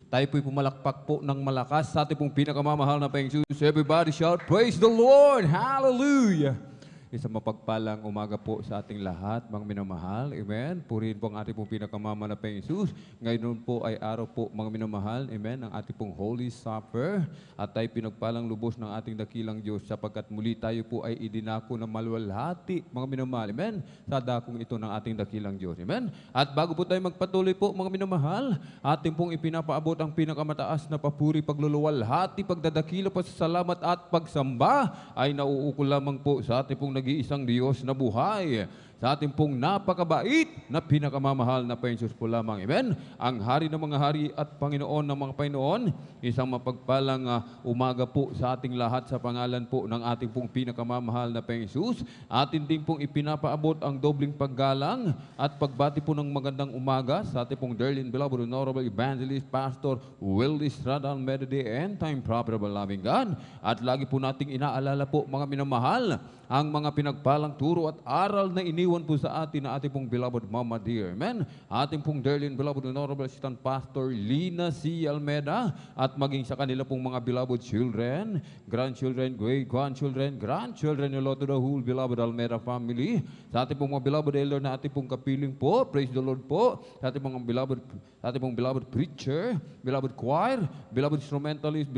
Tayo po'y pumalakpak po ng malakas sa ating pong pinakamamahal na Panginoong Jesus. Everybody shout, praise the Lord! Hallelujah! Isang mapagpalang umaga po sa ating lahat, mga minamahal. Amen. Purihin po ang ating pong pinakamamahal na Panginoong Jesus. Ngayon po ay araw po, mga minamahal. Amen. Ang ating pong Holy Supper. At tayo pinagpalang lubos ng ating dakilang Diyos sapagkat muli tayo po ay idinako ng maluwalhati, mga minamahal. Amen. Sa dakong ito ng ating dakilang Diyos. Amen. At bago po tayo magpatuloy po, mga minamahal, ating pong ipinapaabot ang pinakamataas na papuri, pagluluwalhati, pagdadakilo, pasasalamat at pagsamba ay nauukol lamang po sa ating pong nag-iisang Diyos na buhay, sa ating pong napakabait na pinakamamahal na Panginoon po lamang. Amen. Ang Hari ng mga hari at Panginoon ng mga Panginoon, isang mapagpalang umaga po sa ating lahat sa pangalan po ng ating pong pinakamamahal na Panginoon. Atin din pong ipinapaabot ang dobling paggalang at pagbati po ng magandang umaga sa ating pong dearly beloved Honorable Evangelist Pastor Will Estrada Almeda, End Time Prophet of Loving God. At lagi po nating inaalala po, mga minamahal, ang mga pinagpalang turo at aral na iniwan po sa atin na ating pong beloved Mama Dear. Amen. Ating pong dearly and beloved Honorable Assistant Pastor Lina C. Almeda at maging sa kanila pong mga beloved children, grandchildren, great-grandchildren, grandchildren, hello to the whole beloved Almeda family. Sa ating pong mga beloved elder na ating pong kapiling po, praise the Lord po. Sa ating pong beloved preacher, beloved choir, beloved instrumentalist,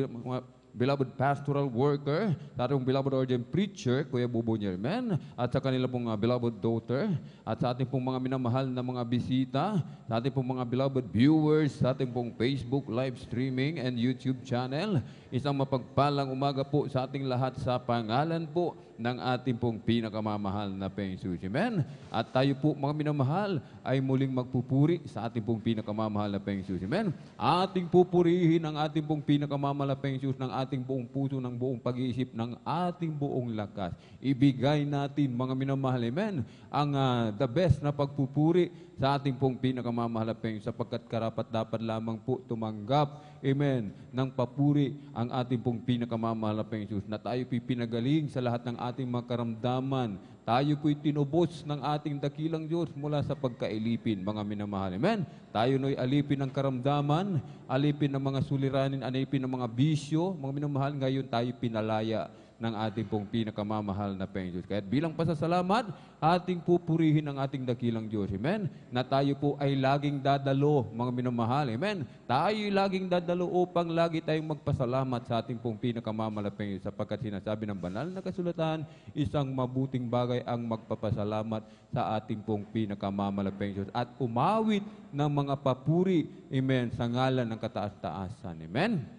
beloved pastoral worker, sa ating beloved ordained preacher, Kuya Bubo Niermen, at sa kanila pong beloved daughter, at sa ating pong mga minamahal na mga bisita, sa ating pong mga beloved viewers, sa ating pong Facebook live streaming and YouTube channel, isang mapagpalang umaga po sa ating lahat sa pangalan po ng ating pong pinakamamahal na Panginoon. Amen. At tayo po, mga minamahal, ay muling magpupuri sa ating pong pinakamamahal na Panginoon. Amen. Ating pupurihin ang ating pong pinakamamahal na Panginoon ng ating buong puso, ng buong pag-iisip, ng ating buong lakas. Ibigay natin, mga minamahal, amen, ang the best na pagpupuri sa ating pong pinakamamahal na Panginoon sapagkat karapat dapat lamang po tumanggap, amen, ng papuri ang ating pong pinakamamahal na Panginoon na tayo pinagaling sa lahat ng ating mga karamdaman. Tayo po'y tinubos ng ating dakilang Diyos mula sa pagkailipin, mga minamahal. Amen? Tayo no'y alipin ng karamdaman, alipin ng mga suliranin, alipin ng mga bisyo, mga minamahal. Ngayon tayo pinalaya ng ating pong pinakamamahal na Panginoon. Kaya bilang pasasalamat, ating pupurihin ang ating dakilang Diyos. Amen? Na tayo po ay laging dadalo, mga minamahal. Amen? Tayo laging dadalo upang lagi tayong magpasalamat sa ating pong pinakamamahal na Panginoon sapagkat sinasabi ng banal na kasulatan, isang mabuting bagay ang magpapasalamat sa ating pong pinakamamahal na Panginoon at umawit ng mga papuri, amen, sa ngalan ng kataas-taasan. Amen?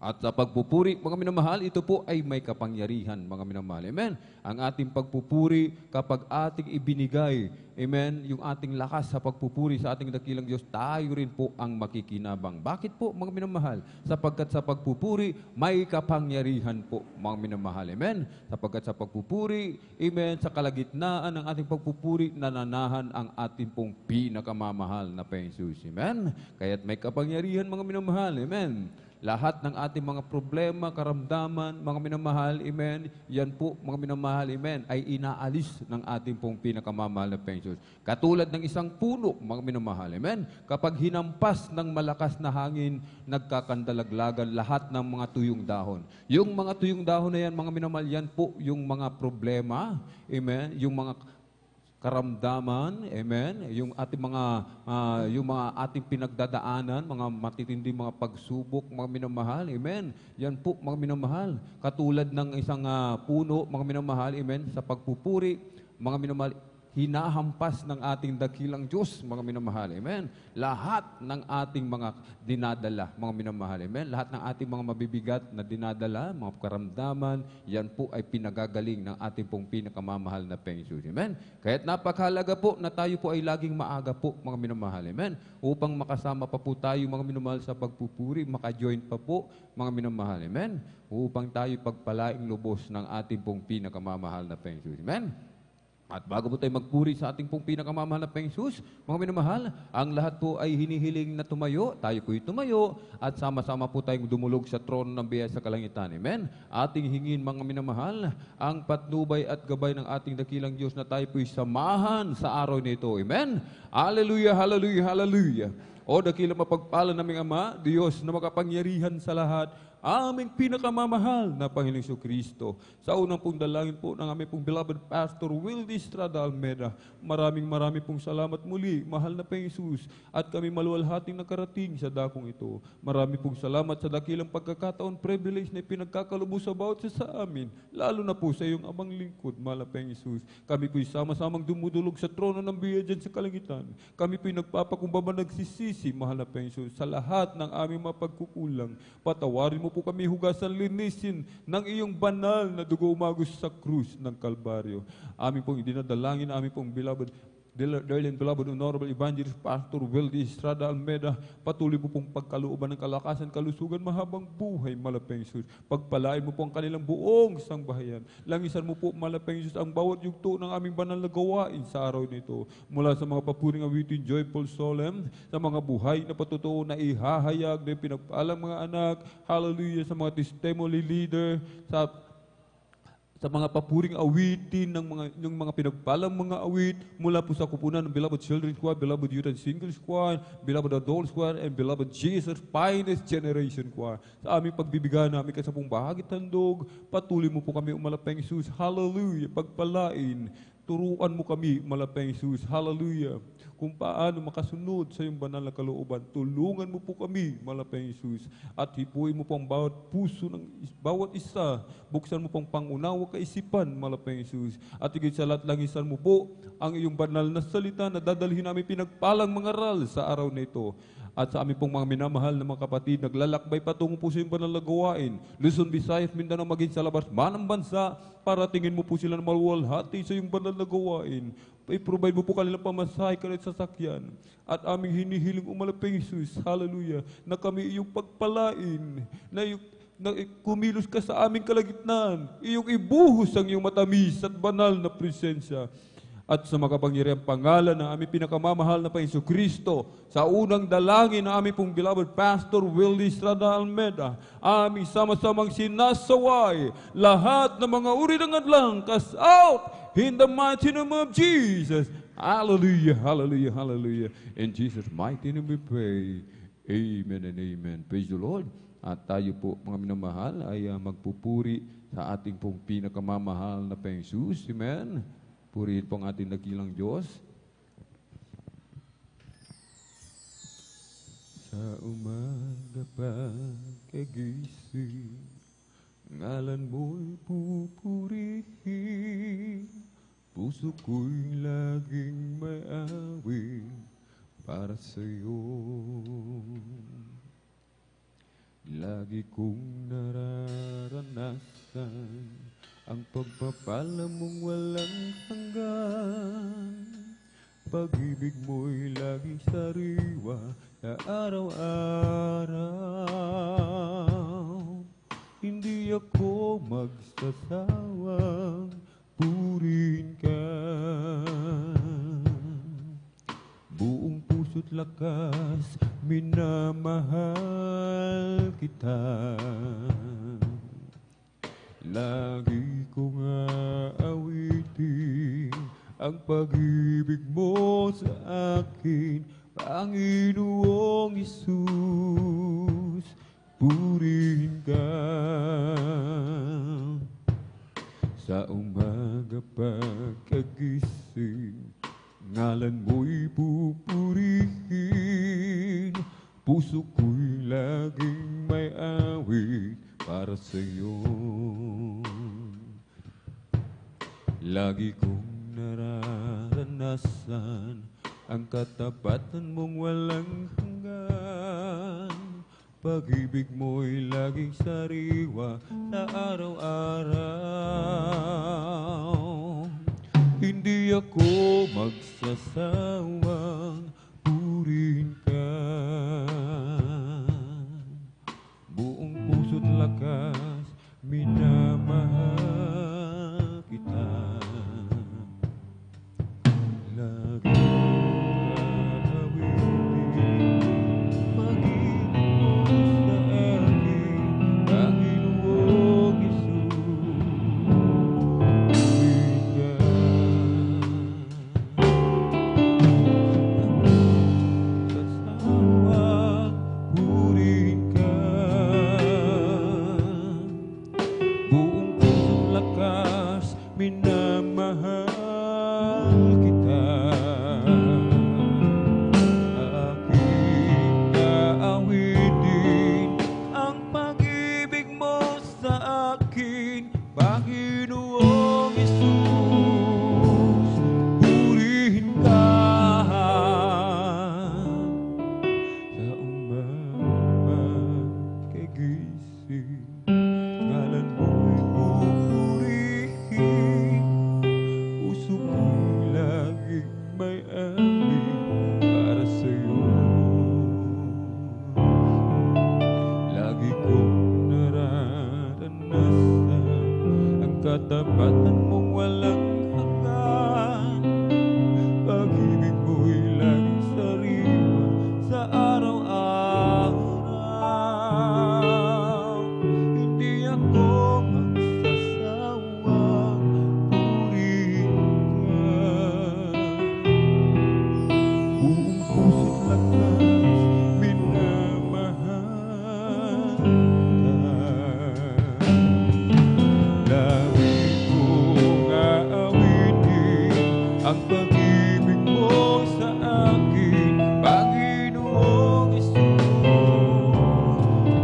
At sa pagpupuri, mga minamahal, ito po ay may kapangyarihan, mga minamahal. Amen? Ang ating pagpupuri, kapag ating ibinigay, amen, yung ating lakas sa pagpupuri sa ating dakilang Diyos, tayo rin po ang makikinabang. Bakit po, mga minamahal? Sapagkat sa pagpupuri, may kapangyarihan po, mga minamahal. Amen? Sapagkat sa pagpupuri, amen, sa kalagitnaan ng ating pagpupuri, nananahan ang ating pong pinakamamahal na Panginoon. Amen? Kaya't may kapangyarihan, mga minamahal. Amen? Lahat ng ating mga problema, karamdaman, mga minamahal, amen, yan po, mga minamahal, amen, ay inaalis ng ating pong pinakamamahal na Panginoon. Katulad ng isang puno, mga minamahal, amen, kapag hinampas ng malakas na hangin, nagkakandalaglagan lahat ng mga tuyong dahon. Yung mga tuyong dahon na yan, mga minamahal, yan po yung mga problema, amen, yung mga karamdaman, amen, yung ating mga ating pinagdadaanan, mga matitinding mga pagsubok, mga minamahal, amen. Yan po, mga minamahal, katulad ng isang puno, mga minamahal, amen, sa pagpupuri, mga minamahal, hinahampas ng ating dakilang Diyos, mga minamahal. Amen. Lahat ng ating mga dinadala, mga minamahal. Amen. Lahat ng ating mga mabibigat na dinadala, mga karamdaman, yan po ay pinagagaling ng ating pong pinakamamahal na Panginoon. Amen. Kaya't napakahalaga po na tayo po ay laging maaga po, mga minamahal. Amen. Upang makasama pa po tayo, mga minamahal, sa pagpupuri, maka-join pa po, mga minamahal. Amen. Upang tayo pagpalaing lubos ng ating pong pinakamamahal na Panginoon. Amen. At bago po tayo magpuri sa ating pong pinakamamahal na Panginoon, mga minamahal, ang lahat po ay hinihiling na tumayo. Tayo po'y tumayo at sama-sama po tayong dumulog sa trono ng biyaya sa kalangitan. Amen? Ating hingin, mga minamahal, ang patnubay at gabay ng ating dakilang Diyos na tayo po'y samahan sa araw nito. Amen? Hallelujah, hallelujah, hallelujah. O dakilang mapagpala naming Ama, Diyos na makapangyarihan sa lahat, aming pinakamamahal na Panginoong Kristo. Sa unang pong dalangin po ng aming pong beloved Pastor Wildy Estrada Almeda, maraming pong salamat muli, mahal na Panginoong Jesus, at kami maluwalhating nakarating sa dakong ito. Marami pong salamat sa dakilang pagkakataon, privilege na pinagkakalubos sa bawat isa sa amin, lalo na po sa iyong amang lingkod, mahal na Panginoong Jesus. Kami po'y sama-samang dumudulog sa trono ng biya dyan sa kalangitan. Kami po'y nagpapakumbaba, nagsisisi, mahal na Panginoong Jesus, sa lahat ng aming mapagkukulang. Patawarin mo po kami, hugasan, linisin ng iyong banal na dugo umagos sa krus ng Kalbaryo. Amin pong dinadalangin, amin pong beloved, darling beloved Honorable Evangelist Pastor Wildy Estrada Almeda, patuloy mo pong pagkalooban ng kalakasan, kalusugan, mahabang buhay, malapeng Jesus. Pagpalain mo po ang kanilang buong sangbahayan. Langisan mo po, malapeng Jesus, ang bawat yugto ng aming banal na gawain sa araw nito. Mula sa mga papuring awitin, joyful solemn, sa mga buhay na patutuo na ihahayag na pinagpalang mga anak, hallelujah, sa mga testimony leader, sa mga papuring awitin ng mga pinagpalang mga awit mula po sa kupunan ng Beloved Children's Choir, Beloved Youth and Singles Choir, Beloved Adults Choir, and Beloved Jesus Finest Generation Choir. Sa aming pagbibigan namin kasabong bahagi tandog, patuloy mo po kami umalapeng Jesus, hallelujah, pagpalain, turuan mo kami, malapeng Jesus, hallelujah, kung paano makasunod sa iyong banal na kalooban. Tulungan mo po kami, malapeng Jesus, at hipuin mo po ang bawat puso ng bawat isa. Buksan mo pang pangunawa kaisipan, malapeng Jesus, at higit sa lahat, langisan mo po ang iyong banal na salita na dadalhin namin pinagpalang mga aral sa araw na ito. At sa aming pong mga minamahal na mga kapatid, naglalakbay patungo po sa iyong banal na gawain, Luzon, Visayas, Mindanao, maging sa labas man ng bansa, para tingin mo po sila na maluwalhati sa iyong banal na gawain. I-provide mo po kanilang pamasahe, kanilang sasakyan. At aming hinihiling umalaping Jesus, hallelujah, na kami iyong pagpalain, na kumilos ka sa aming kalagitnaan, iyong ibuhos ang iyong matamis at banal na presensya. At sa makapangyarihang pangalan ng aming pinakamamahal na Panginoon Kristo, sa unang dalangin ng aming pong beloved Pastor Wildy Estrada Almeda, aming sama-samang sinasaway lahat ng mga uri ng adlang, cast out in the mighty name of Jesus. Hallelujah, hallelujah, hallelujah. In Jesus' mighty name we pray. Amen and amen. Praise the Lord. At tayo po, mga minamahal, ay magpupuri sa ating pong pinakamamahal na Panginoon Jesus. Amen. Purihin po ang ating dakilang Diyos. Sa umaga pagkagising, ngalan mo'y pupurihin, puso ko'y laging may awit para sa'yo. Lagi kong nararanasan ang pagpapala mong walang hanggan. Pag-ibig mo'y laging sariwa sa araw-araw. Hindi ako magsasawang purihin ka. Buong puso't lakas, minamahal kita. Lagi kong aawitin ang pag-ibig mo sa akin, Panginoong Hesus, purihin ka. Sa umaga pagkagising, ngalan mo'y pupurihin, puso ko'y laging may awit para sa'yo. Lagi kong nararanasan ang katapatan mong walang hanggan. Pag-ibig mo'y laging sariwa sa araw-araw. Hindi ako magsasawang purihin ka. Buong puso't lakas, minamahal kita. Lagi katapatan mong walang hanggan. Pag-ibig mo'y laging sariwa sa araw-araw. Hindi ako magsasawang purihin ka. Buong puso't lakas minamahal ka. Lagi kong aawitin ang pag-ibig mo sa akin, Panginoong Hesus.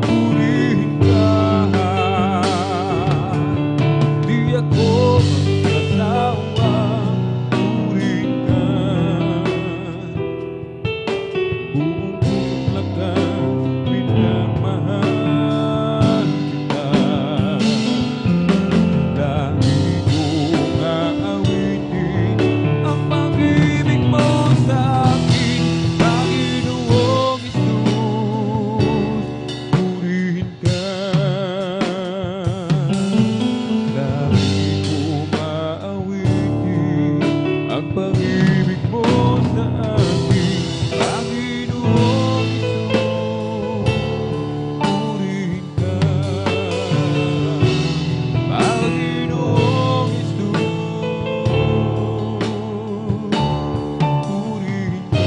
Purihin ka, di ako magsasawang purihin ka. Buong puso't lakas minamahal kita. Lagi kong aawitin ang pag-ibig mo sa akin, Panginoong Hesus. Purihin ka. Lagi kong aawitin ang pag-ibig mo sa akin, Panginoong Hesus. Purihin ka, Panginoong Hesus. Purihin ka.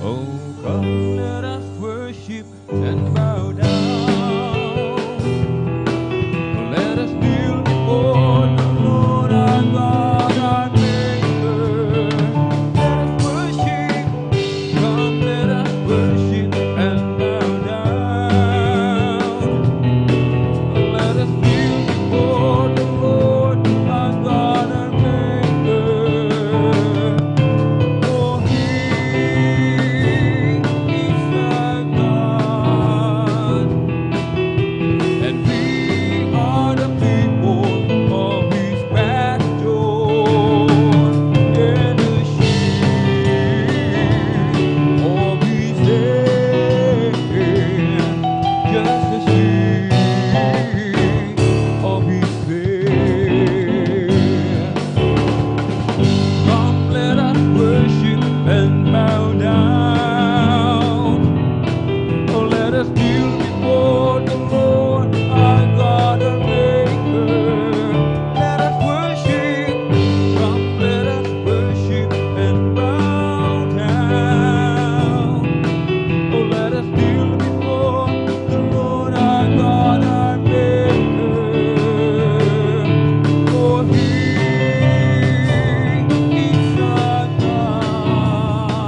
Oh, come, let us worship and bow down. Let us kneel before the Lord our God, our Maker. Let us worship, come, let us worship and bow down. Let us kneel before the Lord our God, our Maker. For He is our God, and we are the people of His pasture, and the sheep of His hand, just the sheep of His hand. Come, let us worship and bow down. Oh, let us kneel before the Lord our God, our Maker. Let us worship, come, let us worship and bow down. Oh, let us kneel before the Lord our God, our Maker. For He is our God,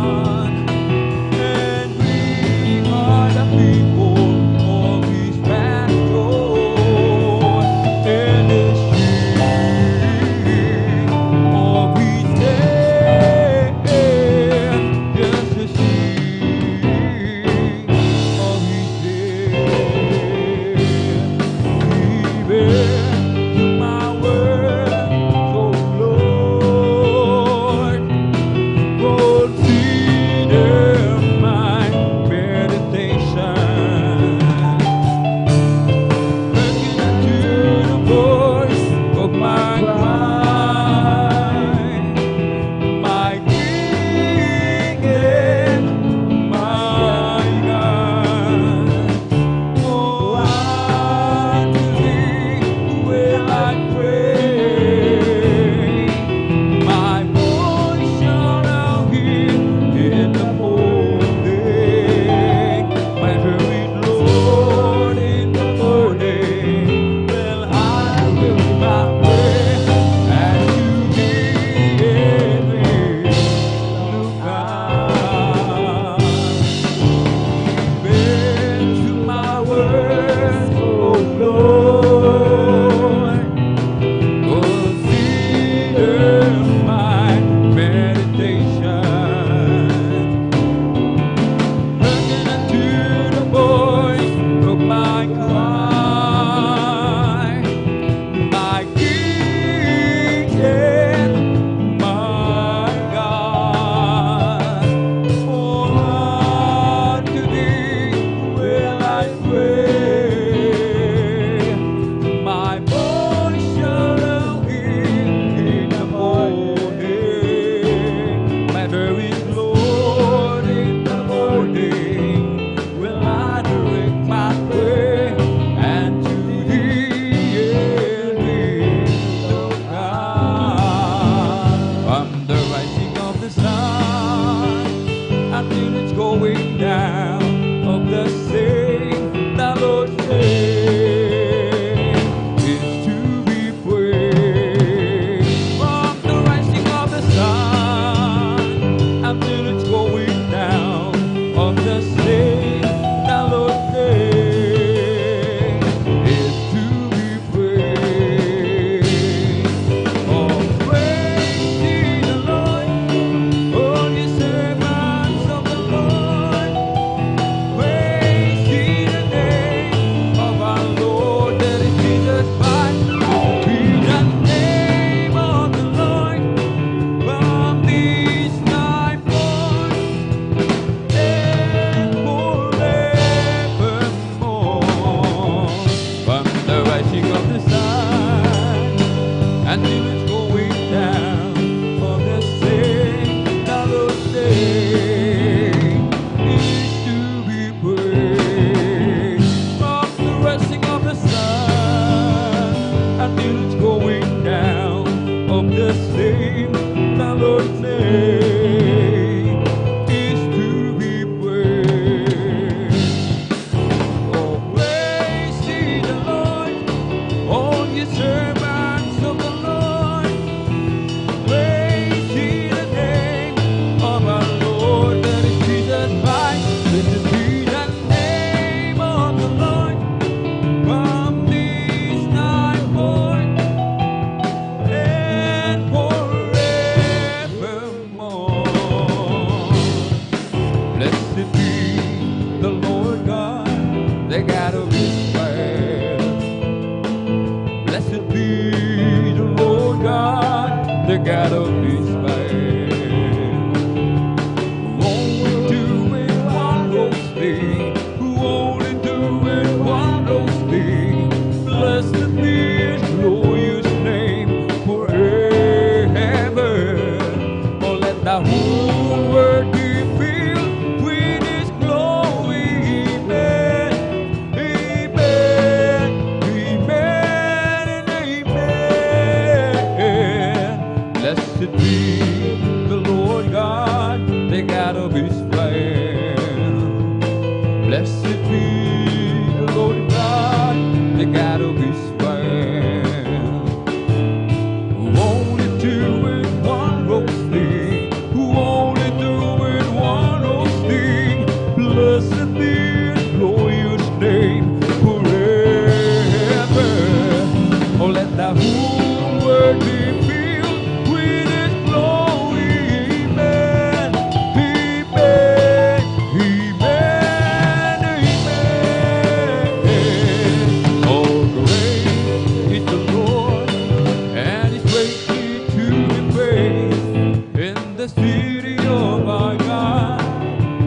city of our God,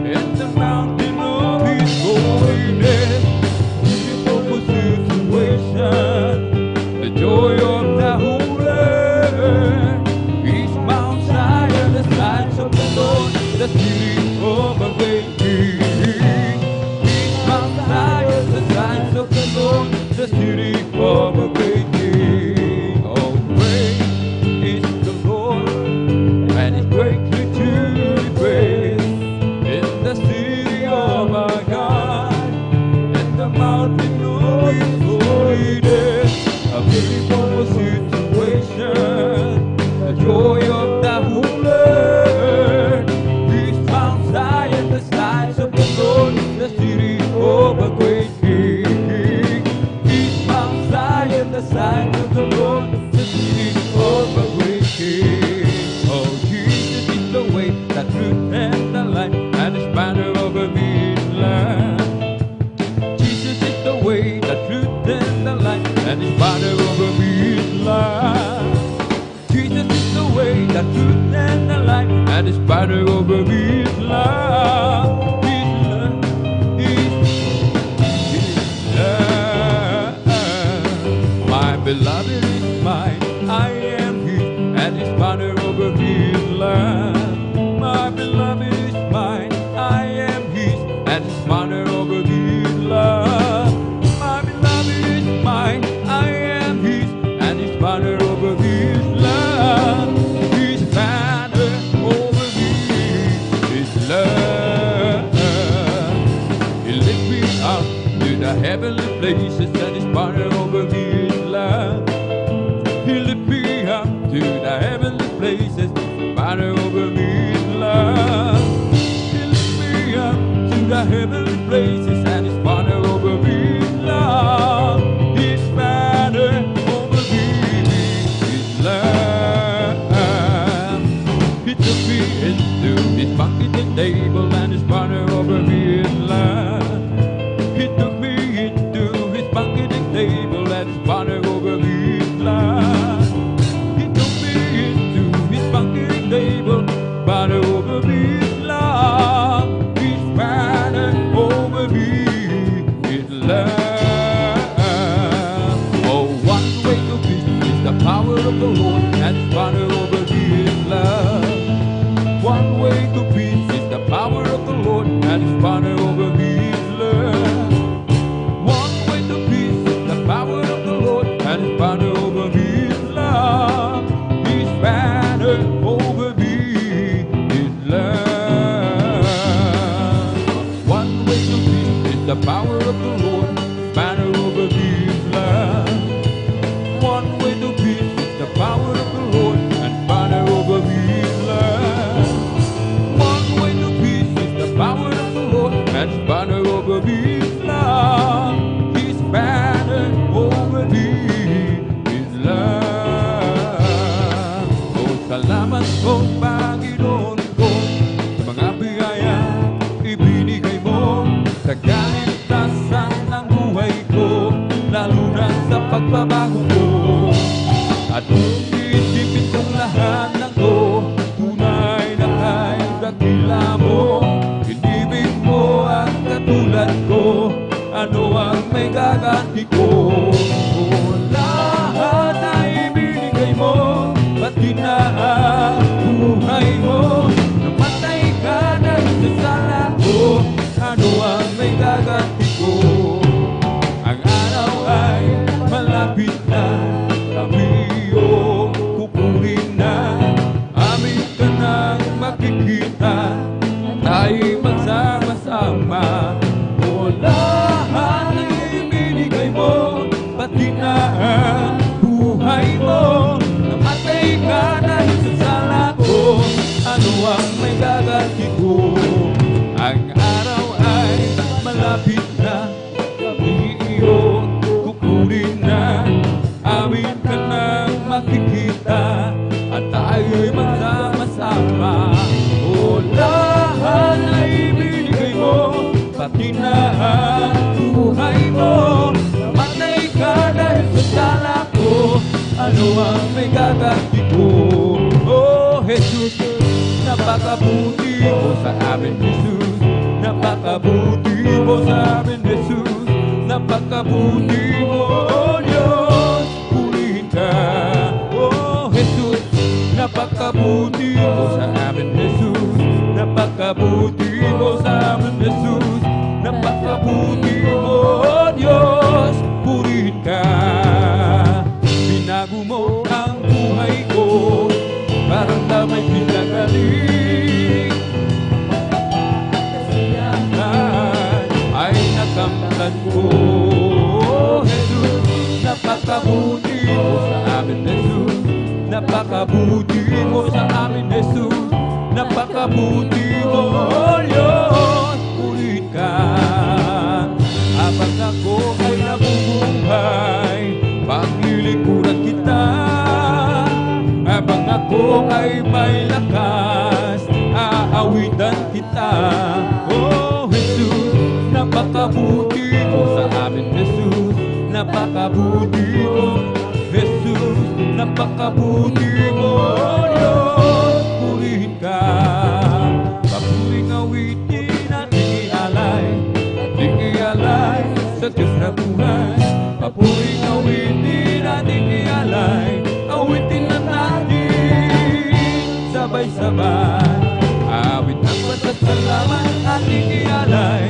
and the mountain of His holiness. Beautiful situation, the joy of the whole earth. Is Mount Zion, the signs of the Lord, the city of a great King. Is Mount Zion, the signs of the Lord, the city of a great King. Oh, great is the Lord, and He's greatly to be praised. In the city of our God, and the mountain of His holiness, a beautiful situation, the joy of the whole earth. Is Mount Zion, the signs of the Lord, the city of a great King. Is Mount Zion, the signs of the Lord, the city of a great King. Oh, Jesus is the way, the truth, and the life, and His banner over Midland. Jesus is the way, the truth, and the life, and His banner over Midland. Jesus is the way, the truth, and the life, and His banner over Midland. His love. My beloved is mine, I am His, and His banner over Midland. My beloved is mine, I am His, and His banner over Midland. My beloved is mine, I am His, and His banner over Midland. His banner over me is love. He lifts me up to the heavenly places, and His banner over me is love. He lifts me up to the heavenly places, banner over me is love. He lifts me up to the heavenly places, and His banner over me is love. His banner over me is love. He took me into His banqueting table, and His banner over me is love. He took me into His banqueting table, and His banner over me is love. He took me into His banqueting table, banner over me is love. His banner over me is love. Oh, one way to be is the power of the Lord, and His banner over me is love. One way to peace is the power of the Lord, and His banner over me is love. One way to peace is the power of the Lord, and His banner over me is love. His banner over me is love. One way to peace is the power of the Lord, banner over me is love. One way to peace is the power of the Lord, and banner over me is love. One way to peace is the power of the Lord, and His banner over me is love. His banner over me is love. Oh, salamat po, Panginoon ko, sa mga biyaya ibinigay mo, sa kaligtasan ng buhay ko, lalo na sa pagbabago ko. At kung isipin kong lahat ng to, tunay na kayang dakila mo. Inibig mo ang katulad ko, ano ang may gaganti ko? O lahat na ibinigay mo, pati na ang buhay mo. Namatay ka na sa sala ko, ano ang may gaganti ko? Ang araw ay malapit na, kami iyong kukunin na. Amin ka nang makikita, tayo'y magsama-sama. O lahat na ibinigay mo, pati na ang buhay mo. Namatay ka na sa sala ko, ano ang may gaganti ko? Ang araw ay malapit na, kami iyong kukunin na. Amin ka nang makikita, at tayo'y magsama-sama. O lahat na ibinigay mo, pati na ang buhay mo. Namatay ka dahil sa sala ko, ano ang may gaganti ko? Oh, Jesus, napakabuti mo sa amin, Jesus. Napakabuti mo sa amin, Jesus. Napakabuti mo, oh Diyos, purihin ka, oh Jesus. Napakabuti mo sa amin, Jesus. Napakabuti mo sa amin, Jesus. Napakabuti mo, oh Diyos, purihin ka. Binago mo ang buhay ko, parang damay pinagaling. Ay nakamtan ko, Jesus. Napakabuti mo sa amin, Jesus. Napakabuti mo sa amin, Jesus. Napakabuti mo, oh Diyos, purihin ka. Habang ako ay nabubuhay, paglilingkuran kita. Habang ako ay may lakas, aawitan kita. Oh Jesus, napakabuti mo sa amin, Jesus. Napakabuti mo, Jesus. Napakabuti mo, oh Diyos, purihin ka. Papuring awitin natin ialay, ating ialay sa Diyos na buhay. Papuring awitin natin ialay, awitin na natin sabay-sabay. Awit ng pasasalamat ating ialay,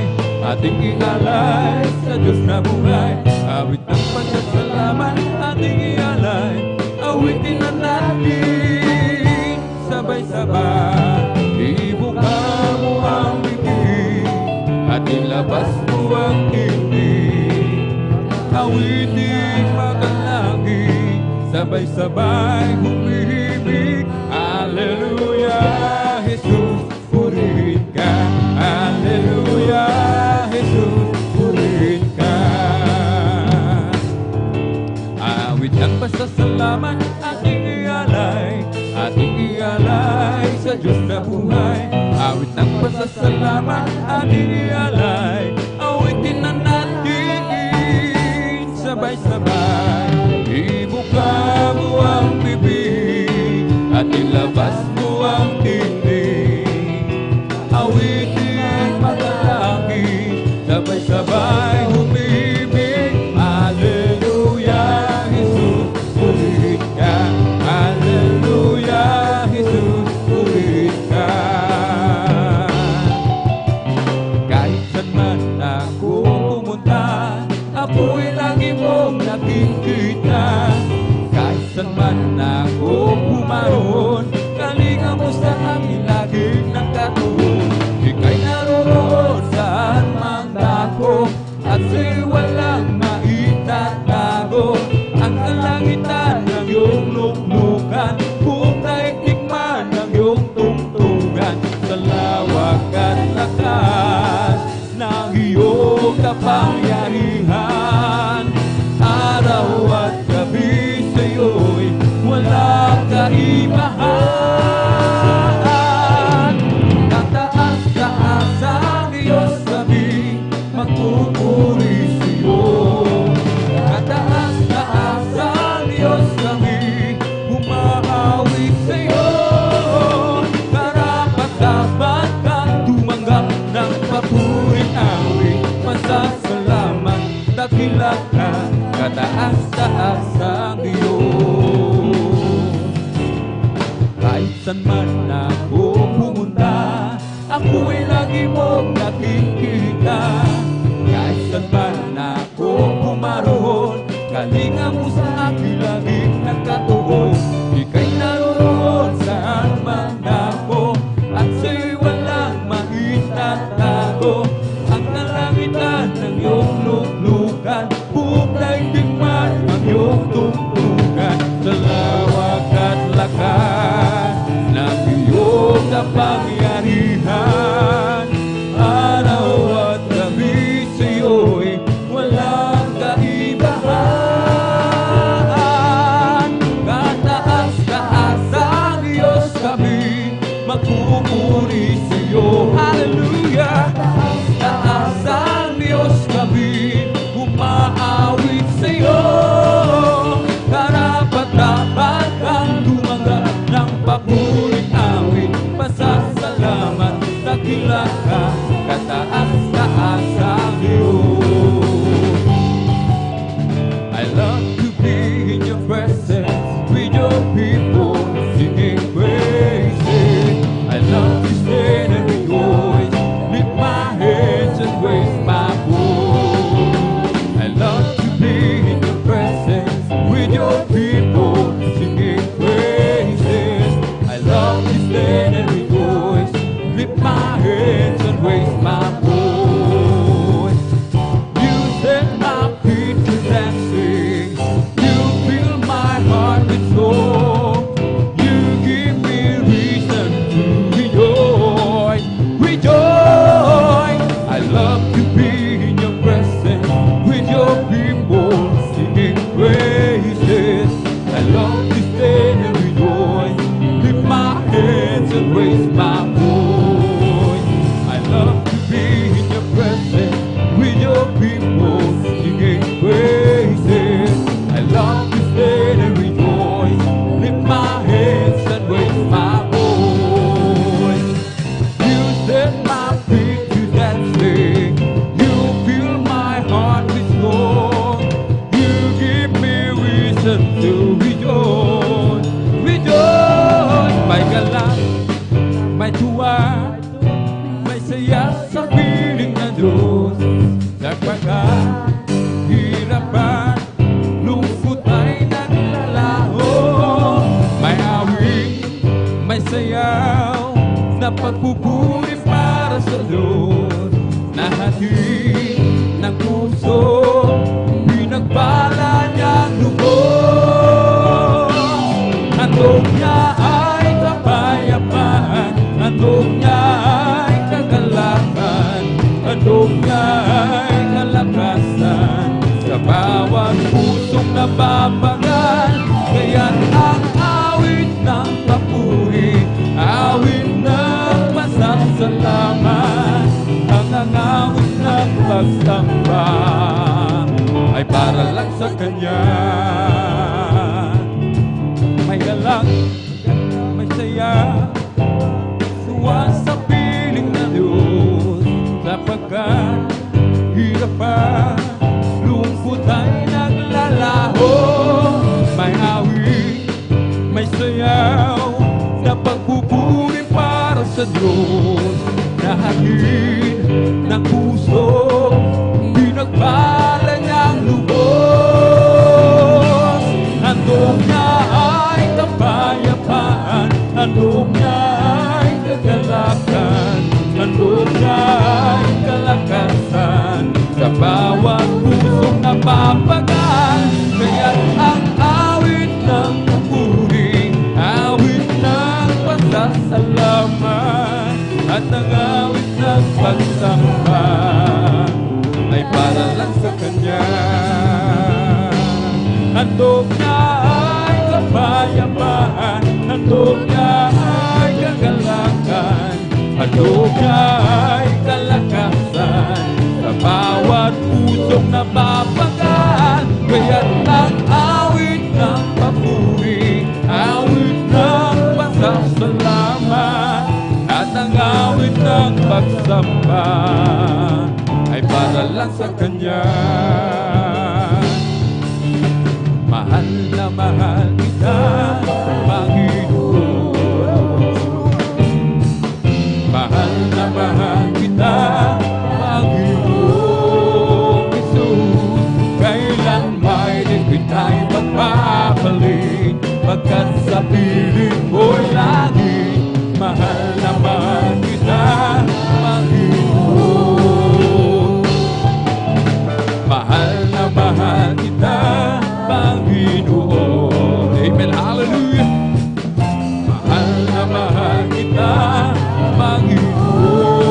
ating ialay sa Diyos na buhay. Awit ng pasasalamat ating ialay, awitin na natin sabay-sabay. Ibuka mo ang bibig at ilabas mo ang tinig. Awitin magalagi, sabay-sabay humihimig. Hallelujah, Jesus, purihin ka. Hallelujah, Jesus, purihin ka. Awit ng pasasalamat ating ialay, ating ialay sa Diyos na buhay. Awit ng pasasalamat ating ialay, awitin na natin sabay-sabay. Ibuka mo ang bibig at ilabas mo ang tinig. Awitin magalaki, sabay-sabay humibig. Hallelujah, Jesus, purihin ka. Hallelujah, Jesus, purihin ka. Kahit saan man ako pumunta, ako'y lagi mong nakikita. Kahit saan man ako pumaroon, kalinga mo sa akin laging nakatuon. Ika'y naroon saan man ako, at sa'yo walang maitatago. Ang kalangitan ng iyong luklukan, buong daigdig man ng iyong tungtungan. Sa lawak at lakas ng iyong kapangyarihan, araw at gabi sa'yo'y walang kaibahan. Kataas-taas ang Diyos kami, magpupuri sa'yo. Kataas-taas ang Diyos kami, umaawit sa'yo. Karapat-dapat kang tumanggap ng papuring awit. Masasalamat, dakila ka, kataas-taas ang Diyos. Kahit saan man ako pumunta, ako'y lagi mong nakikita. Kahit saan man ako pumaroon, kalinga mo sa akin laging nakatuon. Ika'y naroon saan man ako, at sa'yo'y walang maitatago. Ang kalangitan ng iyong luklukan, buong daigdig man ang iyong tungtungan. Sa lawak at lakas ng iyong kapangyarihan, araw at gabi sa'yo'y walang kaibahan. Kataas-taas ang Diyos kami, magpupuri sa'yo. Hallelujah! Kataas ang Diyos kami, umaawit sa'yo. Karapat-dapat kang tumanggap ng papuring awit. Pasasalamat ka, kataas-taas ang Diyos. I love to be in your presence with your people singing praises. I love to stand and rejoice, lift my hands and raise my voice. I love to be in your presence with your people singing praises. I love to stand and rejoice, lift my hands and raise my voice. You set my feet to dancing, you fill my heart with song. You give me reason to rejoice, rejoice. I love to be in your presence with your people singing praises. I love to stand and rejoice, lift my hands and raise my voice. I love to be in your presence with your people singing praises. I love to stand and rejoice, lift my hands and raise my voice. You set my feet to dancing, you fill my heart with song. You give me reason to rejoice, rejoice. May galak, may tuwa, may saya sa piling ng Diyos. Sapagkat hirapan, lungkot ay naglalaho. May awit, may sayaw, na pagpupuri para sa Diyos. Nahatid ng puso, pinagpala niyang lubos. Handog niya ay kapayapaan, handog niya ay kagalakan, handog niya ay kalakasan sa bawat pusong nababangan. Kaya't ang awit ng papuri, awit ng pasasalamat, ang awit ng pagsamba ay para lang sa Kanya. May galak, may saya, tuwa sa piling ng Diyos. Sapagkat hirapan, lungkot ay naglalaho. May awit, may sayaw, na pagpupuri para sa Diyos. Nahatid ng puso, pinagpala niyang lubos. Handog niya ay kapayapaan, handog niya ay kagalakan, handog niya ay kalakasan sa bawat pusong napapagaan. Kaya't ang awit ng papuri, awit ng pasasalamat, at ang awit ng pagsamba ay para lang sa Kanya. Handog niya ay kapayapaan, handog niya ay kagalakan, handog niya ay kalakasan sa bawat pusong napapagaan. Kaya't ang awit ng papuri, awit ng pasasalamat, at ang awit ng pagsamba ay para lang sa Kanya. Mahal na mahal kita, Panginoon. Mahal na mahal kita, Panginoon Jesus. Kailan may di kita'y magpapalit, pagkat sa piling mo'y lagi. Mahal na mahal kita, Panginoon. Mahal na mahal kita, Panginoon. Amen. Hallelujah. Mahal na mahal kita, Panginoon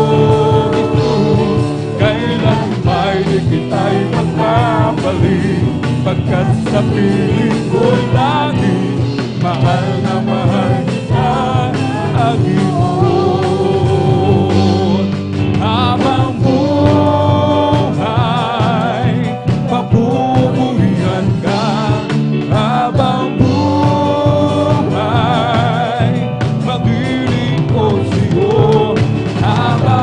Jesus. Kailan may di kita'y magpapalit, pagkat sa piling ko'y lagi. Mahal na mahal kita, Panginoon. Habang buhay, papupurihan ka. Habang buhay, mag-iling ko sa'yo. Habang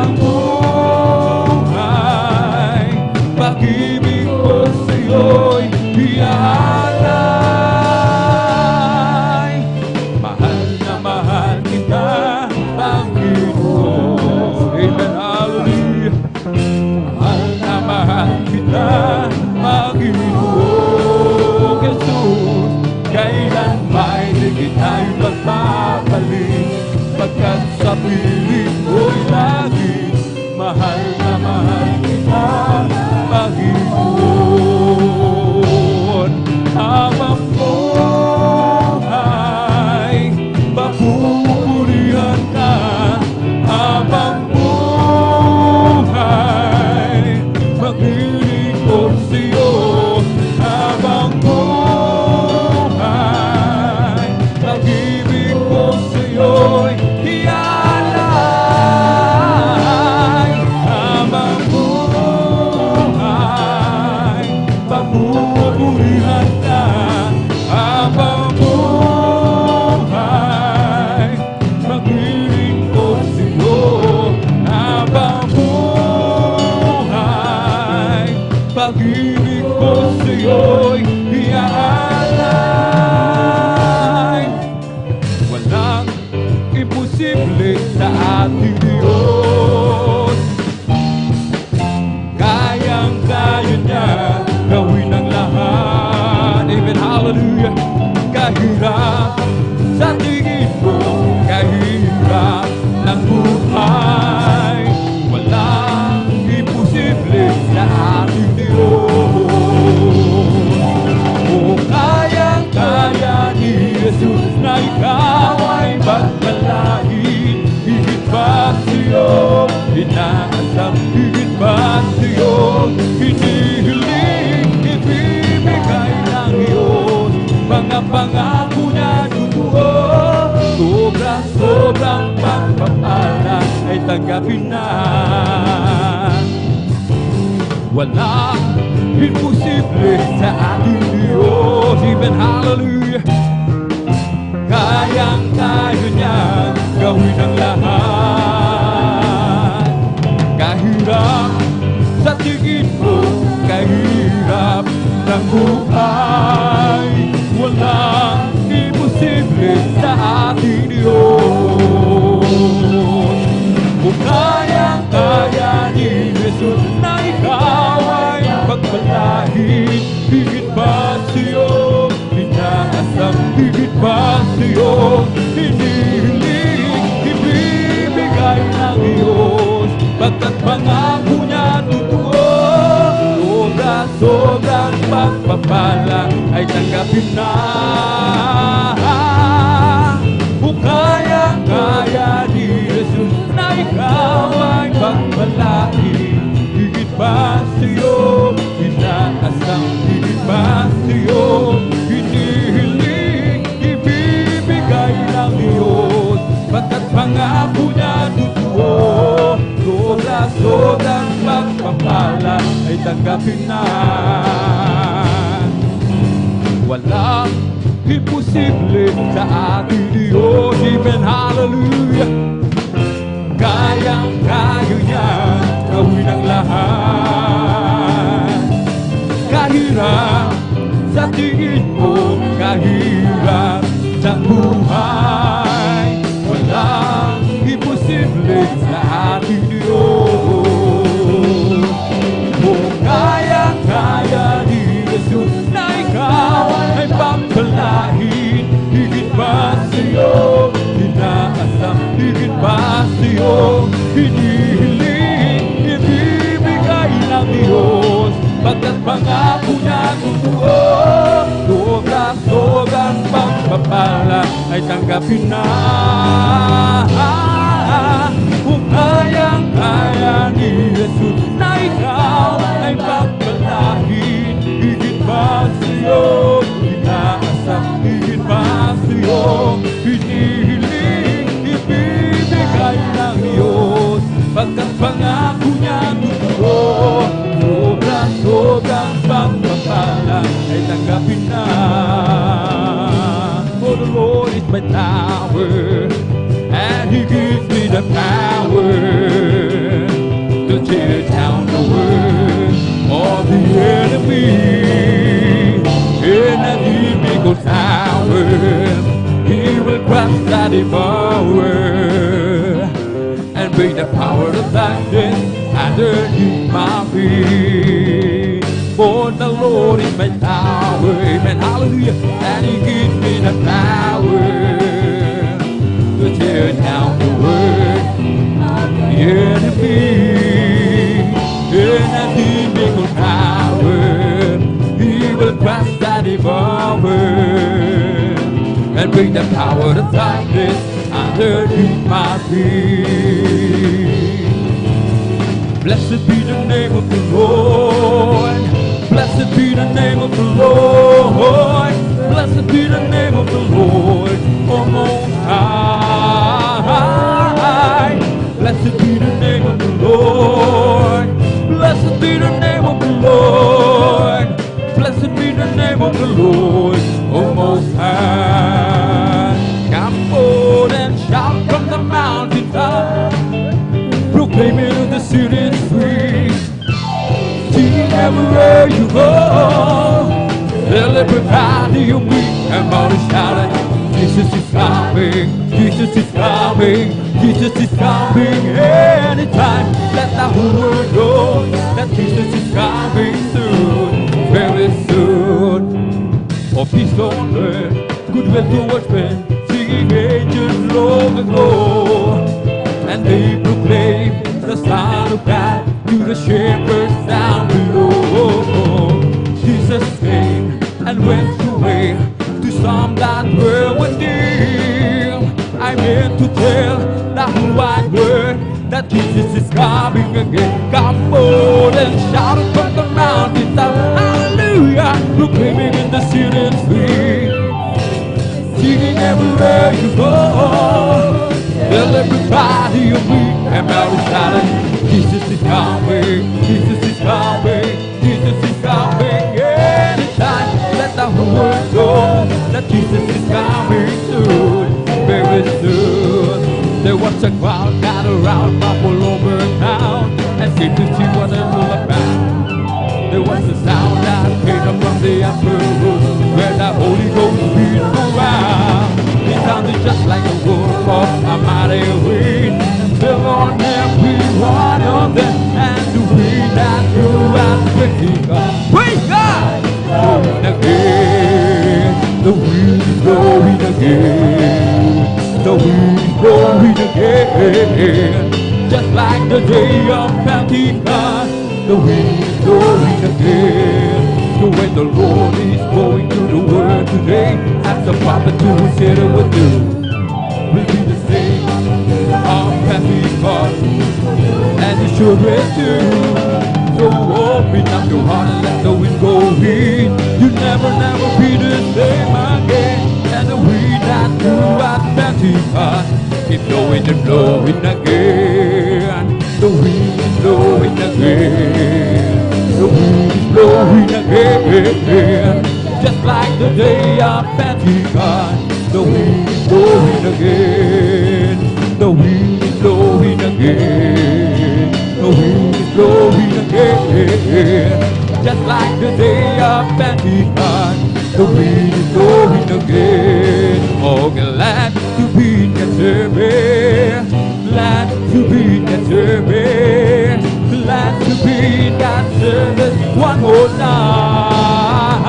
langit. Mahal na mahal kita, Panginoon. Habang buhay, papupurihan ka. Habang buhay, maglilingkod sa'yo. Habang buhay, pag-ibig ko sa'yo'y ialay. Habang buhay, papupurihan ka. Habang buhay, maglilingkod sa'yo. Habang buhay, pag-ibig ko sa'yo'y iaalay. Walang imposible sa ating Diyos. Kayang-kaya niya gawin ang lahat. Amen, hallelujah. Kahirap sa tingin mo, kahirap ng buhay, walang imposible sa ating Diyos. O kayang-kaya ni Jesus na ikaw ay magpalain. Higit pa sa'yo, inaasam, higit pa sa'yo, hinihiling, ibibigay ng Diyos. Mga pangako niya totoo, sobrang pagpapala ay tanggapin na. Walang imposible sa ating Diyos. Even hallelujah. Kayang-kaya niya gawin ang lahat. Kahirap sa tingin mo, kahirap ng buhay, walang imposible sa ating Diyos. Kung kayang-kaya ni Jesus na ikaw ay pagpalain, higit pa sa'yo, inaasam, higit pa sa'yo, hinihiling, ibibigay ng Diyos. Pagkat pangako niya totoo, sobrang pagpapala ay tanggapin na. Kung kayang-kaya ni Jesus na ikaw ay pagpalain, higit pa sa'yo, inaasam, higit pa sa'yo, hinihiling, ibibigay ng Diyos. Pagkat pangako niya totoo, sobrang pagpapala ay tanggapin na. Walang imposible sa ating Diyos. Even hallelujah. Kayang-kaya niya gawin ang lahat. Kahirap sa tingin mo, kahirap sa buhay, walang imposible sa ating Diyos. Kung kaya-kaya ni Jesus na ikaw ay pagpalain, higit pa sa'yo, inaasam, higit pa sa'yo, hinihiling, ibibigay ng Diyos. Pagkat pangako niya totoo, sobrang pagpapala ay tanggapin na. Kung kayang-kaya ni Jesus na ikaw ay pagpalain, higit pa sa'yo, inaasam, higit pa sa'yo, hinihiling, ibibigay ng Diyos. Pagkat pangako niya totoo, sobrang pagpapala ay tanggapin na. For the Lord is my tower, and He gives me the power to tear down the works of the enemy. In a difficult hour, He will crush the devourer and bring the power of darkness underneath my feet. For the Lord is my tower, amen, hallelujah, and He gives me the power to tear down the works of the break the power of darkness underneath my feet. Blessed be the name of the Lord. Blessed be the name of the Lord. Blessed be the name of the Lord, O Most High. Blessed be the name of the Lord. Blessed be the name of the Lord. Blessed be the name of the Lord, O Most High. Come forward and shout from the mountaintop, proclaiming in the city streets. Sing everywhere you go. Tell everybody you meet and all is shouting, Jesus is coming, Jesus is coming, Jesus is coming anytime. Let the whole world know that Jesus is coming soon, very soon. Oh, peace on earth, goodwill towards men, singing angels long ago. And they proclaim the Son of God to the shepherds down below. Jesus came and went away to some that were within. I meant to tell the whole wide world that Jesus is coming again. Come on and shout from the mountaintop, hallelujah, proclaiming in the city street, singing everywhere you go. Tell everybody you meet and Mary shouting, Jesus is coming, Jesus is coming, Jesus is coming anytime. Let the whole world know that Jesus is coming soon, very soon. There was a crowd got around all over town and seemed to see what it's all about. There was a sound that came up from the upper room where the Holy Ghost beat around. It sounded just like a wolf of a mighty wind, fell on every one of them, and the wind that blew out the God. Praise God! Blowing again, the wind is blowing again, the wind is blowing again, just like the day of Pentecost. The wind is blowing again. So when the Lord is going through the world today, as the prophet who said it would do, will be the same of Pentecost, and it sure is too. So open up your heart and let the wind go in. You'll never, never be the same again. And the wind that blew at Pentecost keep blowing and blowing again. The wind is blowing again. The wind is blowing again, just like the day of Pentecost. The wind is blowing again. The wind is blowing again. The wind is blowing again, just like the day of Pentecost. The wind is blowing again. Oh, glad to be in Gethsemane, glad to be in Gethsemane, glad to be in God's service one more time.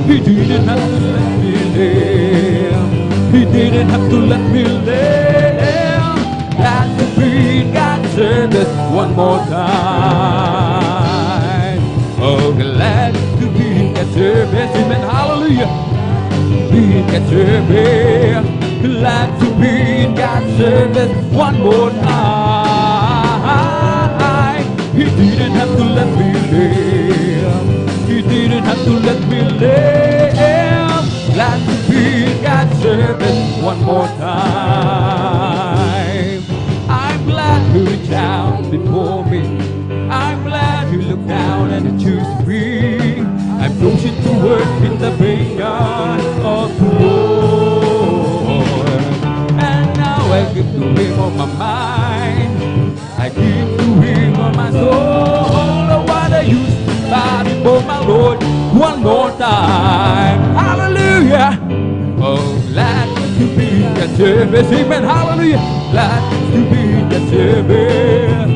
He didn't have to let me live. He didn't have to let me live. Glad to be in God's service one more time. Oh, glad to be in God's service. Amen. Hallelujah. Be in God's service. Glad to be in God's service one more time. He didn't have to let me live. He didn't have to let me live. Glad to be in God's service one more time. I'm glad you reached out before me. I'm glad you looked down and you choose me. I'm pushing to work in the vineyard of the Lord. And now I give to Him on my mind. I give to Him on my soul. Oh, what I used to body for my Lord one more time. Hallelujah. Oh, glad to be in the service. Amen. Hallelujah. Glad to be in the service.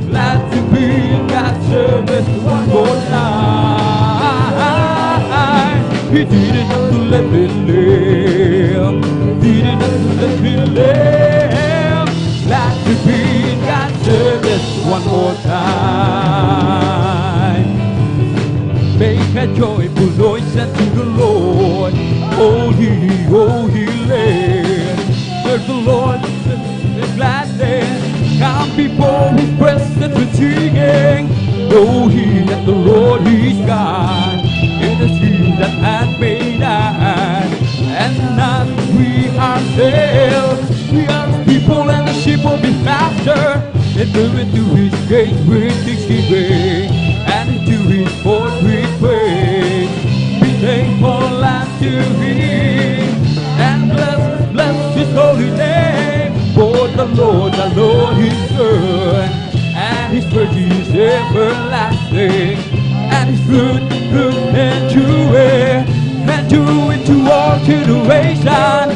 Glad to be in God's service one more time. He didn't have to let me live. Didn't have to let me live. Glad to be in God's service one more time. Make a joyful noise unto the Lord. Oh, ye, oh, before His presence with singing. Know ye that the Lord is God. It is He that hath made us, and not we ourselves. We are His people, and the sheep of His pasture. Enter into His gates with thanksgiving, and into His courts with praise. Be thankful unto Him, and bless His holy name. For the Lord is good, and His mercy is everlasting, and His fruit endureth to all generations.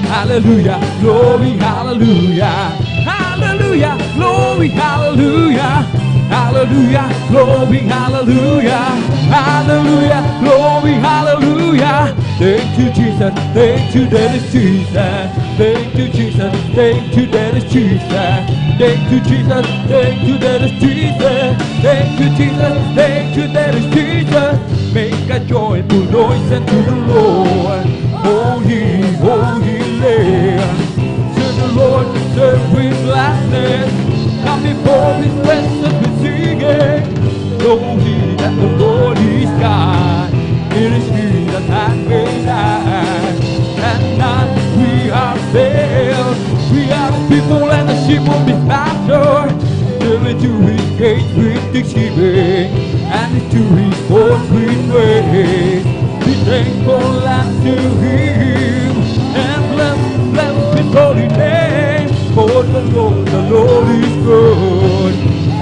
Hallelujah, glory, hallelujah, hallelujah, glory, hallelujah, hallelujah, glory, hallelujah, hallelujah, glory, hallelujah. Thank you, Jesus, thank you, that is Jesus. Thank you, Jesus, thank you, that is Jesus. Thank you, Jesus, thank you, that is Jesus. Thank you, Jesus, thank you, that is Jesus. Make a joyful noise unto the Lord. Holy, holy Lamb. To the Lord serve with gladness. Come before His presence with singing. Know ye that the Lord is God. It is He that hath made us, and not we ourselves. We are the people, and the sheep of His pasture. Enter into His gates with thanksgiving, and into His courts with praise. Be thankful unto Him, and bless His holy name. For the Lord is good,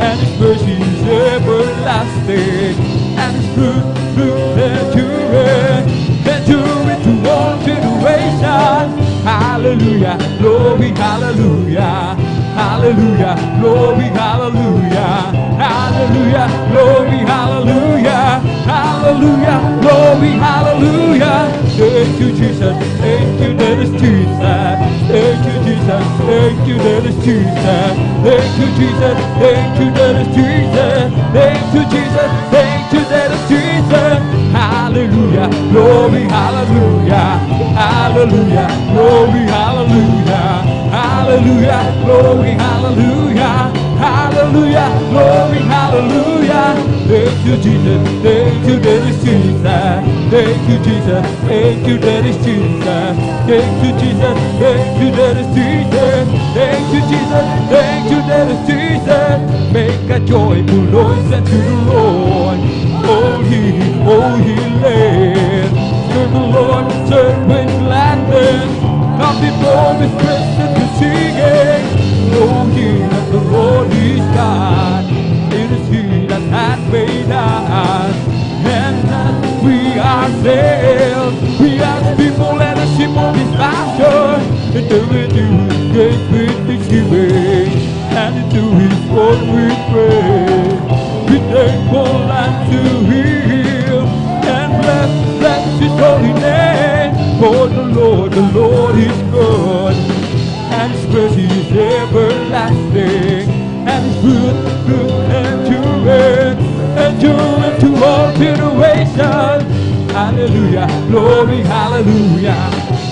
and His mercy is everlasting, and His fruit endureth to all generations. Hallelujah, glory, hallelujah, hallelujah, glory, hallelujah, hallelujah, glory, hallelujah, hallelujah, glory, hallelujah. Thank you, Jesus, thank you, that is Jesus. Thank you, Jesus, thank you, that is Jesus. Thank you, Jesus, thank you, that is Jesus. Thank you, Jesus, thank you, that is Jesus. Hallelujah, glory, hallelujah, hallelujah, glory, hallelujah, hallelujah, glory, hallelujah, hallelujah, glory, hallelujah. Thank you, Jesus, thank you, that is Jesus. Thank you, Jesus, thank you, that is Jesus. Thank you, Jesus, thank you, that is Jesus. Thank you, Jesus, thank you, that is Jesus. Make a joyful noise unto the Lord. Holy, holy Lamb. Serve the Lord, serve with gladness. Come before His presence with singing. Know ye that the Lord is God. It is He that hath made us, and not we ourselves. We are the people, and the sheep of His pasture. Enter into His gates with thanksgiving, and into His courts with praise. Be thankful unto Him, and bless His holy name. For the Lord is good, and His mercy is everlasting, and His fruit endureth to all generations. Hallelujah, glory, hallelujah,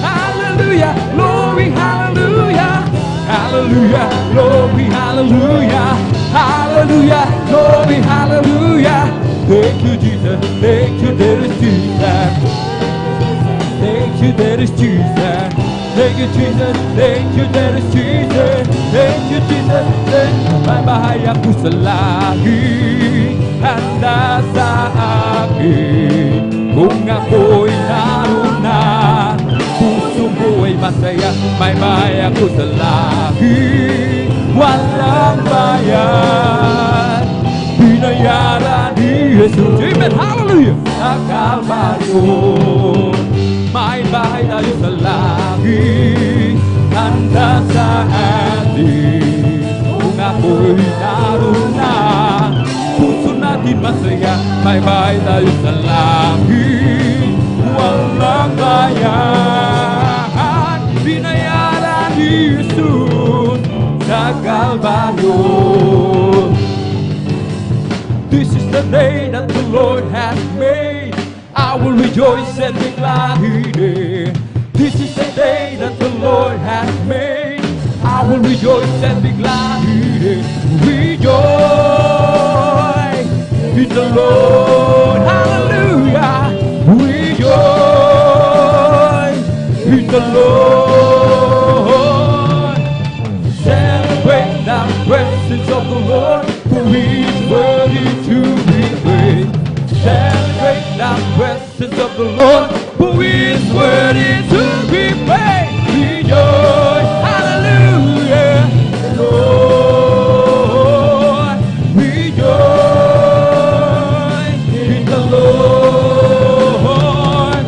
hallelujah, glory, hallelujah, hallelujah, glory, hallelujah, hallelujah, glory, hallelujah. Thank you, Jesus, thank you, that is Jesus. Thank you, that is Jesus. Thank you, Jesus, thank you, that is Jesus. Thank you, Jesus, thank you. May bahaya ku sa langit, handa sa akin. Kung ako'y naroon na, puso mo'y masaya. May bahaya ku sa langit, walang bayan. Binayaran ni Jesus. Amen, hallelujah. Sa Kalbaryo, may bahay tayo sa langit, handa sa atin. Kung ako'y naroon na, puso natin masaya. May bahay tayo sa langit, walang bayan. Binayaran ni Jesus sa Kalbaryo. This is the day that the Lord has made. I will rejoice and be glad in it. This is the day that the Lord has made. I will rejoice and be glad in it. presence of the Lord, for He is worthy to be praised. Celebrate the presence of the Lord, for He is worthy to be praised. Rejoice, hallelujah, Lord, rejoice in the Lord.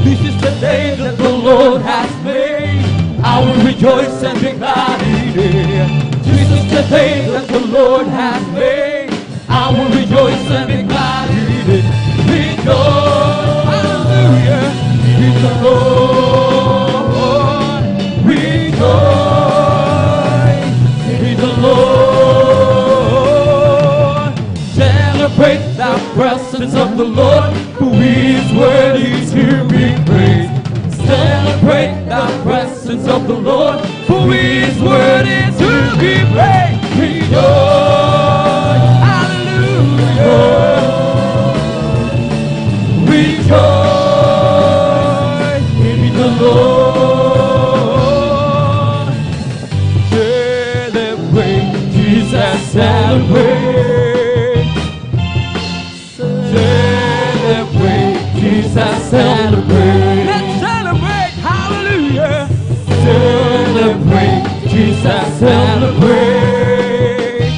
This is the day that the Lord has made. I will rejoice and be glad in it. This is the day that the Lord has made. I will rejoice and be glad in it. Rejoice, hallelujah, in the Lord. Rejoice in the Lord. Celebrate the presence of the Lord, who is worthy to be praised. Celebrate the presence of the Lord, who is worthy to be praised. Rejoice, hallelujah. Rejoice in the Lord. Celebrate, Jesus, celebrate. Celebrate, Jesus, celebrate. Let's celebrate, hallelujah. Celebrate, Jesus, celebrate.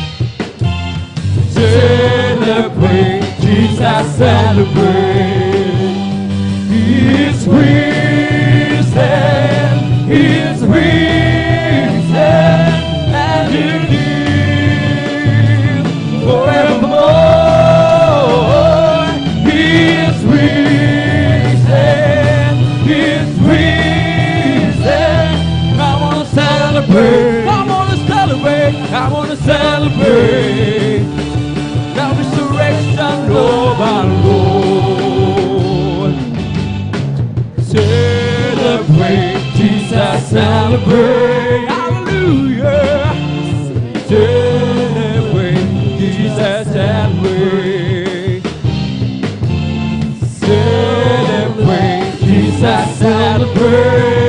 Celebrate, Jesus, celebrate. He's risen, He's risen, and He lives forevermore. He is risen, He's risen. I wanna celebrate, I wanna celebrate, I wanna celebrate the resurrection of our Lord. Celebrate, Jesus, celebrate, hallelujah. Celebrate, Jesus, celebrate. Celebrate, Jesus, celebrate.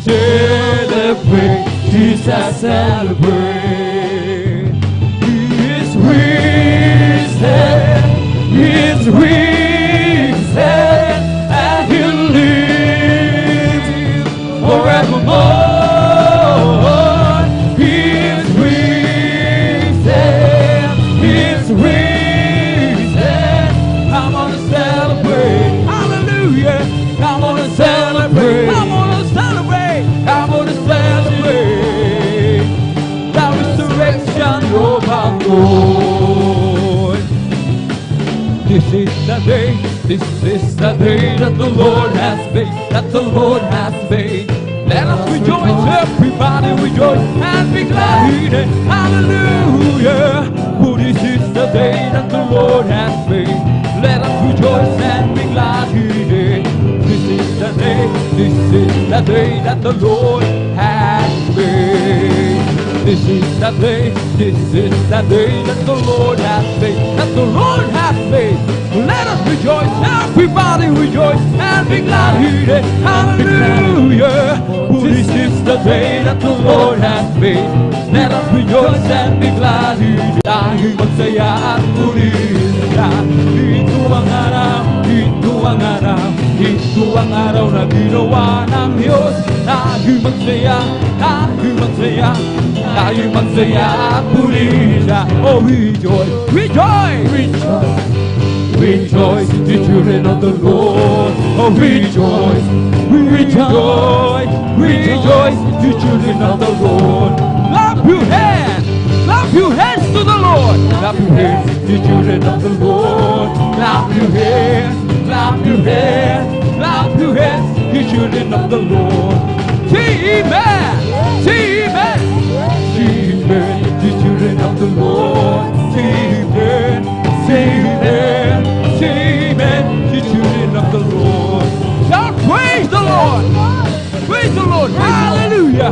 Celebrate, Jesus, celebrate. He is risen, He is risen, and He lives forevermore. He is risen, He is risen. I wanna celebrate, hallelujah. I wanna celebrate, I wanna celebrate, I wanna celebrate the resurrection of our Lord. This is the day, this is the day that the Lord has made, that the Lord has made. Let us rejoice, everybody rejoice and be glad in it. Hallelujah. For this is the day that the Lord has made. Let us rejoice and be glad in it. This is the day, this is the day that the Lord has made. This is the day, this is the day that the Lord has made, that the Lord has made. Let us rejoice, everybody rejoice and be glad in it. Hallelujah. For this is the day that the Lord has made. Let us rejoice and be glad in it. Dahil magsaya at purihin ka. Ito ang araw, ito ang araw, ito ang araw na ginawa ng Diyos. Dahil magsaya, dahil magsaya, dahil magsaya at purihin ka. Oh, rejoice, rejoice, rejoice. Rejoice, the children of the Lord. Oh, rejoice, rejoice, rejoice, the children of the Lord. Clap your hands, clap your hands to the Lord. Clap your hands, the children of the Lord. Clap your hands, clap your hands, clap your hands, the children of the Lord. Say amen, say amen, say amen, the children of the Lord. Say amen, say amen, say amen, the children of the Lord. Shout, praise the Lord, praise the Lord, hallelujah.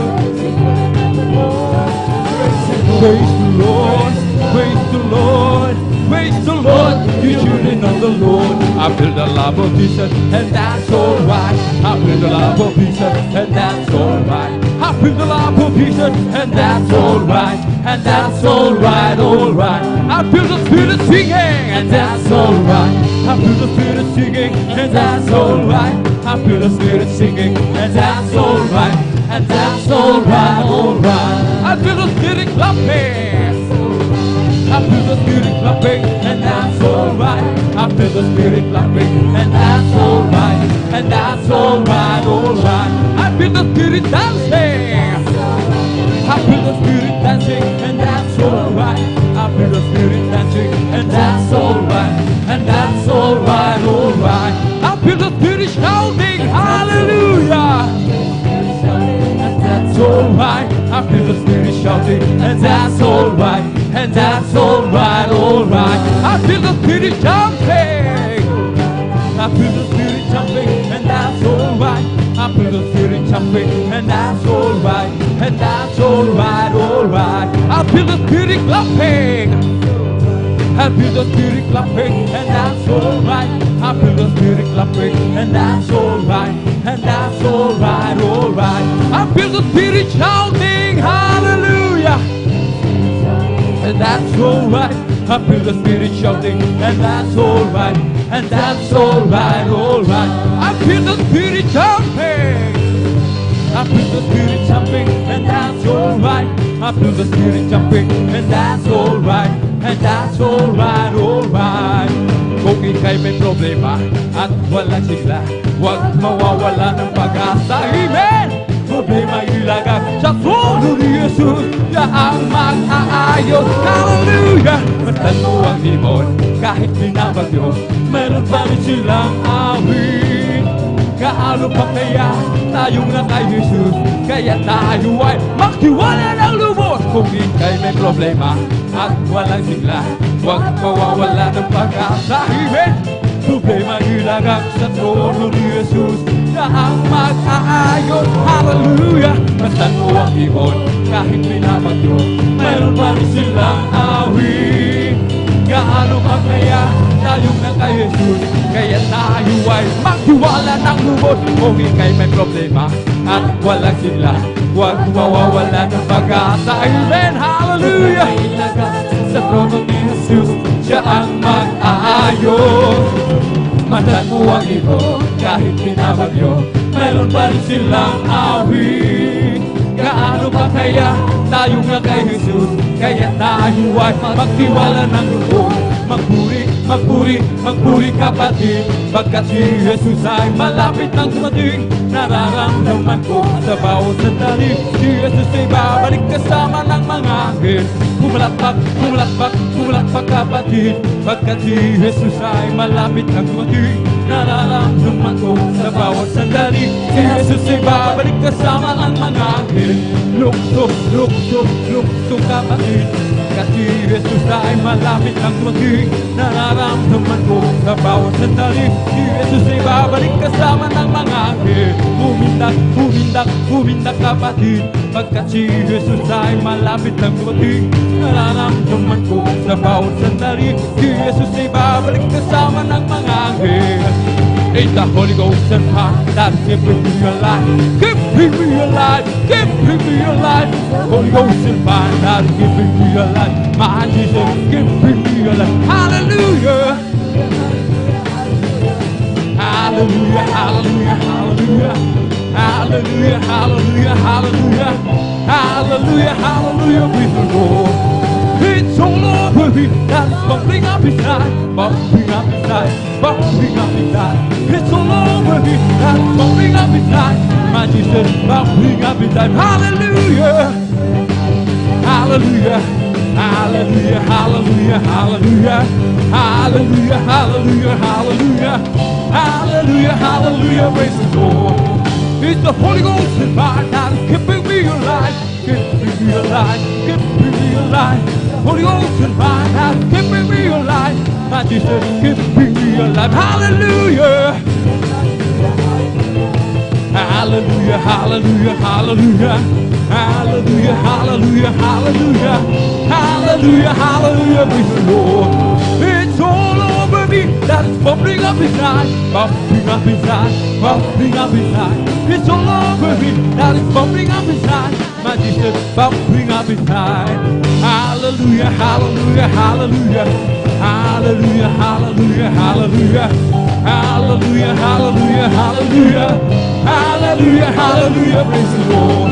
Praise the Lord, praise the Lord, praise the Lord, you children of the Lord. I feel the love of Jesus, and that's alright. I feel the love of Jesus, and that's alright. I I feel the love of Jesus, and that's alright, and that's alright, alright. I feel the Spirit singing, and that's alright. I feel the Spirit singing, and that's alright. I feel the Spirit singing, and that's alright, and that's alright, alright. I feel the Spirit clapping. I feel the Spirit clapping, and that's alright. I feel the Spirit clapping, and that's alright, and that's alright, alright. I feel the Spirit dancing. I feel the Spirit dancing, and that's alright. I feel the Spirit dancing, and that's alright, and that's alright, alright. I feel the Spirit shouting, hallelujah. And that's alright. I feel the Spirit shouting, and that's alright, and that's alright, alright. I feel the Spirit jumping. I feel the Spirit jumping, and that's alright. I feel the Spirit jumping, and that's alright, and that's alright, alright. I feel the Spirit clapping. I feel the Spirit clapping, and that's alright. I feel the Spirit clapping, and that's alright, and that's alright, alright. I feel the Spirit shouting, hallelujah. And that's alright. I feel the Spirit shouting, and that's alright, and that's alright, alright. I feel the Spirit jumping. I feel the Spirit jumping, and that's alright. I feel the Spirit jumping, and that's alright, and that's alright, alright. Kung ika'y may problema at wala sigla, huwag mawawala ng pag-asa. Amen! Problema ilagay sa trono ni Jesus, siya ang mag-aayos. Hallelujah! Mastan mo ang limon, kahit binabagyo, meron pa rin silang awit. Gaano pa kaya tayong na kay Jesus, kaya tayo ay magtiwala ng lubos. Kung ika'y may problema at walang sigla, huwag mawawala ng pag-asa. Amen! Problema ilagay sa trono ni Jesus, siya ang mag-aayos. Hallelujah! Mastan mo ang ibon, kahit binabagyo, mayroon pa rin silang awit. Gaano pa kaya tayong na kay Jesus, kaya tayo ay magtiwala ng lubos. Kung ika'y may problema at walang sigla, huwag mawawala ng pag-asa. Amen! Hallelujah! Sa trono ni Jesus, siya ang mag-aayos. Mastan mo ang ibon, kahit binabagyo, meron pa rin silang awit. Gaano pa kaya tayong na kay Jesus, kaya tayo ay magtiwala ng lubos. Magpuri, magpuri, magpuri kapatid, pagkat si Jesus ay malapit nang dumating. Nararamdaman ko sa bawat sandali, si Jesus ay babalik kasama ng mga anghel. Pumalakpak, pumalakpak, pumalakpak kapatid, pagkat si Jesus ay malapit nang dumating. Nararamdaman ko sa bawat sandali, si Jesus ay babalik kasama ng mga anghel. Lukso, lukso, lukso kapatid, pagkat si Jesus ay malapit nang dumating. Nararamdaman ko sa bawat sandali, si Jesus ay babalik kasama ng mga anghel. Humindak, humindak, humindak kapatid, pagkat si Jesus ay malapit nang dumating. Nararamdaman ko sa bawat sandali, si Jesus ay babalik kasama ng mga anghel. It's the Holy Ghost and power that's keeping me alive, keeping me alive, keeping me alive. Holy Ghost and fire that's keeping me alive. My Jesus keeping me alive. Hallelujah. Hallelujah, hallelujah, hallelujah. Hallelujah, hallelujah, hallelujah. Hallelujah, hallelujah, praise the Lord. It's all over me, that's bubbling up inside, bubbling up inside, bubbling up inside. It's all over me, that's bubbling up inside. My Jesus, bubbling up inside. Hallelujah, hallelujah, hallelujah, hallelujah, hallelujah, hallelujah, hallelujah, hallelujah, hallelujah, hallelujah, praise the Lord. It's the Holy Ghost and fire that's keeping me alive, keeping me alive, keeping me alive. Holy Ghost and fire that's keeping me alive. My Jesus keeping me alive. Hallelujah. Hallelujah, hallelujah, hallelujah. Hallelujah, hallelujah, hallelujah. Hallelujah, hallelujah, praise the Lord. It's all over me that is bubbling up inside, bubbling up inside, bubbling up inside. It's all over me that is bubbling up inside, my Jesus, bubbling up inside. Hallelujah, hallelujah, hallelujah, hallelujah, hallelujah, hallelujah, hallelujah, hallelujah, hallelujah, hallelujah, hallelujah, praise the Lord.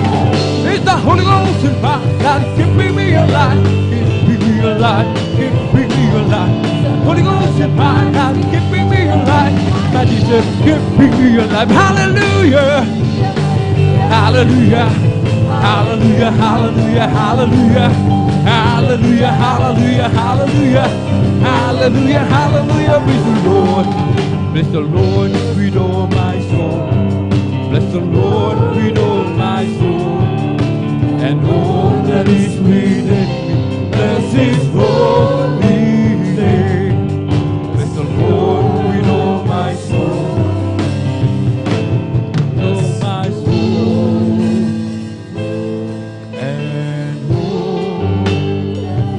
It's the Holy Ghost in fire that is keeping me alive, keeping me alive, keeping me alive. Holy Ghost in fire that is keeping me alive, my Jesus, keeping me alive. Hallelujah, hallelujah, hallelujah, hallelujah, hallelujah, hallelujah, hallelujah, hallelujah, hallelujah, hallelujah, praise the Lord. Bless the Lord with all my soul. Bless the Lord with all my soul. And all that is within me, bless His holy name. Bless the Lord with all my soul. All my soul. And all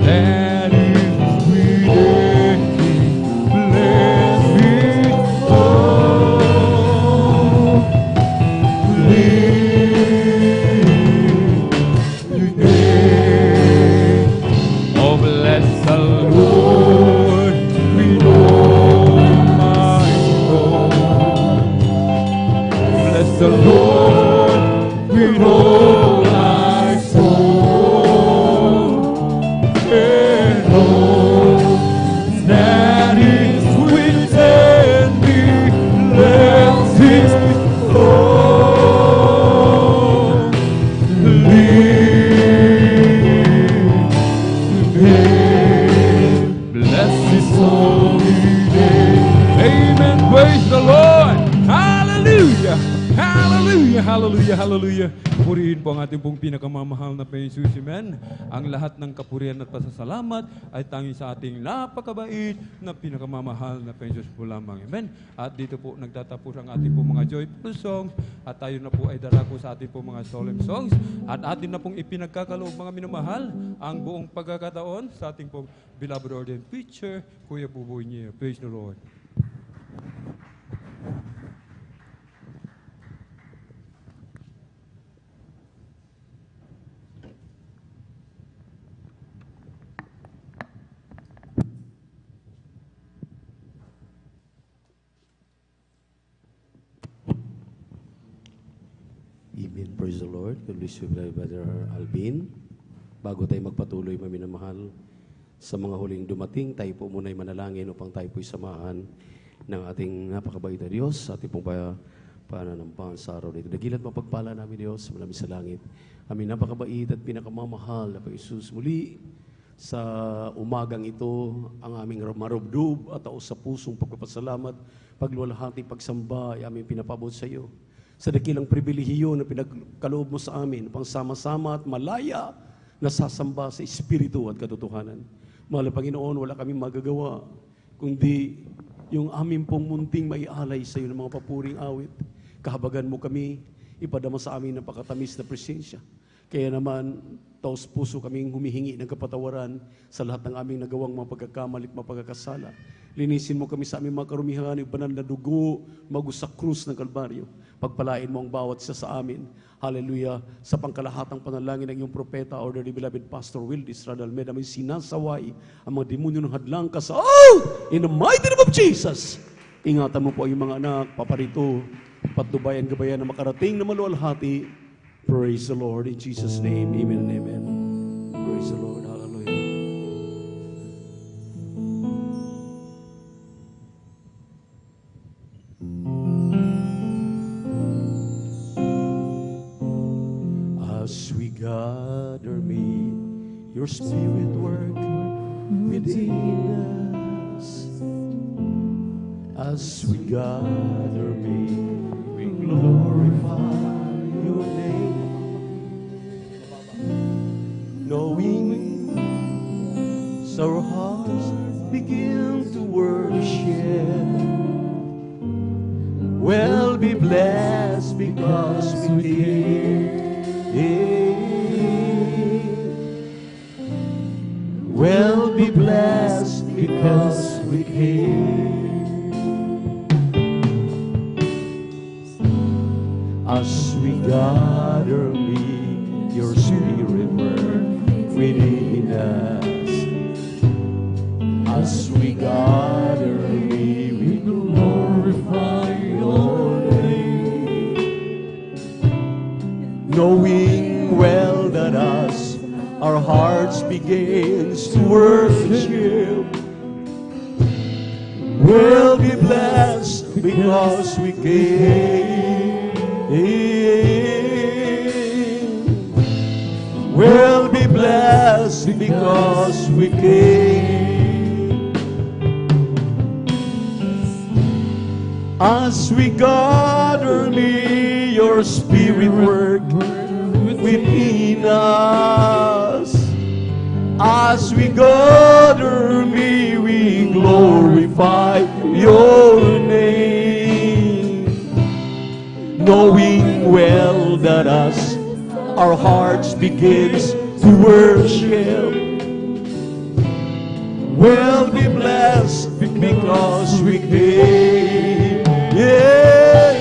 that is within me, bless His holy name. Oh, bless the Lord with all my soul. Bless the Lord with all my soul. And all that is within me, bless His holy name. Bless His holy name. Amen. Praise the Lord. Hallelujah. Hallelujah. Hallelujah. Hallelujah. Purihin po ang ating pong pinakamamahal na Panginoon Jesus. Amen. Ang lahat ng kapurihan at pasasalamat ay tanging sa ating napakabait na pinakamamahal na Panginoon Jesus po lamang. Amen. At dito po nagtatapos ang ating pong mga joyful songs at tayo na po ay darako sa ating pong mga solemn songs at atin na pong ipinagkakaloob mga minamahal ang buong pagkakataon sa ating pong beloved ordained preacher, Kuya Buboy niya. Praise the Lord. Amen. Praise the Lord. God bless you, Brother Alvin. Bago tayo magpatuloy, maminamahal, sa mga huling dumating, tayo po muna'y manalangin upang tayo po'y samahan ng ating napakabait na Diyos sa ating pong pananampahan sa araw nito. Dagilan mapagpala namin, Diyos, malamig sa langit. Aming napakabait at pinakamamahal na Panginoon, muli sa umagang ito, ang aming marubdob at taos sa pusong pagpapasalamat, pagluwalhati, pagsamba, ay aming pinapabot sa iyo. Sa dakilang pribilehiyo na pinagkaloob mo sa amin, upang sama-sama at malaya na sasamba sa Espiritu at katotohanan. Mahal na Panginoon, wala kami magagawa, kundi yung aming pong munting maialay sa iyo ng mga papuring awit. Kahabagan mo kami, ipadama sa amin ng pakatamis na presensya. Kaya naman, taos puso kaming humihingi ng kapatawaran sa lahat ng aming nagawang mga pagkakamali at mga pagkakasala. Linisin mo kami sa aming mga karumihan, yung banal na dugo, magus sa krus ng Kalbaryo. Pagpalain mo ang bawat isa sa amin. Hallelujah. Sa pangkalahatang panalangin ng iyong propeta, order the beloved Pastor Wildis Radalmed, aming sinasaway ang mga demonyo ng hadlang kasal. In the mighty name of Jesus. Ingatan mo po ang iyong mga anak, paparito, patnubayan, gabayan na makarating na maluwalhati. Praise the Lord in Jesus' name. Amen and amen. Praise the Lord. Hallelujah. As we gather, may your Spirit work within us. As we gather, may we glorify your name, knowing as our hearts begin to worship, we'll be blessed because we came. We'll be blessed because we came. gather me, your spirit work within us. As we gather me, we glorify your name. Knowing well that as our hearts begins to worship, we'll be blessed because we came. We'll be blessed because we came. As we gather me, your spirit work within us. As we gather me, we glorify your name. Knowing well that as our hearts begins to worship, we'll be blessed because we came. Yeah.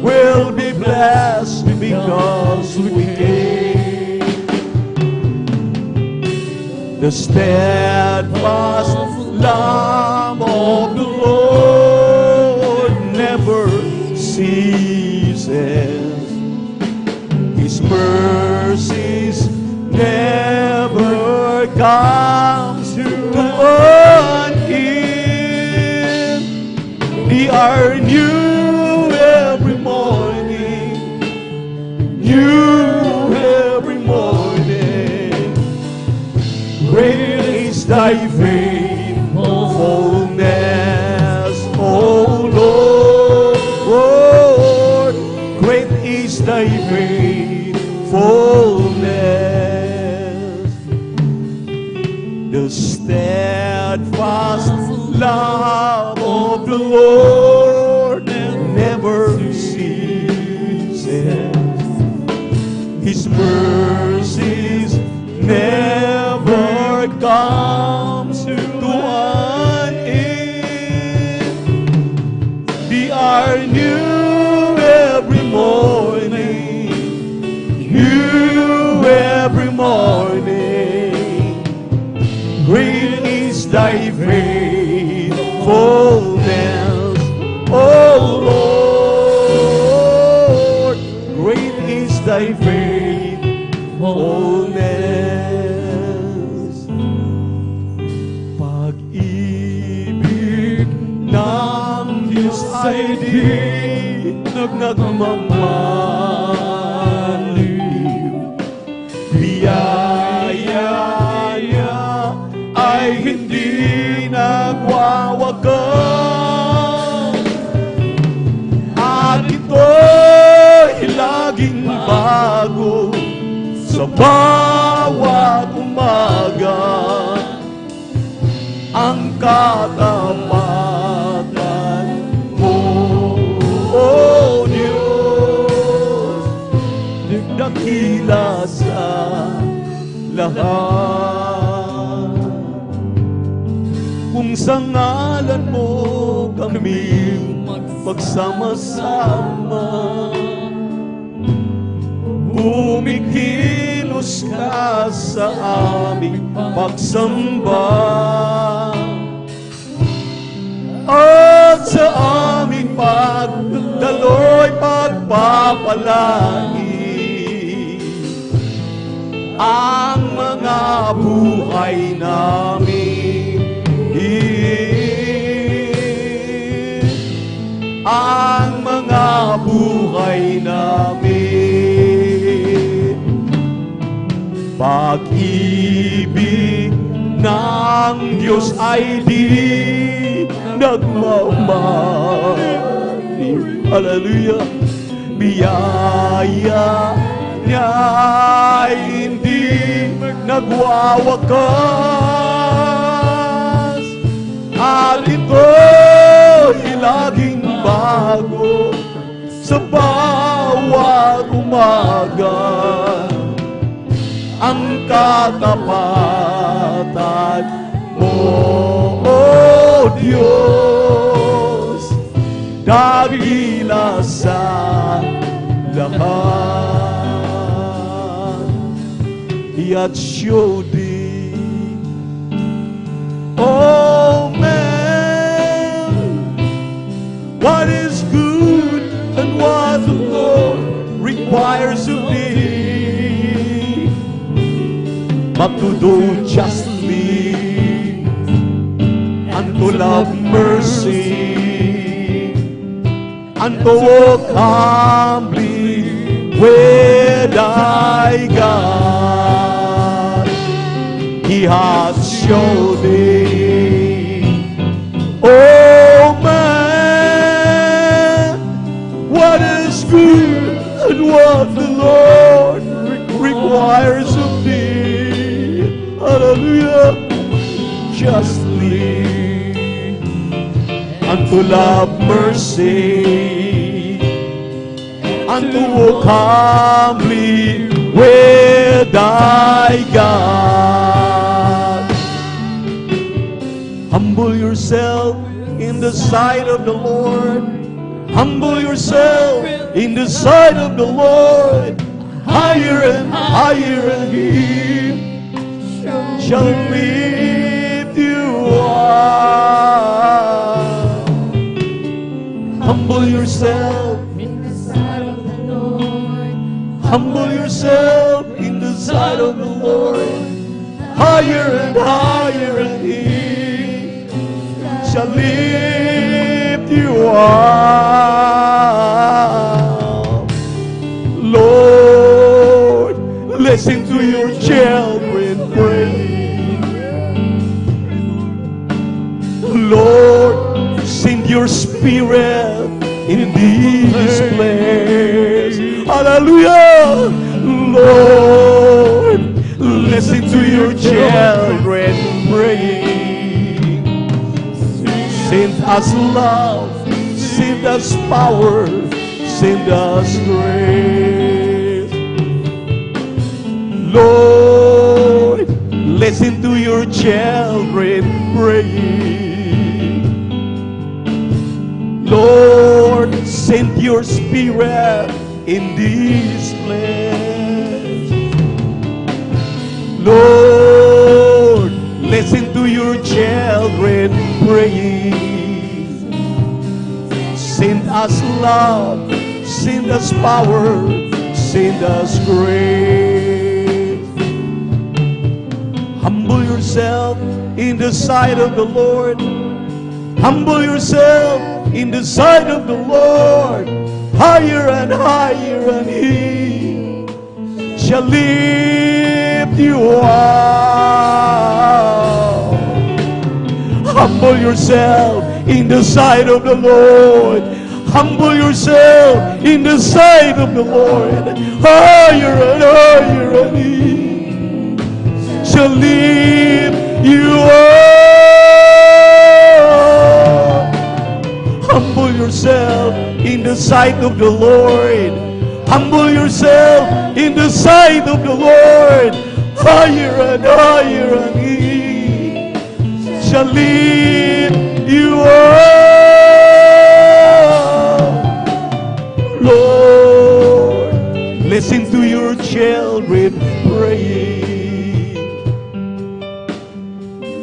We'll be blessed because we came. The steadfast love of the Lord never ceases. His mercies never comes to an end. They are new every morning, new every morning. Great is thy faithfulness, O Lord. Great is thy faithfulness. The steadfast love of the Lord never ceases. His mercies never comes to an end. They are new every morning, new every morning. Great is thy faithfulness, O Lord. Great is thy faithfulness. Pag-ibig ng Diyos ay di nagmamaliw. Biyaya niya ay hindi nagwawagas. At ito'y laging bago sa bawat umaga. Ang katapatan mo, O Diyos, dakila sa lahat. Kung sa ngalan mo kami magsama-sama, bumikilos ka sa aming pagsamba. At sa aming pagdaloy pagpapalagi ang mga buhay namin. Ang mga buhay namin. Pag-ibig ng Diyos ay di nagmamaliw. Hallelujah. Biyaya niya ay hindi nagwawakas. At ito'y laging bago sa bawat umaga. Ang katapatan mo, O Diyos, dakila sa lahat. At siyo di, oh man, what is good and what the Lord requires of thee, but to do justly and to love mercy and to walk humbly with thy God. He hath showed thee, oh man, what is good and what the Lord requires of thee. Hallelujah. Justly and to love mercy and to walk humbly with thy God. Humble yourself in the sight of the Lord. Humble yourself in the sight of the Lord. Higher and higher, and He shall lift you up. Humble yourself In the sight of the Lord, Humble yourself in the sight of the Lord. Higher and higher, and He shall lift you up. Lord, listen to your children pray. Lord, send your Spirit in this place. Hallelujah. Lord, listen to your children praying. Send us love, send us power, send us grace. Lord, listen to your children praying. Lord, send your Spirit in this place. Lord, listen to your children praying. Send us love, send us power, send us grace. Humble yourself in the sight of the Lord. Humble yourself in the sight of the Lord. Higher and higher, and He shall lift you up. Humble yourself in the sight of the Lord. Humble yourself in the sight of the Lord. Higher and higher, and He shall lift you up. Humble yourself in the sight of the Lord. Humble yourself in the sight of the Lord. Higher and higher, and He shall lift you up. Lord, listen to your children praying.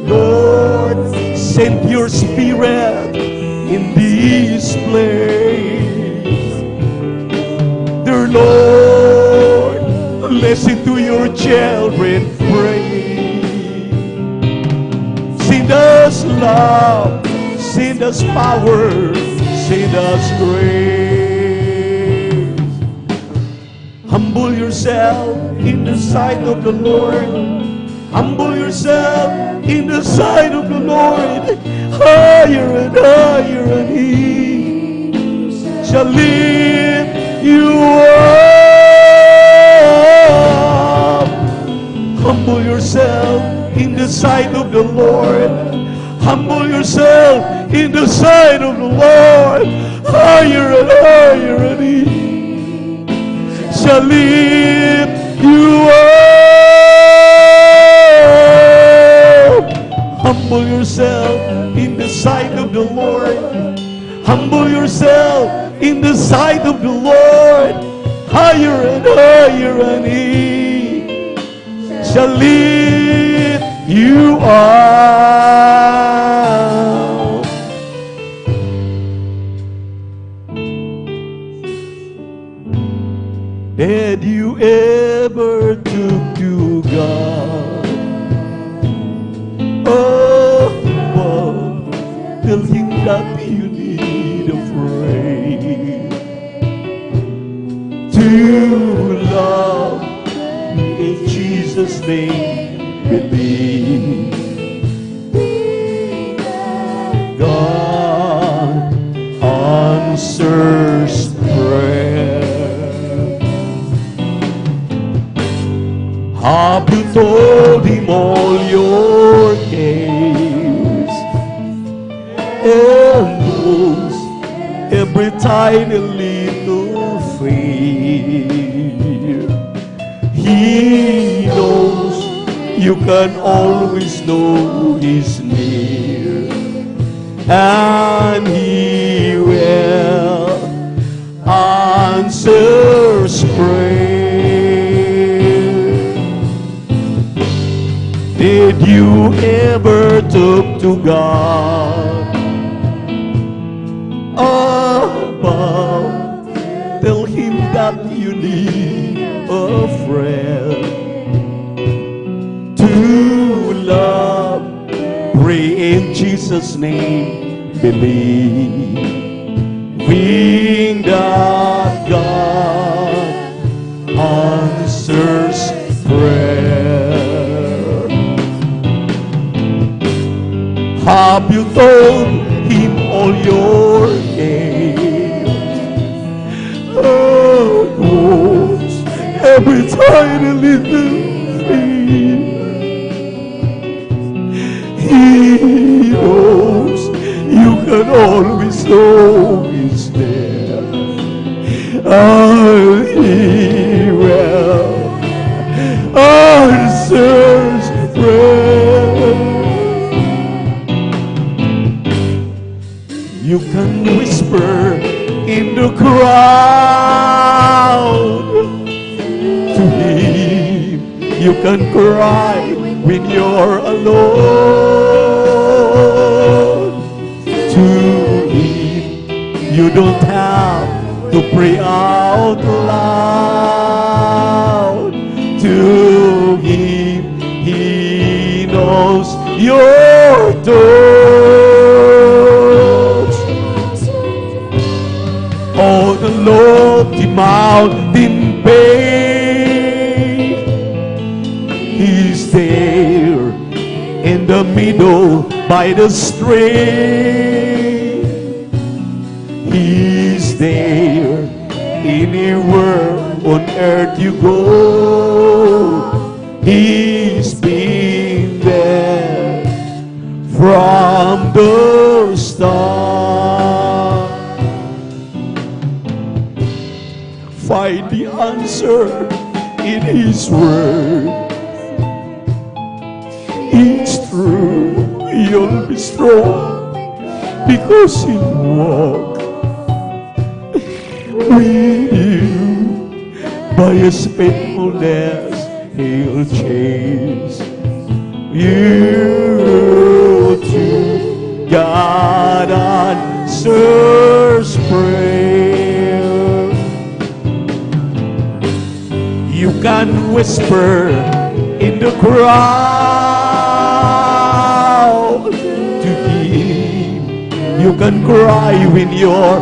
Lord, send your Spirit in this place. Dear Lord, listen to your children praying. Send us love, send us power, send us grace. Humble yourself in the sight of the Lord. Humble yourself in the sight of the Lord. Higher and higher, and He shall lift you up. Humble yourself in the sight of the Lord. Humble yourself in the sight of the Lord. Higher and higher, and He shall lift you up. Humble yourself in the sight of the Lord. Humble yourself in the sight of the Lord. Higher and higher, and He shall lift you up. Had you ever took to God? Oh, tell Him that you need a friend to love. In Jesus' name, believe. God answers prayer. Have you told Him all your cares and knows every tiny little fear? He knows you can always know He's near, and He will answer prayer. Did you ever talk to God about? Tell Him that you need a friend to love. Pray in Jesus' name, believing that God answers prayer. Have you told Him all your cares? Oh, knows every tiny little thing. He knows you can always know He's there, and He will answer prayer. You can whisper in the crowd to Him. You can cry when you're alone to Him. You don't have to pray out loud to Him. He knows your thoughts. On the lofty mountain peak, He's there in the middle by the stream. He's there anywhere on earth you go. He's been there from the start. Find the answer in His word. It's true, you'll be strong because He'll walk with you. By His faithfulness, He'll chase you to God answers prayer. You can whisper in the crowd to Him. You can cry when you're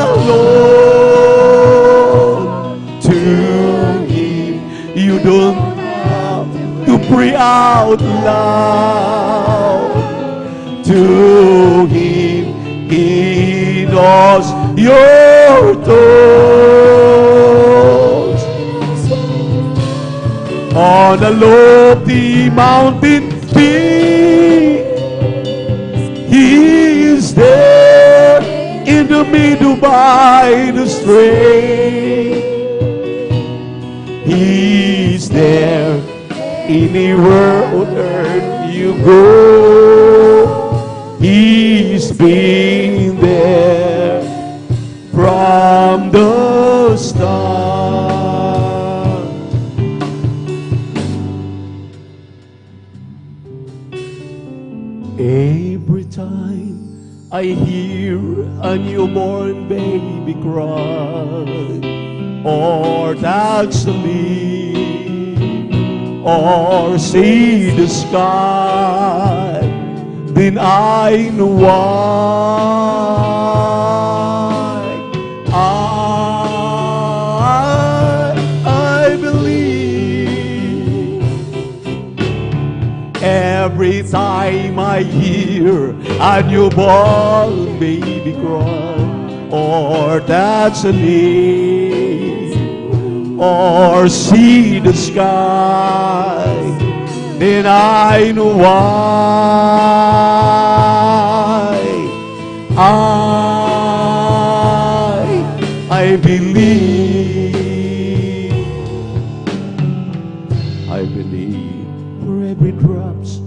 alone to Him. You don't have to pray out loud to Him. He knows your thoughts. On a lofty mountain peak, He is there in the middle by the stream. He's there anywhere on earth you go. He's been there Every time I hear a newborn baby cry, or touch the leaf, or see the sky, then I know why. I believe. Every time I hear a newborn baby cry, or touch a leaf, or see the sky, then I know why. I believe. I believe for every drops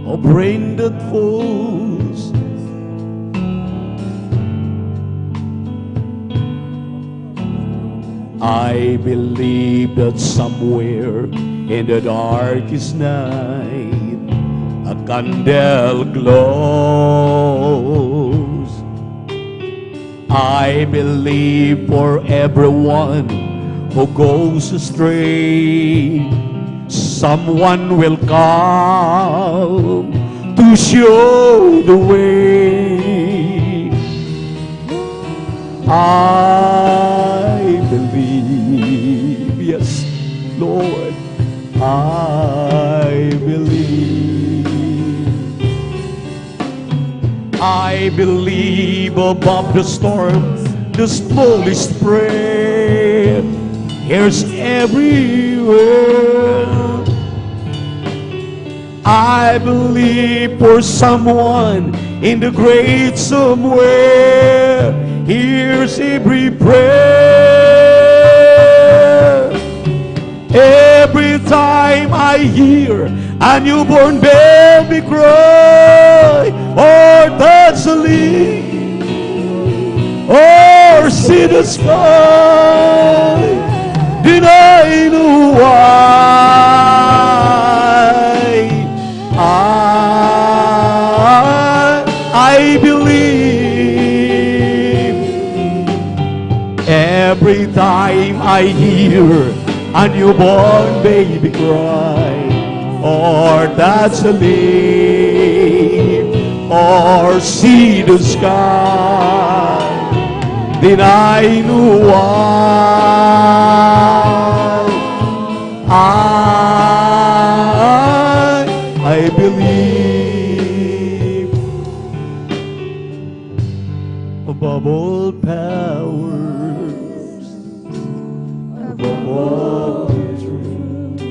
of rain that falls, I believe that somewhere in the darkest night a candle glows. I believe for everyone who goes astray, someone will come to show the way. I believe, yes, Lord, I believe. I believe above the storm, the smallest prayer hears everywhere. I believe for someone in the great somewhere hears every prayer. Every time I hear a newborn baby cry, or touch a leaf, or see the sky, then I know why. I believe. Every time I hear a newborn baby cry, or touch a leaf, or see the sky, then I know why. I believe. Above all powers, above all truth,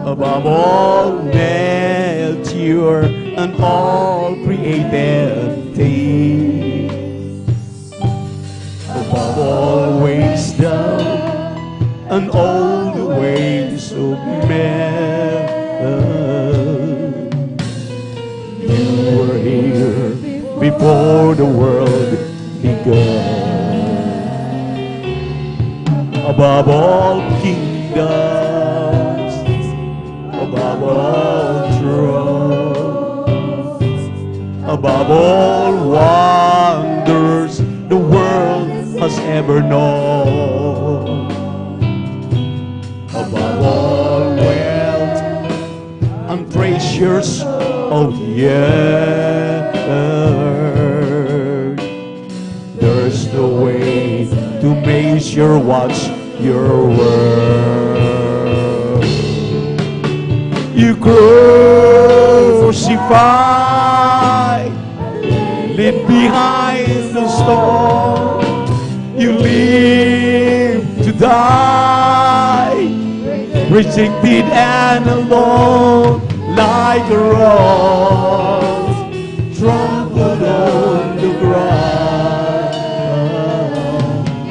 above all nature and all created things, above all wisdom and all the ways of man, you were here before the world began. Above all kingdoms, above all thrones, above all wonders the world has ever known, above all wealth and treasures of the earth, there's no way to measure what's your worth. You crucified, leave behind the stone. You live to die, rejected and alone, like a rose trampled on the ground.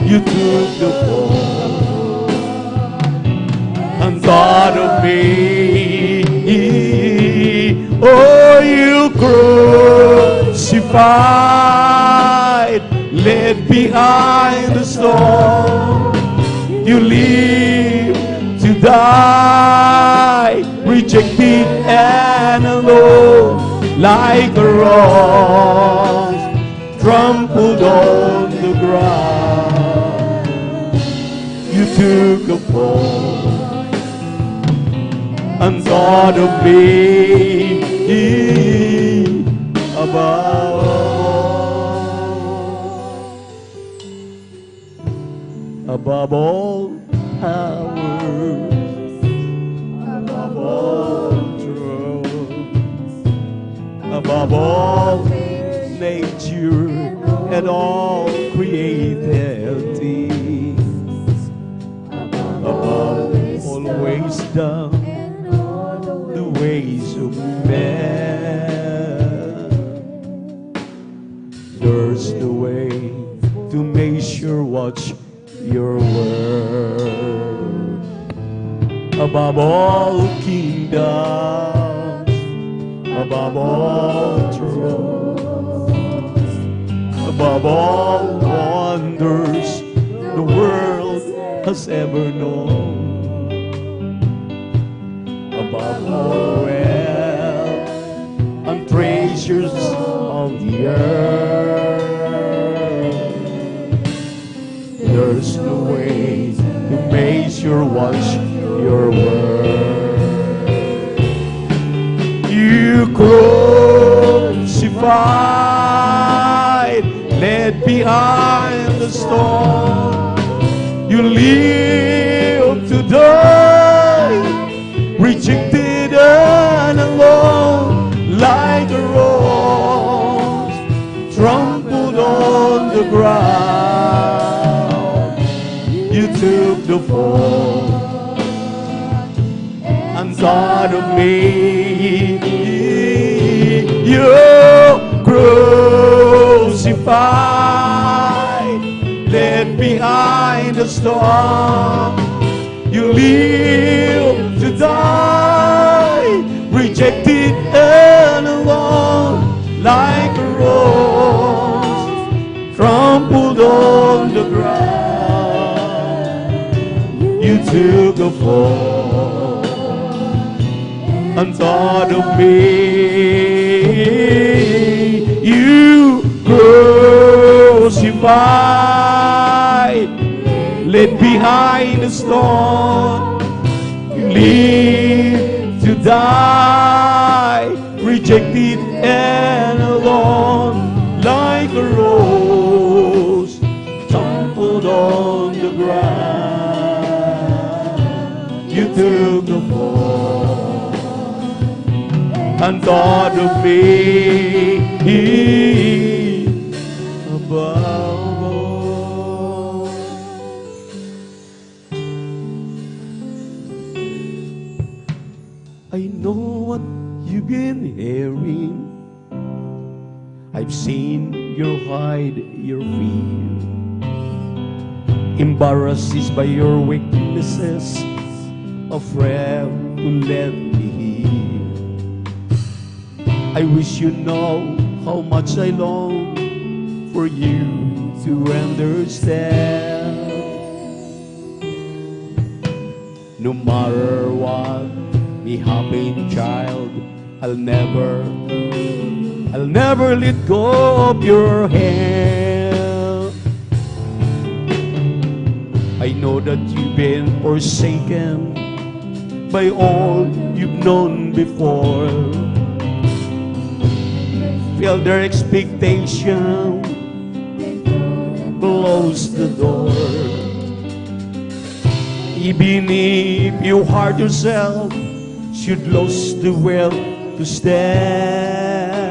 You took the fall and thought of me. Oh, you crucified, left behind the stone. You live to die, rejected and alone, like a rose trampled on the ground. You took a fall and thought of me above all powers, above all truth, above all nature and all created things, above all wisdom, the ways of man. There's no way to measure what's your word. Above all kingdoms, above all thrones, above all wonders the world has ever known, above all wealth and treasures of the earth. There's no way to measure what's your word. You crucified, led behind the storm. You live to die, rejected and alone, like a rose trampled on the ground. You took the fall and thought of me. You crucified, led behind the storm. You live to die, rejected and alone, like a rose trampled on the ground. You took a fall and thought of me. You crucified, led behind the storm. You live to die, rejected and alone, like a rose trampled on the ground. You took the fall and thought of me above all. I know what you've been hearing. I've seen your hide, your fear, embarrassed by your weaknesses, afraid to let me hear. I wish you know how much I long for you to understand. No matter what may happen, child, I'll never let go of your hand. I know that you've been forsaken by all you've known before. Feel their expectation, close the door. Even if you hurt yourself, should lose the will to stand.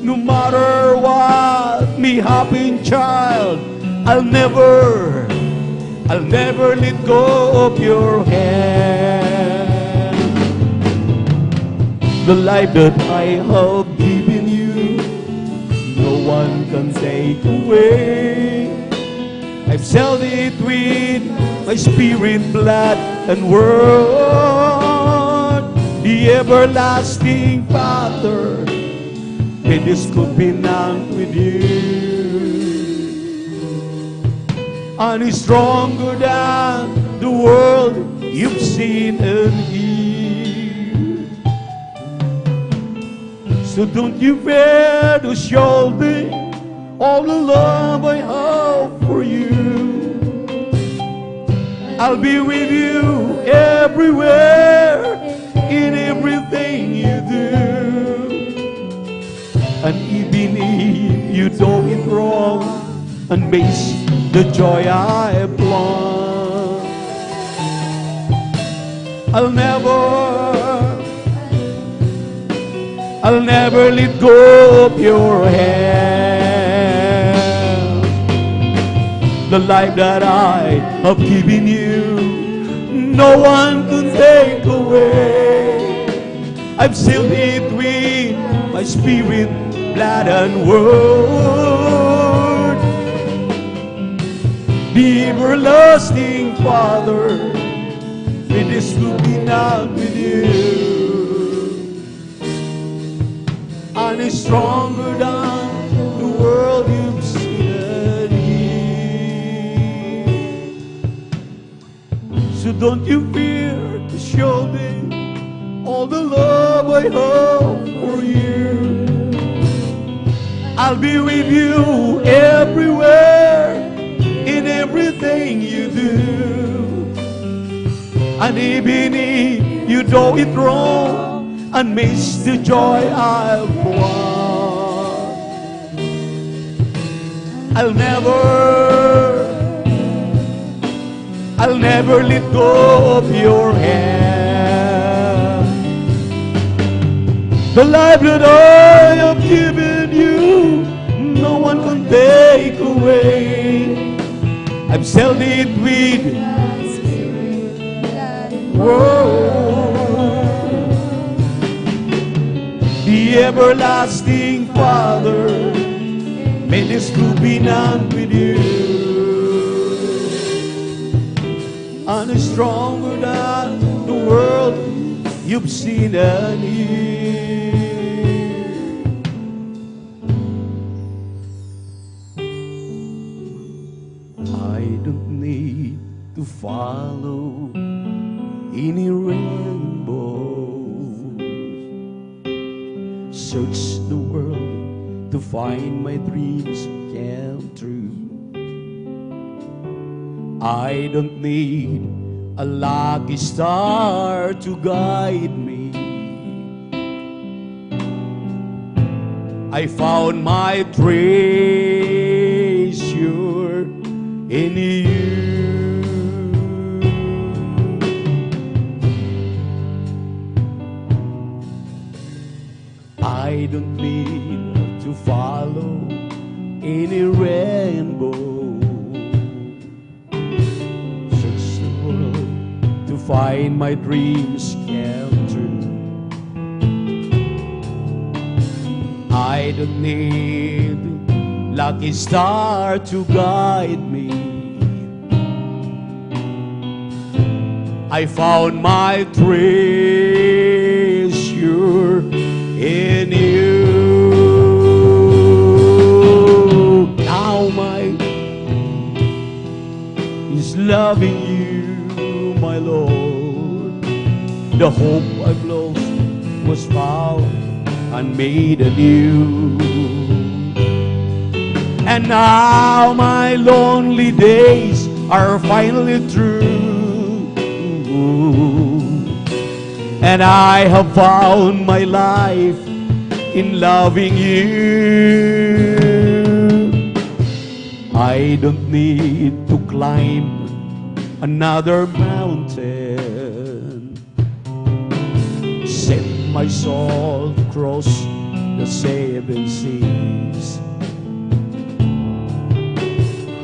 No matter what may happen, child, I'll never let go of your hand. The life that I have given you, no one can take away. I've sealed it with my spirit, blood, and word. The everlasting Father, may this covenant with you. And it's stronger than the world you've seen. seen and heard. So don't you fear to show me all the love I have for you. I'll be with you everywhere, in everything you do. And even if you do it wrong and miss the joy I plan, I'll never let go of your hand. The life that I have given you, no one can take away. I've sealed it with my spirit, blood and word. The everlasting Father, may this will be not with you. And it's stronger than the world you've seen here. So don't you fear to show them all the love I have for you. I'll be with you everywhere, in everything you do. And even if you do it wrong and miss the joy I've won, I'll never let go of your hand. The life that I have given you, no one can take away. I've sealed it with word. The everlasting Father, may this will be none with you. And it's stronger than the world you've seen and heard. I don't need to follow any rainbows, search the world to find my dreams come true. I don't need a lucky star to guide me. I found my treasure in you. I don't need to follow any rainbow, search the world to find my dreams come true. I don't need lucky star to guide me. I found my treasure in you. Now my is loving you, my Lord. The hope I've lost was found and made anew. And now my lonely days are finally through. And I have found my life in loving you. I don't need to climb another mountain, set my soul across the 7 seas.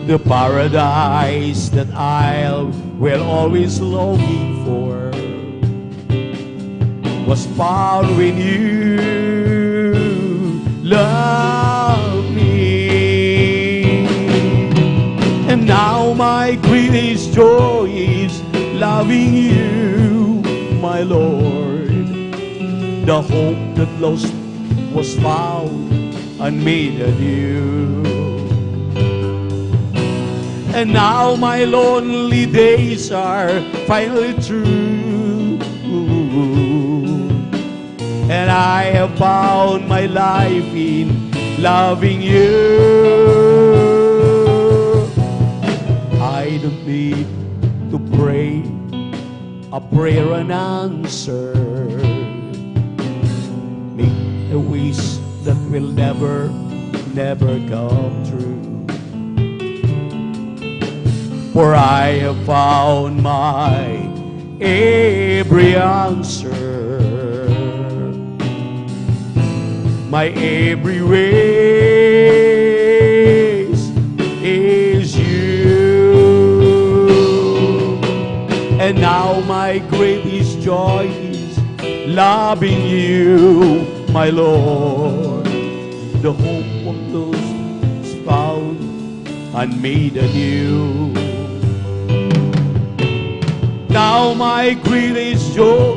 The paradise that I will always longing for was found when you love me. And now my greatest joy is loving you, my Lord. The hope that lost was found and made anew. And now my lonely days are finally through. And I have found my life in loving you. I don't need to pray a prayer unanswered. Make a wish that will never, never come true. For I have found my every answer, my every ways is you. And now my greatest joy is loving you, my Lord. The hope of those found and made anew. Now my greatest joy,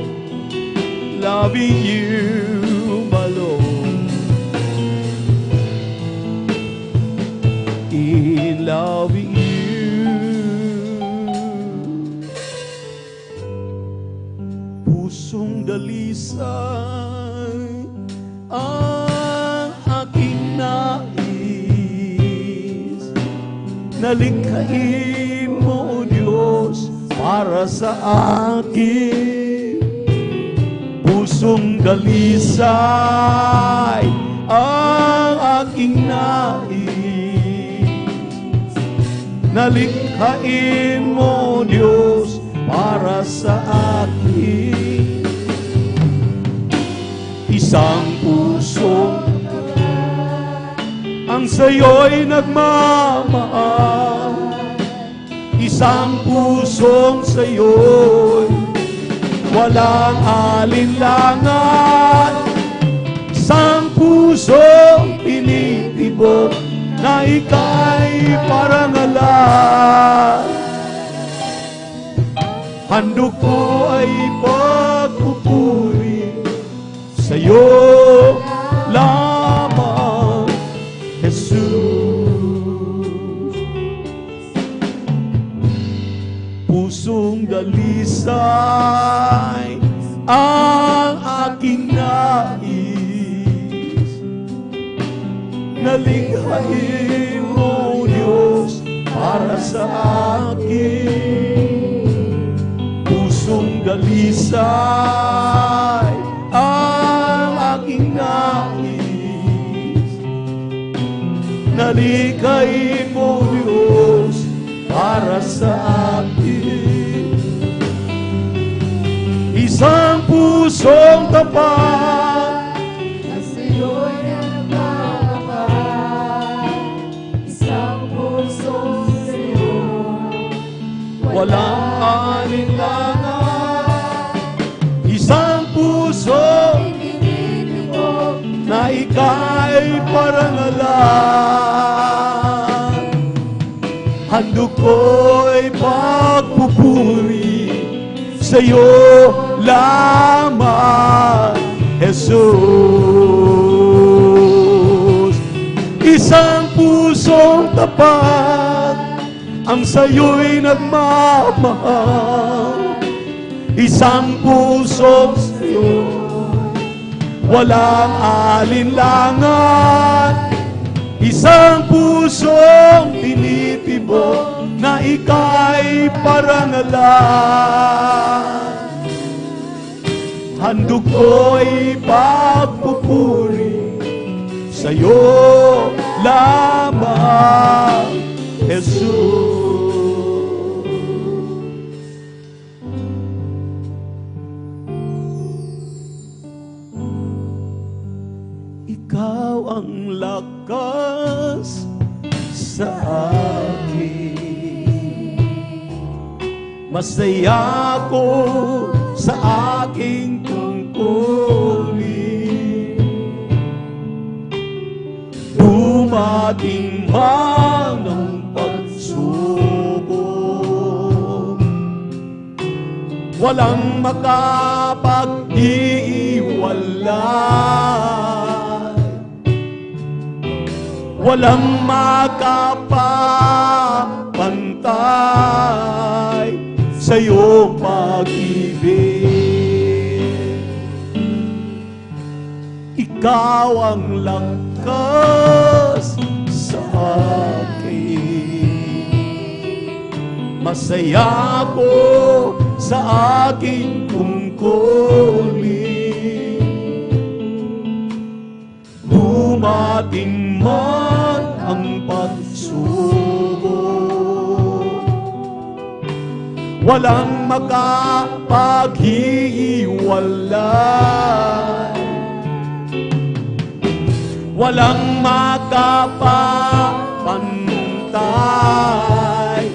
loving you, my Lord. In loving you, pusong dalisay ang aking nais. Nalikhain mo, O Diyos, para sa akin. Pusong dalisay ang aking nais. Nalikhain mo, Diyos, para sa akin. Isang pusong ang sa'yo'y nagmamahal. Isang pusong sa'yo'y walang alinlangan. Isang pusong tinitibok na ika'y parangalan. Handog ko ay pagpupuri sa'yo lamang, Jesus. Pusong dalisay ang aking nais. Nalikhain mo, Diyos, para sa akin. Pusong dalisay ang aking nais. Nalikhain mo, Diyos, para sa akin. Isang pusong tapat At sa'yo'y nagmamahal. Isang pusong sa'yo, walang alinlangan. Isang pusong tinitibok na ika'y parangalan. Handog ko'y pagpupuri sa'yo lamang, Jesus. Isang pusong tapat ang sa'yo'y nagmamahal. Isang pusong sa'yo walang alinlangan. Isang pusong tinitibok na ika'y parangalan. Handog ko'y pagpupuri sa'yo lamang, Jesus. Ikaw ang lakas sa akin. Masaya ko sa aking tungkulin. Dumating man ang pagsubok, walang makapag-iwalay, walang makapapantay pantay sa iyong pag-ibig. Ikaw ang lakas sa akin. Masaya ko sa aking tungkulin. Dumating man ang pagsubok, walang makapaghiwalay, walang makapapantay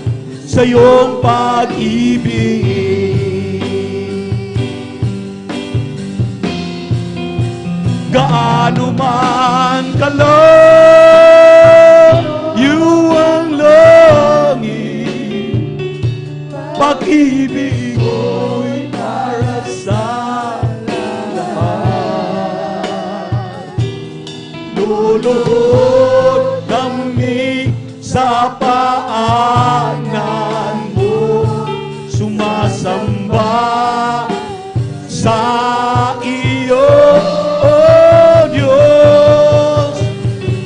sa iyong pag-ibig. Gaano man kalayo ang langit, pag-ibig ko'y para sa lahat. Luluhod kami sa paanan mo, sumasamba sa iyo, oh Diyos.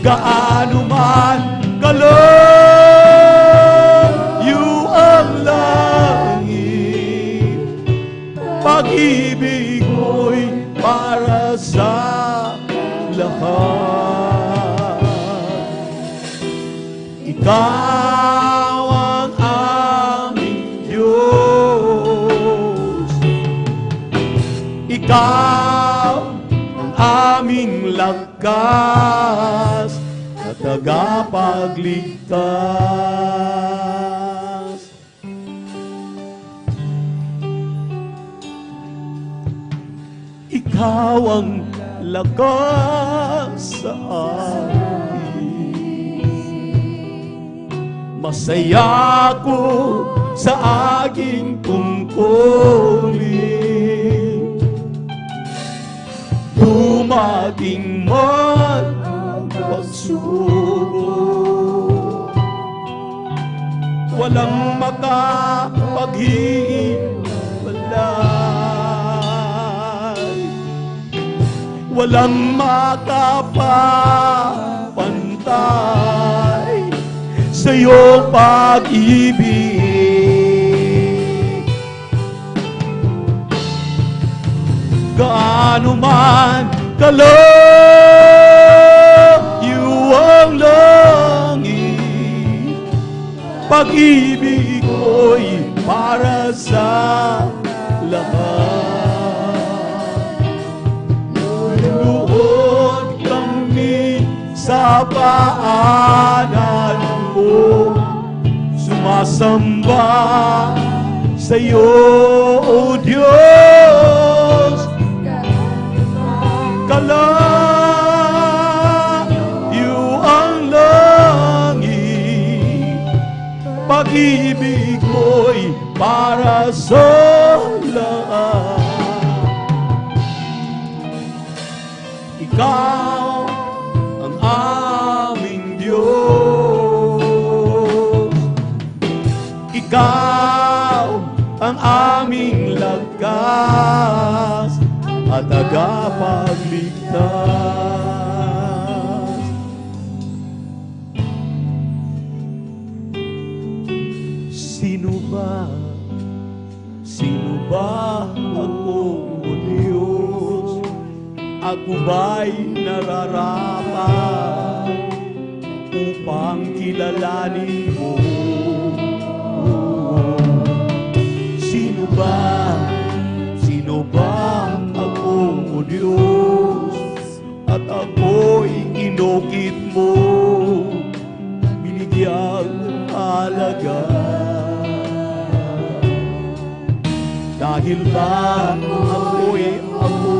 Gaano man kalayo ang langit, pag-ibig mo'y para sa lahat. Ikaw ang aming Diyos, ikaw ang aming lakas at tagapagligtas. Ikaw ang lakas sa akin. Masaya ko sa aking tungkulin. Dumating man ang pagsubok, walang makapaghiwalay, walang makapapantay sa iyong pag-ibig. Gaano man kalayo ang langit, pag-ibig ko'y para sa lahat. Luluhod kami sa paanan mo, sumasamba sa iyo, O Diyos. Kalayo ang langit, pag-ibig mo'y para sa lahat. Ikaw ang aming Diyos, ikaw ang aming lakas at tagapagligtas. Sino ba ako, O Diyos? Ako ba'y nararapat upang kilalanin mo? Sino ba ako, O Diyos? At ako'y inukit mo, binigyang halaga. Dahil ba ako'y ako,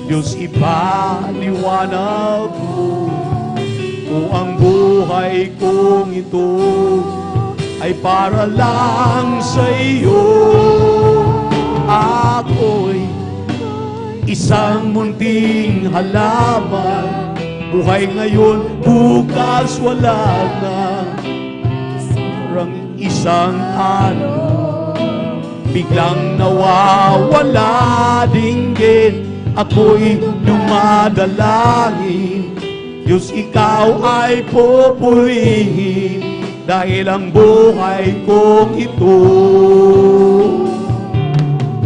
Diyos, ipaliwanag mo, kung ang buhay kong ito ay para lang sa iyo. Ako'y isang munting halaman, buhay ngayon, bukas wala na. Parang isang araw, biglang nawawala dinggin. Ako'y dumadalangin, Diyos, ikaw ay pupurihin, dahil ang buhay kong ito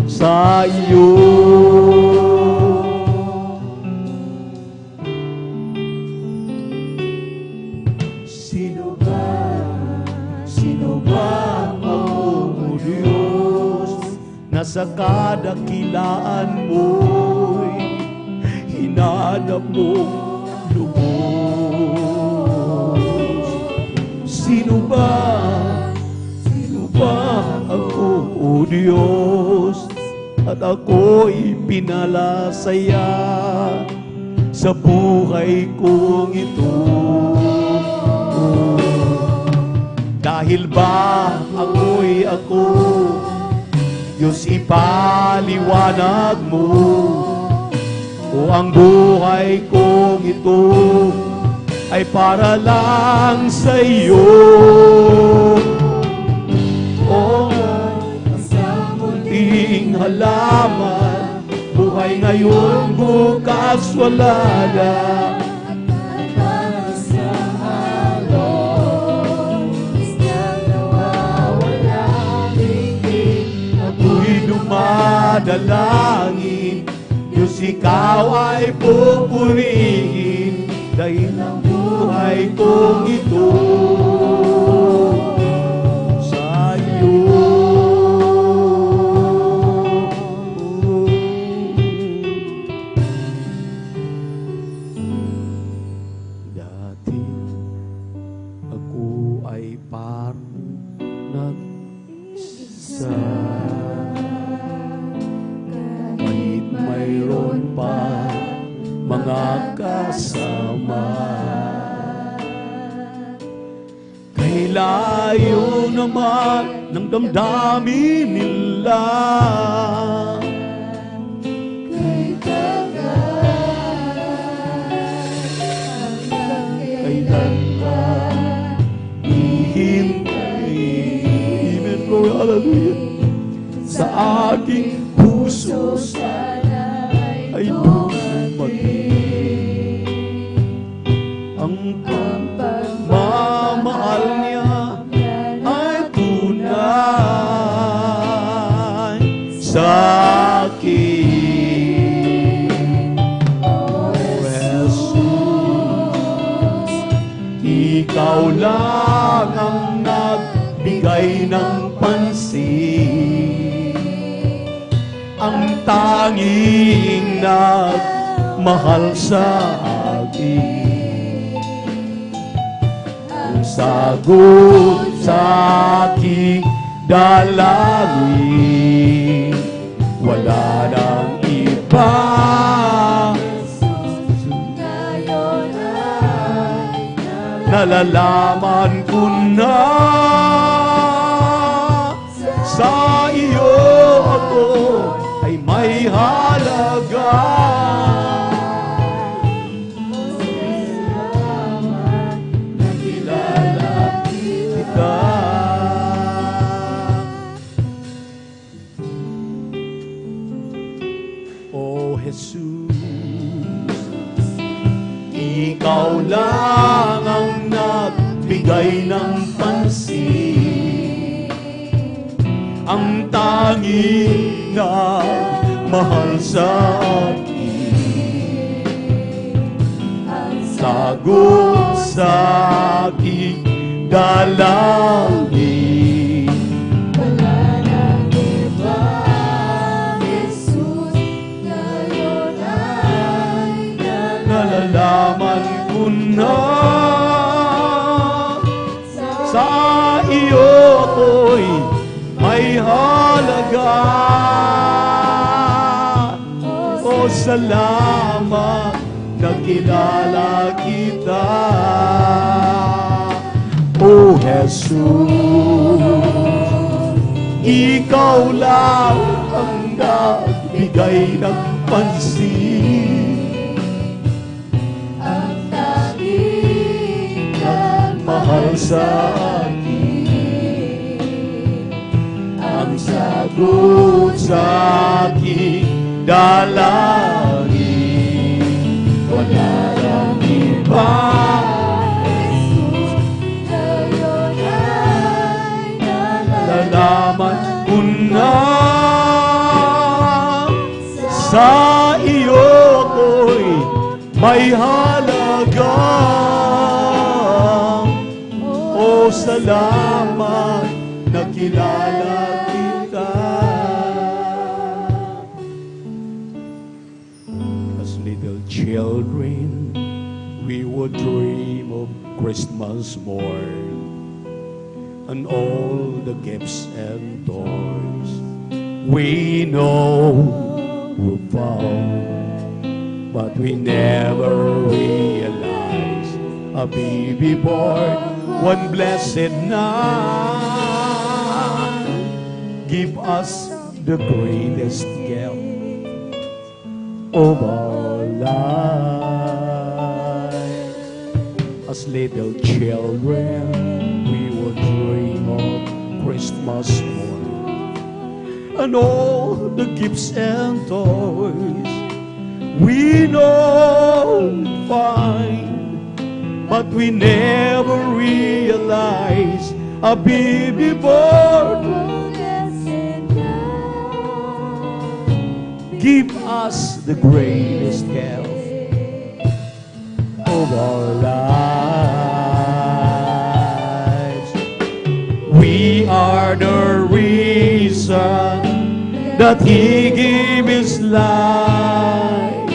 sa iyo. Sino ba ako, O Diyos, na sa kadakilaan mo'y hinanap mong lubos? Sino ba ako, O Diyos, at ako'y pinalasaya sa buhay kong ito? Dahil ba ako'y ako, Diyos, ipaliwanag mo, o ang buhay kong ito ay para lang sa iyo? O isang munting halaman, buhay ngayon, bukas wala na. Dumadalangin, Diyos, ikaw ay pupurihin, dahil ang buhay kong ito sa iyo. Dati ako ay parang nag-isa, mayroon pa mga kasama, kay layo naman ng damdamin nila. Kailan ba hihintayin? Amen, Lord, hallelujah. Sa aking puso ay dumating ang pagmamahal niya ay tunay sa akin. O Jesus, ikaw lang ang nagbigay ng pansin, ang tanging nagmahal sa akin, ang sagot sa aking dalangin. Wala nang iba, nalalaman ko na sa iyo ako ay may halaga. Nakilala kita. O Jesus, ikaw lang ang nagbigay ng pansin, ang tanging na mahal sa akin, ang sagot sa aking dalangin. Wala nang iba, Jesus, ngayon ay Nalalaman ko na sa iyo ako'y may halaga. O salamat, nakilala kita. O Jesus, ikaw lang ang nagbigay ng pansin, ang tanging mahal sa akin, sagot sa aking dalangin. Wala nang iba. Ngayon ay Nalalaman ko na sa iyo ko'y may halaga. O salamat, nakilala kita. As little children, we would dream of Christmas morn and all the gifts and toys we know were found, but we never realized a baby born one blessed night give us the greatest gift of our lives. As little children, we would dream of Christmas morning and all the gifts and toys we know we'd find, but we never realized a baby born give us the greatest gift of our lives. We are the reason that He gave His life.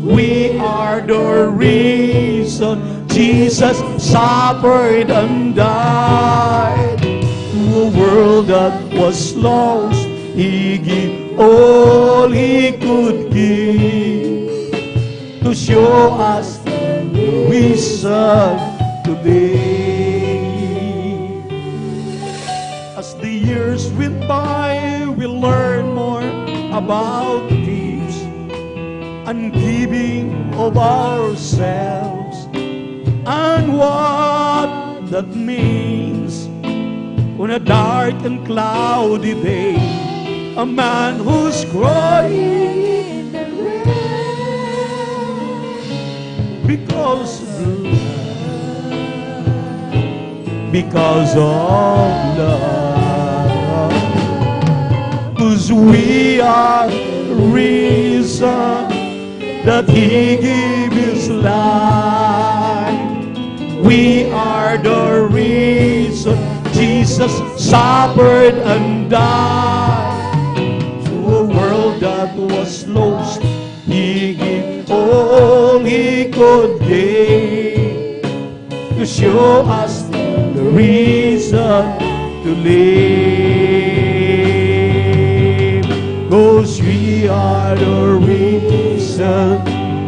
We are the reason Jesus suffered and died. To a world that was lost, He gave all He could give to show us the reason today. As the years went by, we learn more about the gifts and giving of ourselves and what that means on a dark and cloudy day. A man who's crying in the rain because of love. 'Cause we are the reason that He gave His life. We are the reason Jesus suffered and died. To a world that was lost, He gave all He could give to show us the reason to live. 'Cause we are the reason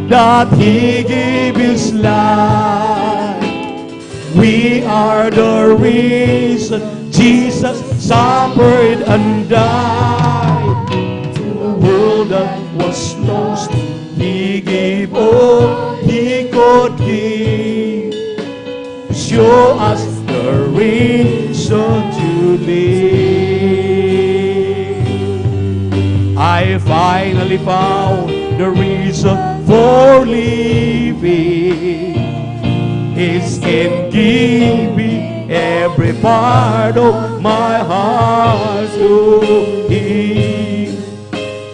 that He gave His life. We are the reason Jesus suffered and died. To a world that was lost, He gave all He could give to show us the reason to live. I finally found the reason for living. It's in giving every part of my heart to Him.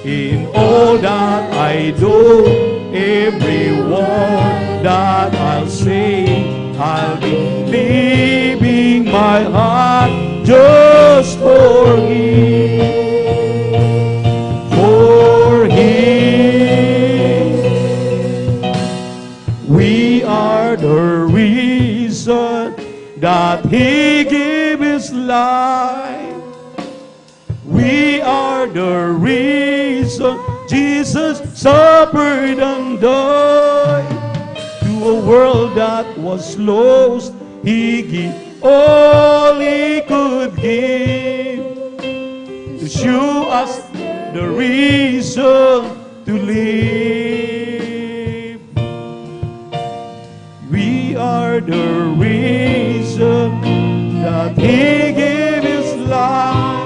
In all that I do, every word that I'll say, I'll be leaving my heart just for Him. For Him. We are the reason that He gave His life. We are the reason Jesus suffered and died. To a world that was lost, He gave all He could give to show us the reason to live. We are the reason that He gave His life.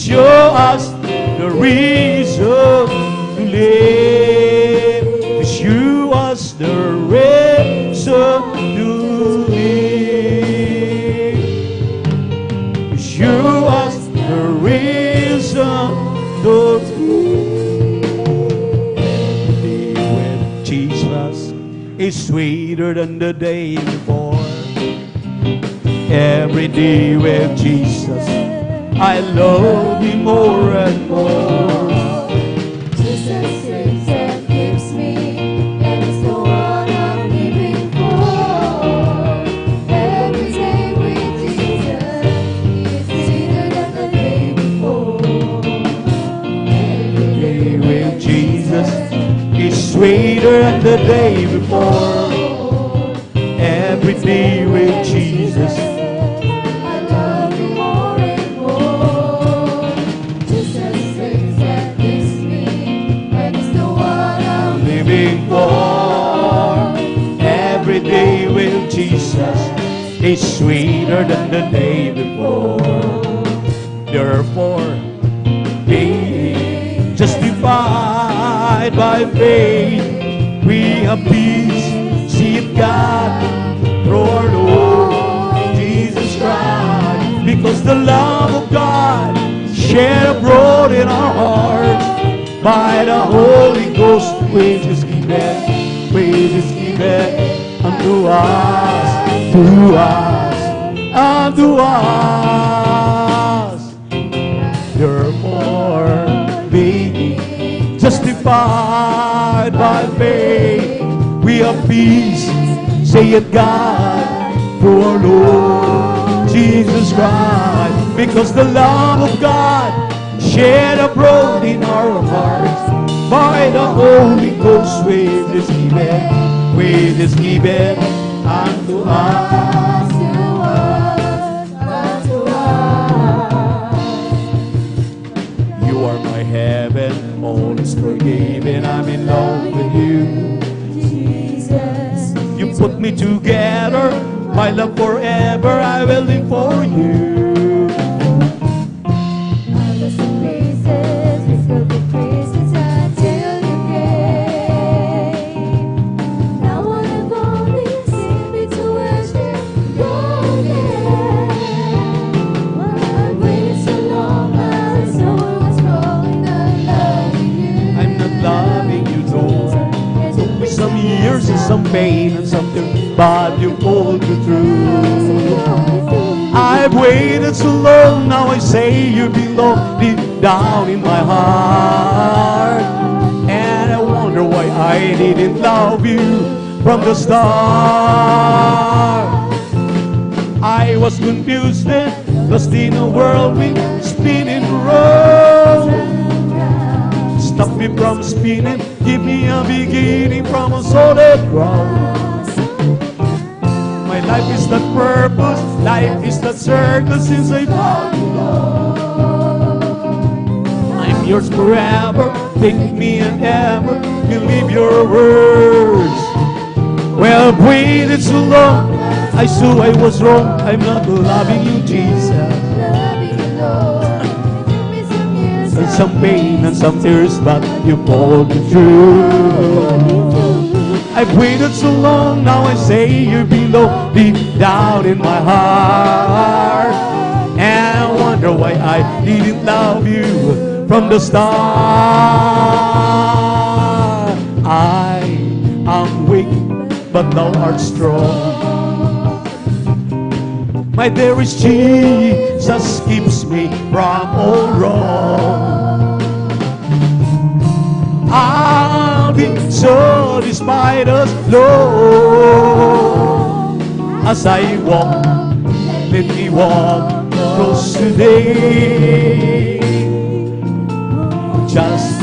show us the reason to live. To show us the reason to live. To show us the reason to live. The day with Jesus is sweeter than the day before. Every day with Jesus, I love Him more and more. Jesus saves and keeps me, and it's the one I'm living for. Every day with Jesus is sweeter than the day before. Every Day with Jesus is sweeter than the day before. Every day with Jesus, I love you more and more. Jesus saves and keeps me, and it's the one I'm living for. Every day with Jesus is sweeter than the day before. Therefore, being justified by faith, we have peace, see it God, through our Lord Jesus Christ. Because the love of God shed abroad in our hearts by the Holy Ghost, which is given unto us, unto us. Therefore, being justified by faith, we have peace, say it God, through our Lord Jesus Christ. Because the love of God shed abroad in our hearts by the Holy Ghost, which is given unto us. You are my heaven, all is forgiven, I'm in love with you. Jesus. You put me together, my love forever, I will live for you. I was in pieces, filled with praises until you came. Now what I'm going to sing me to worship you again. I've waited so long, my soul was wrong, not loving you. I'm not loving you, Lord. Took me some years and some pain and something, but you pulled me through. I've waited so long, now I say you belong deep down in my heart. And I wonder why I didn't love you from the start. I was confused and lost in a world with spinning round. Stop me from spinning, give me a beginning from a solid ground. My life is not purpose, life is not circle since I found you, Lord. I'm yours forever, take me and ever, believe your words. Well, I've waited so long, I saw I was wrong, I'm not loving you, Jesus. Loving you, Lord. It took me some years And some pain and some tears, but you pulled me through. I've waited so long, now I say you belong deep down in my heart. And I wonder why I didn't love you from the start. I am weak, but thou art strong. My dearest Jesus keeps me from all wrong. I'll be so despite us, Lord. As I walk, let me walk close today. Just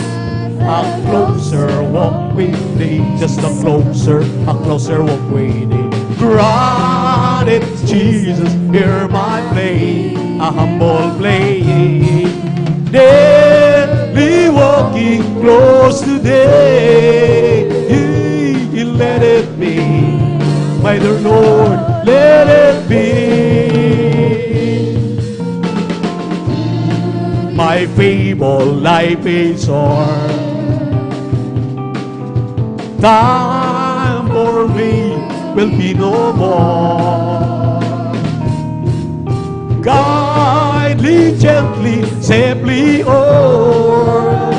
a closer walk with thee. Just a closer walk with thee. Granted, Jesus, hear my plea, a humble plea. Daily walking close today, let it be, my dear Lord, let it be. My my feeble life is o'er. Time for me will be no more. Guide gently, safely o'er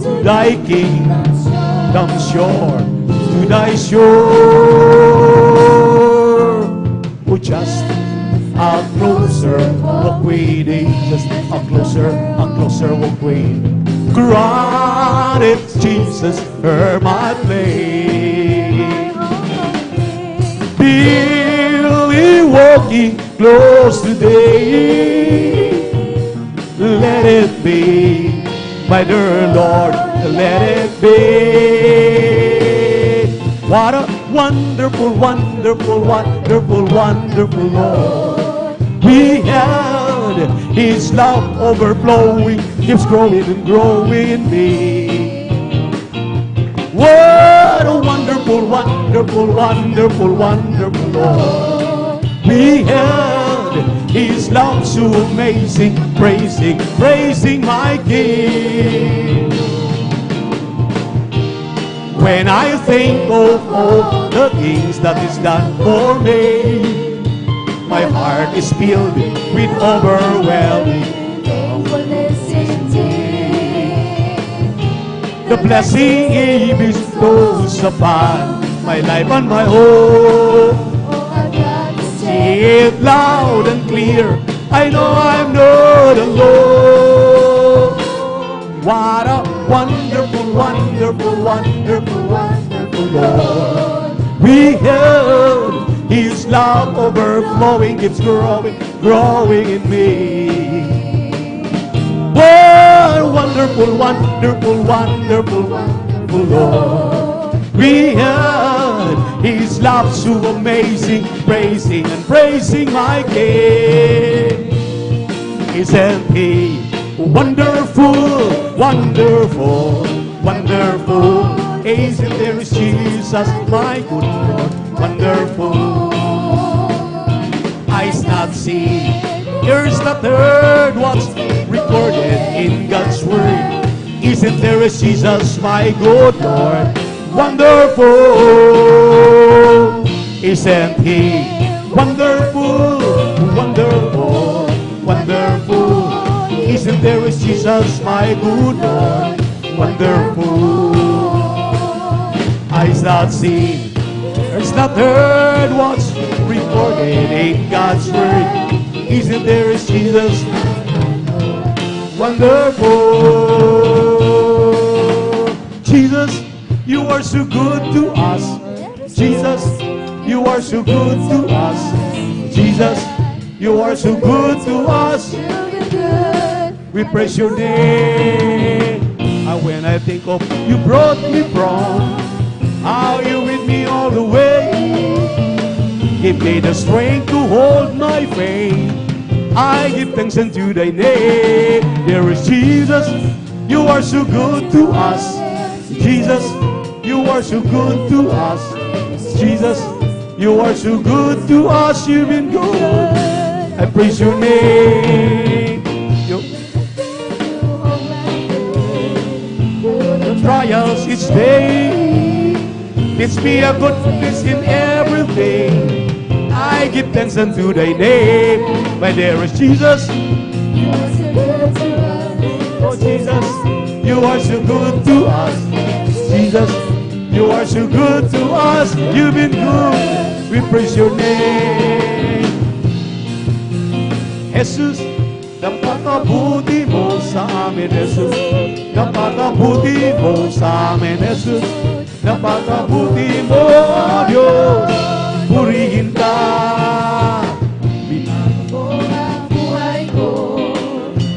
to thy kingdom shore, to thy shore. Oh, just a closer walk with thee, just a closer walk with thee. Granted, Jesus, hear my plea. Billy walking close today. Let it be, my dear Lord, let it be. What a wonderful, wonderful, wonderful, wonderful Lord. We had His love overflowing, keeps growing and growing in me. What a wonderful, wonderful, wonderful, wonderful Lord. We had His love so amazing, praising, praising my King. When I think of all the things that He's done for me, my heart is filled with overwhelming thankfulness indeed. the blessing He bestows upon my life and my hope. Oh, I've got to Say say, it loud and clear, I know I'm not alone. What a wonderful, wonderful, wonderful, wonderful Lord. We have His love overflowing, keeps growing, growing in me. What a wonderful, wonderful, wonderful, wonderful Lord. We had His love so amazing, praising and praising my King. Isn't He wonderful, wonderful, wonderful? Isn't there is Jesus, my good Lord, wonderful? Eyes not seen, ears not heard, what's recorded in God's word. Isn't there is Jesus, my good Lord, wonderful? Isn't He wonderful, wonderful, wonderful? Isn't there is Jesus, my good Lord, wonderful? Eyes not seen, ears not heard, what's recorded in God's word. Isn't there is Jesus, wonderful? Jesus, you are so good to us. Jesus, you are so good to us. Jesus, you are so good to us. you've been good. We praise your name. And when I think of you brought me from, how you with me all the way, give me the strength to hold my faith. I give thanks unto thy name. There is Jesus, you are so good to us. Jesus, you are so good to us. Jesus, you are so good to us. You've been good. I praise your name. The trials each day teach me a goodness in everything. I give thanks unto thy name. But there is Jesus. You are so good to us. Oh Jesus, you are so good to us. Jesus, you are so good to us. You've been good. We praise your name. Jesus, napakabuti mo sa amin, Jesus. Napakabuti mo sa amin, Jesus. Napakabuti mo, Diyos. Purihin ka. Mo ang buhay ko,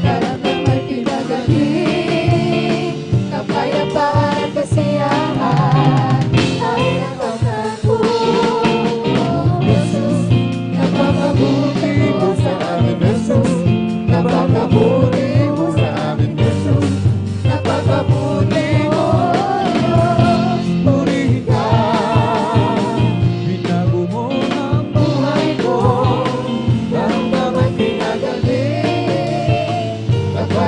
karamdaman kinagaling, kapayapaan at kasiyahan, ay nakamtan ko. Jesus, napakabuti mo sa amin, Jesus. Napakabuti mo sa amin, Jesus. Napakabuti mo, Diyos. Purihin ka. Binago mo ang buhay ko,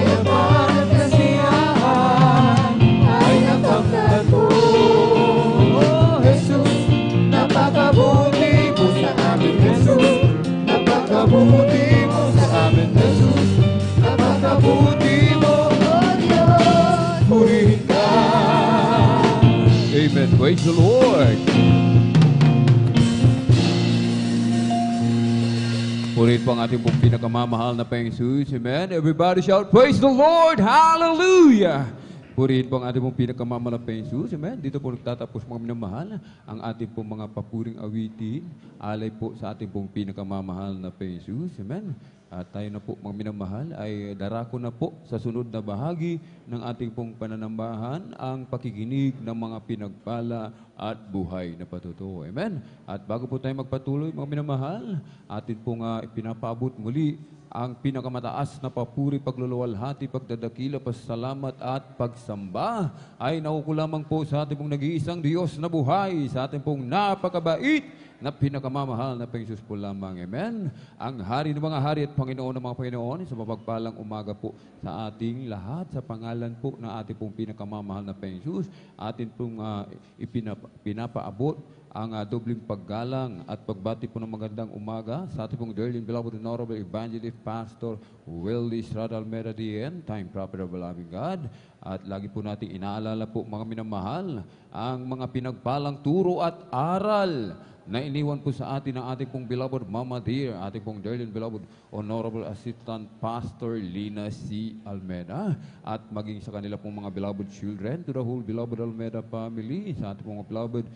kapayapaan at kasiyahan ay nakamtan ko. Oh, Jesus, Napakabuti mo sa amin, Jesus. Napakabuti mo sa amin, Jesus. Napakabuti mo, O Diyos. purihin ka. Amen. Praise the Lord. Purihin po ang ating pong pinakamamahal na Panginoong Jesus. Amen. Everybody shout, praise the Lord. Hallelujah. Purihin po ang ating pong pinakamamahal na Panginoong Jesus. Amen. Dito po nagtatapos mga minamahal ang ating pong mga papuring awitin. Alay po sa ating pong pinakamamahal na Panginoong Jesus. Amen. At tayo na po mga minamahal ay darako na po sa sunod na bahagi ng ating pong pananambahan ang pakikinig ng mga pinagpala at buhay na patutuo. Amen. At bago po tayo magpatuloy mga minamahal, atin pong ipinapaabot muli ang pinakamataas na papuri, pagluluwalhati, pagdadakila, pasalamat at pagsamba ay nakukulamang po sa ating pong nag-iisang Diyos na buhay, sa ating pong napakabait na pinakamamahal na Panginoon po lamang. Amen. Ang hari ng mga hari at Panginoon ng mga Panginoon, sa mapagpalang umaga po sa ating lahat, sa pangalan po ng ating pong pinakamamahal na Panginoon, atin pong pinapaabot ang dobling paggalang at pagbati po ng magandang umaga sa ating pong dearly and beloved honorable evangelist pastor Willie Estrada Almeida D.N., time prophet of the loving God. At lagi po natin inaalala po mga minamahal ang mga pinagpalang turo at aral na iniwan po sa atin ng ating pong beloved Mama Dear, ating pong dearly and beloved honorable assistant pastor Lina C. Almeida, at maging sa kanila pong mga beloved children, to the whole beloved Almeida family, sa ating pong beloved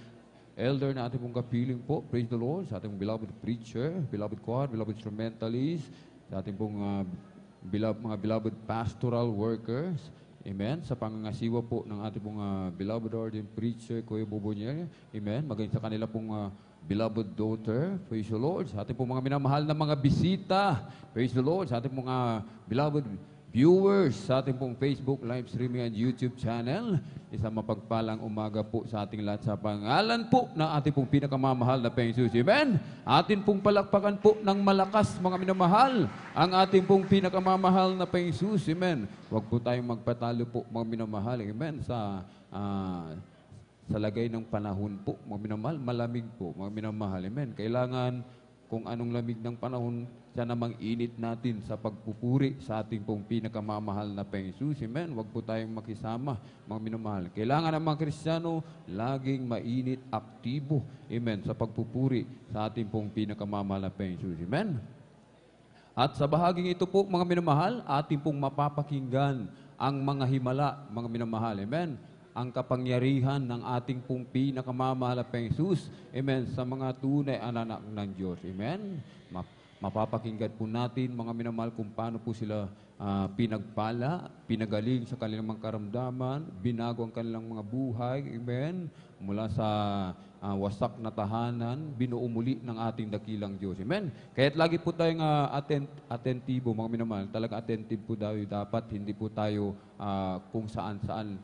elder na ating pong kapiling po, praise the Lord, sa ating pong beloved preacher, beloved choir, beloved instrumentalist, sa ating pong mga beloved pastoral workers, amen, sa pangangasiwa po ng ating pong beloved ordained preacher, Kuya Bubonier, amen, maging sa kanila pong beloved daughter, praise the Lord, sa ating pong mga minamahal na mga bisita, praise the Lord, sa ating mga beloved viewers sa ating pong Facebook live streaming and YouTube channel. Isang mapagpalang umaga po sa ating lahat sa pangalan po ng ating pong pinakamamahal na Panginoon Jesus. Amen? Atin pong palakpakan po ng malakas mga minamahal ang ating pong pinakamamahal na Panginoon Jesus. Amen? Huwag po tayong magpatalo po mga minamahal. Amen? Sa lagay ng panahon po mga minamahal, malamig po mga minamahal. Amen? Kailangan kung anong lamig ng panahon, siya namang init natin sa pagpupuri sa ating pong pinakamamahal na Panginoon. Amen. Huwag po tayong makisama, mga minamahal. Kailangan ng mga Kristiyano laging mainit, aktibo. Amen. Sa pagpupuri sa ating pong pinakamamahal na Panginoon. Amen. At sa bahaging ito po, mga minamahal, ating pong mapapakinggan ang mga himala, mga minamahal. Amen. Ang kapangyarihan ng ating pong pinakamamahal na Panginoon. Amen. Sa mga tunay anak ng Diyos. Amen. Mapapakinggan po natin, mga minamahal, kung paano po sila pinagpala, pinagaling sa kanilang mga karamdaman, binago ang kanilang mga buhay, amen, mula sa wasak na tahanan, binuo muli ng ating dakilang Diyos, amen. Kaya't lagi po tayong atentibo, mga minamahal, talaga attentive po dapat, hindi po tayo kung saan-saan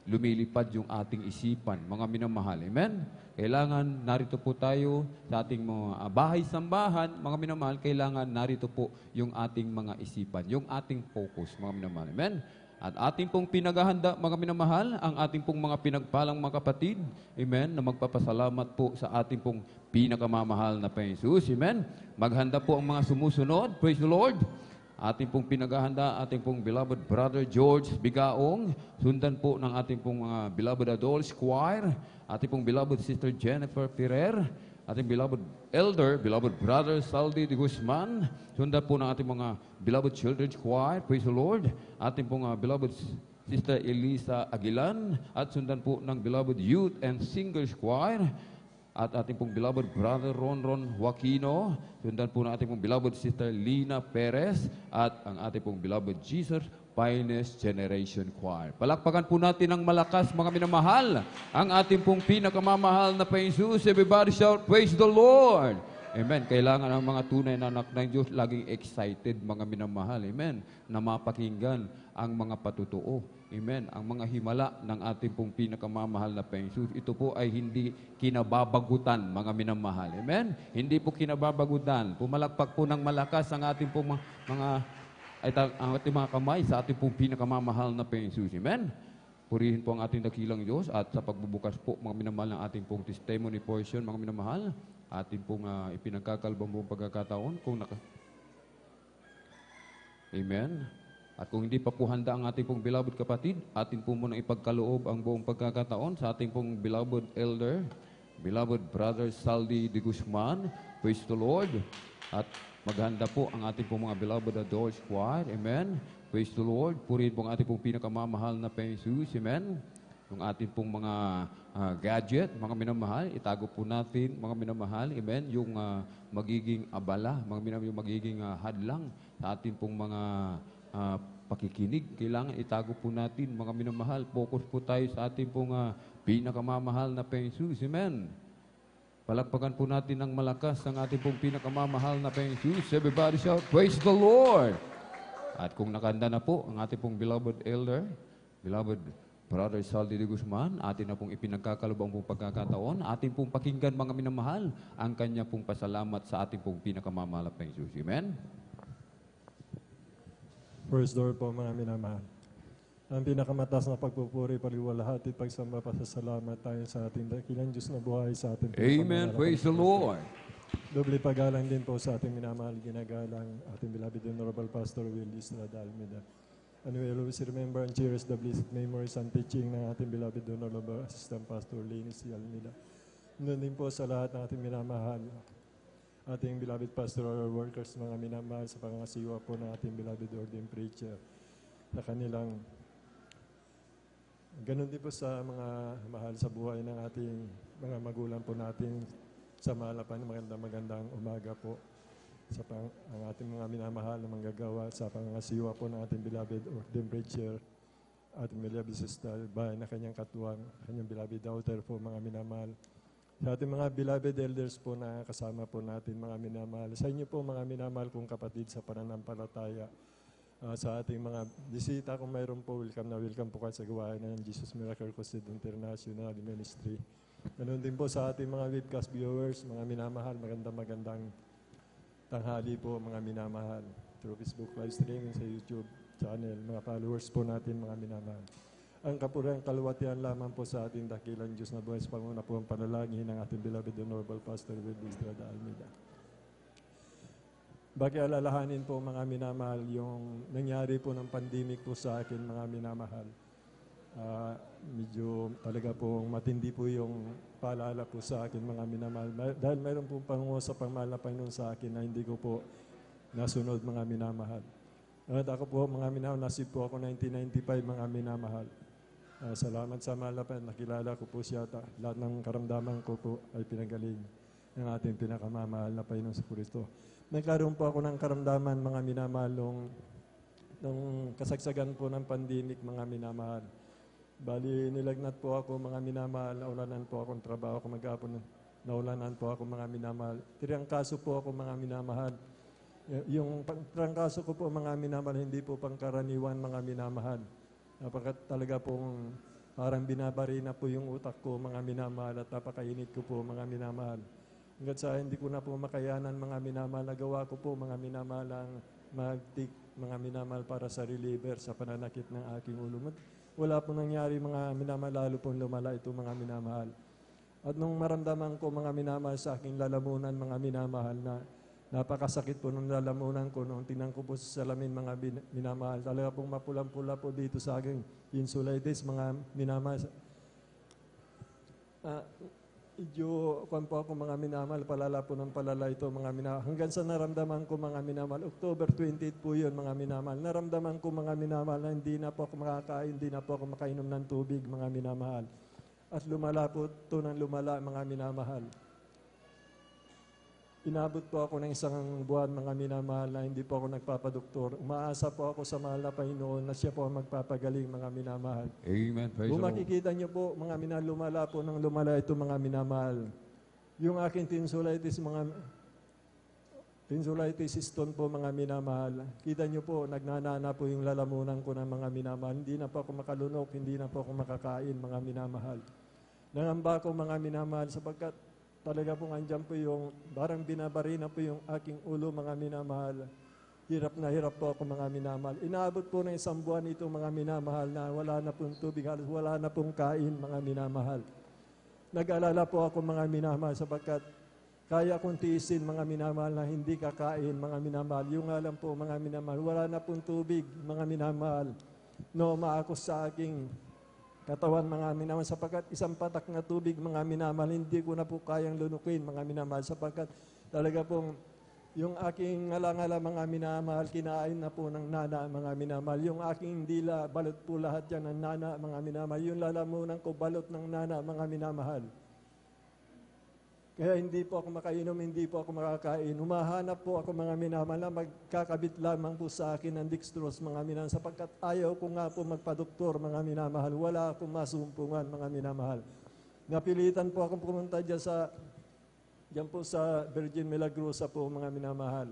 lumilipad yung ating isipan, mga minamahal, amen. Kailangan narito po tayo sa ating mga bahay-sambahan, mga minamahal, kailangan narito po yung ating mga isipan, yung ating focus, mga minamahal. Amen? At ating pong pinaghahanda, mga minamahal, ang ating pong mga pinagpalang mga kapatid, amen, na magpapasalamat po sa ating pong pinakamamahal na Panginoon Jesus. Amen? Maghanda po ang mga sumusunod. Praise the Lord. Ating pong pinaghahanda, ating pong beloved brother George Bigaong, sundan po ng ating pong mga beloved adults choir, ating pong beloved sister Jennifer Ferrer, ating beloved elder, beloved brother Saldi de Guzman, sundan po ng ating mga beloved children's choir, praise the Lord, ating pong beloved sister Elisa Aguilan, at sundan po ng beloved youth and singers choir, at ating pong beloved brother Ron Joaquino, sundan po ng ating pong beloved sister Lina Perez, at ang ating pong beloved Jesus Finest Generation Choir. Palakpakan po natin ng malakas, mga minamahal, ang ating pong pinakamamahal na Panginoon. Everybody shout, praise the Lord! Amen. Kailangan ang mga tunay na anak ng Diyos laging excited, mga minamahal. Amen. Na mapakinggan ang mga patutuo. Amen. Ang mga himala ng ating pong pinakamamahal na Panginoon. Ito po ay hindi kinababagutan, mga minamahal. Amen. Hindi po kinababagutan. Pumalakpak po ng malakas ang ating pong mga ang ating mga kamay sa ating pong pinakamamahal na Panginoong Jesus. Amen? Purihin po ang ating dakilang Diyos at sa pagbubukas po, mga minamahal ng ating pong testimony portion, mga minamahal, ating pong ipinagkakalbang buong pagkakataon. Amen? At kung hindi pa po handa ang ating pong beloved kapatid, atin po munang ipagkaloob ang buong pagkakataon sa ating pong beloved elder, beloved brother Saldi de Guzman. Praise the Lord. At maghanda po ang ating pong mga beloved adore squad. Amen. Praise the Lord. Purihin po ang ating pong pinakamamahal na Panginoong Jesus. Amen. Yung ating pong mga gadget, mga minamahal, itago po natin, mga minamahal. Amen. Yung magiging abala, mga minamahal, yung magiging hadlang sa ating pong mga pakikinig. Kailangan itago po natin, mga minamahal. Focus po tayo sa ating pong pinakamamahal na Panginoong Jesus. Amen. Palakpakan po natin ng malakas ang ating pong pinakamamahal na Panginoong Jesus. Everybody shout, praise the Lord! At kung nakanda na po ang ating pong beloved elder, beloved brother Saldi de Guzman, atin na pong ipinagkakalubang pong pagkakataon, atin pong pakinggan mga minamahal ang kanya pong pasalamat sa ating pong pinakamamahal na Panginoong Jesus. Amen? Praise the Lord po mga minamahal. Ang pinakamataas na pagpupuri, paliwalhati, pagsamba, pasasalamat tayo sa ating dakilang Diyos na buhay sa ating Amen. Praise the Lord. Doble pagalang din po sa ating minamahal, ginagalang ating beloved Honorable Pastor Will Estrada Almeida. And we will always remember and cherish the blessed memories and teaching ng ating beloved Honorable Assistant Pastor Lenny C. Almeida. Noon din po sa lahat ng ating minamahal, ating beloved pastoral workers, mga minamahal, sa pangasiwa po ng ating beloved ordained preacher, sa kanilang ganun din po sa mga mahal sa buhay ng ating mga magulang po natin sa Malapan. Magandang umaga po sa ang ating mga minamahal na manggagawa sa pangasiwa po ng ating beloved ordained preacher, ating beloved sister, bahay na kanyang katuwang, kanyang beloved daughter po, mga minamahal. Sa ating mga beloved elders po na kasama po natin, mga minamahal. Sa inyo po, mga minamahal kong kapatid sa pananampalataya. Sa ating mga bisita, kung mayroon po, welcome na welcome po kayo sa gawain ng Jesus Miracle Crusade International Ministry. Ganun din po sa ating mga webcast viewers, mga minamahal, magandang tanghali po, mga minamahal. Through Facebook live streaming sa YouTube channel, mga followers po natin, mga minamahal. Ang kapurihan kaluwatian lamang po sa ating dakilang Diyos na buhay, sa panguna po ang panalangin ng ating beloved Honorable Pastor Will Estrada Almeida. Alalahanin po, mga minamahal, yung nangyari po ng pandemic po sa akin, mga minamahal. Medyo talaga po matindi po yung paalala po sa akin, mga minamahal. Dahil mayroon po pangungusap ang mahal na Panginoon sa akin na hindi ko po nasunod, mga minamahal. At ako po, mga minamahal, nasib po ako 1995, mga minamahal. Salamat sa mahal na Panginoon, nakilala ko po siya. Lahat ng karamdaman ko po ay pinagaling ng ating pinakamamahal na Panginoon sa Kristo. Nagkaroon po ako ng karamdaman, mga minamahal, nung kasagsagan po ng pandemic, mga minamahal. Bali, nilagnat po ako, mga minamahal, naulanan po akong trabaho ko mag-apon, naulanan po ako, mga minamahal. Tirangkaso po ako, mga minamahal. Yung trangkaso ko po, mga minamahal, hindi po pangkaraniwan, mga minamahal. Talaga pong parang binabari na po yung utak ko, mga minamahal, at napakainit ko po, mga minamahal. Hanggat sa hindi ko na po makayanan, mga minamahal, nagawa ko po, mga minamahal, ang mag-take, mga minamahal, para sa reliever sa pananakit ng aking ulo. Wala po nangyari, mga minamahal, lalo pong lumala ito, mga minamahal. At nung maramdaman ko, mga minamahal, sa aking lalamunan, mga minamahal, na napakasakit po nung lalamunan ko, nung tingnan ko po sa salamin, mga minamahal, talaga pong mapulang-pula po dito sa aking insulitis, mga minamahal. Idyo, kung po ako, mga minamahal, palala po ng palala ito, mga minamahal. Hanggang sa naramdaman ko, mga minamahal, October 28 po yun, mga minamahal. Naramdaman ko, mga minamahal, na hindi na po ako makakain, hindi na po ako makainom ng tubig, mga minamahal. At lumala po ito ng lumala, mga minamahal. Inabot po ako ng isang buwan, mga minamahal, na hindi po ako nagpapadoktor. Umaasa po ako sa mahal na Panginoon na siya po ang magpapagaling, mga minamahal. Amen. Praise Kung the Lord. makikita niyo po, mga minamahal, lumala po ng lumala ito, mga minamahal. Yung aking tinsulitis, stone po, mga minamahal. Kita niyo po, nagnanana po yung lalamunan ko ng mga minamahal. Hindi na po ako makalunok, hindi na po ako makakain, mga minamahal. Nangamba ko, mga minamahal, sapagkat talaga pong andyan po yung, parang binabari na po yung aking ulo, mga minamahal. Hirap na hirap po ako mga minamahal. Inaabot po ng isang buwan ito mga minamahal na wala na pong tubig, halos wala na pong kain mga minamahal. Nag-alala po ako mga minamahal sapagkat kaya kong tiisin mga minamahal na hindi kakain mga minamahal. Yung alam po mga minamahal, wala na pong tubig mga minamahal. No, maakos sa aking katawan mga minamahal sapagkat isang patak na tubig mga minamahal, hindi ko na po kayang lunukin mga minamahal sapagkat talaga pong yung aking ngala-ngala mga minamahal, kinain na po ng nana mga minamahal. Yung aking dila, balot po lahat yan ng nana mga minamahal. Yung lalamunan ko, balot ng nana mga minamahal. Kaya hindi po ako makainom, hindi po ako makakain. Humahanap po ako mga minamahal na magkakabit lamang po sa akin ng dextrose mga minamahal sapagkat ayaw ko nga po magpadoktor mga minamahal. Wala akong masumpungan mga minamahal. Napilitan po akong pumunta Diyan po sa Virgin Milagrosa po mga minamahal.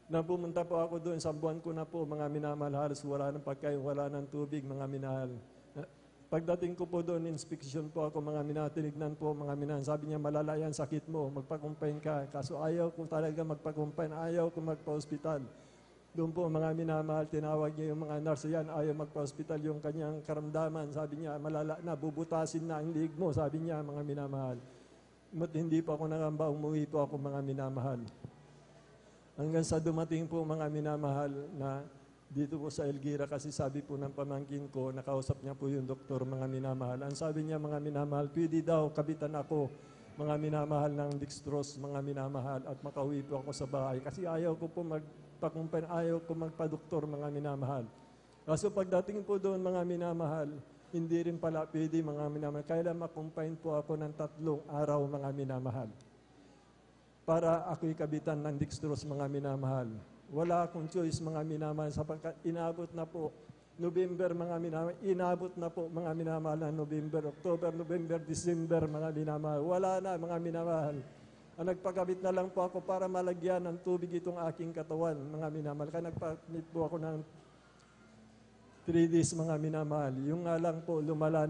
Nang pumunta po ako doon, isang buwan ko na po mga minamahal, halos wala ng pagkain, wala ng tubig mga minahal. Pagdating ko po doon, inspeksyon po ako mga minahal, tinignan po mga minahal. Sabi niya, malala yan, sakit mo, magpakumpain ka. Kaso ayaw ko talaga magpakumpain, ayaw ko magpa-hospital. Doon po mga minamahal, tinawag niya yung mga nurse yan, ayaw magpa-hospital yung kanyang karamdaman. Sabi niya, malala na, bubutasin na ang liig mo, sabi niya mga minamahal. Hindi pa ako nangamba, umuwi po ako mga minamahal. Hanggang sa dumating po mga minamahal na dito po sa Elguira kasi sabi po ng pamangkin ko, nakausap niya po yung doktor mga minamahal. Ang sabi niya mga minamahal, pwede daw kabitan ako mga minamahal ng dextrose mga minamahal at makauwi po ako sa bahay. Kasi ayaw ko po magpakumpain, ayaw ko magpadoktor mga minamahal. Kaso pagdating po doon mga minamahal, hindi rin pala pwede mga minamahal. Kailan makumpain po ako ng 3 araw mga minamahal. Para ako'y kabitan ng dextrose mga minamahal. Wala akong choice mga minamahal sapagkat inabot na po November mga minamahal. Inabot na po mga minamahal ng November, October, November, December mga minamahal. Wala na mga minamahal. Ang nagpakabit na lang po ako para malagyan ng tubig itong aking katawan mga minamahal. Kaya nagpakabit po ako ng 3 days mga minamahal. Yung nga lang po, lumala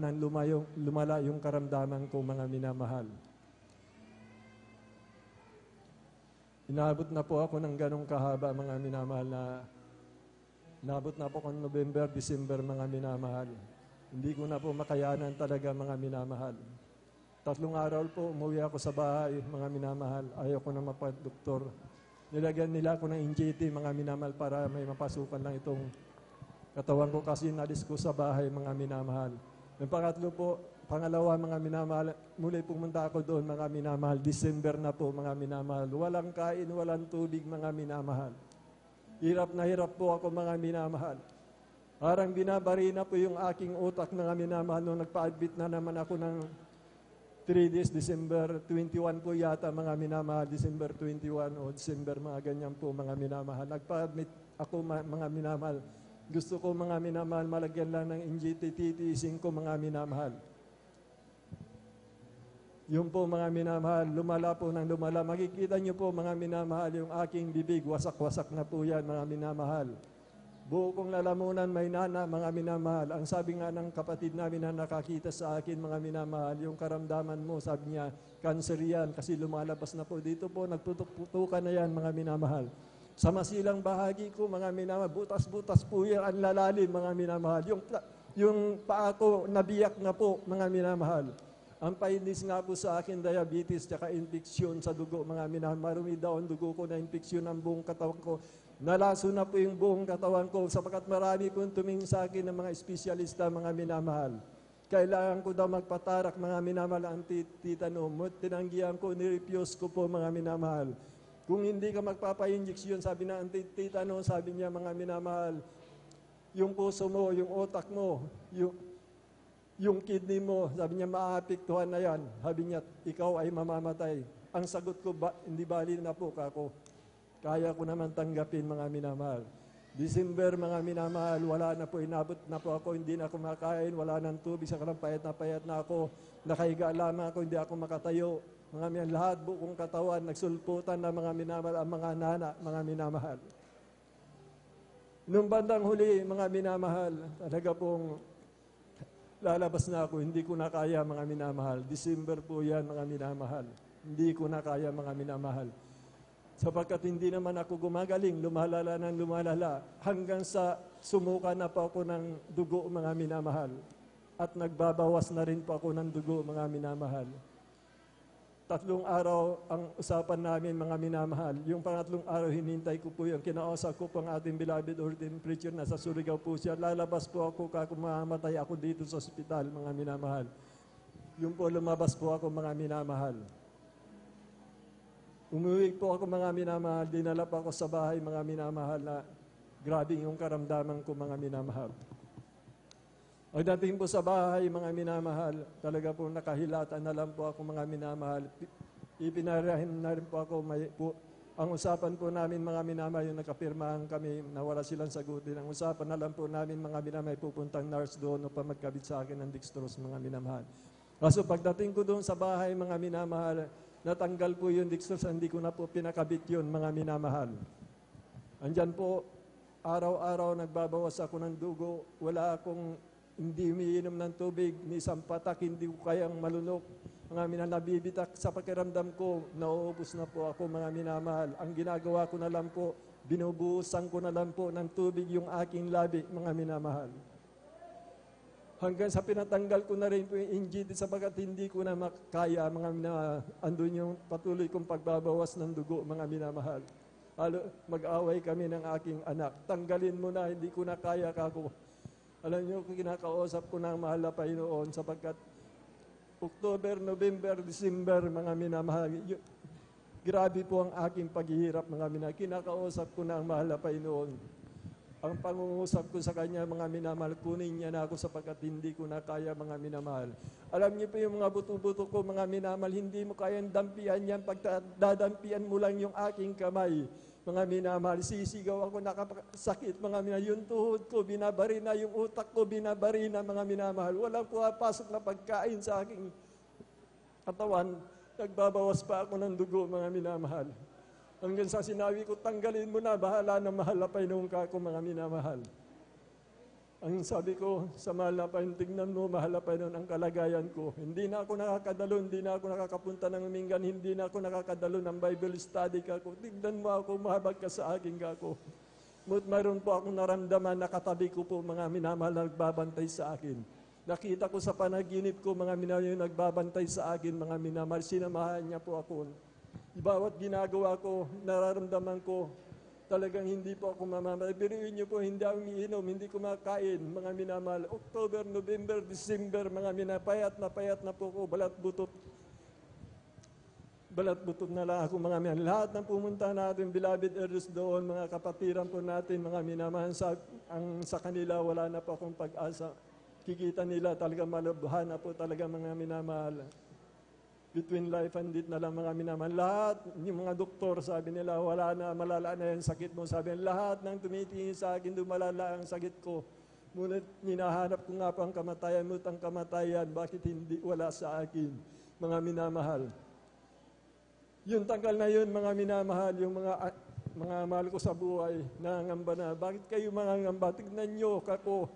yung karamdaman ko mga minamahal. Inabot na po ako ng ganong kahaba mga minamahal na inabot na po ako ng November, December mga minamahal. Hindi ko na po makayanan talaga mga minamahal. 3 araw po, umuwi ako sa bahay mga minamahal. Ayaw ko na mapadoktor. Nilagyan nila ako ng NJT mga minamahal para may mapasukan lang itong katawan ko kasi nalis ko sa bahay mga minamahal. Yung pangatlo po, pangalawa mga minamahal, muli pumunta ako doon mga minamahal. December na po mga minamahal. Walang kain, walang tubig mga minamahal. Hirap na hirap po ako mga minamahal. Parang binabari na po yung aking utak mga minamahal nung nagpa-admit na naman ako ng 3 days, December 21 po yata mga minamahal, December 21 o December mga ganyan po mga minamahal. Nagpa-admit ako mga minamahal. Gusto ko mga minamahal, malagyan lang ng NJT, titiisin ko mga minamahal. Yung po mga minamahal, lumala po ng lumala. Makikita nyo po mga minamahal, yung aking bibig, wasak-wasak na po yan mga minamahal. Buo kong lalamunan, may nana mga minamahal. Ang sabi nga ng kapatid namin na nakakita sa akin mga minamahal, yung karamdaman mo, sabi niya, cancer yan kasi lumalabas na po. Dito po, nagputok-putukan na yan mga minamahal. Sa masilang bahagi ko, mga minamahal, butas-butas po yan, ang lalalim, mga minamahal. Yung paa ko, nabiyak na po, mga minamahal. Ang painis nga po sa akin, diabetes, tsaka infeksyon sa dugo, mga minamahal. Marumi daw ang dugo ko na infeksyon ng buong katawan ko. Nalaso na po yung buong katawan ko, sapagkat marami pong tumingin sa akin ng mga espesyalista, mga minamahal. Kailangan ko daw magpatarak, mga minamahal, ang titanong. Tinanggihan ko, nirefuse ko po, mga minamahal. Kung hindi ka magpapa-injeksyon, sabi na ang titano, sabi niya mga minamahal, yung puso mo, yung otak mo, yung kidney mo, sabi niya maapektuhan na yan. Sabi niya, ikaw ay mamamatay. Ang sagot ko, hindi bali na po kako. Kaya ko naman tanggapin mga minamahal. December mga minamahal, wala na po, inabot na po ako, hindi na ako makain, wala nang tubig, sa payat na ako, nakahiga lamang ako, hindi ako makatayo. Mga minamahal, lahat buong katawan, nagsulputan na mga minamahal, ang mga nana, mga minamahal. Nung bandang huli, mga minamahal, talaga pong lalabas na ako, hindi ko na kaya mga minamahal. December po yan, mga minamahal. Hindi ko na kaya mga minamahal. Sapagkat hindi naman ako gumagaling, lumalala ng lumalala, hanggang sa sumuka na po ako ng dugo, mga minamahal. At nagbabawas na rin po ako ng dugo, mga minamahal. 3 araw ang usapan namin, mga minamahal. Yung pangatlong araw, hinintay ko po yun. Kinausap ko po ang ating beloved ordained preacher na sa Surigao po siya. Lalabas po ako kako mamamatay ako dito sa ospital, mga minamahal. Yung po lumabas po ako, mga minamahal. Umuwi po ako, mga minamahal. Dinala po ako sa bahay, mga minamahal, na grabe yung karamdaman ko, mga minamahal. Pagdating po sa bahay, mga minamahal, talaga po nakahilatan na lang po ako, mga minamahal. Ipinarahin na rin po ako. Ang usapan po namin, mga minamahal, yung nakapirmahan kami, nawala silang sagutin. Ang usapan na lang po namin, mga minamahal, pupuntang nurse doon upang magkabit sa akin ng dextrose, mga minamahal. Kaso pagdating ko doon sa bahay, mga minamahal, natanggal po yung dextrose, hindi ko na po pinakabit yun, mga minamahal. Andyan po, araw-araw nagbabawas ako ng dugo, wala akong hindi umiinom ng tubig, ni isang patak, hindi ko kayang malunok. Mga nabibitak sa pakiramdam ko, nauubos na po ako, mga minamahal. Ang ginagawa ko na lang po, binubuhusan ko na lang po ng tubig yung aking labi, mga minamahal. Hanggang sa pinatanggal ko na rin po yung NGD sapagkat hindi ko na makaya, mga minamahal. Andun yung patuloy kong pagbabawas ng dugo, mga minamahal. Mag-away kami ng aking anak. Tanggalin mo na, hindi ko na kaya kako. Alam niyo, kinakausap ko ng mahal na Panginoon sapagkat October, November, December, mga minamahal, grabe po ang aking paghihirap, mga minamahal. Kinakausap ko ng mahal na Panginoon. Ang pangungusap ko sa Kanya, mga minamahal, kunin niya na ako sapagkat hindi ko na kaya, mga minamahal. Alam niyo po yung mga buto-buto ko, mga minamahal, hindi mo kayang dampian yan. Pag dadampian mo lang yung aking kamay, mga minamahal, sisigaw ako, nakasakit, mga minamahal. Yung tuhod ko, binabari na. Yung utak ko, binabari na, mga minamahal. Walang pumapasok na pagkain sa aking katawan. Nagbabawas pa ako ng dugo, mga minamahal. Hanggang sa sinabi ko, tanggalin mo na, bahala na, mahal na Panginoon ka ako, mga minamahal. Ang sabi ko sa mahal na Panginoon, tignan mo, mahal na Panginoon, ang kalagayan ko. Hindi na ako nakakadalo, hindi na ako nakakapunta ng umingan, hindi na ako nakakadalo ng Bible study kako. Tignan mo ako, mahabag ka sa akin kako. Mayroon po akong naramdaman, nakatabi ko po, mga minamahal, na nagbabantay sa akin. Nakita ko sa panaginip ko, mga minamahal, yung nagbabantay sa akin, mga minamahal, sinamahan niya po ako. Bawat ginagawa ko, nararamdaman ko, talagang hindi po ako mamamatay. Biruin niyo po, hindi ako umiinom, hindi kumakain, mga minamahal. October, November, December, mga minapayat na po ko, balat butot na lang ako, mga minamahal. Lahat ng pumunta natin, beloved elders doon, mga kapatiran po natin, mga minamahal, sa kanila wala na po akong pag-asa. Kikita nila, talagang malubhan na po talaga, mga minamahal. Between life and death na lang, mga minamahal. Lahat, yung mga doktor, sabi nila, wala na, malala na yung sakit mo. Sabi nila, lahat ng tumitingin sa akin, dumalala ang sakit ko. Ngunit hinahanap ko nga pa ang kamatayan, ngunit ang kamatayan, bakit hindi wala sa akin, mga minamahal. Yung tanggal na yun, mga minamahal, yung mga mahal ko sa buhay, nangangamba na. Bakit kayo mga ngamba? Tignan nyo, kako.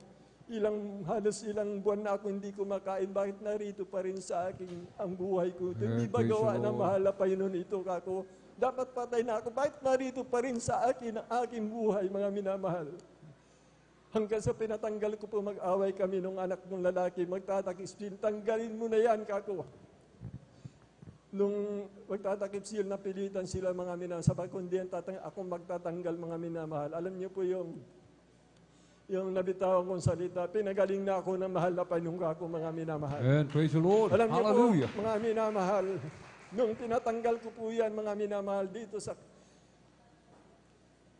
Halos ilang buwan na ako hindi kumakain, bakit narito pa rin sa akin ang buhay ko? Hindi ba gawa ng mahal na Panginoon ito, kako? Dapat patay na ako, bakit narito pa rin sa akin ang aking buhay, mga minamahal? Hanggang sa pinatanggal ko po, mag-away kami nung anak ng lalaki, magtatakip-sil, tanggalin mo na yan, kako. Nung magtatakip-sil, napilitan sila, mga minamahal, sabi ko, hindi ako magtatanggal, mga minamahal. Alam niyo po yung nabitawan kong salita, pinagaling na ako ng mahal na Panginoon ako, mga minamahal. And praise the Lord. Alam niyo Hallelujah. po, mga minamahal, nung tinatanggal ko po yan, mga minamahal, dito sa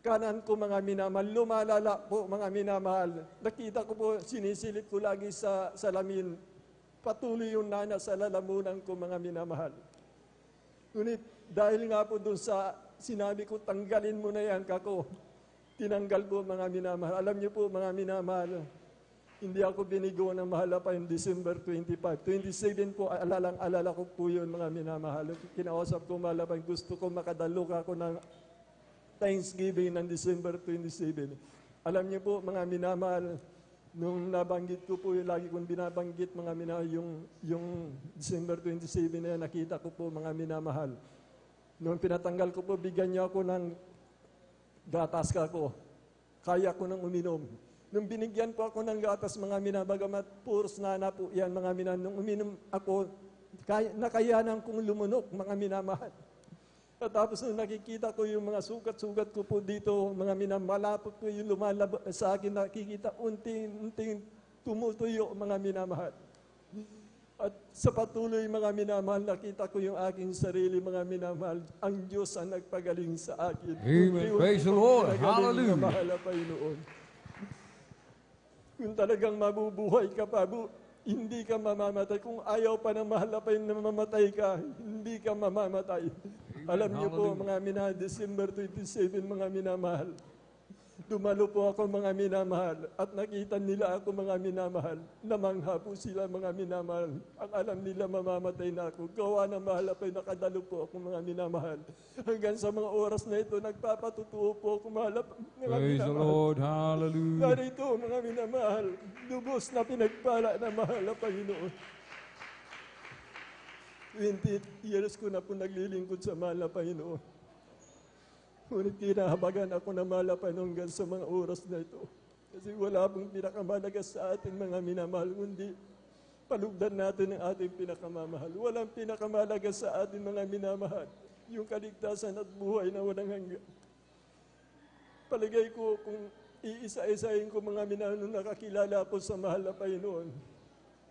kanan ko, mga minamahal, lumalala po, mga minamahal. Nakita ko po, sinisilip ko lagi sa salamin, patuloy yung nana sa lalamunan ko, mga minamahal. Ngunit dahil nga po doon sa sinabi ko, tanggalin mo na yan, kako. Tinanggal po, mga minamahal. Alam niyo po, mga minamahal, hindi ako binigo ng mahal na pa yung December 25. 27 po, alala ko po yun, mga minamahal. Kinausap ko, mahal na pa, gusto ko makadalo ako ng Thanksgiving ng December 27. Alam niyo po, mga minamahal, nung nabanggit ko po, lagi kong binabanggit, mga minamahal, yung December 27 na yan, nakita ko po, mga minamahal. Noong pinatanggal ko po, bigyan niya ako ng gatas ka ko. Kaya ko nang uminom. Nung binigyan po ako ng gatas, mga minabagamat, puros nana po yan, mga minan. Nung uminom ako, nakayanan kong lumunok, mga minamahal. At tapos nung nakikita ko yung mga sugat-sugat ko po dito, mga minamalapot po yung lumalabas sa akin, nakikita unting-unting tumutuyo, mga minamahal. At sa patuloy, mga minamahal, nakita ko yung aking sarili, mga minamahal. Ang Diyos ang nagpagaling sa akin. Amen. Praise the Lord. Hallelujah. Mahal na Panginoon. Kung talagang mabubuhay ka pa, hindi ka mamamatay. Kung ayaw pa ng mahal na Panginoon na mamatay ka, hindi ka mamamatay. Alam niyo po, mga minamahal, December 27, mga minamahal. Dumalo po ako, mga minamahal, at nakita nila ako, mga minamahal. Namangha po sila, mga minamahal. Ang alam nila, mamamatay na ako. Gawa ng mahal pa, nakadalo po ako, mga minamahal. Hanggang sa mga oras na ito, nagpapatutuo po ako, mga Praise the minamahal. Lord. Hallelujah. Narito, mga minamahal, lubos na pinagpala ng mahal na Panginoon. 20 years ko na po naglilingkod sa mahal na Panginoon. Ngunit tinahabagan ako na mahal na Panginoon hanggang sa mga oras na ito. Kasi wala pong pinakamalaga sa ating mga minamahal, kundi palugdan natin ang ating pinakamamahal. Walang pinakamalaga sa ating mga minamahal, yung kaligtasan at buhay na walang hanggan. Palagay ko kung iisa-isahin ko, mga minamahal, nung nakakilala po sa mahal na Panginoon,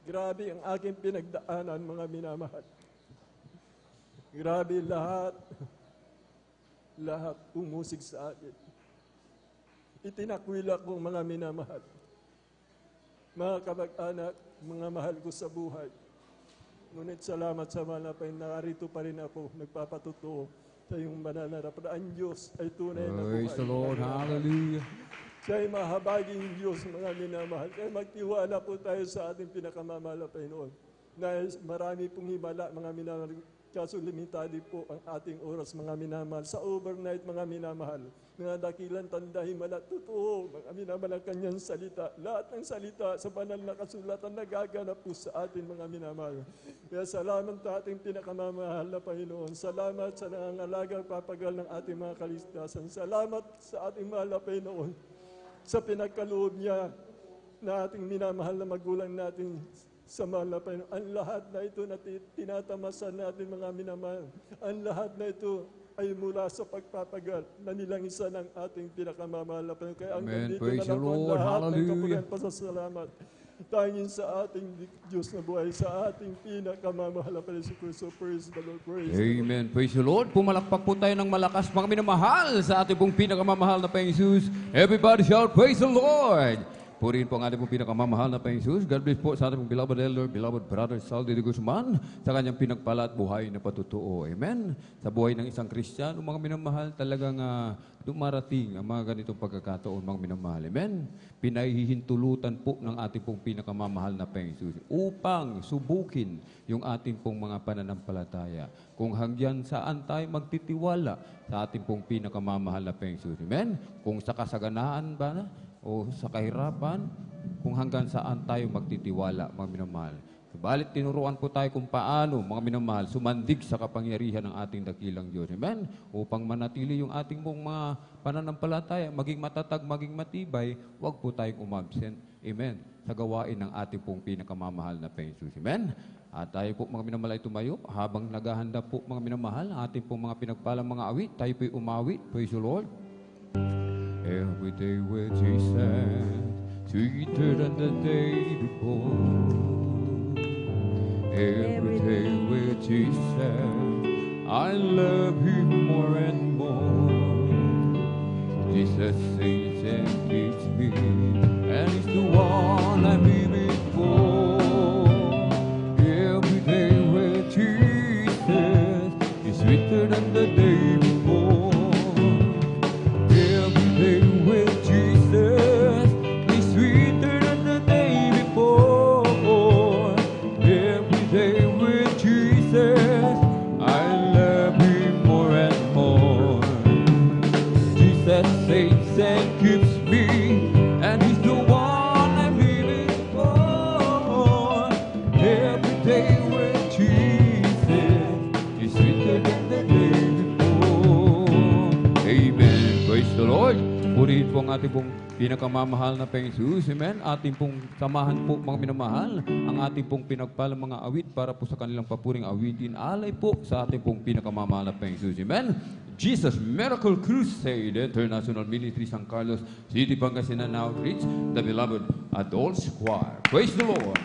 grabe ang aking pinagdaanan, mga minamahal. Grabe lahat umusig sa akin. Itinakwila ko, mga minamahal. Mga kamag-anak, mga mahal ko sa buhay. Ngunit salamat sa mahal na Panginoon, narito pa rin ako, nagpapatutuo sa iyong banal na rapat. Ang Diyos ay tunay na buhay. Praise the Lord. Hallelujah. Siya ay mahabaging Diyos, mga minamahal. Kaya magtiwala po tayo sa ating pinakamamahal na Panginoon. Dahil marami pong himala, mga minamahal. Kaso limitado po ang ating oras, mga minamahal. Sa overnight, mga minamahal, mga dakilan, tanda, himala, totoo, mga minamahal, ang kanyang salita. Lahat ng salita sa banal na kasulatan nagaganap po sa atin, mga minamahal. Kaya salamat sa ating pinakamamahal na Panginoon. Salamat sa nangangalaga papagal ng ating mga kaligtasan. Salamat sa ating mahal na Panginoon sa pinagkaloob niya na ating minamahal na magulang natin sa mahal na Panginoon. Ang lahat na ito na tinatamasan natin, mga minamahal, ang lahat na ito ay mula sa pagpapagal na nilang isa ng ating pinakamamahal na Panginoon. Kaya ang Amen. ganito Praise na lang the po ang Lord. lahat ng Hallelujah. kapulian pasasalamat. Tangin sa ating Diyos na buhay, sa ating pinakamamahal na Panginoon si Kristo. Praise the Lord. Praise the Lord. Amen. Praise the Lord. Pumalakpak po tayo ng malakas, mga minamahal, sa ating pong pinakamamahal na Panginoon Jesus. Everybody shout, praise the Lord. Purihin po ang ating pong pinakamamahal na Panginoon Jesus. God bless po sa ating pong beloved elder, beloved brother Saldi de Guzman, sa kanyang pinagpala at buhay na patutuo. Amen. Sa buhay ng isang Kristiyano, mga minamahal, talagang dumarating ang mga ganitong pagkakataon, mga minamahal. Amen. Pinahihintulutan po ng ating pong pinakamamahal na Panginoon Jesus upang subukin yung ating pong mga pananampalataya. Kung hanggang saan tayo magtitiwala sa ating pong pinakamamahal na Panginoon Jesus. Amen. Kung sa kasaganaan ba na, o sa kahirapan, kung hanggang saan tayo magtitiwala, mga minamahal. Subalit tinuruan po tayo kung paano, mga minamahal, sumandig sa kapangyarihan ng ating dakilang Diyos. Amen? Upang manatili yung ating mga pananampalataya, maging matatag, maging matibay, huwag po tayong umabsent. Amen? Sa gawain ng ating pong pinakamamahal na Panginoon. Amen? At tayo po, mga minamahal, ay tumayo. Habang naghahanda po, mga minamahal, ating pong mga pinagpalang mga awit, tayo po'y umawit. Praise the Lord. Every day with Jesus, sweeter than the day before. Every day with Jesus, I love Him more and more. Jesus saves and keeps me, and He's the one I'm living for. Every day with Jesus is sweeter than the day before. With Jesus is sweeter than the day before. Every day with Jesus, I love Him more and more. Jesus saves and keeps me, and He's ating pong pinakamamahal na Panginoong Jesus. Amen. Ating pong samahan po mga minamahal ang ating pong pinagpalang mga awit para po sa kanilang papuring awitin. Alay po sa ating pong pinakamamahal na Panginoong Jesus. Amen. Jesus Miracle Crusade International Ministry San Carlos City, Pangasinan Outreach, the beloved Adults Choir. Praise the Lord.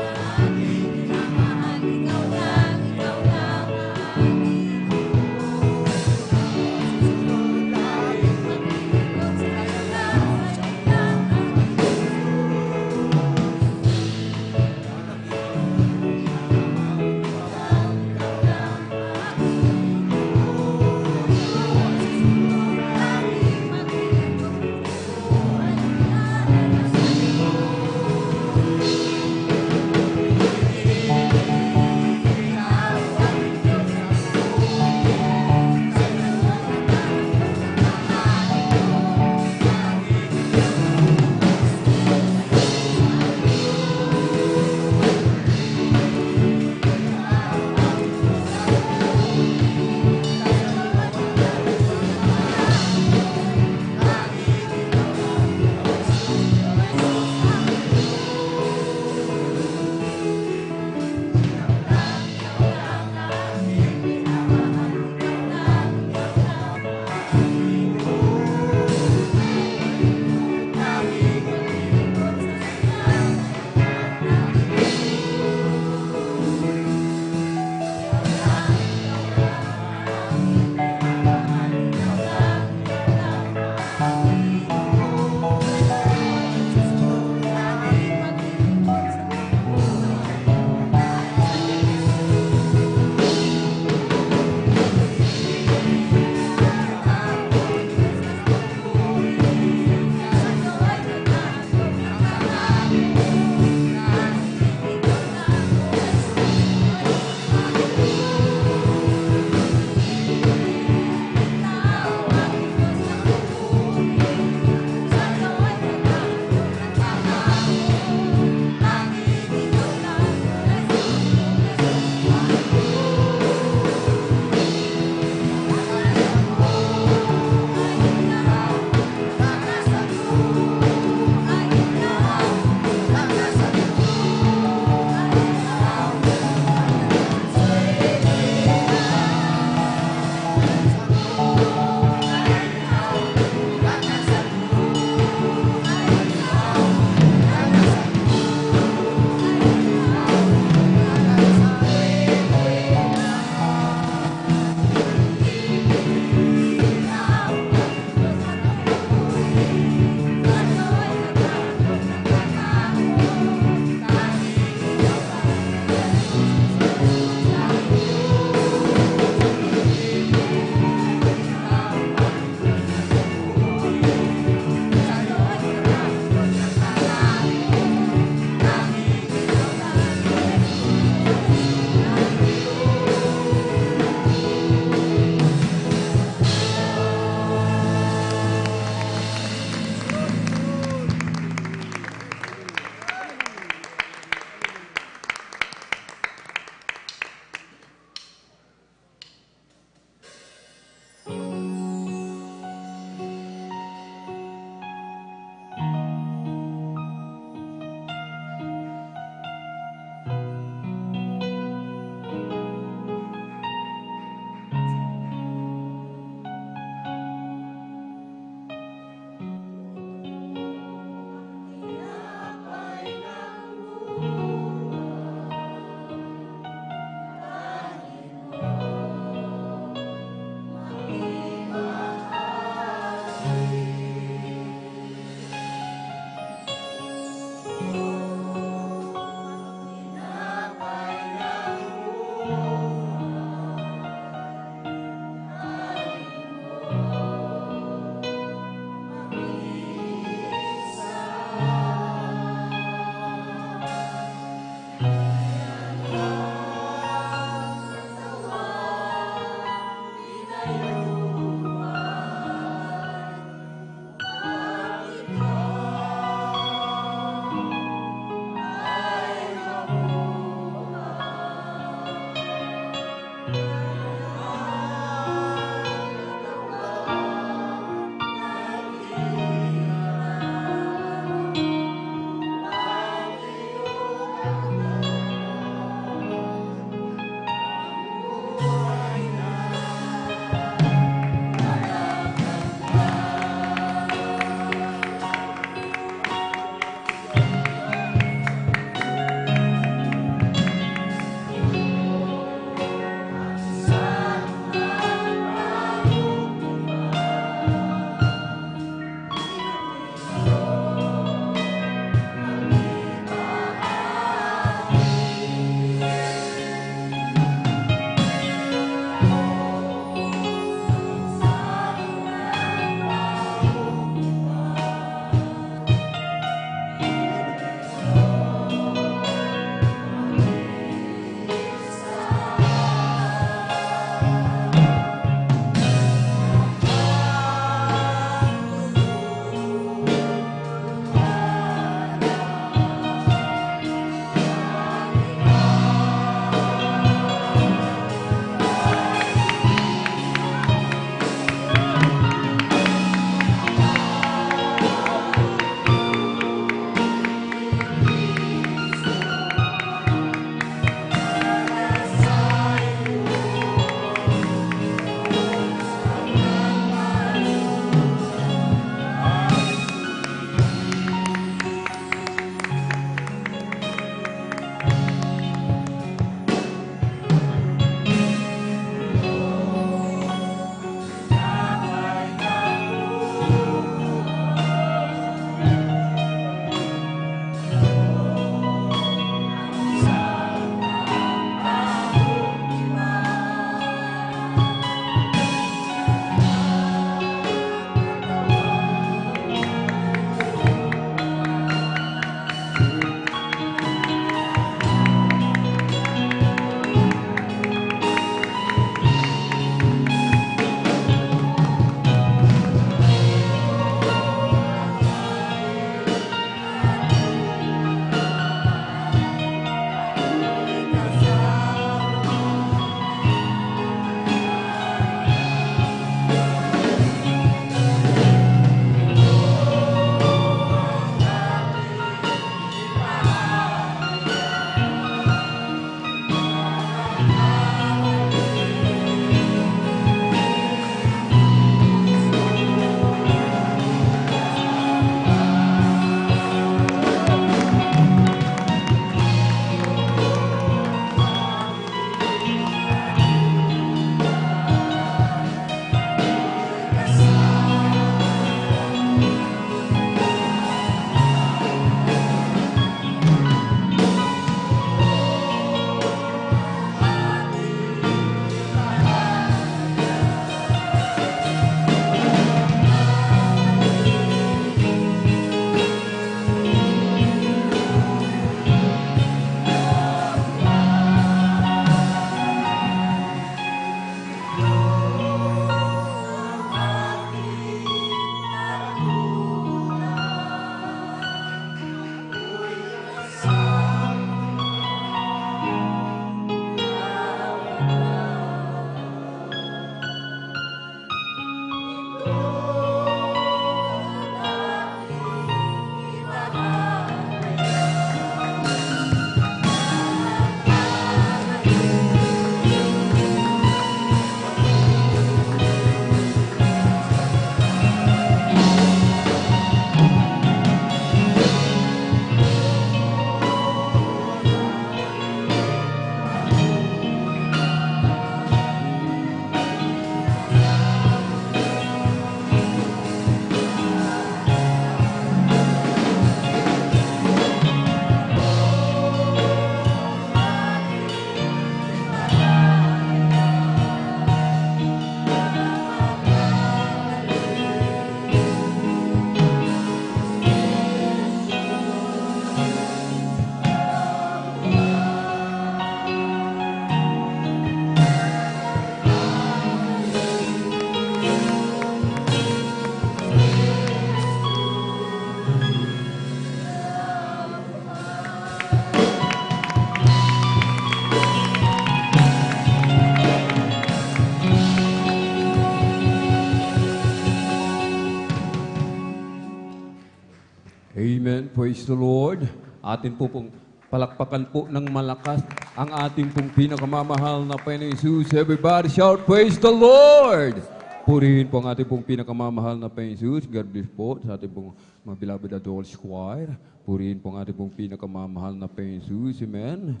Praise the Lord. Atin po pong palakpakan po ng malakas ang ating pong pinakamamahal na Panginoong Jesus. Everybody shout, praise the Lord! Purihin po ang ating pong pinakamamahal na Panginoong Jesus. God bless po sa ating pong mga beloved adult choir. Purihin po ang ating pong pinakamamahal na Panginoong Jesus. Amen.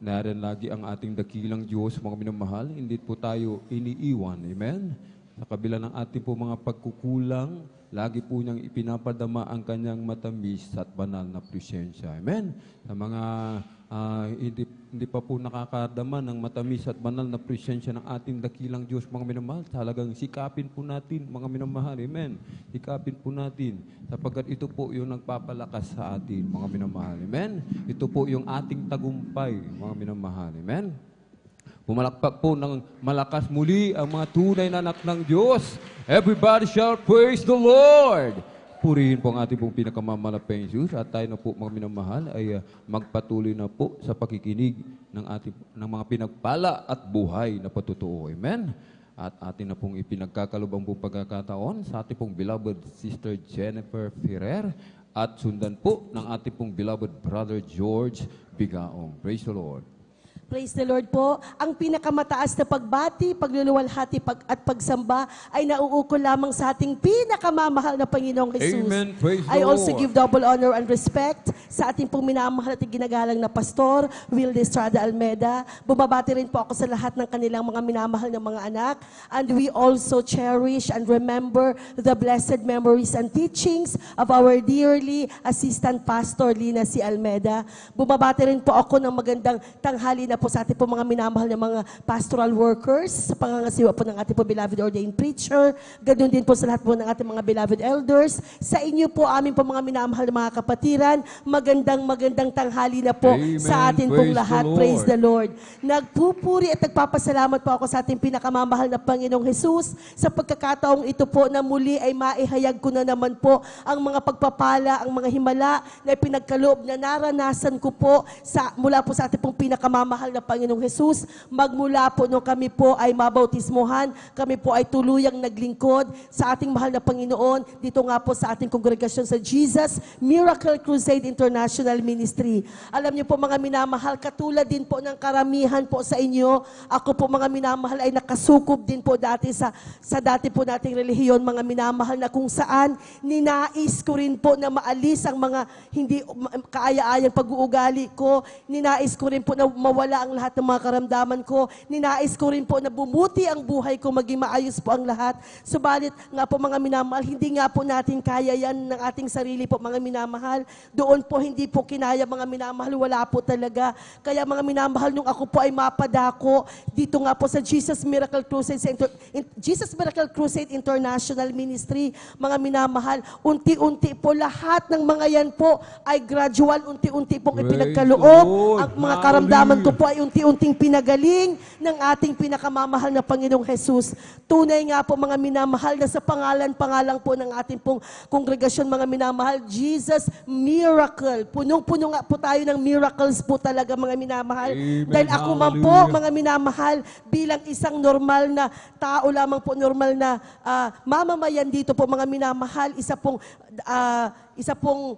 Narin lagi ang ating dakilang Diyos, mga minamahal. Hindi po tayo iniiwan. Amen. Sa kabila ng ating po mga pagkukulang, lagi po niyang ipinapadama ang kanyang matamis at banal na presensya. Amen. Sa mga hindi pa po nakakadama ng matamis at banal na presensya ng ating dakilang Diyos, mga minamahal, talagang sikapin po natin, mga minamahal. Amen. Sikapin po natin, sapagkat ito po yung nagpapalakas sa atin, mga minamahal. Amen. Ito po yung ating tagumpay, mga minamahal. Amen. Pumalakpak po ng malakas muli ang mga tunay na anak ng Diyos. Everybody shout, praise the Lord! Purihin po ang ating pong pinakamamalaking Jesus at tayo na po, mga minamahal, ay magpatuloy na po sa pakikinig ng mga pinagpala at buhay na patutuo. Amen? At atin na pong ipinagkakaloob ang buong pagkakataon sa ating pong beloved Sister Jennifer Ferrer at sundan po ng ating pong beloved Brother George Bigaong. Praise the Lord. Praise the Lord po. Ang pinakamataas na pagbati, pagluluwalhati at pagsamba ay nauukol lamang sa ating pinakamamahal na Panginoong Jesus. Amen. Praise the I also Lord. give double honor and respect sa ating pong minamahal at ginagalang na Pastor, Will Estrada Almeda. Bumabati rin po ako sa lahat ng kanilang mga minamahal na mga anak. And we also cherish and remember the blessed memories and teachings of our dearly Assistant Pastor Lina C. Almeda. Bumabati rin po ako ng magandang tanghali na po sa ating po mga minamahal na mga pastoral workers, sa pangangasiwa po ng ating po beloved ordained preacher, ganoon din po sa lahat po ng ating mga beloved elders, sa inyo po aming po mga minamahal na mga kapatiran, magandang tanghali na po Amen. sa atin pong Praise lahat. the Lord. Praise the Lord. Nagpupuri at nagpapasalamat po ako sa ating pinakamamahal na Panginoong Jesus sa pagkakataong ito po na muli ay maihayag ko na naman po ang mga pagpapala, ang mga himala na pinagkaloob na naranasan ko po mula po sa ating pong pinakamamahal na Panginoong Jesus. Magmula po nung kami po ay mabautismuhan, kami po ay tuluyang naglingkod sa ating mahal na Panginoon, dito nga po sa ating kongregasyon sa Jesus Miracle Crusade International Ministry. Alam niyo po mga minamahal, katulad din po ng karamihan po sa inyo, ako po mga minamahal ay nakasukob din po dati sa dati po nating relihiyon, mga minamahal, na kung saan ninais ko rin po na maalis ang mga hindi kaaya-ayang pag-uugali ko, ninais ko rin po na mawala ang lahat ng mga karamdaman ko. Ninais ko rin po na bumuti ang buhay ko, maging maayos po ang lahat. Subalit nga po mga minamahal, hindi nga po natin kaya yan ng ating sarili po mga minamahal. Doon po hindi po kinaya mga minamahal, wala po talaga. Kaya mga minamahal, nung ako po ay mapadako dito nga po sa Jesus Miracle Crusade International Ministry, mga minamahal, unti-unti po lahat ng mga yan po ay gradual, unti-unti pong Praise ipinagkaloob. the Lord. Ang mga karamdaman ko Hallelujah. po ay unti-unting pinagaling ng ating pinakamamahal na Panginoong Jesus. Tunay nga po mga minamahal na sa pangalan po ng ating pong kongregasyon, mga minamahal, Jesus Miracle. Punong-puno nga po tayo ng miracles po talaga mga minamahal. Amen. Dahil ako man po Hallelujah. mga minamahal, bilang isang normal na tao lamang po, normal na mamamayan dito po mga minamahal, isa pong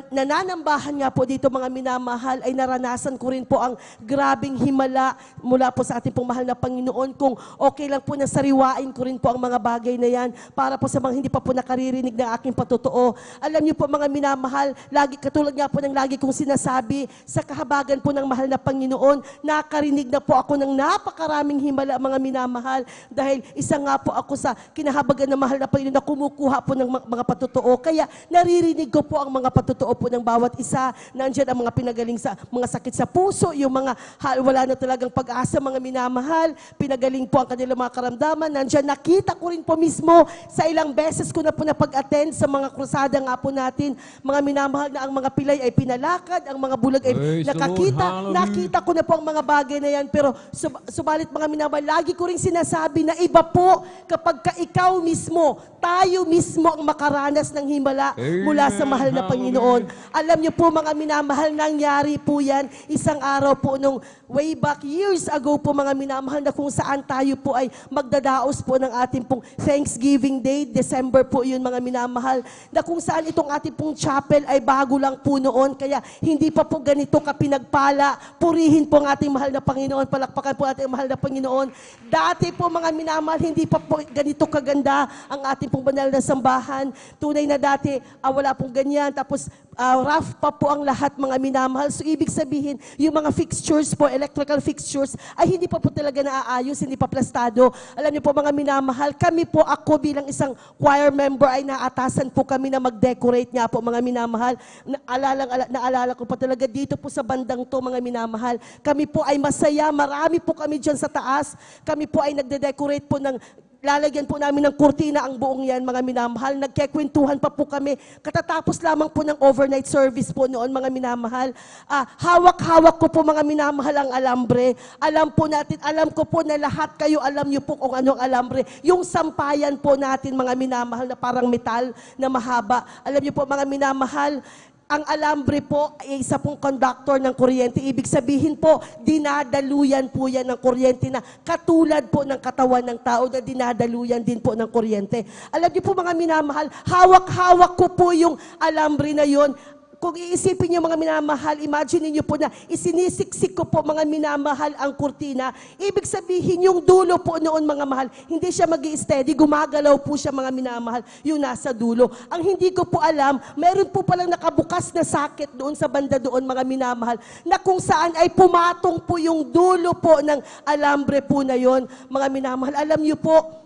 nananambahan nga po dito mga minamahal, ay naranasan ko rin po ang grabing himala mula po sa ating pong mahal na Panginoon. Kung okay lang po na sariwain ko rin po ang mga bagay na yan para po sa mga hindi pa po nakaririnig ng aking patotoo. Alam niyo po mga minamahal, katulad nga po ng lagi kong sinasabi, sa kahabagan po ng mahal na Panginoon, nakarinig na po ako ng napakaraming himala mga minamahal, dahil isa nga po ako sa kinahabagan ng mahal na Panginoon na kumukuha po ng mga patotoo. Kaya naririnig ko po ang mga patotoo po ng bawat isa. Nandiyan ang mga pinagaling sa mga sakit sa puso, yung mga wala na talagang pag-asa, mga minamahal, pinagaling po ang kanilang mga karamdaman. Nandiyan, nakita ko rin po mismo sa ilang beses ko na po napag-attend sa mga krusada nga po natin, mga minamahal, na ang mga pilay ay pinalakad, ang mga bulag ay Praise the nakakita. Lord. Hallelujah. Nakita ko na po ang mga bagay na yan, pero subalit mga minamahal, lagi ko rin sinasabi na iba po kapag ikaw mismo, tayo mismo ang makaranas ng himala mula sa mahal na Panginoon. Alam niyo po mga minamahal, nangyari po yan isang araw po nung nung way back years ago po mga minamahal na kung saan tayo po ay magdadaos po ng ating pong Thanksgiving Day. December po yun mga minamahal. Na kung saan itong ating pong chapel ay bago lang po noon. Kaya hindi pa po ganito kapinagpala. Purihin po ang ating mahal na Panginoon. Palakpakan po ating mahal na Panginoon. Dati po mga minamahal, hindi pa po ganito kaganda ang ating pong banal na sambahan. Tunay na dati, wala pong ganyan. Tapos rough pa po ang lahat mga minamahal. So ibig sabihin, yung mga fixtures po, electrical fixtures, ay hindi pa po talaga naaayos, hindi pa plastado. Alam niyo po mga minamahal, kami po, ako bilang isang choir member ay naatasan po kami na mag-decorate nga po mga minamahal. Naalala ko pa talaga dito po sa bandang to mga minamahal. Kami po ay masaya, marami po kami dyan sa taas. Kami po ay nagde-decorate po ng lalagyan po namin ng kurtina ang buong yan, mga minamahal. Nagkekwentuhan pa po kami. Katatapos lamang po ng overnight service po noon, mga minamahal. Hawak-hawak ko po, mga minamahal, ang alambre. Alam po natin, alam ko po na lahat kayo alam niyo po kung anong alambre. Yung sampayan po natin, mga minamahal, na parang metal na mahaba. Alam niyo po, mga minamahal, ang alambre po ay isa pong conductor ng kuryente. Ibig sabihin po, dinadaluyan po yan ng kuryente na katulad po ng katawan ng tao na dinadaluyan din po ng kuryente. Alam niyo po mga minamahal, hawak-hawak ko po yung alambre na yon. Kung iisipin niyo mga minamahal, imagine niyo po na isinisiksik ko po mga minamahal ang kurtina. Ibig sabihin yung dulo po noon mga mahal, hindi siya mag-i-steady, gumagalaw po siya mga minamahal, yung nasa dulo. Ang hindi ko po alam, meron po palang nakabukas na socket doon sa banda doon mga minamahal, na kung saan ay pumatong po yung dulo po ng alambre po na yon mga minamahal. Alam niyo po,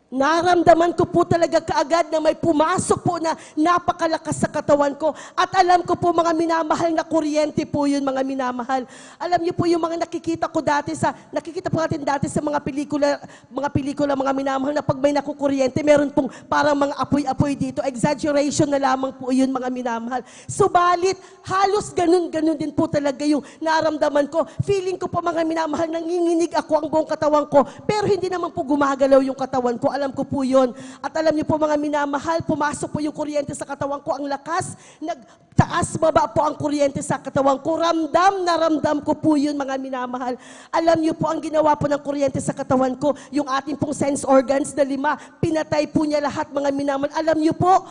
naramdaman ko po talaga kaagad na may pumasok po na napakalakas sa katawan ko. At alam ko po mga minamahal na kuryente po yun mga minamahal. Alam niyo po yung mga nakikita po natin dati sa mga pelikula mga minamahal na pag may nakukuryente, meron pong parang mga apoy-apoy dito. Exaggeration na lamang po yun mga minamahal. Subalit, halos ganun din po talaga yung naramdaman ko. Feeling ko po mga minamahal, nanginginig ako ang buong katawan ko, pero hindi naman po gumagalaw yung katawan ko. Alam ko po yun. At alam niyo po mga minamahal, pumasok po yung kuryente sa katawan ko. Ang lakas, nagtaas baba po ang kuryente sa katawan ko. Ramdam na ramdam ko po yun mga minamahal. Alam niyo po ang ginawa po ng kuryente sa katawan ko, yung ating pong sense organs na 5, pinatay po niya lahat mga minamahal. Alam niyo po,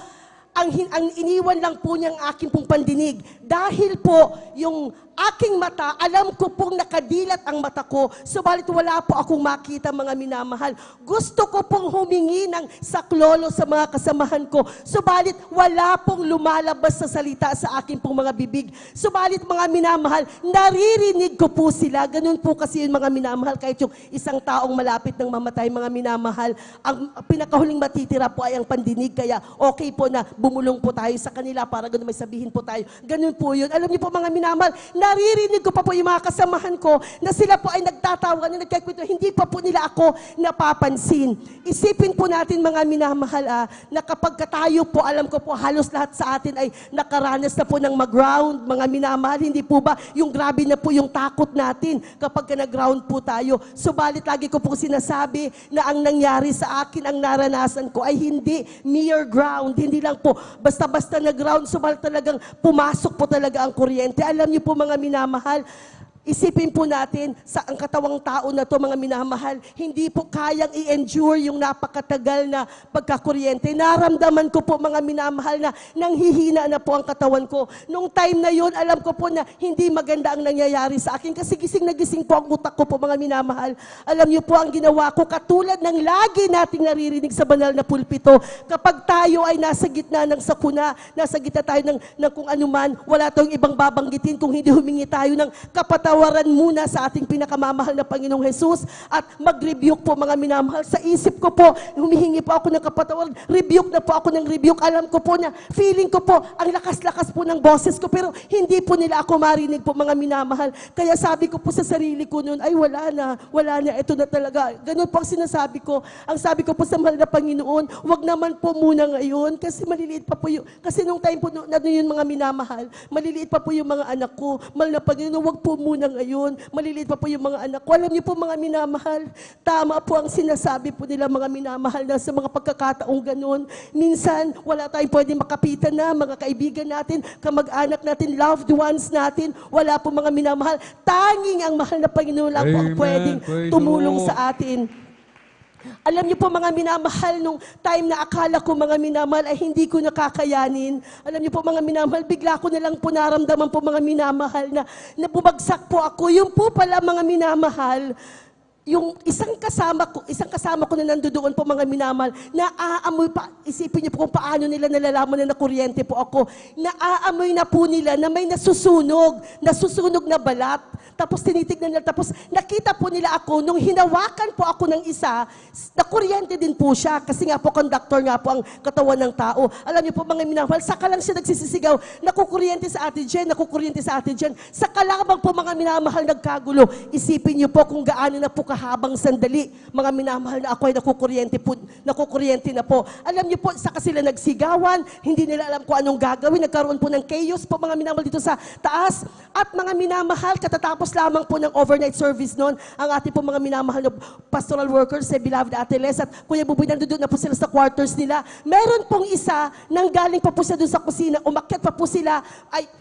ang iniwan lang po niyang aking pong pandinig. Dahil po, yung aking mata, alam ko pong nakadilat ang mata ko, subalit wala po akong makita mga minamahal. Gusto ko pong humingi ng saklolo sa mga kasamahan ko, subalit wala pong lumalabas sa salita sa aking pong mga bibig. Subalit mga minamahal, naririnig ko po sila. Ganun po kasi yun mga minamahal, kahit yung isang taong malapit ng mamatay mga minamahal, ang pinakahuling matitira po ay ang pandinig, kaya okay po na bumulong po tayo sa kanila para ganun may sabihin po tayo. Ganun po yun. Alam niyo po mga minamahal, naririnig ko pa po yung mga kasamahan ko na sila po ay nagtatawa, na nagkakwento, hindi pa po nila ako napapansin. Isipin po natin mga minamahal na kapag tayo po, alam ko po halos lahat sa atin ay nakaranas na po ng mag-ground, mga minamahal, hindi po ba yung grabe na po yung takot natin kapag nag-ground po tayo. Subalit lagi ko po sinasabi na ang nangyari sa akin, ang naranasan ko ay hindi mere ground, hindi lang po basta-basta nag-ground, subalit talagang pumasok po talaga ang kuryente. Alam niyo po mga minamahal, isipin po natin sa ang katawang tao na to mga minamahal, hindi po kayang i-endure yung napakatagal na pagkakuryente. Naramdaman ko po mga minamahal na nanghihina na po ang katawan ko. Nung time na yon, alam ko po na hindi maganda ang nangyayari sa akin kasi gising na gising po ang utak ko po mga minamahal. Alam niyo po ang ginawa ko, katulad ng lagi nating naririnig sa banal na pulpito, kapag tayo ay nasa gitna ng sakuna, nasa gitna tayo ng kung anuman, wala tayong ibang babanggitin kung hindi humingi tayo ng kapatawaran muna sa ating pinakamamahal na Panginoong Jesus at mag-rebuke po mga minamahal. Sa isip ko po, humihingi po ako ng kapatawaran, rebuke na po ako ng rebuke. Alam ko po na, feeling ko po, ang lakas-lakas po ng boses ko, pero hindi po nila ako marinig po mga minamahal. Kaya sabi ko po sa sarili ko noon, ay wala na, ito na talaga. Ganun po ang sinasabi ko. Ang sabi ko po sa mahal na Panginoon, wag naman po muna ngayon, kasi maliliit pa po yung, kasi nung time po na yun mga minamahal, maliliit pa po yung mga anak ko. Mahal na Panginoon, wag po muna na ngayon. Maliliit pa po yung mga anak ko. Alam niyo po mga minamahal, tama po ang sinasabi po nila mga minamahal na sa mga pagkakataong ganun. Minsan, wala tayong pwede makapitan na, mga kaibigan natin, kamag-anak natin, loved ones natin. Wala po mga minamahal. Tanging ang mahal na Panginoon lang po ang Amen. pwedeng Praise the tumulong Lord. sa atin. Alam niyo po mga minamahal, nung time na akala ko mga minamahal ay hindi ko nakakayanin. Alam niyo po mga minamahal, bigla ko na lang po naramdaman po mga minamahal na bumagsak po ako. Yung po pala mga minamahal, yung isang kasama ko na nandoon po mga minamahal, naaamoy pa, isipin niyo po kung paano nila nalalaman na nakuryente po ako. Naaamoy na po nila na may nasusunog na balat. Tapos tinitignan nila, tapos nakita po nila ako, nung hinawakan po ako ng isa, nakuryente din po siya, kasi nga po conductor nga po ang katawan ng tao. Alam niyo po mga minamahal, saka lang siya nagsisisigaw, nakukuryente sa Ate Jen, nakukuryente sa Ate Jen. Saka lamang po mga minamahal nagkagulo. Isipin niyo po kung gaano na po kahabang sandali, mga minamahal na ako ay nakukuryente na po. Alam niyo po, saka sila nagsigawan, hindi nila alam kung anong gagawin, nagkaroon po ng chaos po mga minamahal dito sa taas. At mga minamahal, katatapos lamang po ng overnight service noon, ang ating po mga minamahal na pastoral workers, si Beloved Ate Les at Kuya Buboy, nandoon na po sila sa quarters nila. Meron pong isa, nanggaling pa po siya doon sa kusina, umakyat pa po sila,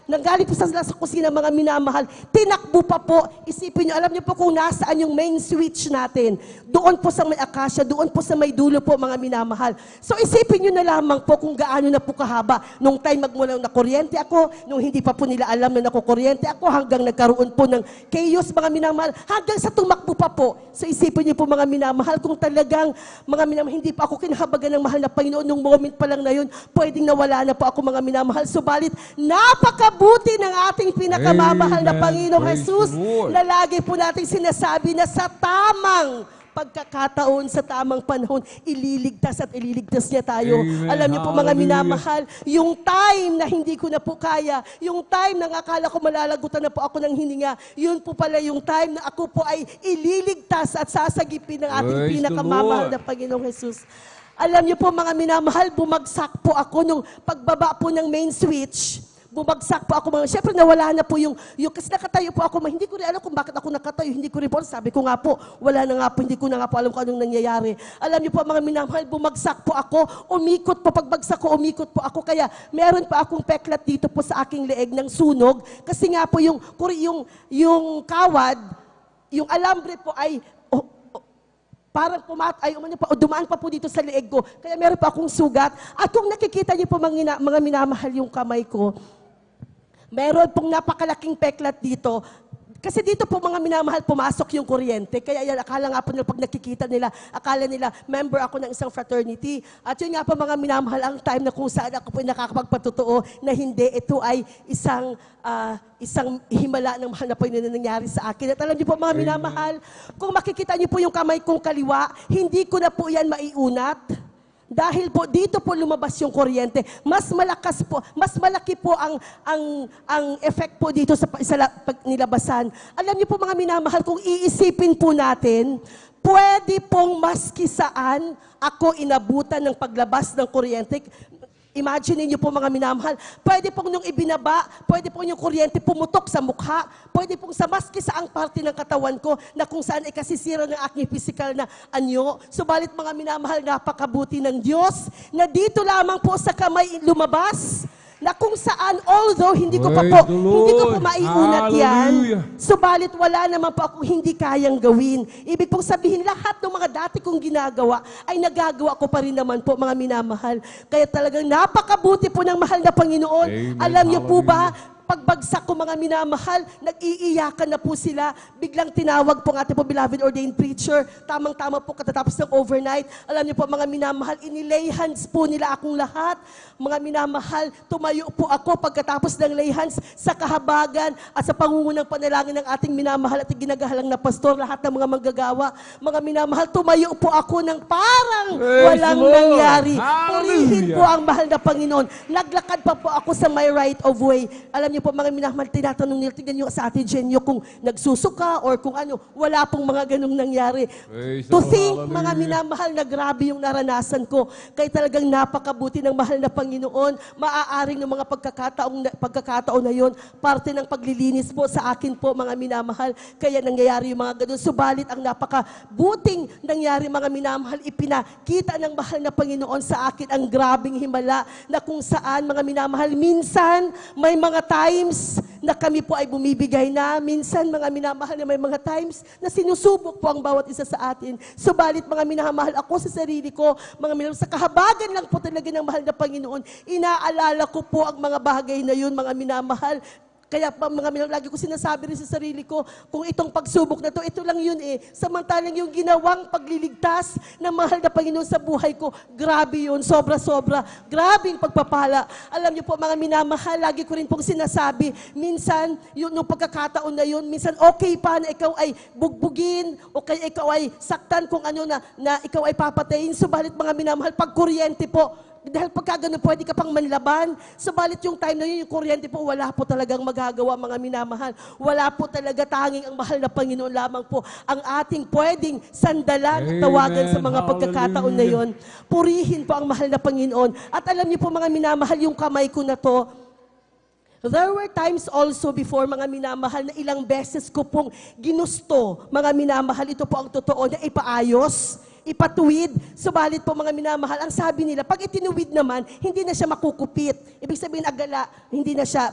nanggaling po sila sa kusina mga minamahal, tinakbo pa po. Isipin niyo, alam niyo po kung nasaan yung main switch natin. Doon po sa may akasya, doon po sa may dulo po mga minamahal. So isipin niyo na lamang po kung gaano na po kahaba. Nung time magmula na kuryente ako, nung hindi pa po nila alam na nakukuryente ako, hanggang nagkaroon po ng chaos mga minamahal, hanggang sa tumakbo pa po. So isipin niyo po mga minamahal, kung talagang mga minamahal, hindi pa ako kinahabagan ng mahal na Panginoon, nung moment pa lang na yun, pwedeng nawala na po ako mga minamahal. Subalit, napakabuti ng ating pinakamamahal na Amen. Panginoong Praise Jesus, the Lord. na lagi po nating sinasabi na sa tamang pagkakataon, sa tamang panahon, ililigtas niya tayo. Amen. Alam niyo po mga Hallelujah. minamahal, yung time na hindi ko na po kaya, yung time na akala ko malalagutan na po ako ng hininga, yun po pala yung time na ako po ay ililigtas at sasagipin ng ating Praise the pinakamamahal Lord. na Panginoong Jesus. Alam niyo po mga minamahal, bumagsak po ako nung pagbaba po ng main switch. Bumagsak po ako. Siyempre nawala na po yung kasi nakatayo po ako. Hindi ko rin alam kung bakit ako nakatayo. Hindi ko rin po. Sabi ko nga po, wala na nga po. Hindi ko na nga po alam kung anong nangyayari. Alam niyo po mga minamahal, bumagsak po ako. Umikot po. Pagbagsak ko, umikot po ako. Kaya meron pa akong peklat dito po sa aking leeg ng sunog. Kasi nga po yung kawad, yung alambre po ay parang dumaan pa po dito sa leeg ko. Kaya meron pa akong sugat. At kung nakikita niyo po mga minamahal yung kamay ko, meron pong napakalaking peklat dito. Kasi dito po mga minamahal, pumasok yung kuryente. Kaya yan, akala nga po nila pag nakikita nila, akala nila, member ako ng isang fraternity. At yun nga po mga minamahal, ang time na kung saan ako po nakakapagpatotoo na hindi, ito ay isang himala ng mahal na Panginoon na nangyari sa akin. At alam niyo po mga minamahal, kung makikita niyo po yung kamay kong kaliwa, hindi ko na po yan maiunat. Dahil po dito po lumabas yung kuryente. Mas malaki po ang effect po dito sa nilabasan. Alam niyo po mga minamahal, kung iisipin po natin, pwede pong maski saan ako inabutan ng paglabas ng kuryente. Imagine niyo po mga minamahal, pwede pong nung ibinaba, pwede pong yung kuryente pumutok sa mukha, pwede pong sa maski saang parte ng katawan ko na kung saan ay kasisira ng aking physical na anyo. Subalit mga minamahal, napakabuti ng Diyos na dito lamang po sa kamay lumabas, na kung saan, although hindi ko Praise the hindi ko po Lord. maiunat yan, Hallelujah. subalit wala naman po akong hindi kayang gawin. Ibig pong sabihin, lahat ng mga dati kong ginagawa ay nagagawa ko pa rin naman po, mga minamahal. Kaya talagang napakabuti po ng mahal na Panginoon. Amen. Alam niyo po ba, Hallelujah. pagbagsak ko mga minamahal, nag-iiyakan na po sila. Biglang tinawag po ang ating po beloved ordained preacher. Tamang-tama po katatapos ng overnight. Alam niyo po mga minamahal, inilay hands po nila akong lahat. Mga minamahal, tumayo po ako pagkatapos ng lay hands sa kahabagan at sa pangungunang panalangin ng ating minamahal at ginagahalang na pastor, lahat ng mga manggagawa. Mga minamahal, tumayo po ako ng parang Praise walang the Lord. nangyari. Hallelujah. Purihin po ang mahal na Panginoon. Naglakad pa po ako sa my right of way. Alam niyo niyo po mga minamahal, tinatanong nila, tignan niyo sa Ate Jenyo kung nagsusuka or kung ano, wala pong mga ganong nangyari. Praise To the Lord. think, Hallelujah. mga minamahal, na grabe yung naranasan ko. Kaya talagang napakabuti ng mahal na Panginoon. Maaaring ng mga pagkakataon na yon, parte ng paglilinis po sa akin po, mga minamahal. Kaya nangyayari yung mga ganun. Subalit ang napakabuting nangyari, mga minamahal, ipinakita ng mahal na Panginoon sa akin ang grabing himala na kung saan, mga minamahal, minsan may mga times na kami po ay bumibigay na, minsan mga minamahal na may mga times na sinusubok po ang bawat isa sa atin. Subalit mga minamahal, ako sa sarili ko, mga minamahal, sa kahabagan lang po talaga ng mahal na Panginoon, inaalala ko po ang mga bagay na yun, mga minamahal. Kaya mga minamahal, lagi ko sinasabi rin sa sarili ko, kung itong pagsubok na to, ito lang yun eh. Samantalang yung ginawang pagliligtas ng mahal na Panginoon sa buhay ko, grabe yun, sobra-sobra, grabing pagpapala. Alam niyo po mga minamahal, lagi ko rin pong sinasabi, minsan, yung pagkakataon na yun, minsan okay pa na ikaw ay bugbugin, o kaya ikaw ay saktan kung ano na ikaw ay papatayin. Subalit mga minamahal, pag kuryente po, dahil pagka ganun, pwede ka pang manlaban. Subalit yung time na yun, yung kuryente po, wala po talagang magagawa, mga minamahal. Wala po talaga, tanging ang mahal na Panginoon lamang po ang ating pwedeng sandalan at tawagan sa mga pagkakataon na yun. Purihin po ang mahal na Panginoon. At alam niyo po mga minamahal, yung kamay ko na to, there were times also before, mga minamahal, na ilang beses ko pong ginusto, mga minamahal, ito po ang totoo, na ipaayos, ipatuwid. Subalit po mga minamahal, ang sabi nila, pag itinuwid naman, hindi na siya makukupit. Ibig sabihin, agala, hindi na siya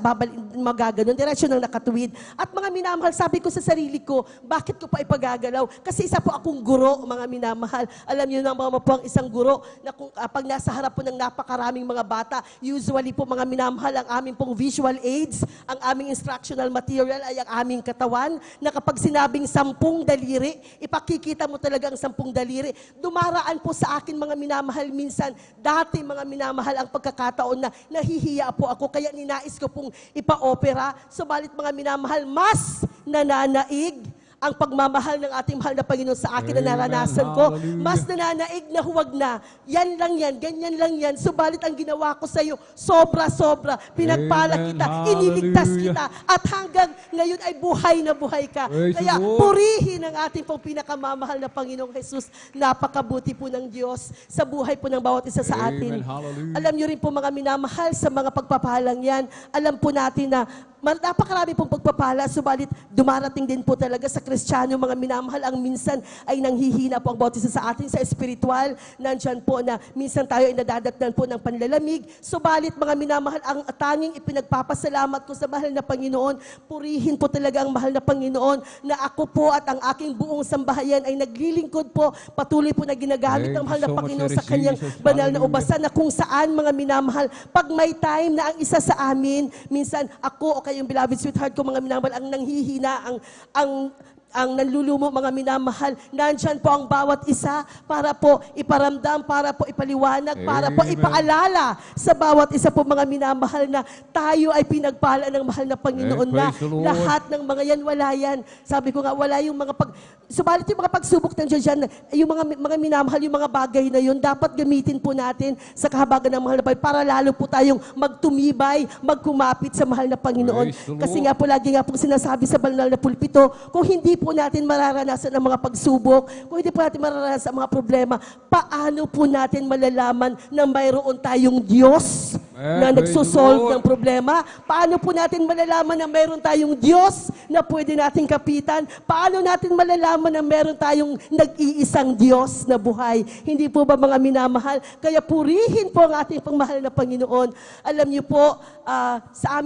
magaganon, diretsyo nang nakatuwid. At mga minamahal, sabi ko sa sarili ko, bakit ko pa ipagagalaw? Kasi isa po akong guro, mga minamahal. Alam niyo naman po ang isang guro, na kung, pag nasa harap po ng napakaraming mga bata, usually po mga minamahal, ang aming pong visual aids, ang aming instructional material ay ang aming katawan, na kapag sinabing 10 daliri, ipakikita mo talaga ang 10 daliri. Dumaraan po sa akin, mga minamahal, minsan, dati mga minamahal, ang pagkakataon na nahihiya po ako, kaya ninais ko pong ipa-opera. Subalit mga minamahal, mas nananaig ang pagmamahal ng ating mahal na Panginoon sa akin na naranasan ko. Hallelujah. Mas nananaig na huwag na. Yan lang yan, ganyan lang yan. Subalit ang ginawa ko sa iyo, sobra-sobra. Pinagpala Amen. kita, iniligtas Hallelujah. kita. At hanggang ngayon ay buhay na buhay ka. Praise Kaya the Lord. purihin ang ating pong pinakamamahal na Panginoong Jesus. Napakabuti po ng Diyos sa buhay po ng bawat isa sa atin. Amen. Hallelujah. Alam niyo rin po mga minamahal, sa mga pagpapalang yan, alam po natin na napakarami pong pagpapala, subalit dumarating din po talaga sa Kristiyano, mga minamahal, ang minsan ay nanghihina po ang bawat isa sa atin sa espiritual. Nandyan po na minsan tayo ay nadadatnan po ng panlalamig. Subalit mga minamahal, ang tanging ipinagpapasalamat ko sa mahal na Panginoon, purihin po talaga ang mahal na Panginoon, na ako po at ang aking buong sambahayan ay naglilingkod po, patuloy po na ginagamit ng Thank mahal you na so much, Panginoon Lord sa kanyang Jesus. banal na Hallelujah. ubasan, na kung saan, mga minamahal, pag may time na ang isa sa amin, minsan ako o kayong beloved sweetheart ko, mga minamahal, ang nanghihina, ang nanlulumo, mga minamahal, nandyan po ang bawat isa para po iparamdam, para po ipaliwanag, para po Amen. ipaalala sa bawat isa po, mga minamahal, na tayo ay pinagpala ng mahal na Panginoon, Amen. na Praise the Lord. lahat ng mga yan, wala yan. Sabi ko nga, wala yung mga subalit yung mga pagsubok ng dyan, yung mga minamahal, yung mga bagay na yun, dapat gamitin po natin sa kahabagan ng mahal na Panginoon para lalo po tayong magtumibay, magkumapit sa mahal na Panginoon. Praise the Lord. Kasi nga po, lagi nga po sinasabi sa banal na pulpito, kung hindi po natin mararanasan ang mga pagsubok, kung hindi po natin mararanasan ang mga problema, paano po natin malalaman na mayroon tayong Diyos na Praise the nagsosolve Lord. ng problema? Paano po natin malalaman na mayroon tayong Diyos na pwede nating kapitan? Paano natin malalaman na mayroon tayong nag-iisang Diyos na buhay? Hindi po ba, mga minamahal? Kaya purihin po ang ating pangmahal na Panginoon. Alam niyo po, sa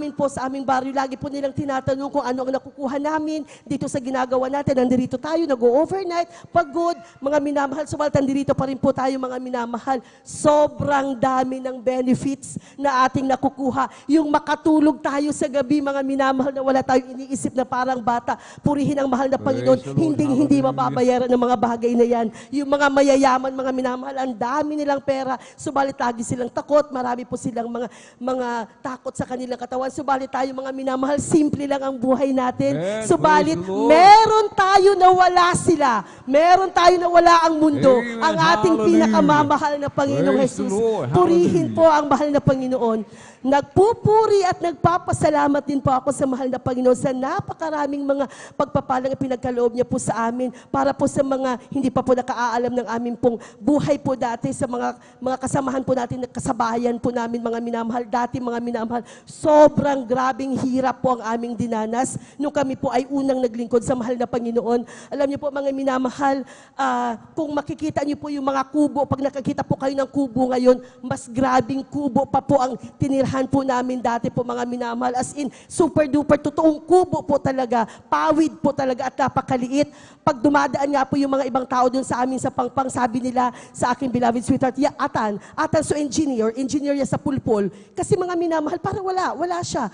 aming baryo, lagi po nilang tinatanong kung ano ang nakukuha namin dito sa ginagawa natin. Nandirito tayo, nag-overnight, pagod, mga minamahal. Subalit, nandirito pa rin po tayo, mga minamahal. Sobrang dami ng benefits na ating nakukuha. Yung makatulog tayo sa gabi, mga minamahal, na wala tayong iniisip na parang bata. Purihin ang mahal na Panginoon. Praise the Lord. Hindi Hallelujah. mababayaran ng mga bagay na yan. Yung mga mayayaman, mga minamahal, ang dami nilang pera. Subalit, lagi silang takot. Marami po silang mga takot sa kanilang katawan. Subalit tayo, mga minamahal, simple lang ang buhay natin. Amen. Subalit, Praise the Lord. meron Meron tayo na wala sila. Meron tayo na wala ang mundo. Amen. Ang ating Hallelujah. pinakamamahal na Panginoong Praise the Jesus. Lord. Purihin Hallelujah. po ang mahal na Panginoon. Nagpupuri at nagpapasalamat din po ako sa mahal na Panginoon sa napakaraming mga pagpapalang pinagkaloob niya po sa amin para po sa mga hindi pa po nakaalam ng aming pong buhay po dati sa mga kasamahan po natin, kasabayan po namin mga minamahal, dati mga minamahal. Sobrang grabing hirap po ang aming dinanas nung kami po ay unang naglingkod sa mahal na Panginoon. Alam niyo po mga minamahal, kung makikita niyo po yung mga kubo, pag nakakita po kayo ng kubo ngayon, mas grabing kubo pa po ang tinirahan po namin dati po mga minamahal. As in, super duper, totoong kubo po talaga, pawid po talaga at napakaliit. Pag dumadaan nga po yung mga ibang tao dun sa amin sa Pangpang, sabi nila sa aking beloved sweetheart, Atan so engineer niya sa Pulpol. Kasi mga minamahal, parang wala siya.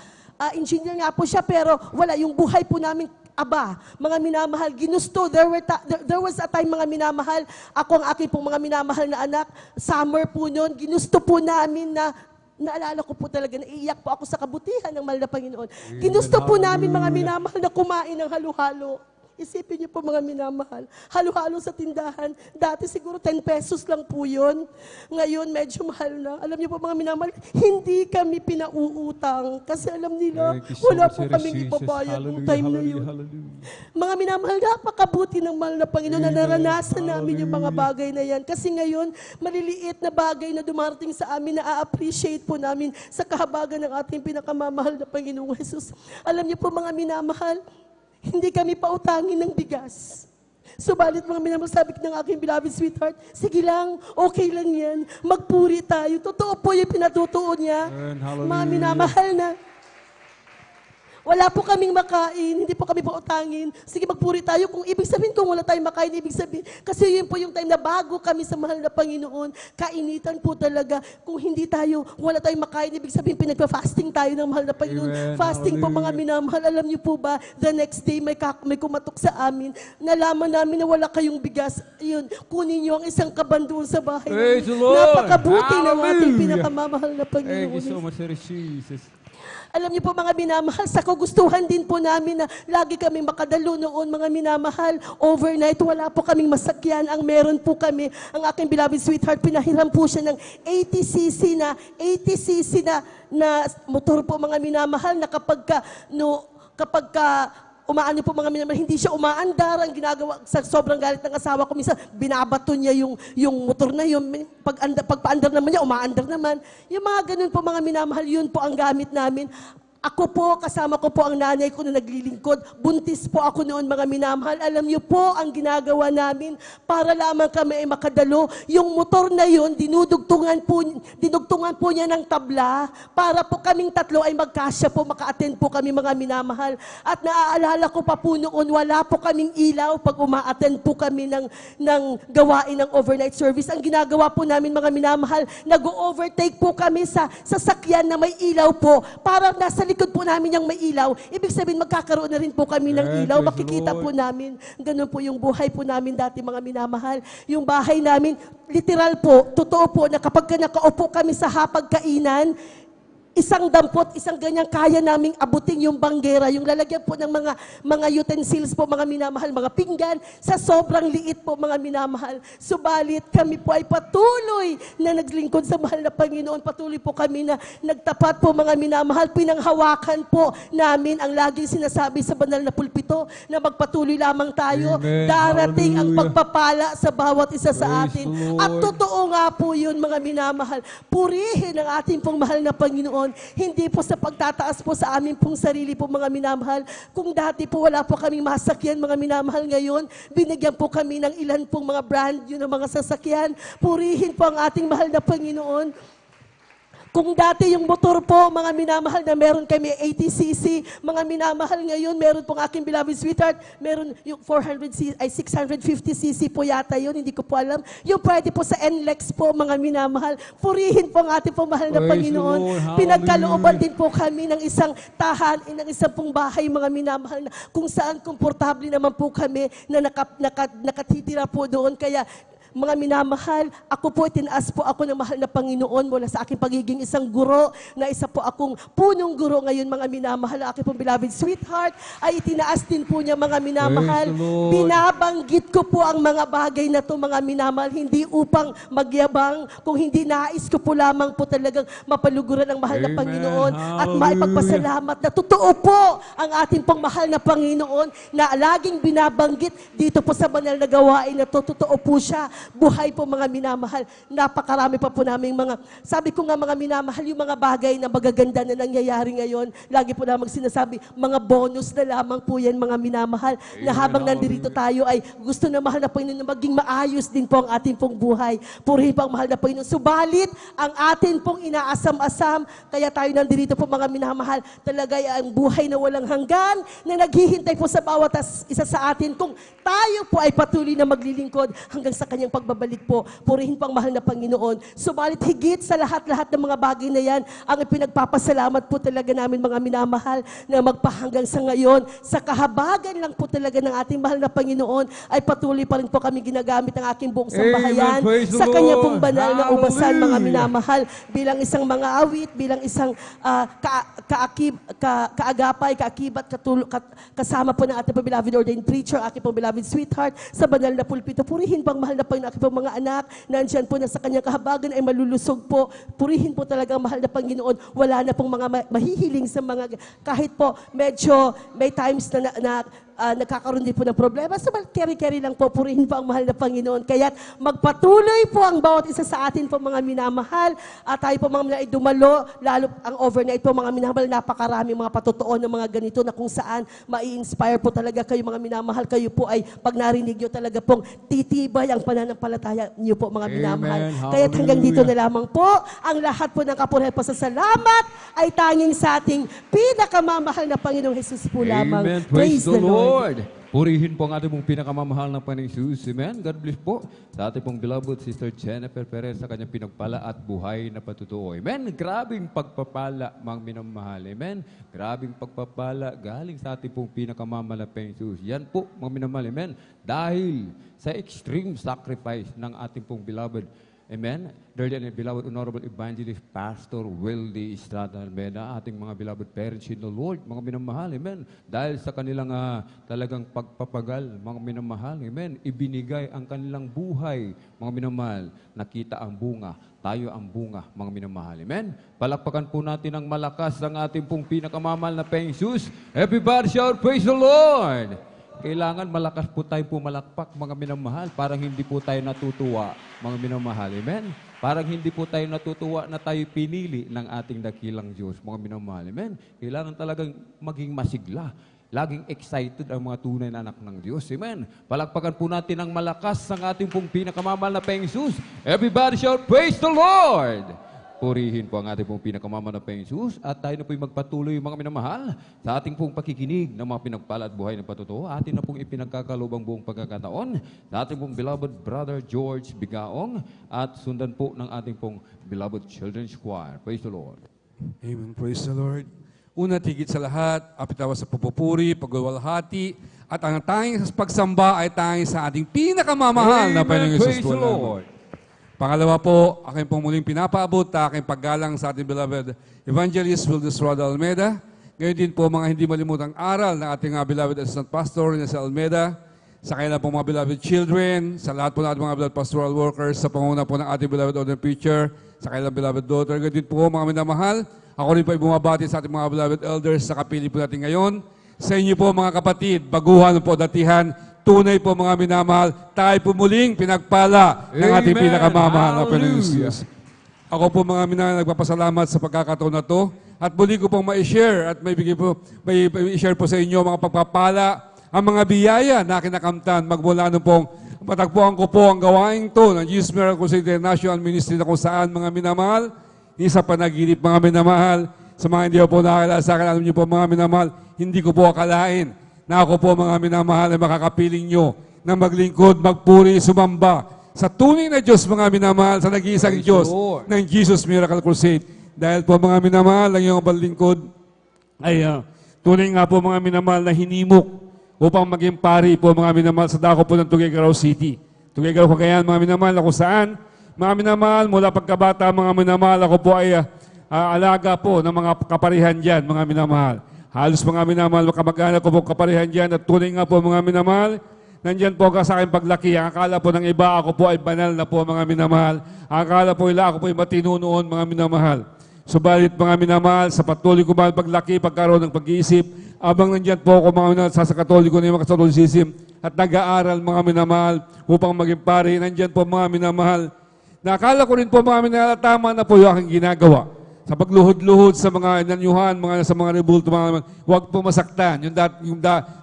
Engineer nga po siya, pero wala yung buhay po namin. Aba, mga minamahal, ginusto. There was a time, mga minamahal, ako ang aking pong mga minamahal na anak, summer po noon, ginusto po namin na naalala ko po talaga, naiiyak po ako sa kabutihan ng mahal na Panginoon. Ginusto po namin mga minamahal na kumain ng halo-halo. Isipin niyo po mga minamahal, halo-halo sa tindahan. Dati siguro 10 pesos lang po yun. Ngayon medyo mahal na. Alam niyo po mga minamahal, hindi kami pinauutang. Kasi alam nila, Thank you so wala much, po Sir kaming Jesus. ibabayad ng Hallelujah, time na hallelujah, yun. hallelujah. Mga minamahal, napakabuti ng mahal na Panginoon na Amen. naranasan namin yung mga Hallelujah. bagay na yan. Kasi ngayon, maliliit na bagay na dumarating sa amin na a-appreciate po namin sa kahabagan ng ating pinakamamahal na Panginoong Jesus. Alam niyo po mga minamahal, hindi kami pautangin ng bigas. Subalit mga minamahal, sabi ng aking beloved sweetheart, sige lang, okay lang yan, magpuri tayo. Totoo po yung pinatutuon niya. Amen. Hallelujah. Mga minamahal na, wala po kaming makain, hindi po kami pautangin. Sige, magpuri tayo. Kung ibig sabihin, kung wala tayong makain, ibig sabihin. Kasi yun po yung time na bago kami sa mahal na Panginoon, kainitan po talaga. Kung hindi tayo, wala tayong makain, ibig sabihin, pinagpa-fasting tayo ng mahal na Panginoon. Amen. Fasting po mga Hallelujah. minamahal. Alam niyo po ba, the next day, may kumatok sa amin. Nalaman namin na wala kayong bigas. Ayun, kunin niyo ang isang kaban doon sa bahay. Praise namin. the Lord. Napakabuti ng ating Hallelujah. pinakamamahal na Thank Panginoon. you so much, Sir Jesus. Alam niyo po mga minamahal, sa kagustuhan din po namin na lagi kami makadalo noon mga minamahal. Overnight, wala po kaming masakyan. Ang meron po kami, ang aking beloved sweetheart, pinahiram po siya ng 80cc na motor po mga minamahal na kapag umaano po mga minamahal, hindi siya umaandar. Ang ginagawa sa sobrang galit ng asawa ko, minsan binabato niya yung motor na yun. Pagpaandar naman niya, umaandar naman. Yung mga ganun po mga minamahal, yun po ang gamit namin. Ako po, kasama ko po ang nanay ko na naglilingkod. Buntis po ako noon mga minamahal. Alam niyo po ang ginagawa namin para lamang kami ay makadalo. Yung motor na yun, dinudugtungan po niya ng tabla para po kaming tatlo ay magkasya po, maka-attend po kami mga minamahal. At naaalala ko pa po noon, wala po kaming ilaw pag uma-attend po kami ng gawain ng overnight service. Ang ginagawa po namin mga minamahal, nag-overtake po kami sa sasakyan na may ilaw po para nasa likod po namin yung may ilaw. Ibig sabihin, magkakaroon na rin po kami ng Amen. ilaw. Praise the Makikita Lord. po namin. Ganun po yung buhay po namin dati mga minamahal. Yung bahay namin, literal po, totoo po, na kapag nakaupo kami sa hapagkainan, isang dampot, isang ganyang kaya naming abuting yung banggera, yung lalagyan po ng mga utensils po, mga minamahal, mga pinggan, sa sobrang liit po, mga minamahal. Subalit, kami po ay patuloy na naglingkod sa mahal na Panginoon. Patuloy po kami na nagtapat po, mga minamahal. Pinanghawakan po namin ang laging sinasabi sa banal na pulpito na magpatuloy lamang tayo. Amen. Darating ang Hallelujah. pagpapala sa bawat isa sa Praise atin. the Lord. At totoo nga po yun, mga minamahal. Purihin ang ating pong mahal na Panginoon. Hindi po sa pagtataas po sa amin pong sarili po mga minamahal. Kung dati po wala po kaming masakyan mga minamahal, ngayon binigyan po kami ng ilan pong mga brand yun ng mga sasakyan. Purihin po ang ating mahal na Panginoon. Kung dati yung motor po, mga minamahal, na meron kami 80cc, mga minamahal ngayon, meron pong aking beloved sweetheart, meron yung 650cc po yata yun, hindi ko po alam. Yung pwede po sa NLEX po, mga minamahal. Purihin po ang ating pong mahal na Praise the Panginoon. Lord. Hallelujah. Pinagkalooban din po kami ng isang ng isang pong bahay, mga minamahal, na kung saan komportable naman po kami na nakatitira po doon. Kaya Mga minamahal, ako po, tinaas po ako ng mahal na Panginoon mula sa aking pagiging isang guro, na isa po akong punong guro ngayon, mga minamahal. Ang aking pong beloved sweetheart ay itinaas din po niya, mga minamahal. Praise the Lord. Binabanggit ko po ang mga bagay na to, mga minamahal, hindi upang magyabang, kung hindi nais ko po lamang po talagang mapaluguran ang mahal na Amen. Panginoon at Hallelujah. maipagpasalamat na totoo po ang ating pong mahal na Panginoon na laging binabanggit dito po sa banal na gawain na to. Totoo po siya. Buhay po, mga minamahal. Napakarami pa po namin mga, sabi ko nga, mga minamahal, yung mga bagay na magaganda na nangyayari ngayon, lagi po namang sinasabi, mga bonus na lamang po yan, mga minamahal, na habang nandirito tayo ay gusto na mahal na Panginoon na maging maayos din po ang ating pong buhay. Purihin po ang mahal na Panginoon. Subalit, ang atin pong inaasam-asam, kaya tayo nandirito po, mga minamahal, talaga ay ang buhay na walang hanggan, na naghihintay po sa bawat isa sa atin kung tayo po ay patuloy na maglilingkod hanggang sa kanyang pagbabalik po. Purihin po ang mahal na Panginoon. Subalit higit sa lahat-lahat ng mga bagay na yan, ang ipinagpapasalamat po talaga namin, mga minamahal, na magpahanggang sa ngayon, sa kahabagan lang po talaga ng ating mahal na Panginoon, ay patuloy pa rin po kami ginagamit ang aking buong sambahayan Praise the sa kanya pong Lord. banal na ubasan, mga Hallelujah. minamahal, bilang isang mga awit, bilang isang kaagapay, kaakibat, kasama po ng ating pong beloved ordained preacher, aking pong beloved sweetheart, sa banal na pulpito. Purihin po ang mahal na Panginoon, aking pong mga anak, nandyan po na sa kanyang kahabagan ay malulusog po. Purihin po talaga ang mahal na Panginoon. Wala na pong mga mahihiling sa mga, kahit po medyo may times na nagkakaroon din po ng problema. So, carry-carry lang po, purihin po ang mahal na Panginoon. Kaya magpatuloy po ang bawat isa sa atin po, mga minamahal. At tayo po, mga minamahal, ay dumalo, lalo ang overnight po, mga minamahal, napakarami mga patutuon ng mga ganito na kung saan mai-inspire po talaga kayo, mga minamahal. Kayo po ay, pag narinig nyo talaga pong titibay ang pananampalataya nyo po, mga Amen. minamahal. Kaya hanggang dito na lamang po, ang lahat po ng kapurihan, pasasalamat ay tanging sa ating pinakamamahal na Panginoong Jesus po lamang. Amen. Praise the Lord. Purihin po ang ating pong pinakamamahal na Panginoong Jesus. Amen. God bless po sa ating pong beloved Sister Jennifer Perez sa kanyang pinagpala at buhay na patutuo. Amen. Grabing pagpapala, mga minamahal. Amen. Grabing pagpapala galing sa ating pong pinakamamahal na Panginoong Jesus. Yan po, mga minamahal. Amen. Dahil sa extreme sacrifice ng ating pong beloved, amen. Dear and beloved Honorable Evangelist Pastor Wildy Estrada Almeda, ating mga beloved parents in the Lord, mga minamahal, amen. Dahil sa kanilang talagang pagpapagal, mga minamahal, amen. Ibinigay ang kanilang buhay, mga minamahal. Nakita ang bunga, tayo ang bunga, mga minamahal, amen. Palakpakan po natin ang malakas ang ating pong pinakamamahal na Panginoong Jesus. Everybody shout, praise the Lord! Kailangan malakas po tayo pumalakpak, mga minamahal. Parang hindi po tayo natutuwa, mga minamahal. Amen? Parang hindi po tayo natutuwa na tayo pinili ng ating dakilang Diyos, mga minamahal. Amen? Kailangan talagang maging masigla. Laging excited ang mga tunay na anak ng Diyos. Amen? Palakpakan po natin ang malakas ang ating pong pinakamamahal na Panginoong Jesus. Everybody shout, praise the Lord! Purihin po ang ating pong pinakamamahal na Panginoong Jesus at tayo na po'y magpatuloy, mga minamahal, sa ating pong pakikinig ng mga pinagpala at buhay ng patutuo. Atin na pong ipinagkakalobang buong pagkakataon sa ating pong beloved Brother George Bigaong at sundan po ng ating pong beloved Children's Choir. Praise the Lord. Amen. Praise the Lord. Una, tigit sa lahat, apitawa sa pupupuri, pagwawalhati, at ang tanging sa pagsamba ay tanging sa ating pinakamamahal na Panginoong Jesus Praise po the lamang. Lord. Pangalawa po, aking pong muling pinapaabot, aking paggalang sa ating beloved Evangelist Wildes Roda Almeda. Ngayon din po mga hindi malimutang aral ng ating beloved Assistant Pastor na sa Almeda, sa kailan po mga beloved children, sa lahat po ng ating mga beloved pastoral workers, sa panguna po ng ating beloved ordained preacher, sa kailang beloved daughter. Ngayon din po mga minamahal, ako rin po ay bumabati sa ating mga beloved elders sa kapili po natin ngayon. Sa inyo po mga kapatid, baguhan po datihan, tunay po mga minamahal, tayo po muling pinagpala ng ating Amen. pinakamamahal na Panginoong Hallelujah. Jesus. Ako po mga minamahal, nagpapasalamat sa pagkakataon na to at muli ko pong ma-share at may i-share po sa inyo mga pagpapala, ang mga biyaya na kinakamtan magmula nung pong matagpuan ko po ang gawain to ng Jesus Miracle International Ministry na kung saan mga minamahal, isa panaginip mga minamahal, sa mga hindi po nakakilala sa akin, alam niyo po mga minamahal, hindi ko po akalain na ako po mga minamahal ay makakapiling nyo na maglingkod, magpuri, sumamba sa tunay na Diyos mga minamahal, sa nag-iisang Praise Diyos the Lord. ng Jesus Miracle Crusade. Dahil po mga minamahal, ang iyong paglingkod ay tunay nga po mga minamahal na hinimok upang maging pari po mga minamahal sa dako po ng Tuguegarao City. Tugigaw ko kayan, mga minamahal, ako saan? Mga minamahal, mula pagkabata, mga minamahal, ako po ay alaga po ng mga kaparihan dyan, mga minamahal. Halos mga minamahal, kamag-anak ko po kaparihan dyan at tunay nga po mga minamahal, nandyan po ka sa aking paglaki. Ang akala po ng iba, ako po ay banal na po mga minamahal. Ang akala po nila, ako po ay matino noon mga minamahal. Subalit mga minamahal, sa patuloy ko mga paglaki, pagkaroon ng pag-iisip, abang nandyan po ako mga minamahal, sa Katoliko na yung mga Catholicism at nag-aaral mga minamahal upang maging pari, nandyan po mga minamahal. Nakala ko rin po mga minamahal, tama na po yung aking ginagawa. Sa pagluhod-luhod sa mga inanyuhan, sa mga rebulto, huwag po masaktan.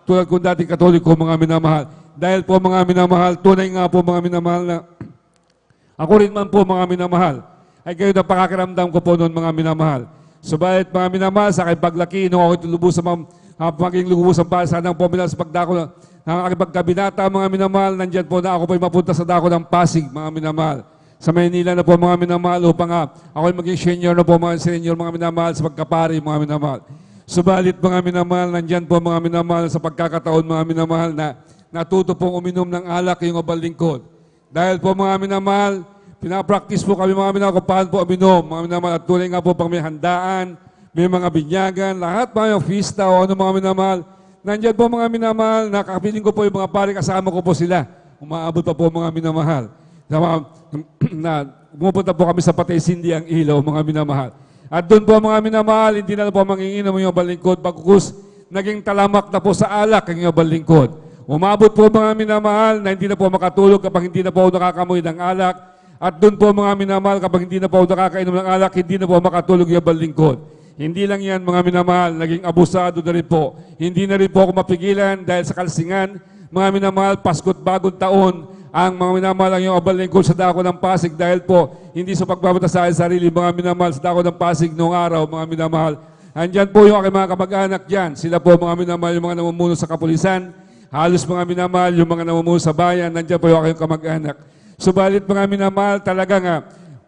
Tulad kong dating Katoliko, mga minamahal. Dahil po mga minamahal, tunay nga po mga minamahal na ako rin man po mga minamahal, ay kayo na pakakiramdam ko po noon mga minamahal. Subalit mga minamahal, sa aking paglaki, nung ako'y maging lubusan pa, sanang po minamahal sa pagdako ng aking pagkabinata, mga minamahal, nandyan po na ako po'y mapunta sa dako ng Pasig, mga minamahal. Sa Maynila na po mga minamahal upang ako'y maging senior na po mga senior mga minamahal sa pagkapari mga minamahal. Subalit mga minamahal, nandyan po mga minamahal sa pagkakataon mga minamahal na natuto pong uminom ng alak yung abal lingkod. Dahil po mga minamahal, pinapractice po kami mga minamahal kung paano po uminom mga minamahal at tuloy nga po pang may handaan, may mga binyagan, lahat mga fiesta o ano mga minamahal. Nandyan po mga minamahal, nakapiling ko po yung mga pari, kasama ko po sila. Umaabot pa po mga minamahal. Pumupunta po kami sa Patay Sindi ang ilaw, mga minamahal. At doon po mga minamahal, hindi na po manginginom yung balingkod. Pagkukus, naging talamak na po sa alak ang yung balingkod. Umabot po mga minamahal na hindi na po makatulog kapag hindi na po nakakamoy ng alak. At doon po mga minamahal, kapag hindi na po nakakainom ng alak, hindi na po makatulog yung balingkod. Hindi lang yan mga minamahal, naging abusado na rin po. Hindi na rin po ako mapigilan dahil sa kalsingan. Mga minamahal, Pasko't Bagong Taon, ang mga minamahal ang yung abal lingkod sa dako ng Pasig dahil po hindi sa pagbabata sa aking sarili, mga minamahal sa dako ng Pasig noong araw, mga minamahal. Andyan po yung aking mga kamag-anak dyan. Sila po mga minamahal, yung mga namumuno sa kapulisan. Halos mga minamahal, yung mga namumuno sa bayan. Nandyan po yung aking kamag-anak. Subalit mga minamahal, talaga nga,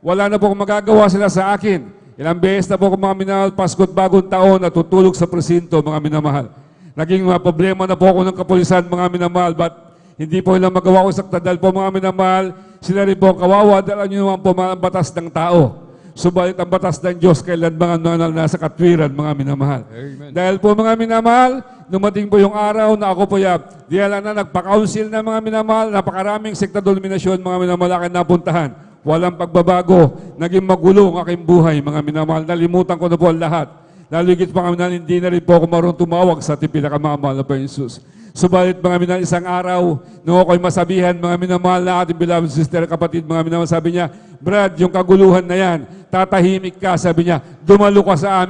wala na po kung magagawa sila sa akin. Ilang beses na po kung mga minamahal, Pasko't Bagong Taon, natutulog sa presinto, mga minamahal. Naging problema na po ako ng kapulisan, mga minamahal, but hindi po nila magawa ko sakta dahil po mga minamahal, sila rin po kawawa dahil ano naman po mga batas ng tao. Subalit ang batas ng Diyos kailan mga nasa katwiran, mga minamahal. Amen. Dahil po mga minamahal, dumating po yung araw na ako po dihala na nagpa-council na mga minamahal, napakaraming sekta denominasyon, mga minamahal akin napuntahan. Walang pagbabago, naging magulo ang aking buhay, mga minamahal. Nalimutan ko na po ang lahat. Laligit pa kami na hindi na rin po ako marunong tumawag sa ating pinakamamahal na Panginoon. Subalit mga minamahal, isang araw, nung ako'y masabihan, mga minamahal na ating beloved sister, kapatid, mga minamahal, sabi niya, Brad, yung kaguluhan na yan, tatahimik ka, sabi niya, dumalo ka sa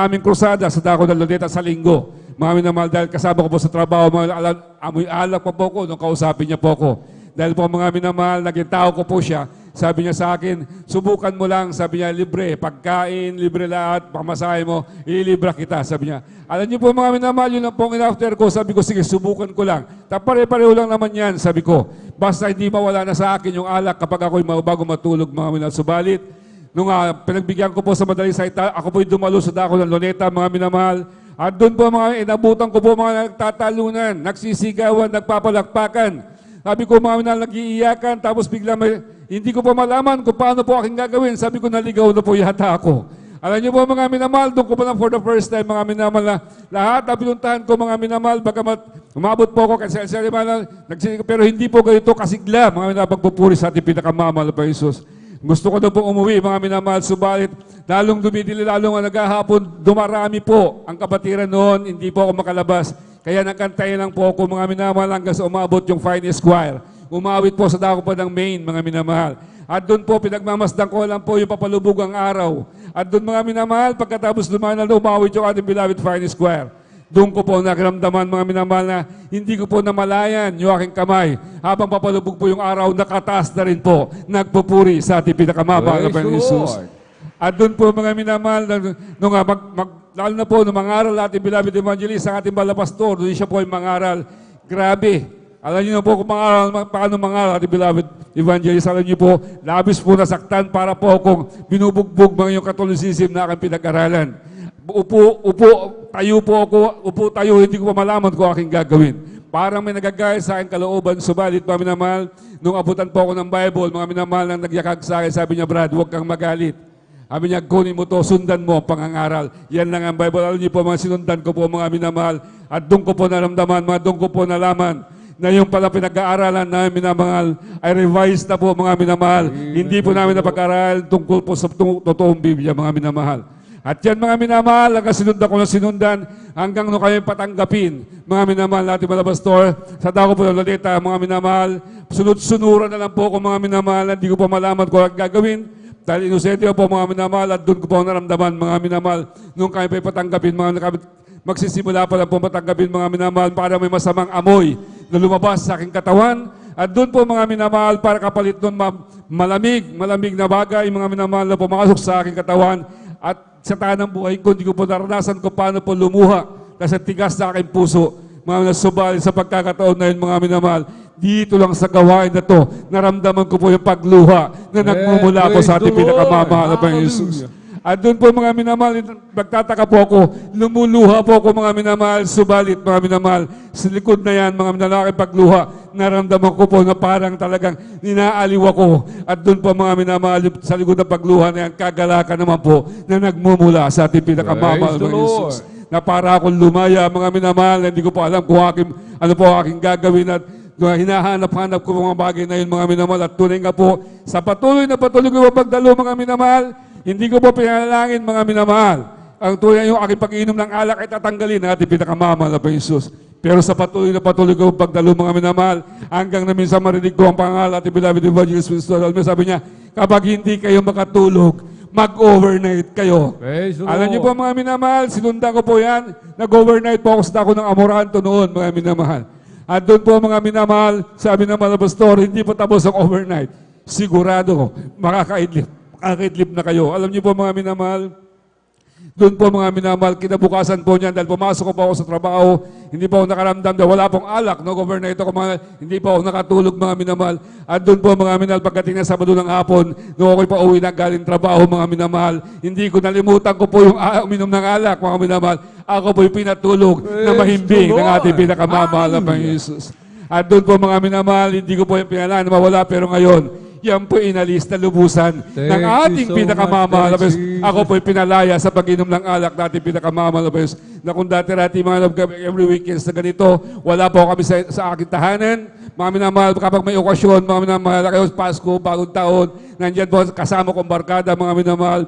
aming krusada sa dako ng Luneta sa linggo. Mga minamahal, dahil kasama ko po sa trabaho, amoy alak pa po ko nung kausapin niya po ko. Dahil po mga minamahal, naging tao ko po siya, sabi niya sa akin, subukan mo lang, sabi niya, libre, pagkain, libre lahat, pamasahe mo, ilibra kita, sabi niya. Alam niyo po mga minamahal, yun lang pong in-after ko, sabi ko, sige, subukan ko lang. Pare-pareho lang naman yan, sabi ko. Basta hindi mawala na sa akin yung alak kapag ako'y bago matulog, mga minamahal. Subalit, nung pinagbigyan ko po sa madaling salita, ako po'y dumalo sa dako ng Luneta, mga minamahal. At doon po mga inabutan ko po mga nagtatalunan, nagsisigawan, nagpapalakpakan. Sabi ko mga minamahal, nag-iiyakan, tapos bigla hindi ko pa malaman kung paano po aking gagawin. Sabi ko, naligaw na po yata ako. Alam niyo po mga minamahal, doon ko pa lang for the first time mga minamahal na lahat na pinuntahan ko mga minamahal, bagamat umabot po ako kasi pero hindi po ganito kasigla mga minamahal pagpupuri sa ating pinakamamahal na Panginoon. Gusto ko na pong umuwi mga minamahal, subalit lalong dumidili, lalong naghahapon, dumarami po ang kabatiran noon, hindi po ako makalabas. Kaya nagkantay lang po ako mga minamahal hanggang sa umabot yung Finest Choir. Umawit po sa dako pa ng Maine, mga minamahal. At doon po, pinagmamasdan ko lang po yung papalubog ang araw. At doon mga minamahal, pagkatapos dumaan na umawit yung ating beloved Finest Choir. Doon ko po nakiramdaman mga minamahal na hindi ko po namalayan yung aking kamay. Habang papalubog po yung araw, nakataas na rin po, nagpupuri sa ating pinakamamahal na Panginoon Jesus. At doon po mga minamahal, lalo na po, nung mangaral ating beloved evangelist, ang ating balapastor, doon siya po yung mangaral. Grabe. Alam niyo na po kung paano mangaral ating beloved evangelist. Alam niyo po, labis po nasaktan para po akong binubugbog mga yung Catholicism na aking pinag-aralan. Upo, tayo po ako, upo tayo, hindi ko pa malaman kung aking gagawin. Parang may nagagaya sa akin kalooban, subalit mga minamahal, nung abutan po ako ng Bible, mga minamahal nang nagyakag sa akin, sabi niya, Brad, huwag kang magalit. Sabi niya, kunin mo to, sundan mo ang pangangaral. Yan lang ang Bible. Alam niyo po, mga sinundan ko po mga minamahal, at doon ko po naramdaman, doon ko po nalaman, na yung pala pinag-aaralan namin minamahal, ay revised na po mga minamahal. Hindi po namin napag-aaralan tungkol po sa totoong Biblia, mga minamahal. At yan mga minamahal, ang kasinundan ko na sinundan hanggang nung kayo patanggapin. Mga minamahal natin mga pastor, sa dako po ng lalita, mga minamahal, sunod-sunuran na lang po ako mga minamahal, hindi ko pa malaman kung ang gagawin. Dahil inosente po mga minamahal at doon ko po naramdaman mga minamahal. Nung kayo pa patanggapin, magsisimula pa lang po matanggapin mga minamahal para may masamang amoy na lumabas sa aking katawan. At doon po mga minamahal para kapalit doon malamig na bagay mga minamahal na pumasok sa aking katawan. At sa tanang buhay ko, hindi ko po naranasan kung paano po lumuha kasi tigas na aking puso. Mga nasubali sa pagkakataon na yun, mga minamahal, dito lang sa gawain na to, naramdaman ko po yung pagluha na nagmumula po sa ating pinakamamahal na Panginoon Jesus. At doon po mga minamahal, magtataka po ako, lumuluha po ako mga minamahal, subalit mga minamahal, sa likod na yan, mga minamahal, pagluha, naramdaman ko po na parang talagang ninaaliw ako. At doon po mga minamahal, sa likod ng pagluha na yan, kagalakan naman po na nagmumula sa ating pinakamamahal na Jesus. Na para akong lumaya, mga minamahal, hindi ko po alam kung ano po aking gagawin at hinahanap-hanap ko mga bagay na yun, mga minamahal. At tunay nga po, sa patuloy na patuloy ko pagdalo, mga minamahal, hindi ko po pinalangin, mga minamahal. Ang tunay yung aking pag-inom ng alak ay tatanggalin ng ating pinakamamahal na Panginoon. Pero sa patuloy na patuloy ko pagdalo, mga minamahal, hanggang na minsan marinig ko ang pangalan ating beloved evangelist Mr. Alme, sabi niya, kapag hindi kayo makatulog, mag-overnight kayo. Alam niyo po mga minamahal, sinundan ko po yan. Nag-overnight po ako sa dako ng Amoranto noon, mga minamahal. At doon po mga minamahal, sabi ng mga pastor, hindi po tapos ang overnight. Sigurado, makakaidlip na kayo. Alam niyo po mga minamahal, doon po mga minamahal, kinabukasan po niyan, dahil pumasok ko po ako sa trabaho, hindi po ako nakaramdam, dahil wala pong alak, no? Overnight ako hindi po ako nakatulog mga minamahal. At doon po mga minamahal, pagdating na Sabado ng hapon, nung ako'y pa uwi na galing trabaho mga minamahal, hindi ko nalimutan ko po yung uminom ng alak mga minamahal. Ako po'y pinatulog na mahimbing ng ating pinakamamahal na Panginoon Jesus. At doon po mga minamahal, hindi ko po yung pinalaan na mawala, pero ngayon, yan po inalis na lubusan ng ating pinakamamahal. Ako po'y pinalaya sa pag-inom ng alak na ating pinakamamahal. Na kung dati-rati mga every weekends na ganito, wala po kami sa aking tahanan. Mga minamahal, kapag may okasyon, mga minamahal, kayo Pasko, bagong taon, nandyan po kasama kong barkada, mga minamahal.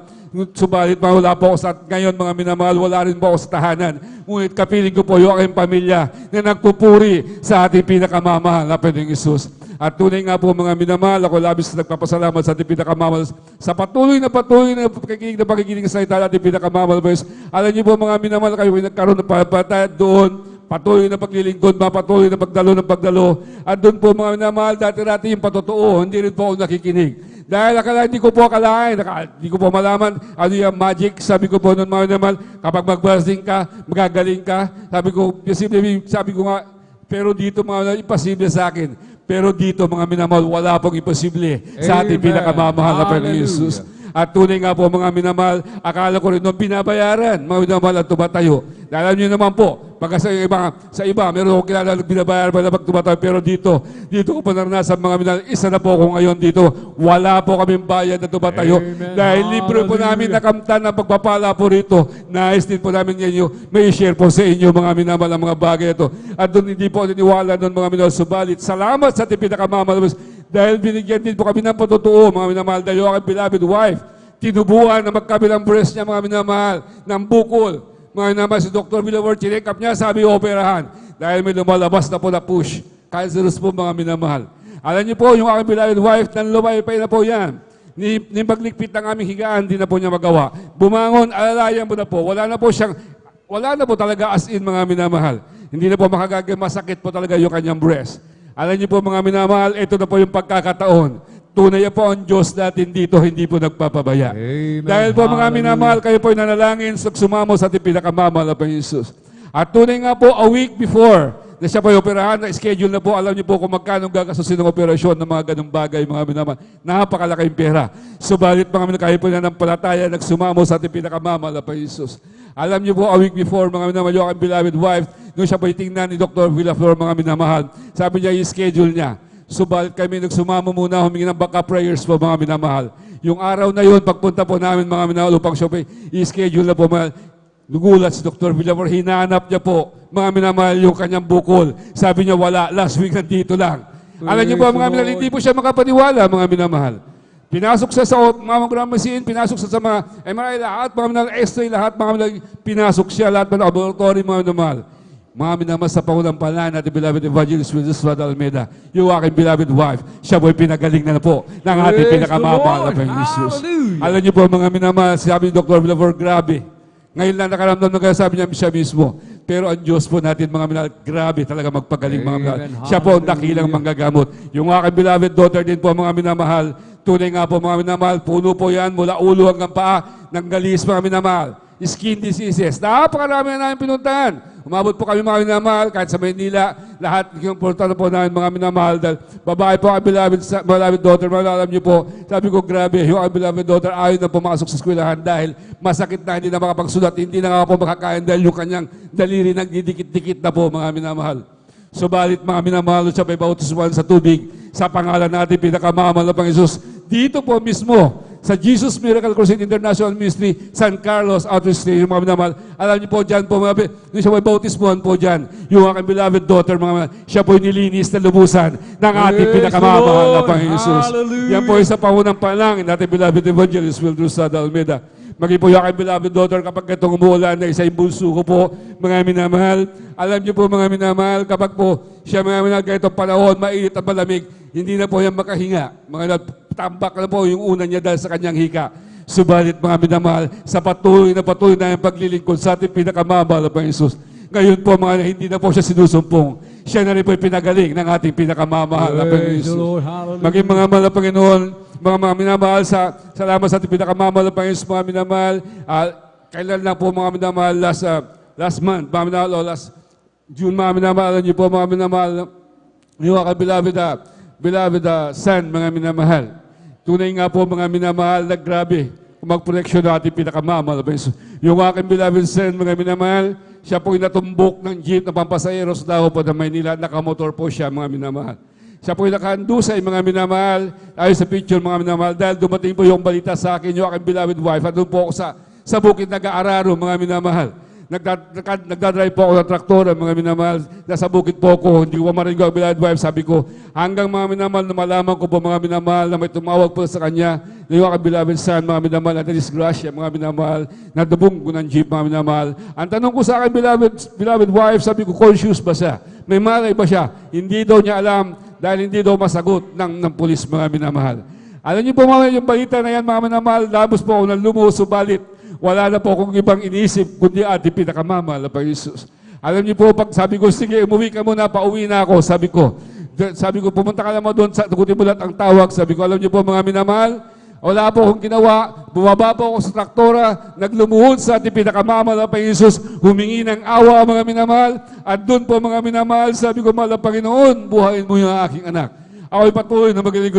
Subalit, wala po ako sa ngayon, mga minamahal, wala rin po ako sa tahanan. Ngunit kapiling ko po yung aking pamilya na nagpupuri sa ating pinakamamahal na Panginoong Isus. At tunay nga po mga minamahal, ako labis na nagpapasalamat sa ating pinakamamahal sa patuloy na pakikinig sa salita ating pinakamamahal. Alam niyo po mga minamahal, kayo nagkaroon ng papatayad doon, patuloy na paglilingkod, patuloy na pagdalo. At doon po mga minamahal, dati-rati yung patotoo, hindi rin po ako nakikinig. Dahil hindi ko po akalain, hindi ko po malaman ano yung magic. Sabi ko po noon mga minamahal, kapag mag-blessing ka, magagaling ka. Sabi ko nga, pero dito mga imposible sa akin. Pero dito mga minamahal, wala pong imposible sa ating pinakamamahal na Panginoon Jesus. At tunay nga po mga minamahal, akala ko rin nung binabayaran, mga minamahal at tumatayo. Dahil alam niyo naman po, pagka sa iba, meron akong kilala binabayaran pa na pag tumatayo. Pero dito ko pa naranasan mga minamahal, isa na po ako ngayon dito. Wala po kaming bayad na tumatayo. Amen. Dahil libre po namin nakamtan ng pagpapala po rito. Nais din po namin ngayon, may share po sa inyo mga minamahal ang mga bagay ito. At doon hindi po niniwala doon mga minamahal, subalit. Salamat sa ating pinakamamahal. Dahil binigyan din po kami ng patotoo, mga minamahal, dahil yung aking beloved wife, tinubuhan na magkabilang breast niya, mga minamahal, ng bukol. Mga minamahal, si Dr. Villavor, chinek-up niya, sabi, operahan. Dahil may lumalabas na po na push. Cancerous po, mga minamahal. Alam niyo po, yung aking beloved wife, nanlumaypay na po yan. Ni paglikpit ng aming higaan, di na po niya magawa. Bumangon, alalayan po na po. Wala na po talaga as in, mga minamahal. Hindi na po masakit po talaga yung kanyang breast. Alam niyo po mga minamahal, ito na po yung pagkakataon. Tunay po ang Diyos natin dito, hindi po nagpapabaya. Amen. Dahil po mga minamahal, kayo po nanalangin sa sumamo sa ating pinakamamahal na Panginoon Jesus. At tunay nga po, a week before, na siya po yung operahan, na-schedule na po, alam niyo po kung magkano gagastusin ng operasyon ng mga ganung bagay, mga minamahal. Napakalaking pera. Subalit mga minamahal, kayo po nananampalataya, nagsumamo sa ating pinakamamahal na Panginoon Jesus. Alam niyo po, a week before, mga minamahal, yung aking beloved wife, nung siya po'y tingnan ni Dr. Villaflor, mga minamahal, sabi niya, i-schedule niya. Subalit kami nagsumama muna, humingi ng backup prayers po, mga minamahal. Yung araw na yun, pagpunta po namin, mga minamahal, upang siya po'y i-schedule na po, mga Nagulat si Dr. Villaflor, hinanap niya po, mga minamahal, yung kanyang bukol. Sabi niya, wala, last week nandito lang. Alam niyo po, mga minamahal, hindi po siya makapaniwala, mga minamahal. Pinasok siya sa mammogram machine, pinasok siya sa mga MRI, lahat, mga minamahal, X-ray, lahat, mga minamahal, pinasok siya, lahat ng laboratory, mga minamahal. Mga minamahal, sa pangunang pala natin, beloved evangelist Willis Rod Almeida, yung aking beloved wife, siya po'y pinagaling na po ng ating pinakamamahal na Panginoon Jesus. Alam niyo po, mga minamahal, sabi ni Dr. Villaflor, grabe. Ngayon lang nakaramdam na kaya sabi niya siya mismo. Pero ang Diyos po natin, mga minamahal, grabe talaga magpagaling, mga minamahal. Siya po ang dakilang manggagamot. Yung aking beloved daughter din po, mga minamahal, tunay nga po, mga minamahal, puno po yan mula ulo hanggang paa ng galis, mga minamahal. Skin diseases. Napakarami na namin pinuntahan. Umabot po kami, mga minamahal, kahit sa Maynila, lahat yung portal po namin, mga minamahal, dahil babae po ang beloved daughter, alam niyo po, sabi ko, grabe, yung beloved daughter ayaw na pumasok sa eskwelahan dahil masakit na, hindi na makapagsulat, hindi na nga po makakain dahil yung kanyang daliri nagdidikit-dikit na po, mga minamahal. Subalit, mga minamahal, siya may bautismuhan sa tubig, sa pangalan natin, pinakamamahal na Panginoon. Dito po mismo, sa Jesus Miracle Crusade International Ministry, San Carlos Outreach Station, mga minamahal. Alam niyo po dyan po, yung siya may bautismuhan po dyan, yung aking beloved daughter, mga minamahal, siya po nilinis na lubusan ng ating pinakamamahal na Panginoon Jesus. Yan po sa pangunang panalangin natin, beloved evangelist Willis Rod Almeida. Maging po yung aking beloved daughter, kapag itong umuulan na isa yung bunso ko po, mga minamahal. Alam niyo po, mga minamahal, kapag po siya, mga minamahal, ganitong panahon, mainit at malamig, hindi na po yan makahinga. Mga tambak na po yung una niya dahil sa kanyang hika. Subalit, mga minamahal, sa patuloy na yung paglilingkod sa ating pinakamamahal na Panginoon Jesus. Ngayon po, mga hindi na po siya sinusumpong. Siya na rin po yung pinagaling ng ating pinakamamahal na Panginoon Jesus. Maging mga mahal na Panginoon, mga minamahal, salamat sa ating pinakamamahal na Panginoon Jesus, mga minamahal. Kailan lang po, mga minamahal, last month, mga minamahal, last June, mga minamahal, alam niyo po, mga minamahal, yung beloved son, mga minamahal. Tunay nga po, mga minamahal, na grabe, kung mag-protection natin pinakamamahal. Yung aking beloved son, mga minamahal, siya po'y natumbok ng jeep na pampasahero sa Davao po ng Maynila, nakamotor po siya, mga minamahal. Siya po'y nakahandusay, mga minamahal, ayon sa picture, mga minamahal, dahil dumating po yung balita sa akin, yung aking beloved wife, at doon po ako sa bukid nag-aararo, mga minamahal. Nagdadrive po ako ng traktor, mga minamahal, nasa bukid po ako, hindi ko pa marinig ang beloved wife, sabi ko, hanggang mga minamahal na malaman ko po, mga minamahal, na may tumawag po sa kanya, na yung aking beloved son, mga minamahal, at disgrasya, mga minamahal, nadubong ko ng jeep, mga minamahal. Ang tanong ko sa aking beloved wife, sabi ko, conscious ba siya? May malay ba siya? Hindi daw niya alam, dahil hindi daw masagot ng pulis, mga minamahal. Alam niyo po, mga yung balita na yan, mga minamahal, labos po ako ng lumuso, balit, wala na po akong ibang inisip, kundi ating pinakamamahal na Panginoon Jesus. Alam niyo po, pag sabi ko, sige, umuwi ka muna, pauwi na ako, sabi ko, pumunta ka naman doon, tugutin mo lahat ang tawag, sabi ko, alam niyo po, mga minamahal, wala po akong ginawa, bumaba po ako sa traktora, naglumuhod sa ating pinakamamahal na Panginoon Jesus, humingi ng awa, mga minamahal, at doon po, mga minamahal, sabi ko, mahal na Panginoon, buhayin mo yung aking anak. Ako'y patuloy na magaling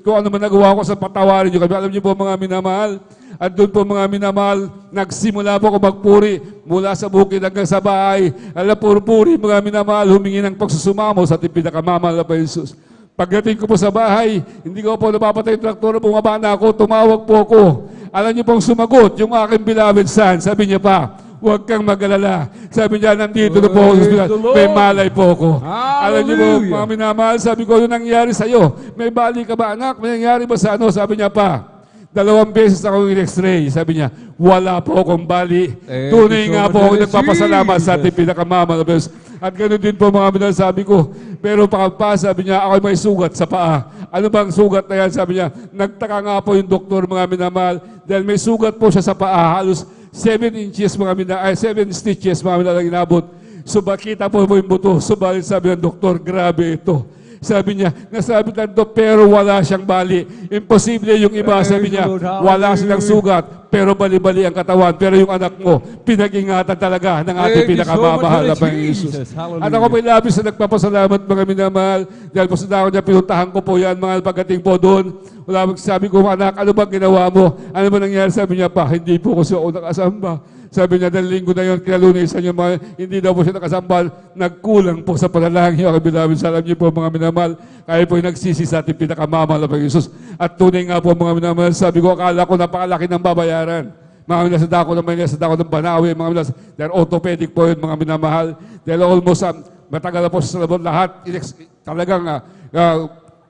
kung ano man nagawa ko sa patawarin niyo. Alam niyo po, mga minamahal, at doon po, mga minamahal, nagsimula po ako magpuri mula sa bukid hanggang sa bahay. Alam po, puri, mga minamahal, humingi ng pagsusumamo sa ating pinakamamahal na Panginoon Jesus. Pagdating ko po sa bahay, hindi ko po napapatay yung traktor, bumaba na ako, tumawag po ako. Alam niyo pong sumagot, yung aking beloved son, sabi niya pa, huwag kang mag-alala. Sabi niya, nandito na po ako sa ospital. May malay po ako. Alam niyo po, mga minamahal, sabi ko, ano nangyari sa'yo? May bali ka ba, anak? May nangyari ba sa ano? Sabi niya pa, 2 beses akong in-x-ray. Sabi niya, wala po akong bali. Tunay nga po ako nagpapasalamat sa ating pinakamamahal. At ganoon din po, mga minamahal, sabi ko, pero pa, sabi niya, ako may sugat sa paa. Ano bang sugat na yan? Sabi niya, nagtaka nga po yung doktor, mga minamahal, dahil may sugat po siya sa paa. Halos 7 inches, 7 stitches, mga minamahal, ang inabot. Subakita po yung buto. Subalit sabi ng doktor, grabe ito. Sabi niya, nasabi lang ito, pero wala siyang bali. Imposible yung iba, sabi niya, wala silang sugat, pero bali-bali ang katawan. Pero yung anak mo, pinag-ingatan talaga ng ating pinakamamahal na Panginoon Jesus. At ako may labis na nagpapasalamat, mga minamahal, dahil po sa dako niya, pinuntahan ko po yan, mga pagdating po doon. Wala, sabi ko, anak, ano bang ginawa mo? Ano ba nangyari? Sabi niya pa, hindi po ko siya unang asamba. Sabi niya, dahil linggo na yun, kinalunisan yung mga, hindi daw po siya nakasambal, nagkulang po sa panalangin. Okay, beloved, alam niyo po mga minamahal, kaya po yung nagsisi sa ating pinakamamahal na Panginoon. At tunay nga po mga minamahal, sabi ko, akala ko napakalaki ng babayaran. Mga minamahal, sa dako ng Manila, sa dako ng Banawe, mga minamahal, dahil orthopedic po yun, mga minamahal. Dahil almost, matagal na po sa labot lahat, talagang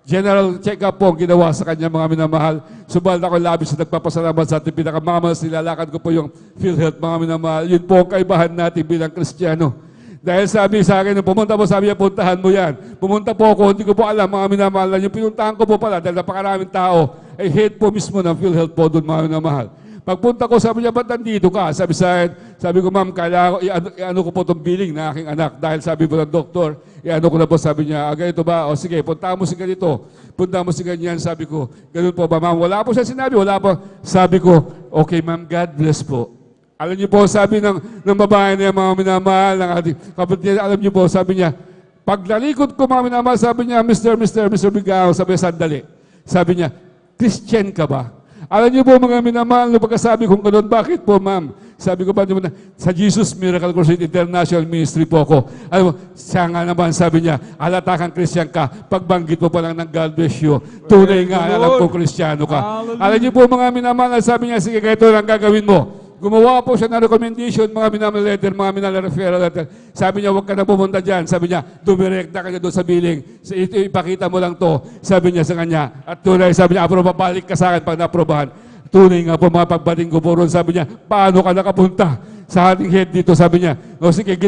general check-up po ang ginawa sa kanya, mga minamahal. Subalit ako labis na nagpapasalamat sa ating pinakamamahal. Nilalakad ko po yung PhilHealth, mga minamahal. Yun po ang kaibahan natin bilang Kristiyano. Dahil sabi sa akin, nung pumunta po, sabi niya, puntahan mo yan. Pumunta po ako, hindi ko po alam, mga minamahal. Yung pinuntahan ko po pala, dahil napakaraming tao, ay head po mismo ng PhilHealth po doon, mga minamahal. Pagpunta ko, sabi niya, ba't nandito ka? Sabi sa akin, sabi ko, ma'am, kailangan ko, i-ano ko po itong billing na aking anak. Dahil sabi po ng doktor, i-ano ko na po, sabi niya, ganito ba? O sige, punta mo si ganito. Punta mo si ganyan, sabi ko. Ganun po ba, ma'am? Wala po siya sinabi, wala po. Sabi ko, okay, ma'am, God bless po. Alam niyo po, sabi ng babae na yung mga minamahal, ng ating kapatid, alam niyo po, sabi niya, pag nalikod ko, mga minamahal, sabi niya, Mr. Bigao, sabi niya, sandali. Sabi niya, Christian ka ba? Alam niyo po mga minamahal, nung pagkasabi kong gano'n, bakit po ma'am? Sabi ko ba naman, sa Jesus Miracle Crusade International Ministry po ako. Alam mo, siya nga naman sabi niya, halata kang Christian ka, pagbanggit mo pa lang ng God bless you. Tunay nga, alam ko Kristiyano ka. Alam niyo po mga minamahal, sabi niya, sige, ganito lang gagawin mo. Gumawa po siya ng recommendation, mga minamahal letter, mga minamahal referral letter. Sabi niya, huwag ka na pumunta dyan. Sabi niya, dumirekta ka niya doon sa billing. Ito, ipakita mo lang to. Sabi niya sa kanya. At tunay, sabi niya, balik ka sa akin pag naprobahan. Tunay nga po, mga pagbating ko po ron. Sabi niya, paano ka nakapunta sa ating head dito? Sabi niya, o sige,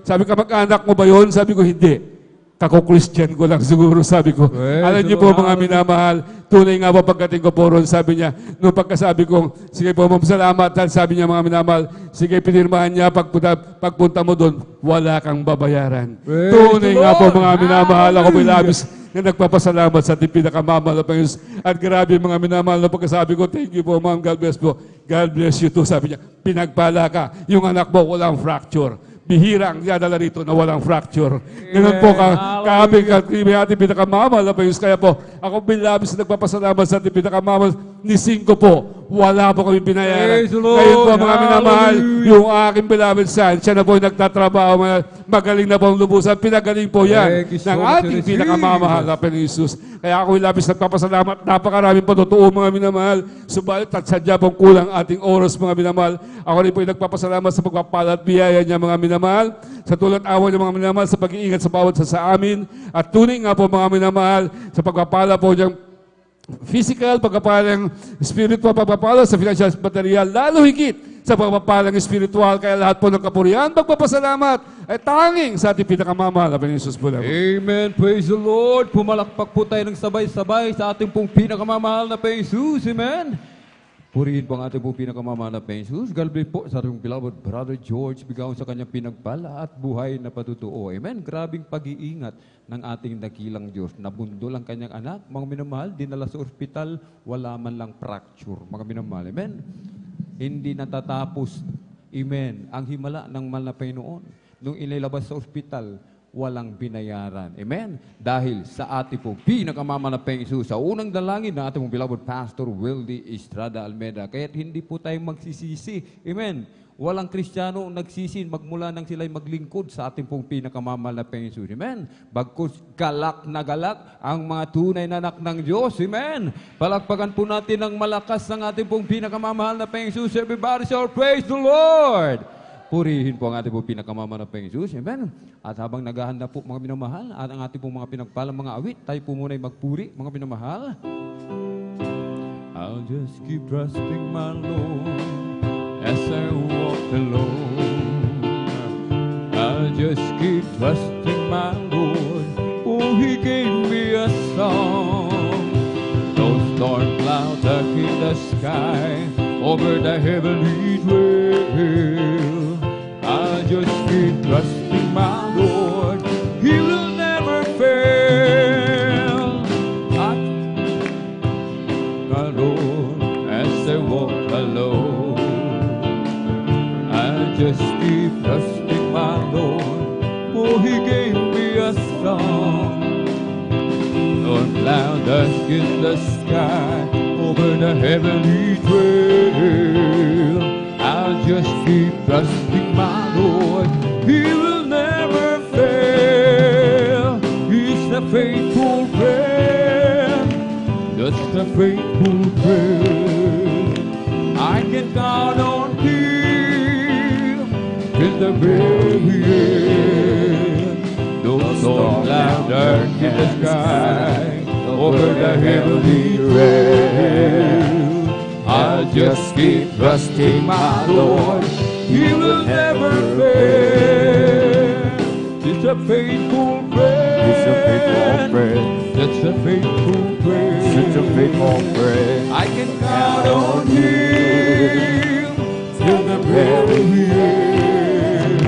sabi ka, mag-anak mo ba yun? Sabi ko, hindi. Kako-Christian ko lang siguro, sabi ko. Alam niyo po mga minamahal, tunay nga po pagdating ko po ron, sabi niya, nung pagkasabi ko, sige po, salamat, sabi niya mga minamahal, sige, pinirmahan niya, pagpunta mo doon, wala kang babayaran. Tunay nga po mga minamahal, ako may labis na nagpapasalamat sa ating pinakamamahal na Panginoon. At grabe mga minamahal na pagkasabi ko, thank you po ma'am, God bless po. God bless you too, sabi niya, pinagpala ka, yung anak mo walang fracture. Bihira ang dadala rito na walang fracture. Ganun po kaabing ating pinakamamahal na Panginoon. Kaya po, ako bilabis na nagpapasalamat sa ating pinakamamahal ni Cinco po. Wala po kami binayaran. Ngayon po mga minamahal, yung aking beloved son, siya na po yung nagtatrabaho, magaling na po ang lubusan. Pinagaling po yan ng ating pinakamamahal na Panginoon Jesus. Kaya ako labis nagpapasalamat. Napakaraming po totoo mga minamahal. Subalit at sadya pong kulang ating oras mga minamahal. Ako rin po yung nagpapasalamat sa pagpapala at biyaya niya mga minamahal. Sa tulad awa ng mga minamahal sa pag-iingat sa bawat sa amin. At tunay nga po mga minamahal sa pagpapala po niyang physical, pagpapalang spiritual, pagpapala sa financial material, lalo higit sa pagpapalang spiritual. Kaya lahat po ng kapurihan, pagpapasalamat ay tanging sa ating pinakamamahal na Panginoon Jesus po namin. Amen. Praise the Lord. Pumalakpak po tayo ng sabay-sabay sa ating pong pinakamamahal na Panginoon Jesus. Amen. Purihin po ang ating pong pinakamamahal na Panginoon Jesus. Galbi po sa ating beloved Brother George, bigaw sa kanyang pinagpala at buhay na patutuo. Amen. Grabing pag-iingat ng ating dakilang Diyos. Nabundol ang kanyang anak, mga minamahal, dinala sa ospital, wala man lang fracture. Mga minamahal. Amen. Hindi natatapos. Amen. Ang himala ng mahal na Panginoon. Nung inilabas sa ospital, walang binayaran. Amen? Dahil sa ating pong pinakamamahal na Panginoon, sa unang dalangin ng ating pong beloved Pastor Wildy Estrada Almeida. Kaya't hindi po tayo magsisisi. Amen? Walang Kristiyano nagsisi magmula nang sila'y maglingkod sa ating pong pinakamamahal na Panginoon. Amen? Bagkus galak na galak ang mga tunay na anak ng Diyos. Amen? Palakpakan po natin ng malakas ang ating pong pinakamamahal na Panginoon. Everybody shall praise the Lord! Purihin po ang ating pong pinakamamahal na Panginoon. Amen? At habang naghahanda po mga minamahal at ang ating pong mga pinagpalang mga awit, tayo po muna'y magpuri mga minamahal. I'll just keep trusting my Lord as I walk alone. I'll just keep trusting my Lord. Oh, He gave me a song. Those storm clouds are in the sky over the heavenly trail. I'll just keep trusting my Lord. He will never fail. My Lord, as I walk alone, I'll just keep trusting my Lord. For He gave me a song. Lord, cloud dusk in the sky over the heavenly trail. I'll I'll just keep trusting my Lord. He will never fail. He's a faithful friend, just a faithful friend. I can count on Him till the very end. Those storm clouds dark in the sky, over the heavenly realm, I'll just keep trusting my Lord. He will never fail. He's a faithful friend. He's a faithful friend. That's a faithful friend. Such a faithful friend. I can count on Him till the very end.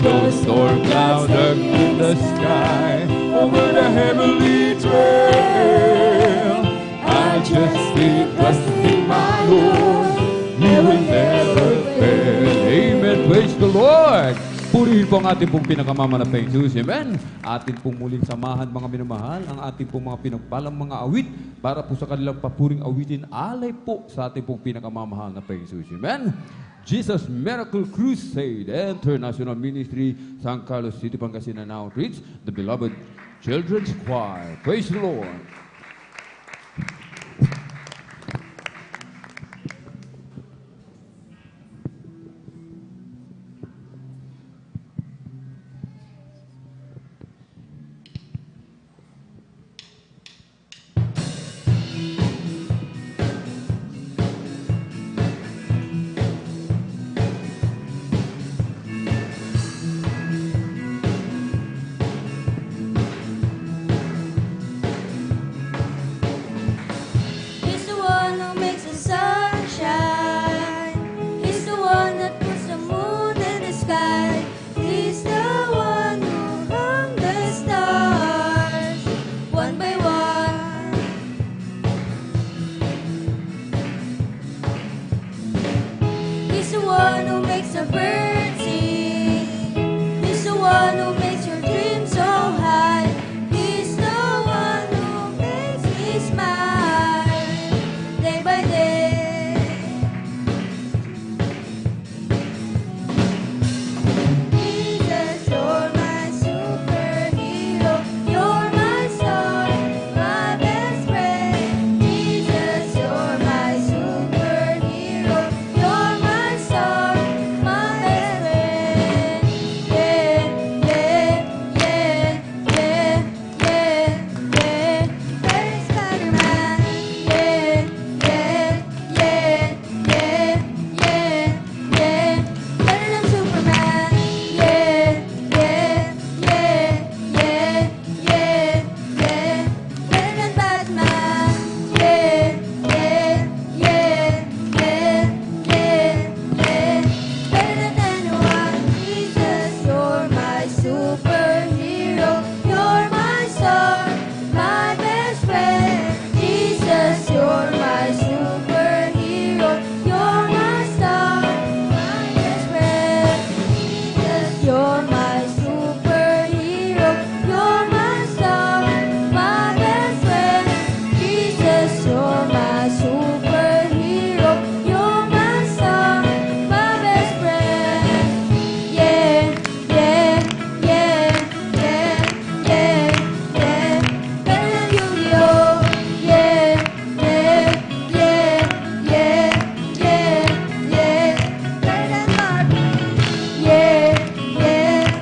Those storm clouds dark in the sky, over the heavenly trail, I just keep trusting my Lord. He will never fail. Amen. Praise the Lord. Purihin po ang ating pong pinakamamanapay Jesus. Amen. Atin pong muling samahan mga minamahal ang ating pong mga pinagpalang mga awit para po sa kanilang papuring awitin alay po sa ating pong pinakamamahal na Panginoon Jesus. Amen. Jesus Miracle Crusade International Ministry, San Carlos City, Pangasinan now reads the beloved Children's Choir. Praise the Lord. He's the one who makes the sun shine. He's the one that puts the moon in the sky. He's the one who hung the stars one by one. He's the one who makes the birds sing. He's the one who makes your dreams so high. He's the one who makes me smile day by day. Jesus, you're my superhero. You're my star, my best friend. Jesus, you're my superhero. You're my star, my best friend. Yeah, yeah, yeah, yeah, yeah, yeah. Better Spider-Man. Yeah, yeah, yeah, yeah, yeah, yeah. Better than Superman. Yeah, yeah, yeah, yeah, yeah, yeah. Better than Batman. Yeah, yeah, yeah, yeah, yeah, yeah. Better than anyone. Jesus, you're my superhero. You're my star, my best friend. Jesus, you're my superhero. You're my star, my best friend. Jesus, you're my superhero. You're my star, my best friend. Jesus, you're my superhero. You're my star, my best friend. Yeah, yeah, yeah, yeah, yeah, yeah. Better than Yu-Gi-Oh! Yeah, yeah, yeah, yeah, yeah, yeah. Better than Barbie. Yeah, yeah,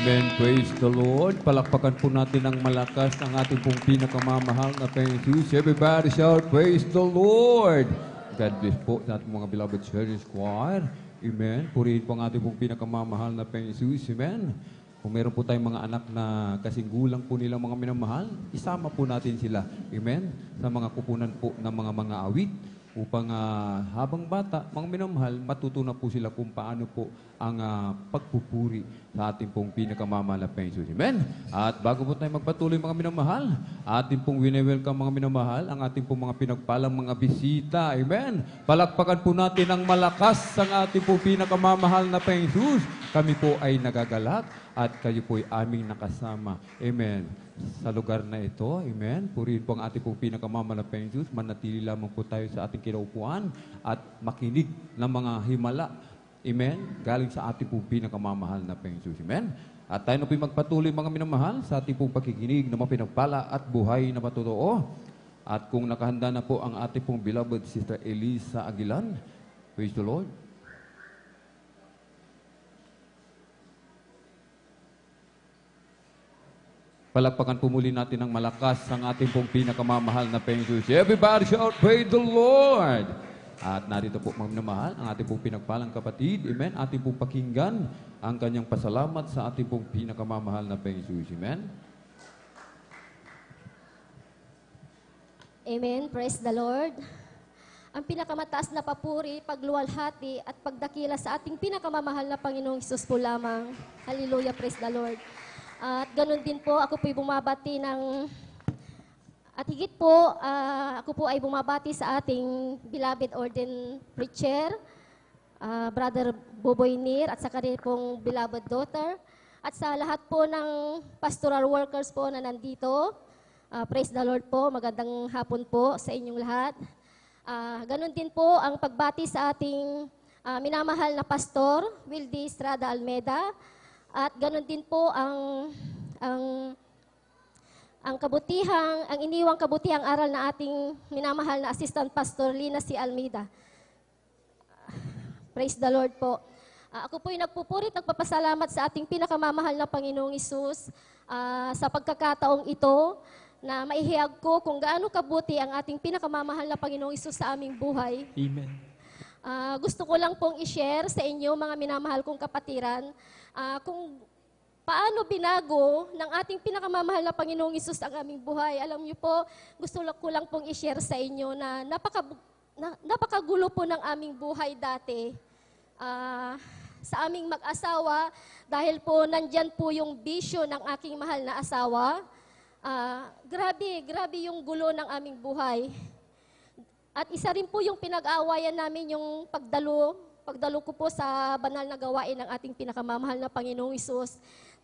Amen. Praise the Lord. Palakpakan po natin ng malakas ang ating pong pinakamamahal na Panginoong Jesus. Everybody shout, praise the Lord. God bless po sa ating mga beloved church choir. Amen. Purihin po ang ating pong pinakamamahal na Panginoong Jesus. Amen. Kung meron po tayong mga anak na kasing gulang po nilang mga minamahal, isama po natin sila. Amen. Sa mga kupunan po ng mga awit upang habang bata, mga minamahal, matutunan po sila kung paano po ang pagpupuri sa ating pong pinakamamahal na Panginoong Jesus. Amen? At bago po tayo magpatuloy mga minamahal, ating pong wini-welcome mga minamahal, ang ating pong mga pinagpalang mga bisita. Amen? Palakpakan po natin ang malakas ang ating pong pinakamamahal na Panginoong Jesus. Kami po ay nagagalak at kayo po ay aming nakasama. Amen? Sa lugar na ito, amen, purihin po ang ating pong pinakamamahal na Panginoong Jesus. Manatili lamang po tayo sa ating kinaupuan at makinig ng mga himala. Amen? Galing sa ating pong pinakamamahal na Panginoong Jesus. Amen? At tayo na po magpatuloy mga minamahal sa ating pong pakikinig na mapinagpala at buhay na matotoo. At kung nakahanda na po ang ating pong beloved Sister Elisa Aguilan, praise the Lord. Palakpakan po muli natin ng malakas ang ating pong pinakamamahal na Panginoong Jesus. Everybody shout, praise the Lord! At narito po mga minamahal, ang ating pong pinagpalang kapatid, amen, ating pong pakinggan ang kanyang pasalamat sa ating pong pinakamamahal na Panginoong Jesus. Amen? Amen. Praise the Lord. Ang pinakamataas na papuri, pagluwalhati at pagdakila sa ating pinakamamahal na Panginoong Hesus po lamang. Hallelujah. Praise the Lord. At ganun din po, ako po'y bumabati at higit po, ako po ay bumabati sa ating beloved ordained preacher, Brother Boboy Nir, at sa kanya pong beloved daughter, at sa lahat po ng pastoral workers po na nandito. Praise the Lord po, magandang hapon po sa inyong lahat. Ganun din po ang pagbati sa ating minamahal na pastor, Wildy Estrada Almeda. At ganoon din po ang iniwang kabutihang aral na ating minamahal na Assistant Pastor Lina C. Almeida. Praise the Lord po. Ako po'y nagpupurit, nagpapasalamat sa ating pinakamamahal na Panginoong Hesus sa pagkakataong ito na maihiyag ko kung gaano kabuti ang ating pinakamamahal na Panginoong Hesus sa aming buhay. Amen. Gusto ko lang pong i-share sa inyo, mga minamahal kong kapatiran, kung paano binago ng ating pinakamamahal na Panginoong Hesus ang aming buhay. Alam niyo po, gusto ko lang pong i-share sa inyo na napakagulo po ng aming buhay dati. Sa aming mag-asawa, dahil po nandyan po yung bisyo ng aking mahal na asawa, grabe yung gulo ng aming buhay. At isa rin po yung pinag-aawayan namin yung pagdalo ko po sa banal na gawain ng ating pinakamamahal na Panginoong Hesus.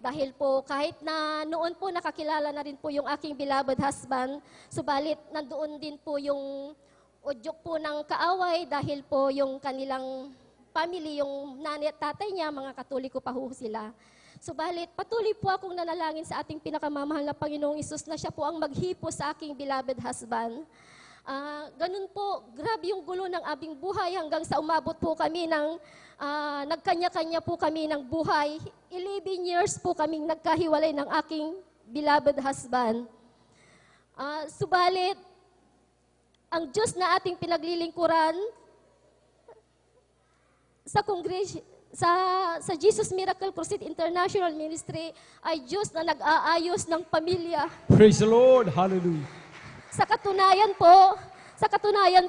Dahil po kahit na noon po nakakilala na rin po yung aking beloved husband, subalit nandoon din po yung udyok po ng kaaway dahil po yung kanilang family, yung nanay at tatay niya, mga Katoliko pa ho sila. Subalit patuloy po akong nanalangin sa ating pinakamamahal na Panginoong Hesus na siya po ang maghipo sa aking beloved husband. Ganun po, grabe yung gulo ng aming buhay hanggang sa umabot po kami ng nagkanya-kanya po kami ng buhay. 11 years po kaming nagkahiwalay ng aking beloved husband. Subalit, ang Diyos na ating pinaglilingkuran sa Jesus Miracle Crusade International Ministry ay Diyos na nag-aayos ng pamilya. Praise the Lord. Hallelujah. Sa katunayan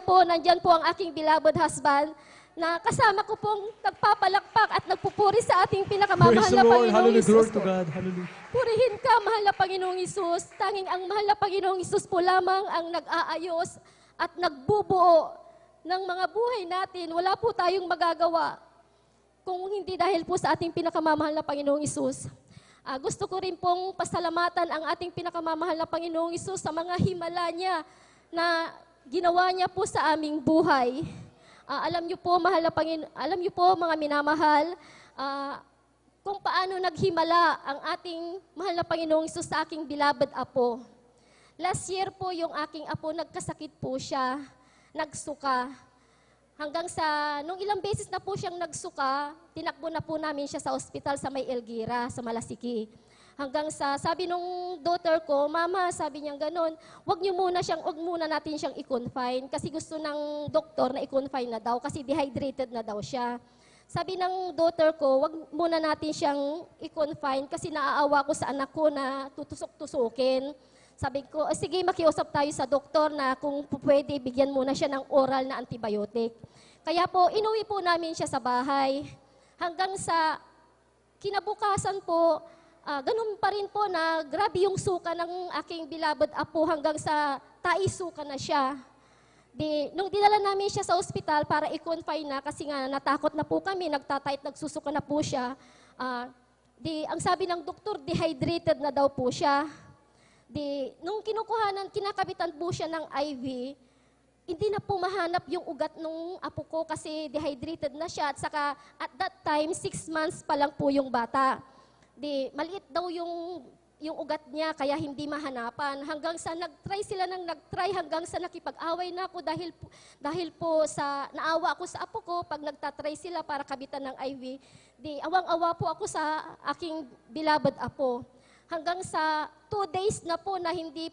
po, nandyan po ang aking beloved husband na kasama ko pong nagpapalakpak at nagpupuri sa ating pinakamamahal Praise the na Lord. Panginoong Hallelujah. Glory Hesus. to God. Hallelujah. Purihin ka, mahal na Panginoong Hesus. Tanging ang mahal na Panginoong Hesus po lamang ang nag-aayos at nagbubuo ng mga buhay natin. Wala po tayong magagawa kung hindi dahil po sa ating pinakamamahal na Panginoong Hesus. Gusto ko rin pong pasalamatan ang ating pinakamamahal na Panginoong Hesus sa mga himala niya na ginawa niya po sa aming buhay. Alam niyo po, alam niyo po mga minamahal, kung paano naghimala ang ating mahal na Panginoong Hesus sa aking beloved apo. Last year po yung aking apo, nagkasakit po siya, nagsuka. Hanggang sa, nung ilang beses na po siyang nagsuka, tinakbo na po namin siya sa ospital sa May Elguera, sa Malasiki. Hanggang sa, sabi nung daughter ko, Mama, sabi niya gano'n, wag muna natin siyang i-confine kasi gusto ng doktor na i-confine na daw kasi dehydrated na daw siya. Sabi ng daughter ko, wag muna natin siyang i-confine kasi naaawa ko sa anak ko na tutusok-tusukin. Sabi ko, sige, makiusap tayo sa doktor na kung pwede, bigyan muna siya ng oral na antibiotic. Kaya po, inuwi po namin siya sa bahay. Hanggang sa kinabukasan po, ganun pa rin po na grabe yung suka ng aking beloved apo hanggang sa taisuka na siya. Nung dinala namin siya sa ospital para i-confine na kasi nga natakot na po kami, nagsusuka na po siya. Ang sabi ng doktor, dehydrated na daw po siya. Nung kinakabitan po siya ng IV, hindi na po mahanap yung ugat nung apo ko kasi dehydrated na siya at saka at that time, 6 months pa lang po yung bata. Maliit daw yung ugat niya kaya hindi mahanapan. Hanggang sa nagtry hanggang sa nakipag-away na ako dahil po sa naawa ako sa apo ko pag nagtatry sila para kabitan ng IV. Awang-awa po ako sa aking beloved apo. Hanggang sa 2 days na po na hindi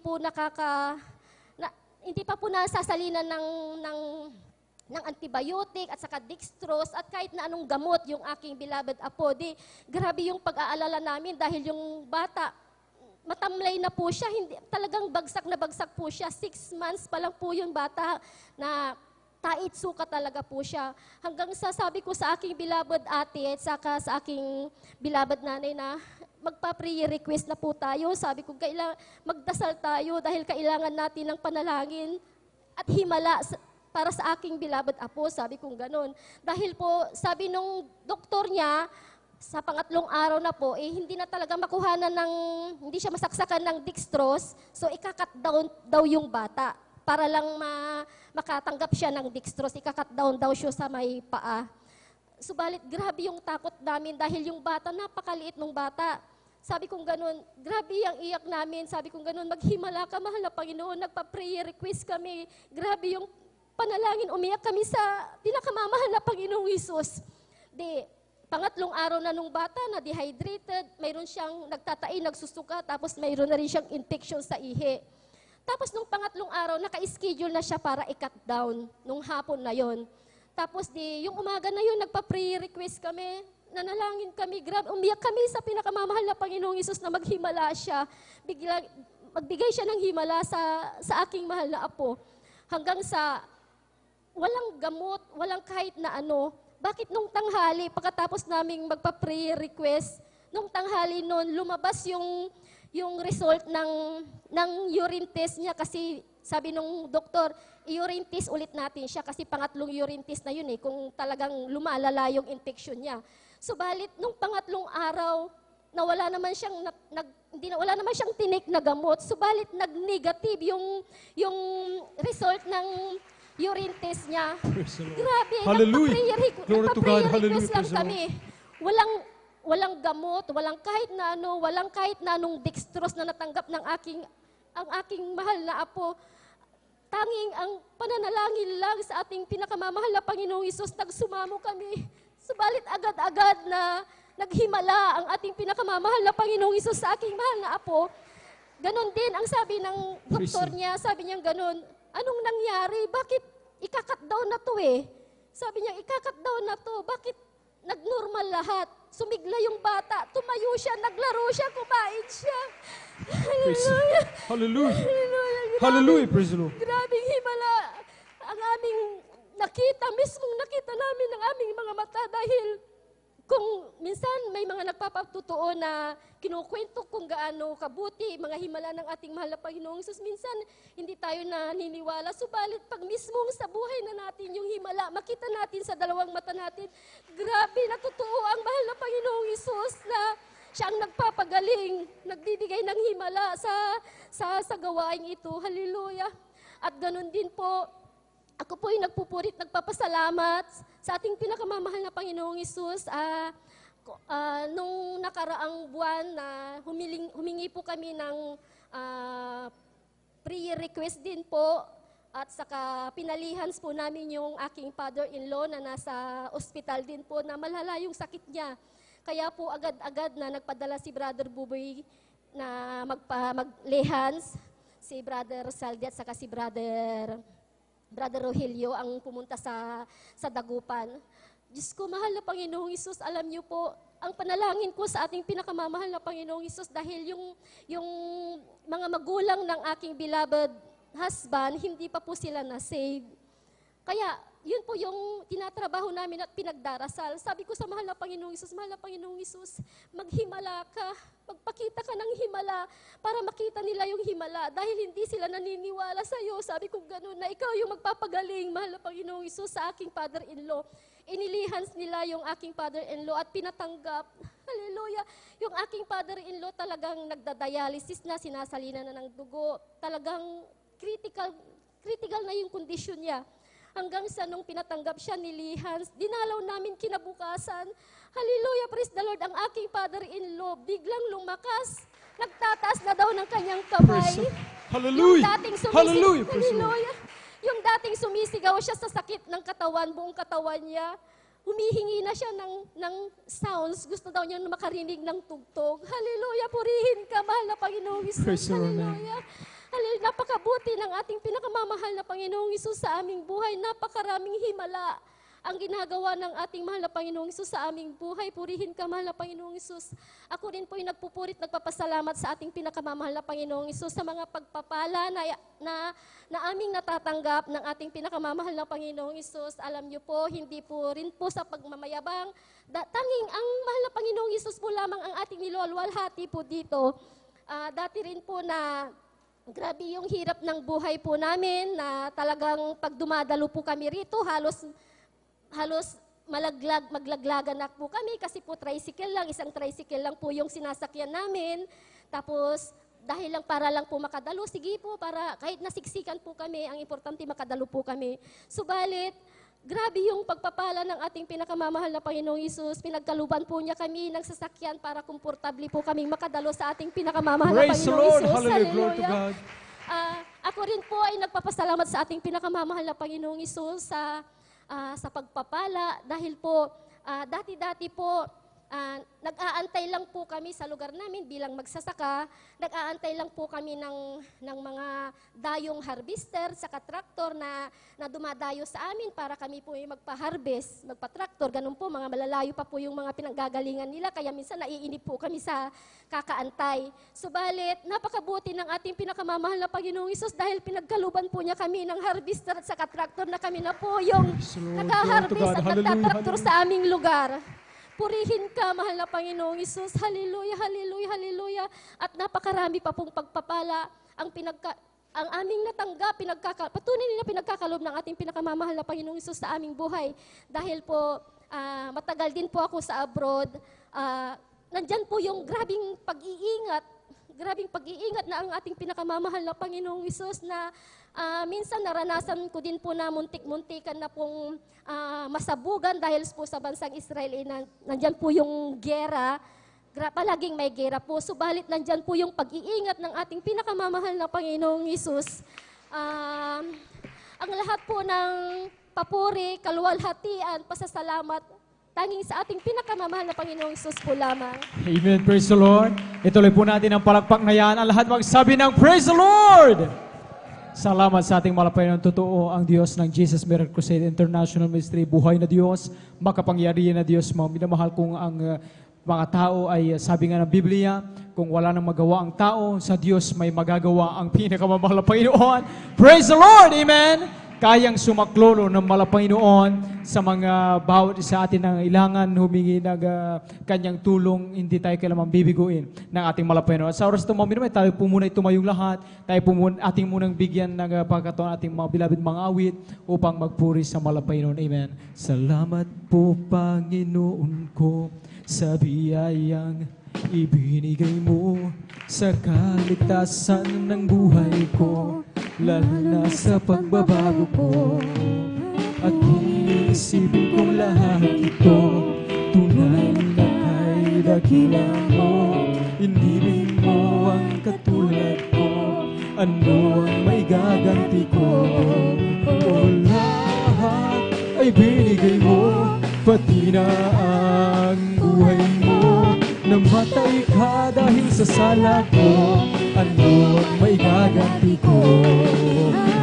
pa po nasasalinan ng antibiotic at saka dextrose at kahit na anong gamot yung aking beloved apo. Grabe yung pag-aalala namin dahil yung bata, matamlay na po siya, talagang bagsak na bagsak po siya. 6 months pa lang po yung bata na tait suka talaga po siya. Hanggang sa sabi ko sa aking beloved ate at saka sa aking beloved nanay na magpa-prayer request na po tayo. Sabi ko, magdasal tayo dahil kailangan natin ng panalangin at himala para sa aking beloved apo. Sabi kong ganun. Dahil po, sabi nung doktor niya, sa pangatlong araw na po, hindi na talaga hindi siya masaksakan ng dextrose, so ikakat down daw yung bata. Para lang makatanggap siya ng dextrose, ikakat down daw siya sa may paa. Subalit, grabe yung takot namin dahil yung bata, napakaliit nung bata. Sabi kong ganun, grabe ang iyak namin. Sabi kong ganun, maghimala ka, mahal na Panginoon. Nagpa-prayer request kami. Grabe yung panalangin, umiyak kami sa pinakamamahal na Panginoong Hesus. Pangatlong araw na nung bata na dehydrated, mayroon siyang nagtatai, nagsusuka, tapos mayroon na rin siyang infection sa ihi. Tapos nung pangatlong araw, naka-schedule na siya para i-cut down nung hapon na yon. Tapos yung umaga na yun, nagpa-prayer request kami, nanalangin kami, umiyak kami sa pinakamamahal na Panginoong Hesus na maghimala siya. Magbigay siya ng himala sa aking mahal na apo. Hanggang sa walang gamot, walang kahit na ano. Bakit nung tanghali, pagkatapos naming magpa-prayer request, nung tanghali noon, lumabas yung result ng urine test niya kasi sabi nung doktor, i-urine test ulit natin siya kasi pangatlong urine test na yun kung talagang lumalala yung infection niya. Subalit, nung pangatlong araw, wala naman siyang tinik na gamot, subalit nag-negative yung result ng urine test niya. Grabe, Hallelujah. Glory to God. nagpa-prayer Hallelujah. request lang Praise the kami. Walang gamot, walang kahit na anong dextrose na natanggap ng ang aking mahal na apo. Tanging ang pananalangin lang sa ating pinakamamahal na Panginoong Hesus, nagsumamo kami. Subalit agad-agad na naghimala ang ating pinakamamahal na Panginoong Hesus sa aking mahal na apo. Ganon din ang sabi ng doktor niya, sabi niya ganon, anong nangyari? Bakit ikakat down na to Sabi niya, ikakat down na to. Bakit nag-normal lahat? Sumigla yung bata, tumayo siya, naglaro siya, kumain siya. Hallelujah. Hallelujah. Hallelujah. Hallelujah. Praise the Lord. Grabing himala ang aming mismong nakita namin ng aming mga mata dahil kung minsan may mga nagpapatutuo na kinukwento kung gaano kabuti, mga himala ng ating mahal na Panginoong Hesus, minsan hindi tayo naniniwala. Subalit pag mismong sa buhay na natin yung himala, makita natin sa dalawang mata natin, grabe na totoo ang mahal na Panginoong Hesus na siya ang nagpapagaling, nagbibigay ng himala sa gawain ito. Hallelujah. At ganun din po, ako po ay nagpupurit, nagpapasalamat sa ating pinakamamahal na Panginoong Hesus. Nung nakaraang buwan na humingi po kami ng prayer request din po, At saka pinalihans po namin yung aking father-in-law na nasa ospital din po na malala yung sakit niya. Kaya po agad-agad na nagpadala si Brother Buboy na maglihans. Si Brother Saldi at saka si Brother Rogelio ang pumunta sa Dagupan. Diyos ko, mahal na Panginoong Hesus, alam niyo po, ang panalangin ko sa ating pinakamamahal na Panginoong Hesus dahil yung mga magulang ng aking beloved husband, hindi pa po sila na-save. Kaya, yun po yung tinatrabaho namin at pinagdarasal. Sabi ko sa mahal na Panginoong Hesus, maghimala ka, magpakita ka ng himala para makita nila yung himala dahil hindi sila naniniwala sa iyo. Sabi ko gano'n na ikaw yung magpapagaling, mahal na Panginoong Hesus, sa aking father-in-law. Inilihans nila yung aking father-in-law at pinatanggap. Hallelujah. Yung aking father-in-law talagang nagdadialysis na, sinasalina na ng dugo. Talagang critical na yung kondisyon niya. Hanggang sa nung pinatanggap siya, nilihans, dinalaw namin kinabukasan. Hallelujah, praise the Lord. Ang aking father-in-law biglang lumakas. Nagtataas na daw ng kanyang kamay. Hallelujah! Hallelujah! Hallelujah! Yung dating sumisigaw siya sa sakit ng katawan, buong katawan niya, humihingi na siya ng sounds. Gusto daw niya na makarinig ng tugtog. Hallelujah! Purihin ka, mahal na Panginoong Hesus. Hallelujah! Hallelujah! Napakabuti ng ating pinakamamahal na Panginoong Hesus sa aming buhay. Napakaraming himala ang ginagawa ng ating mahal na Panginoong Hesus sa aming buhay. Purihin ka, mahal na Panginoong Hesus. Ako rin po yung nagpupurit, nagpapasalamat sa ating pinakamamahal na Panginoong Hesus sa mga pagpapala na aming natatanggap ng ating pinakamamahal na Panginoong Hesus. Alam niyo po, hindi po rin po sa pagmamayabang. Tanging ang mahal na Panginoong Hesus po lamang ang ating nilolwalhati po dito. Dati rin po na grabe yung hirap ng buhay po namin na talagang pag dumadalo po kami rito, halos maglaglagan na po kami kasi po tricycle lang, isang tricycle lang po yung sinasakyan namin. Tapos dahil lang para lang po makadalo, sige po, para kahit nasiksikan po kami, ang importante makadalo po kami. Subalit, grabe yung pagpapala ng ating pinakamamahal na Panginoong Hesus. Pinagkaluban po niya kami ng sasakyan para komportable po kaming makadalo sa ating pinakamamahal na Praise the Panginoong Lord. Hesus. Hallelujah. Glory to God. Ako rin po ay nagpapasalamat sa ating pinakamamahal na Panginoong Hesus sa pagpapala dahil po dati-dati po nag-aantay lang po kami sa lugar namin bilang magsasaka, nag-aantay lang po kami ng mga dayong harvester sa traktor na dumadayo sa amin para kami po ay magpa-harvest, magpa-traktor. Ganun po, mga malalayo pa po yung mga pinanggagalingan nila, kaya minsan naiinip po kami sa kakaantay. Subalit, napakabuti ng ating pinakamamahal na Panginoong Hesus dahil pinagkaluban po niya kami ng harvester at sa traktor na kami na po yung nag-harvest at nagtatraktor sa aming lugar. Purihin ka, mahal na Panginoong Hesus. Hallelujah, hallelujah, hallelujah. At napakarami pa pong pagpapala ang aming natanggap, patunay nila pinagkakalob ng ating pinakamamahal na Panginoong Hesus sa aming buhay. Dahil po, matagal din po ako sa abroad. Nandyan po yung grabing pag-iingat na ang ating pinakamamahal na Panginoong Hesus na minsan naranasan ko din po na muntik-muntikan na pong masabugan dahil po sa bansang Israel nandyan po yung gera, palaging may gera po. Subalit nandyan po yung pag-iingat ng ating pinakamamahal na Panginoong Hesus. Ang lahat po ng papuri, kaluwalhatian, pasasalamat, tanging sa ating pinakamamahal na Panginoong Hesus po lamang. Amen. Praise the Lord. Ituloy po natin ang palakpak na yan. Ang lahat magsabi ng Praise the Lord! Salamat sa ating malapay ng totoo, ang Diyos ng Jesus Miracle Crusade International Ministry, buhay na Diyos, makapangyarihan na Diyos, mga minamahal kung ang mga tao ay sabi nga ng Biblia, kung wala nang magawa ang tao, sa Diyos may magagawa ang pinakamamahal na Panginoon. Praise the Lord! Amen! Kayang sumaklolo ng Malapanginoon sa mga bawat isa atin ng ilangan, humingi ng kanyang tulong, hindi tayo kailanman bibiguin ng ating Malapanginoon. Sa oras ito, mga minamay, tayo po muna tumayong lahat, tayo po muna, ating munang bigyan ng pagkataon ating mga bilabid mga awit upang magpuri sa Malapanginoon. Amen. Salamat po, Panginoon ko, sa biyayang ibinigay mo sa kaligtasan ng buhay ko, lalo na sa pagbabago ko. At kung iisipin kong lahat ito, tunay na kay dakila mo, inibig mo ang katulad ko, ano ang maigaganti ko? O lahat ay binigay mo, pati na ang buhay mo. Namatay ka dahil sa sala ko, ano ang maigaganti ko?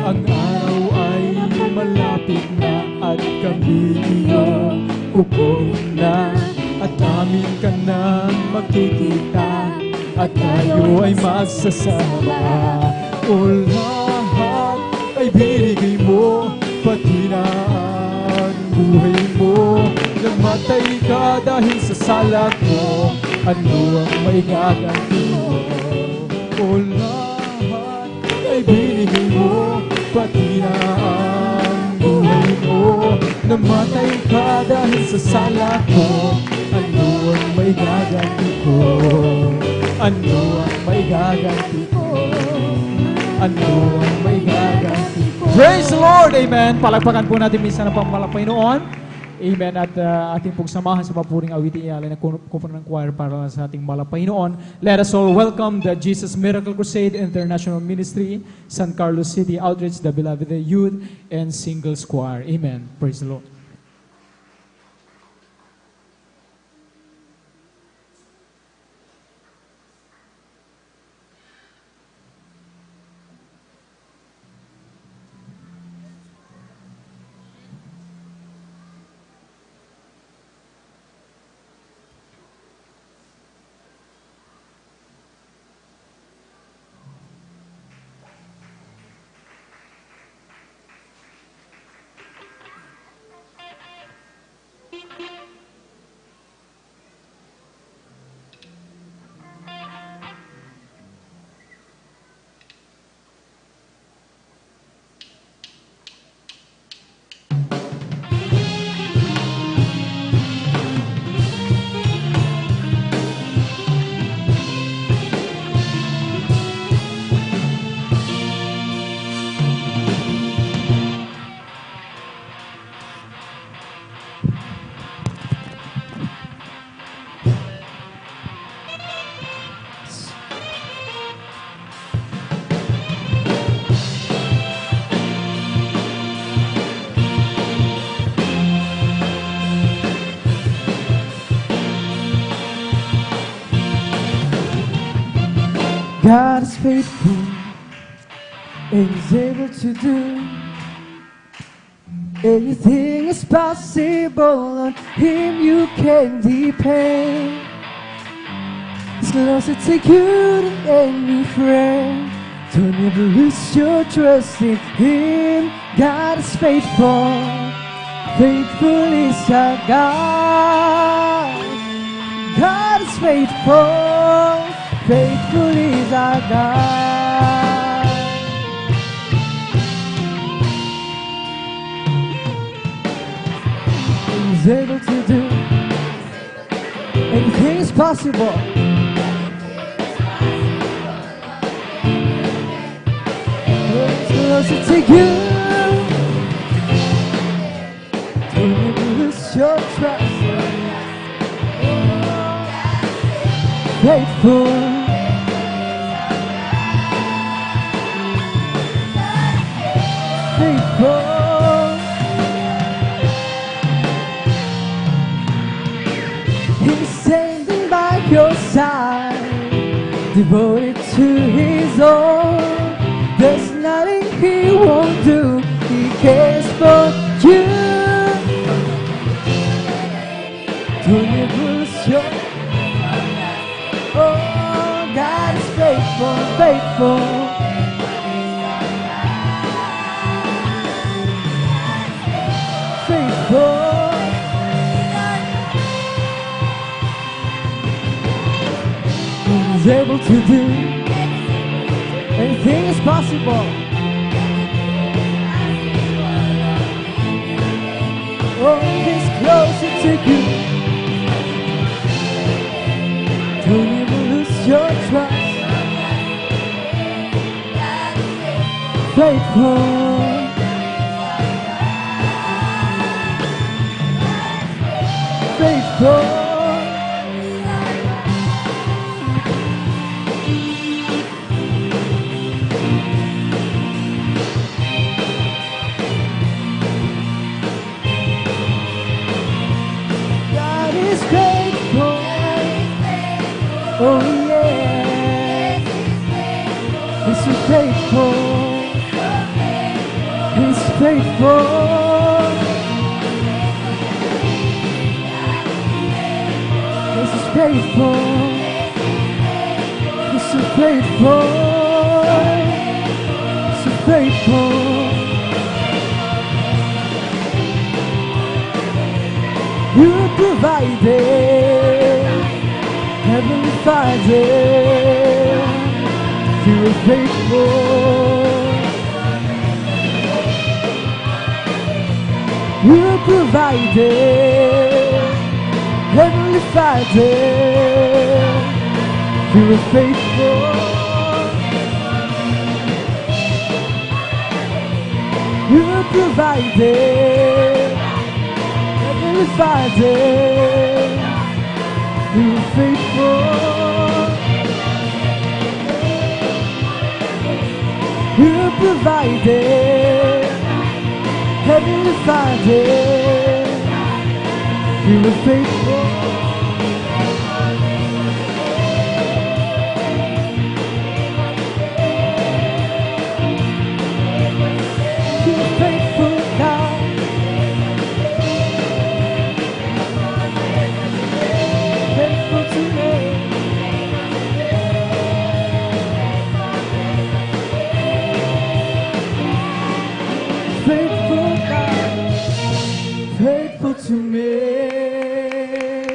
Ang araw ay malapit na at kami iyong kukunin na, at namin ka nang magkikita, at tayo ay magsasama. O lahat ay binigay mo, pati na ang buhay mo. Namatay ka dahil sa sala ko, ano ang maigaganti mo? O lahat ay binigay mo, pati na ang buhay mo. Namatay ka dahil sa sala ko, ano ang maigaganti ko? Ano ang maigaganti ko? Ano ang maigaganti ko? Praise the Lord! Amen! Palagpakan po natin minsan ang pamalakpay noon. Amen. At ating pong samahan sa mapuring awiting ialay na kumpunan ng choir para sa ating malapay noon. Let us all welcome the Jesus Miracle Crusade International Ministry, San Carlos City Outreach, the Beloved Youth, and Singles Choir. Amen. Praise the Lord. God is faithful and He's able to do anything is possible. On Him you can depend. He's closer to you than any friend. Don't ever lose your trust in Him. God is faithful. Faithful is our God. God is faithful. Faithful is our God. He's able to do anything is possible. He's closer to you. Don't ever lose your trust. Faithful. Faithful. He's standing by your side, devoted to His own. There's nothing He won't do. He cares for you. Don't ever lose your. Oh, God is faithful, faithful. He's able to do anything is possible. Oh, He's closer to you. Don't ever lose your trust. Faithful. Faithful. Oh yeah, He's so faithful. He's faithful. He's so faithful. He's so faithful. So faithful. You provided, Heavenly Father. You are faithful. You provided, Heavenly Father. You are faithful. You provided, Heavenly Father. You are faithful. You provided, Heavenly Father. You are faithful. You are faithful, God. Faithful to me. Faithful God, faithful to me.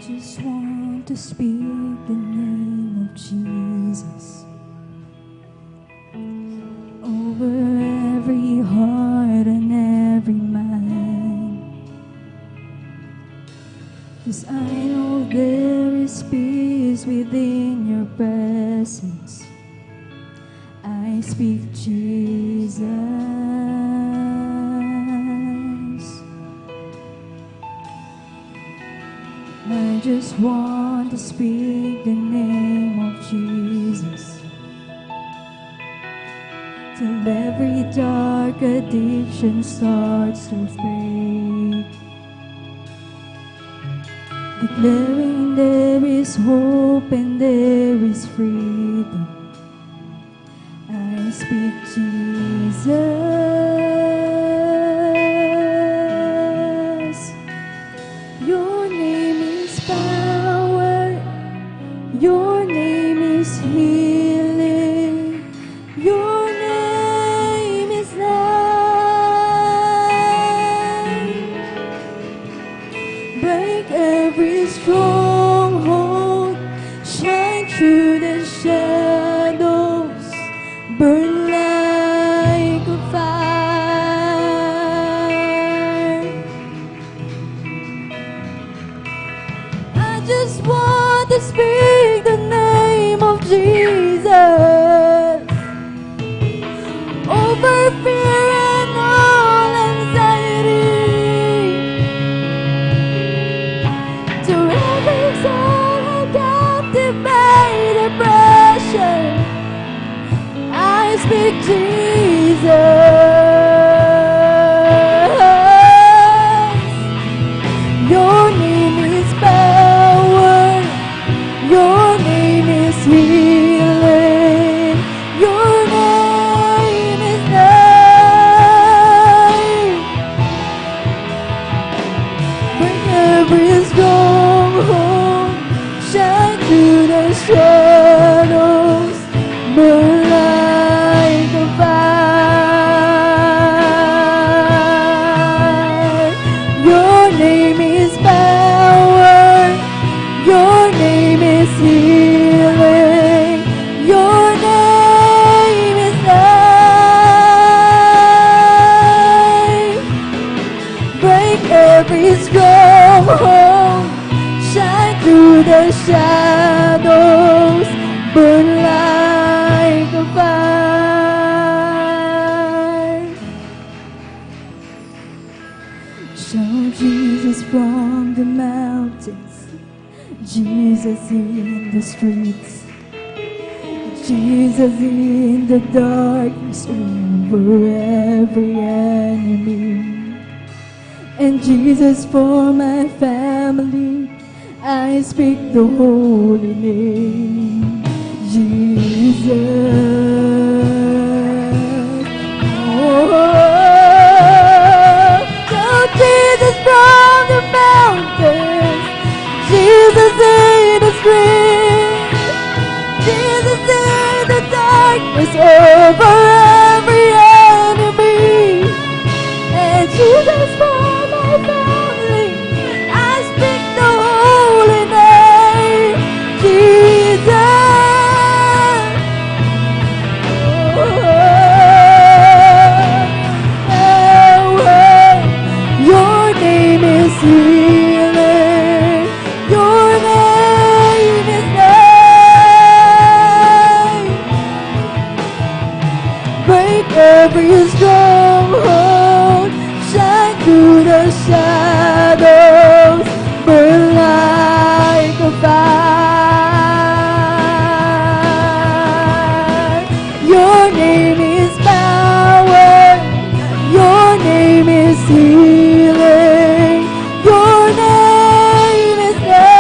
just want to speak the name of Jesus over every heart and every mind. 'Cause I know there is peace within your presence. I speak Jesus. I just want to speak the name of Jesus till every dark addiction starts to fade, declaring there is hope and there is freedom. I speak Jesus. Your name is power. Your name is healing. Your name is life. Break every stronghold. Shine through the shadows. Burn like a fire. I just want to speak the name of Jesus over fear and all anxiety, to every soul held captive by depression. I speak Jesus. Your name is power. Your name is healing. Your name is life. Break every stronghold. Shine through the shadows. Burn like a fire. Your name is power. Your name is healing. Your name is life. Break every stronghold. Shine through the shadows. Burn like a fire. Shout Jesus from the mountains, Jesus in the streets, Jesus in the darkness over every enemy, and Jesus for my family. I speak the holy name, Jesus. Oh, shout Jesus from the mountains, Jesus in the streets, Jesus in the darkness over every enemy, and Jesus for my family. I speak the holy name, Jesus. Your name is healing. Your name is life. Break every stronghold. Shine through the shadows. Burn like a fire. Your name is power. Your name is healing. Your name is life.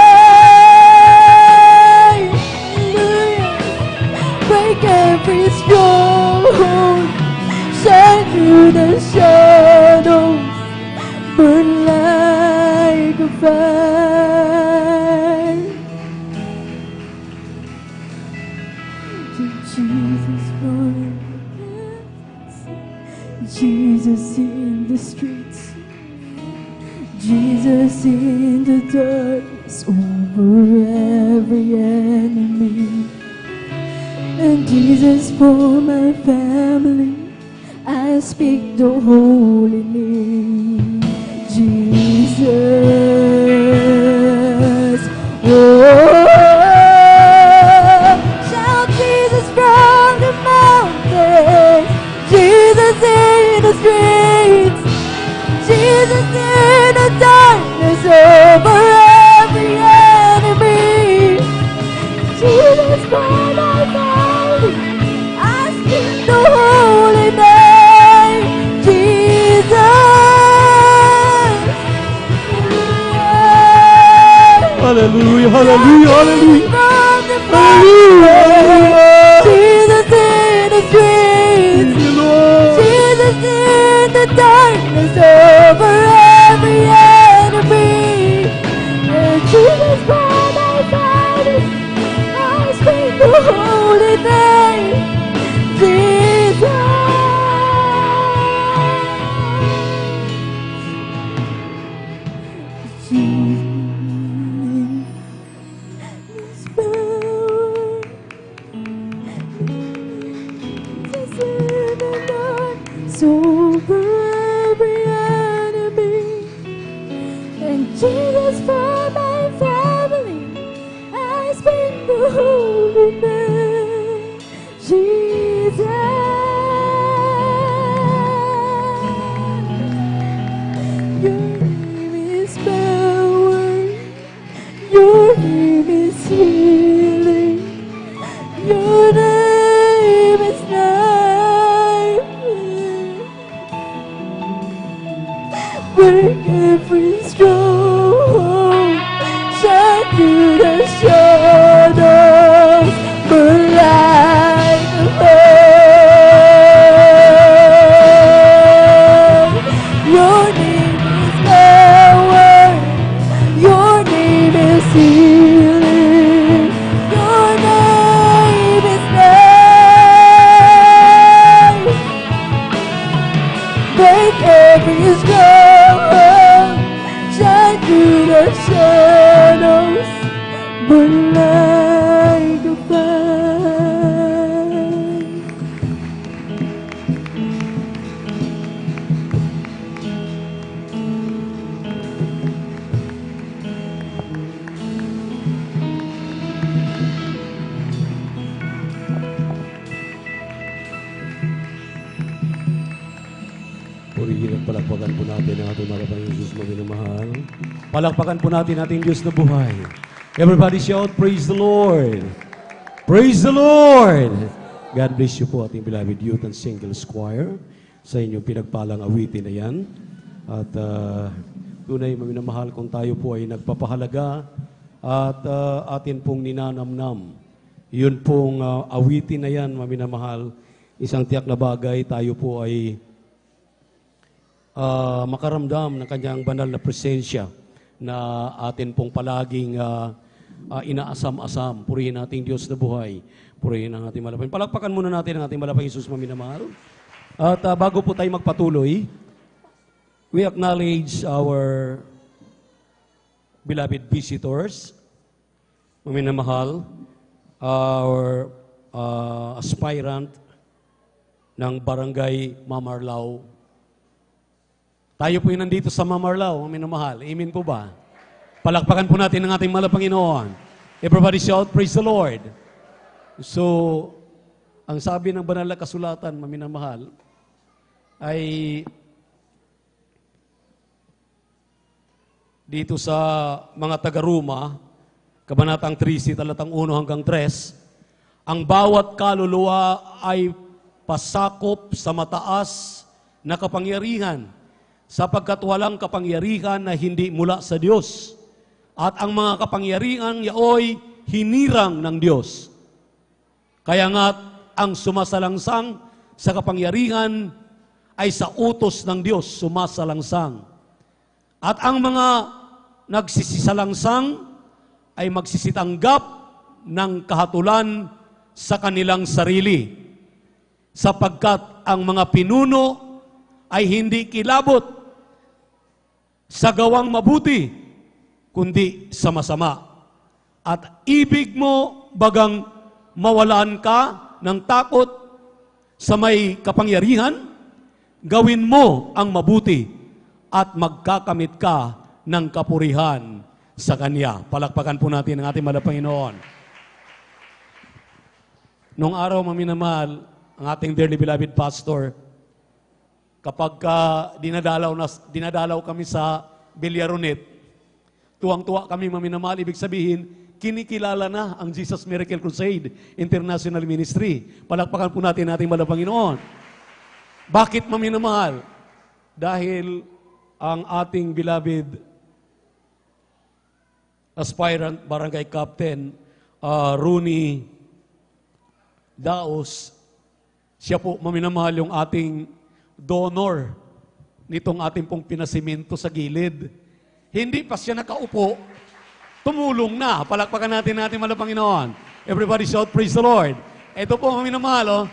Break every stronghold. Shine through the shadows. Burn like a fire. To Jesus Lord. Jesus in the streets, Jesus in the darkness. over every enemy. And Jesus, for my family, I speak the holy name, Jesus. Oh, shout Jesus from the mountains, Jesus in the streets, Jesus in the darkness over every enemy. Jesus for my family, I speak the holy name, Jesus. Hallelujah, hallelujah, hallelujah. From the mountains, Jesus in the streets, Jesus in the darkness over every enemy. And Jesus for my family, I speak the holy name, Jesus. Jesus, power, Jesus in the dark, over every enemy. And Jesus for my family, I speak the holy name, Jesus. Your name is power, your name is healing, your name is life. Break every stronghold, shine through the shadows, burn like a flame. Your name is power, your name is healing, your name is life. Break every stronghold, shine through the shadows, burn like a fire. Purihin at palakpakan po natin ang ating malapang Diyos maminamahal. Palakpakan po natin ating Diyos na buhay. Everybody shout, praise the Lord! Praise the Lord! God bless you po ating beloved youth and single choir sa inyong pinagpalang awitin na yan. At tunay maminamahal kung tayo po ay nagpapahalaga at atin pong ninanamnam. Yun pong awitin na yan, maminamahal. Isang tiyak na bagay, tayo po ay makaramdam ng kanyang banal na presensya na atin pong palaging inaasam-asam. Purihin nating Diyos na buhay. Purihin ang ating malapang. Palakpakan muna natin ang ating malapang Jesus maminamahal. At bago po tayo magpatuloy, we acknowledge our beloved visitors, maminamahal, our aspirant ng Barangay Mamarlao. Tayo po yung nandito sa Mamarlao, minamahal. Amen po ba? Palakpakan po natin ang ating mahal na Panginoon. Everybody shout, praise the Lord. So, ang sabi ng banal na kasulatan, maminamahal, ay dito sa mga taga-Roma, Kabanatang 13, talatang 1 hanggang 3, ang bawat kaluluwa ay pasakop sa mataas na kapangyarihan, sapagkat walang kapangyarihan na hindi mula sa Diyos. At ang mga kapangyarihan yaoy hinirang ng Diyos. Kaya nga ang sumasalangsang sa kapangyarihan ay sa utos ng Diyos sumasalangsang. At ang mga nagsisisalangsang ay magsisitanggap ng kahatulan sa kanilang sarili. Sapagkat ang mga pinuno ay hindi kilabot sa gawang mabuti, kundi sa masama. at ibig mo bagang mawalaan ka ng takot sa may kapangyarihan, gawin mo ang mabuti at magkakamit ka ng kapurihan sa Kanya. Palakpakan po natin ang ating mahal na Panginoon. Noong araw, maminamahal, ang ating dearly beloved pastor, kapag dinadalaw kami sa Villaronet, tuwang-tuwa kami, maminamahal, ibig sabihin, kinikilala na ang Jesus Miracle Crusade International Ministry. Palakpakan po natin ating mahal na Panginoon. Bakit, maminamahal? Dahil ang ating beloved aspirant barangay captain, Rooney Daos, siya po, maminamahal, yung ating donor nitong ating pong pinasiminto sa gilid. Hindi pa siya nakaupo, tumulong na. Palakpakan natin mahal na Panginoon. Everybody shout, praise the Lord. Ito po, maminamahal,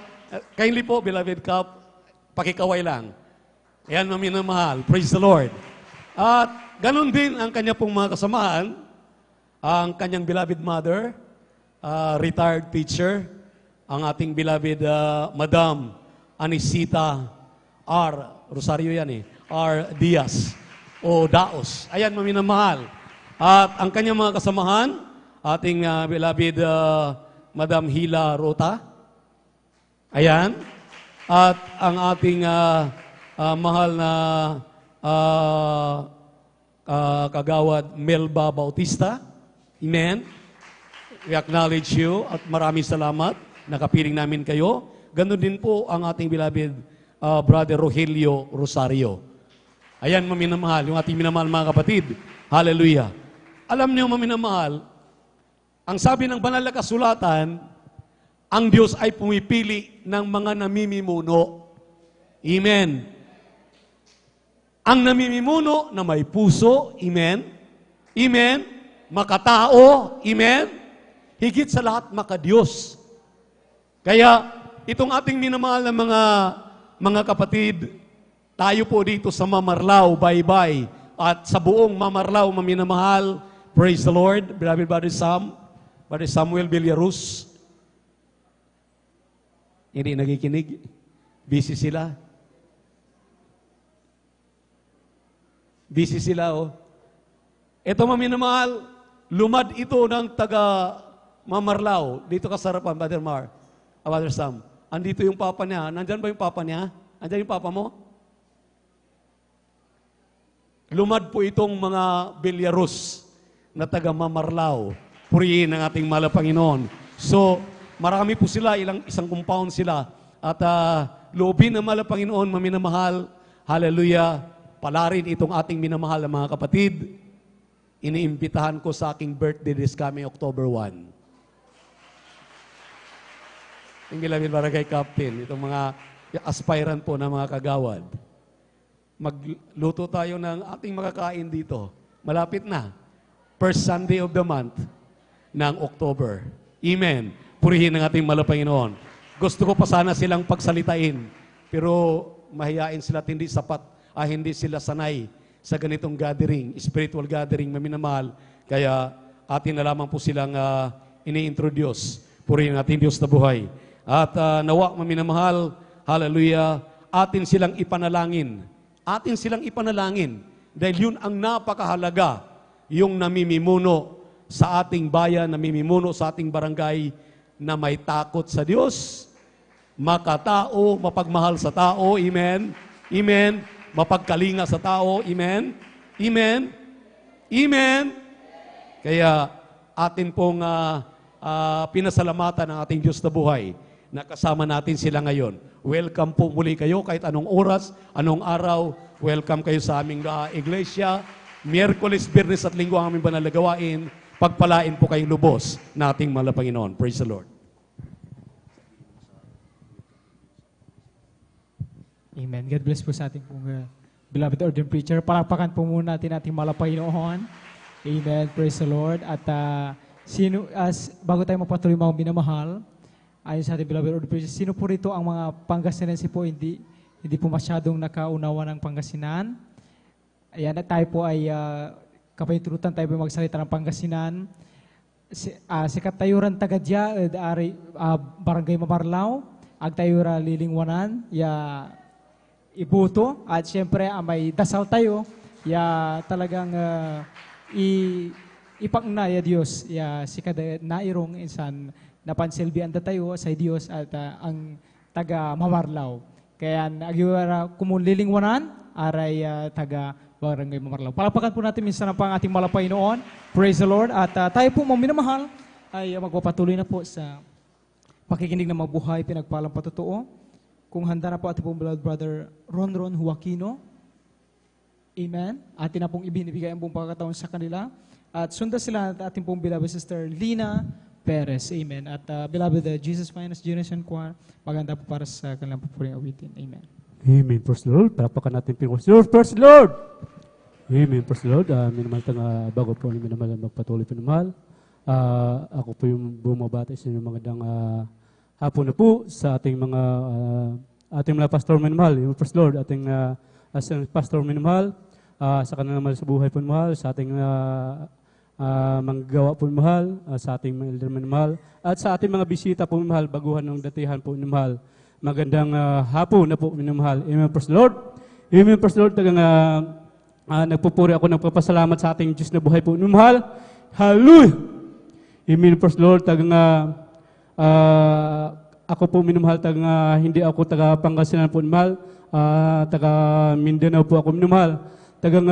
kindly po, beloved Cap, pakikaway lang. Ayan, maminamahal, praise the Lord. At ganun din ang kanya pong mga kasamahan, ang kanyang beloved mother, retired teacher, ang ating beloved Madam Anisita R. Rosario yan R. Diaz o Daos. Ayan, maminamahal. At ang kanyang mga kasamahan, ating beloved Madam Hila Rota. Ayan. At ang ating mahal na kagawad Melba Bautista. Amen. We acknowledge you at maraming salamat. Nakapiling namin kayo. Ganon din po ang ating beloved Brother Rogelio Rosario. Ayan, maminamahal, yung ating minamahal mga kapatid. Hallelujah. Alam niyo, maminamahal, ang sabi ng banal na kasulatan, ang Diyos ay pumipili ng mga namimimuno. Amen. Ang namimimuno na may puso, amen. Amen. Makatao, amen. Higit sa lahat, makadiyos. Kaya, itong ating minamahal na mga kapatid, tayo po dito sa Mamarlao, bye-bye. At sa buong Mamarlao, maminamahal, praise the Lord, beloved Brother Samuel Villarus. Hindi nagikinig. Busy sila. Busy sila, oh. Ito, maminamahal, lumad ito ng taga Mamarlao. Dito ka sa harapan, Brother Sam. Andito yung papa niya. Nandyan ba yung papa niya? Andyan yung papa mo? Lumad po itong mga Villarus na taga Mamarlao. Purihin ang ating mahal na Panginoon. So, marami po sila, isang compound sila. At loobin ng mahal na Panginoon, maminamahal, hallelujah, palarin itong ating minamahal na mga kapatid. Iniimbitahan ko sa aking birthday this coming October 1. Yung beloved barangay captain, itong mga aspirant po na mga kagawad. Magluto tayo ng ating makakain dito. Malapit na. First Sunday of the month ng October. Amen. Purihin ang ating mahal na Panginoon. Gusto ko pa sana silang pagsalitain, pero mahihain sila at hindi sapat, hindi sila sanay sa ganitong gathering, spiritual gathering, maminamahal. Kaya atin na lamang po silang ini-introduce. Purihin ang ating Diyos na buhay. At nawa, maminamahal, hallelujah, atin silang ipanalangin. Atin silang ipanalangin. Dahil yun ang napakahalaga, yung namimimuno sa ating bayan, namimimuno sa ating barangay na may takot sa Diyos, makatao, mapagmahal sa tao, amen, amen, mapagkalinga sa tao, amen, amen, amen. Kaya atin pong pinasalamatan ng ating Diyos na buhay na kasama natin sila ngayon. Welcome po muli kayo kahit anong oras, anong araw. Welcome kayo sa aming iglesia. Miyerkules, Biyernes at Linggo ang aming banal na gawain. Pagpalain po kayong lubos na ating mahal na Panginoon. Praise the Lord. Amen. God bless po sa ating pong beloved ordained preacher. Palakpakan po muna natin ating mahal na Panginoon. Amen. Praise the Lord. At bago tayo magpatuloy mga minamahal, ayon sa ating beloved ordained preacher, sino po rito ang mga Pangasinense po hindi po masyadong nakaunawa ng Pangasinan? Ayan, at tayo po ay kapahintulutan tayo po magsalita ng Pangasinan. si katayuran tagadya ari barangay Mamarlaw ag tayura lilingwanan ya ibuto at siyempre may dasal tayo ya talagang ipakna ya Dios ya si kada nairong insan napansilbian da tayo sa Dios at ang taga Mamarlaw kaya agiwara kumun lilingwanan aray taga Barangay Mamarlaw. Palapakan po natin minsan ang ating malapay noon. Praise the Lord. At tayo po, mga minamahal, ay magpapatuloy na po sa pakikinig na mabuhay, pinagpalang patotoo. Kung handa na po ating pong beloved brother Ronron Joaquino. Amen. Atin na pong ibinibigay ang buong pagkakataon sa kanila. At sundan sila at ating pong beloved sister Lina Perez. Amen. At beloved Jesus Finest Generation Choir, maganda po para sa kanilang pupuring awitin. Amen. Amen. Praise the Lord. Palapakan natin Praise the Lord. Praise the Lord. Amen. Praise the Lord. Minamahal tanga bago po ni minamahal magpatuloy pinamahal. Ako po yung bumabati sa inyong magandang hapon na po sa ating mga pastor minamahal. Praise the Lord. Ating pastor minamahal. Sa kanilang mahal sa buhay po minamahal. Sa ating manggagawa po minamahal. Sa ating mga elder minamahal. At sa ating mga bisita po minamahal. Baguhan ng datihan po minamahal. Magandang hapon na po, minamahal. Amen, praise the Lord. Amen, praise the Lord. Tagang nagpupuri ako ng papasalamat sa ating Diyos na buhay po, minamahal. Hallelujah. Amen, praise the Lord. Tagang ako po, minamahal. Tagang hindi ako taga Pangasinan po, minamahal. Taga Mindanao po ako, minamahal. Tagang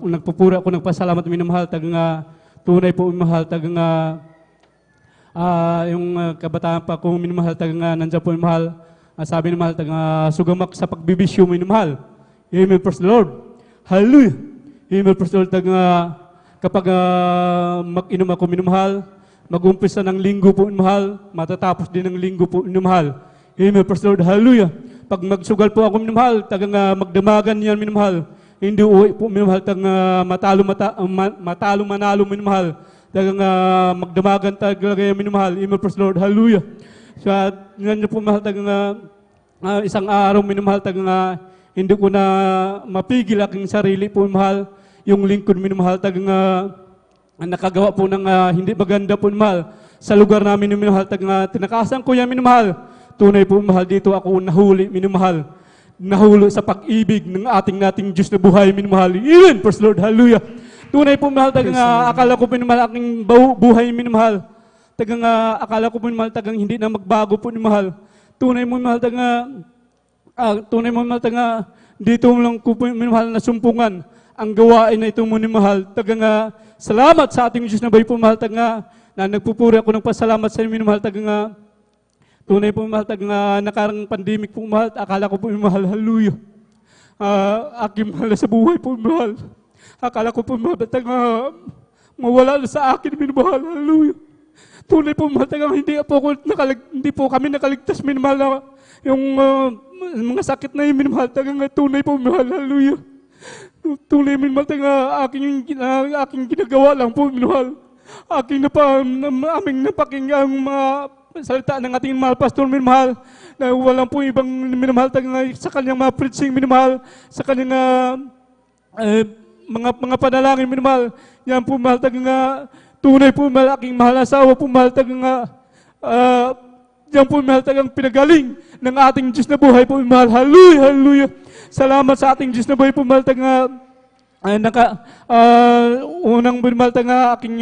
nagpupuri ako ng pasalamat, minamahal. Tagang tunay po, minamahal. Tagang yung kabataan pa kong minamahal, tagang nandiyan po minamahal, sabi minamahal, tagang sugamak sa pagbibisyo minamahal. Amen, praise the Lord. Hallelujah. Amen, praise the Lord. Tagang kapag mag-inom ako minamahal, mag-umpisa ng linggo po minamahal, matatapos din ng linggo po minamahal. Amen, praise the Lord. Hallelujah. Pag magsugal po ako minamahal, tagang magdamagan yan minamahal. Hindi uwi po minamahal, tagang matalo manalo minamahal. Tagang magdamagan talaga yung minamahal. Amen, praise the Lord. Hallelujah. So, ngayon po mahal, tagang isang araw minamahal, tagang hindi ko na mapigil aking sarili po minamahal. Yung lingkod minamahal, tagang nakagawa po ng hindi maganda po minamahal. Sa lugar namin minamahal, tagang tinakasan ko yan minamahal. Tunay po minamahal, dito ako nahuli minamahal. Nahuli sa pag-ibig ng nating Diyos na buhay minamahal. Amen, praise the Lord. Hallelujah. Tunay po minamahal, tagang akala ko po minamahal aking buhay minamahal. Tagang akala ko po minamahal, tagang hindi na magbago po minamahal. Tunay mo minamahal, tagang dito lang ko po minamahal na sumpungan ang gawain na ito mo minamahal. Tagang salamat sa ating Diyos na buhay po minamahal, tagang na nagpupuri ako ng pasalamat sa inyo minamahal. Tagang tunay po minamahal, tagang nakarang pandemic po minamahal, akala ko po minamahal. Hallelujah. Aking mahal sa buhay po minamahal. Akala ko po mabatang mawala na sa akin, minamahal. Hallelujah. Tunay po, mahal, hindi po kami nakaligtas, minamahal, na yung mga sakit na yun, minamahal. Tunay po, mahal. Hallelujah. Tunay, minamahal, aking ginagawa lang po, minamahal. Aming napakinggang mga salita ng ating mahal pastor, minamahal, na walang po ibang minamahal, sa kanyang mga preaching, minamahal, sa kanyang mga panalangin minamahal. Yan po mahal, tagang tunay po mahal, aking mahal asawa po mahal, tagang yan po mahal, tagang pinagaling ng ating Diyos na buhay po mahal. Hallelujah, hallelujah. Salamat sa ating Diyos na buhay po mahal, tagang unang minamahal, tagang aking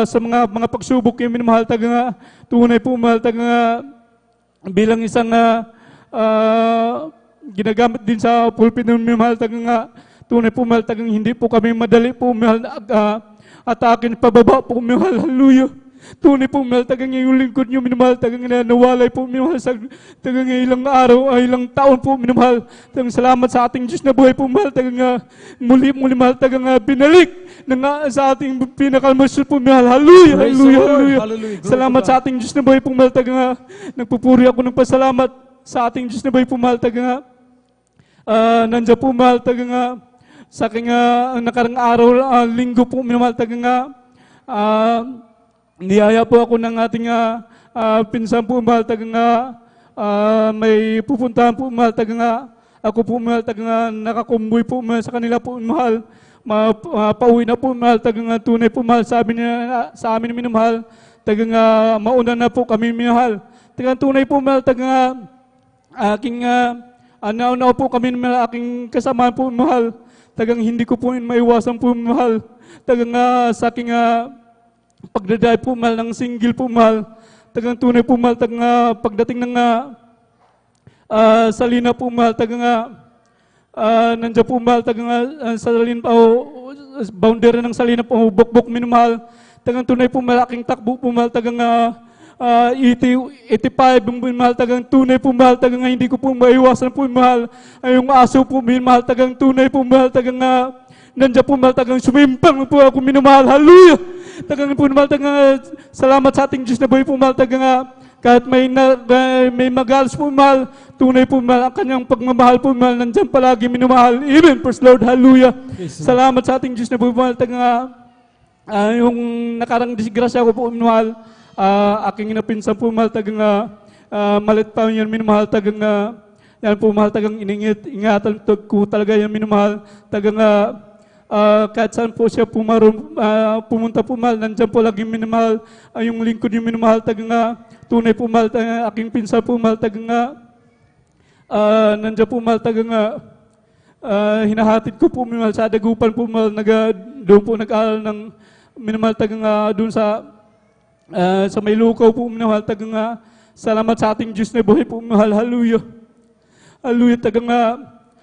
sa mga pagsubok yung minamahal, tagang tunay po mahal, tagang bilang isang ginagamit din sa pulpit ng minamahal, tagang tunay po mahal, tagang hindi po kami madali po mahal atakin pababa po mahal. Hallelujah. Tunay po mahal, tagang yung lingkod nyo minamahal, tagang nawalay po minamahal sa tagang ilang araw ay ilang taon po minamahal. Tagang salamat sa ating Diyos na buhay po mahal, tagang muli mahal, tagang binalik sa ating pinakalmasyon po mahal. Hallelujah, hallelujah, hallelujah. Salamat sa ating Diyos na buhay po mahal, tagang nagpupuri ako ng pasalamat sa ating Diyos na buhay po mahal, tagang nandiyan po mahal, tagang sa aking nakarang araw, linggo po minamahal, tagang niyaya po ako ng ating pinsan po mahal, tagang may pupuntahan po mahal, tagang ako po mahal, tagang nakakumboy po mahal sa kanila po mahal. pauwi na po mahal, tagang tunay po mahal, sabi niya sa amin minamahal, tagang mauna na po kami minamahal. Tagang tunay po mahal, tagang aking nauna po kami minamahal, aking kasama po mahal, tagang hindi ko po maiwasan po mahal, tagang sa aking pagdaday po mahal ng single po mahal, tagang tunay po mahal, tagang pagdating ng salina po mahal, tagang nandiyan po mahal, tagang salin pa boundary ng salina po, bukbok minumahal, tagang tunay po mahal, aking takbo po mahal, tagang 85 mahal, tagang tunay po mahal, tagang hindi ko po maiwasan po mahal, ay yung aso po mahal, tagang tunay po mahal, tagang nandiyan po mahal, tagang sumimpang po ako minumahal, hallelujah! Tagang po mahal, tagang salamat sa ating Diyos na buhay po mahal, tagang kahit may magalos po mahal, tunay po mahal, ang kanyang pagmamahal po mahal, nandiyan palagi minumahal. Amen. Praise Lord. Hallelujah. Salamat sa ating Diyos na po mahal. Yung nakarang disgrasya ko po minumahal, aking napinsan po mahal, malit pa yan minumahal, yan po mahal, ingatan ko talaga yan minumahal, kahit saan po siya pumunta po mahal, nandiyan po lagi minumahal, yung lingkod yung minumahal, tunay po mahal, aking pinsan po mahal, nandiyan po mahal, hinahatid ko po minumahal sa dagupan po mahal, doon po nag-aaral ng minumahal, doon sa may lukaw po minumahal, salamat sa ating Diyos na buhay po mahal, hallelujah. Hallelujah,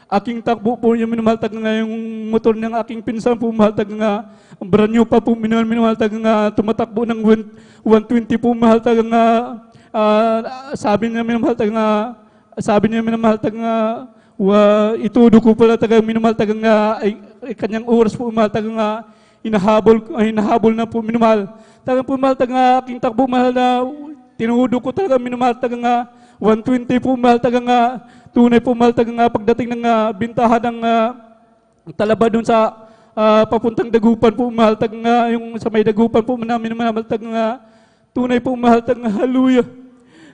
aking takbo po yung minumahal, yung motor ng aking pinsan po mahal, brand new pa po minumahal, tumatakbo ng 120 po mahal, sabi niya minumahal, itudo ko pala, minumahal, kanyang oras po mahal, hinahabol na po minumahal, po mahal, aking takbo mahal na tinudo ko talaga minumahal, 120 po mahal, tunay po mahal, pagdating ng bintahan ng talaba doon sa papuntang dagupan po mahal, yung sa may dagupan po namin mahal, tunay po mahal, hallelujah.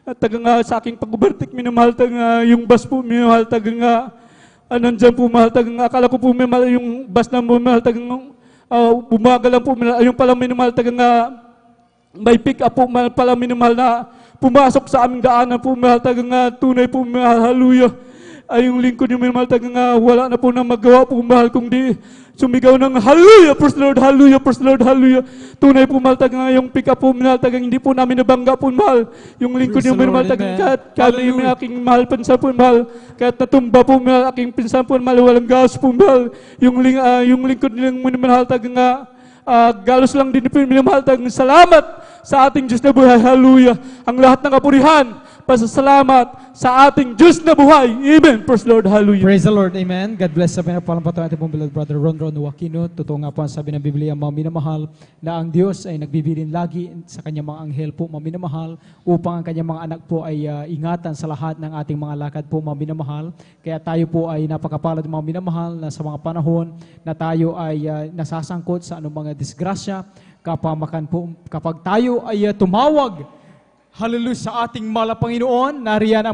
At sa aking pag-ubertik minamahal, yung bus po minamahal, nandyan po mahal, akala ko po minamahal, yung bus na minamahal, bumaga lang po, yung pala minamahal, may pick up po pala minamahal na pumasok sa aming daanan po mahal, tunay po mahal, hallelujah. Ay yung lingkod yung minamahal, wala na po na magawa po mahal, kung di sumigaw ng hallelujah, praise the Lord, hallelujah, praise the Lord, hallelujah. Tunay po mahal, yung pick up po mahal, hindi po namin nabangga po mahal. Yung lingkod yung minamahal, kahit yung aking mahal pinsan po mahal, kahit natumba po mahal, aking pinsan po mahal, walang gas po mahal. Yung lingkod yung minamahal, galos lang din po minamahal, salamat sa ating Diyos na buhay, hallelujah. Ang lahat ng kapurihan, pasasalamat sa ating Diyos na buhay, amen. Praise Lord, hallelujah. Praise the Lord, amen. God bless sa pinapalampatan natin pong beloved brother Ron Joaquino. Totoo nga po ang sabi ng Biblia, mga minamahal, na ang Diyos ay nagbibilin lagi sa kanyang mga anghel po, mga minamahal, upang ang kanyang mga anak po ay ingatan sa lahat ng ating mga lakad po, mga minamahal. Kaya tayo po ay napakapalad mga minamahal na sa mga panahon na tayo ay nasasangkot sa anong mga disgrasya, kapag tayo ay tumawag, hallelujah, sa ating malapanginoon, nariyan ang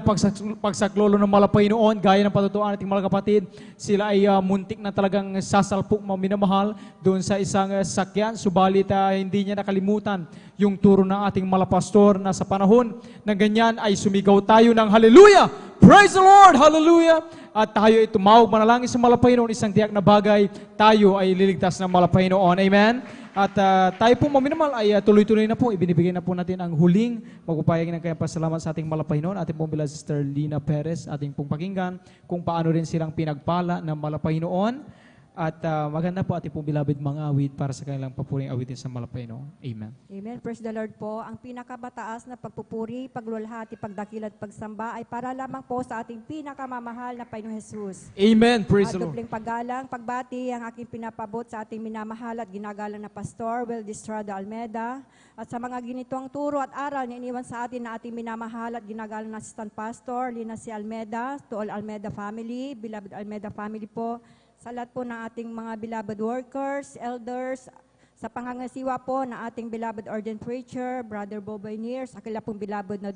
pagsaklolo ng malapanginoon, gaya ng patutuan ating mga kapatid, sila ay muntik na talagang sasalpok mga minamahal doon sa isang sakyan, subalit hindi niya nakalimutan yung turo ng ating malapastor na sa panahon na ganyan ay sumigaw tayo ng hallelujah, praise the Lord, hallelujah, at tayo ay tumawag manalangin sa malapanginoon, isang tiyak na bagay, tayo ay liligtas ng malapanginoon, amen. At tayo po mga minamahal ay tuloy-tuloy na po, ibinibigay na po natin ang huling magpapahayag ng kanyang pasalamat sa ating malapanginoon, ating pong beloved Sister Lina Perez, ating pong pakinggan kung paano rin silang pinagpala ng malapanginoon. At maganda po ating pong beloved mga awit para sa kanilang papuring awitin sa malapanginoon. Amen. Amen. Praise the Lord po. Ang pinakamataas na pagpupuri, paglulhati, pagdakil at pagsamba ay para lamang po sa ating pinakamamahal na Panginoong Jesus. Amen. Praise the Lord. Dobling paggalang, pagbati ang aking pinapabot sa ating minamahal at ginagalang na Pastor Will Distrada Almeda at sa mga ginitong turo at aral na iniwan sa atin na ating minamahal at ginagalang na Assistant Pastor Lina C. Almeda, to all Almeda family, beloved Almeda family po, sa lahat po ng ating mga beloved workers, elders, sa pangangasiwa po na ating beloved ordained preacher, Brother Boboy Neer, sa kila pong beloved na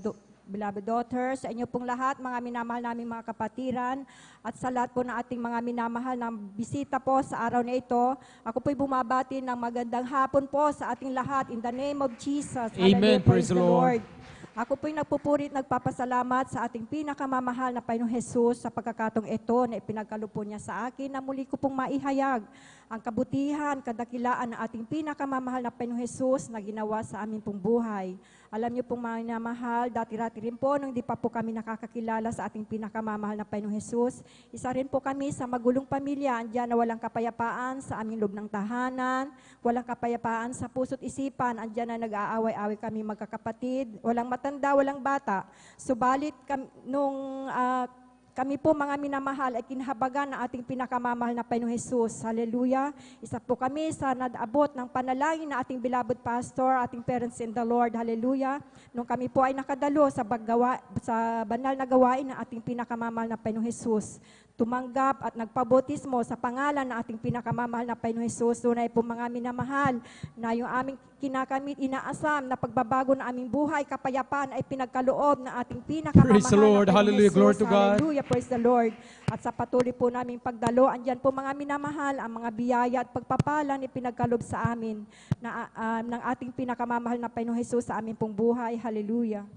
beloved daughter, sa inyo pong lahat, mga minamahal naming mga kapatiran, at sa lahat po ng ating mga minamahal na bisita po sa araw na ito. Ako po'y bumabati ng magandang hapon po sa ating lahat in the name of Jesus. Amen. Hallelujah. Praise the Lord. Ako po'y nagpupuri at nagpapasalamat sa ating pinakamamahal na Panginoong Jesus sa pagkakataong ito na ipinagkaloob niya sa akin na muli ko pong maihayag ang kabutihan, kadakilaan ng ating pinakamamahal na Panginoong Jesus na ginawa sa aming pong buhay. Alam niyo pong mga minamahal, dati-rati rin po nung di pa po kami nakakakilala sa ating pinakamamahal na Panginoong Jesus. Isa rin po kami sa magulong pamilya, andyan na walang kapayapaan sa aming loob ng tahanan, walang kapayapaan sa puso't isipan, andyan na nag-aaway-away kami magkakapatid, walang matanda, walang bata. Subalit kami po mga minamahal ay kinahabagan ng ating pinakamamahal na Panginoong Jesus. Hallelujah. Isa po kami sa nadaabot ng panalangin na ating beloved pastor, ating parents in the Lord. Hallelujah. Nung kami po ay nakadalo sa banal na gawain ng ating pinakamamahal na Panginoong Jesus, tumanggap at nagpabotismo sa pangalan ng ating pinakamamahal na Panginoong Jesus. Tunay po mga minamahal na yung aming kinakamit, inaasam na pagbabago ng aming buhay, kapayapaan ay pinagkaloob ng ating pinakamamahal Praise the Lord. na Panginoong Hallelujah. Jesus. Glory to God. Hallelujah. Praise the Lord. At sa patuloy po naming pagdalo, andyan po mga minamahal, ang mga biyaya at pagpapala ni pinagkaloob sa amin ng ating pinakamamahal na Panginoong Jesus sa aming pong buhay. Hallelujah.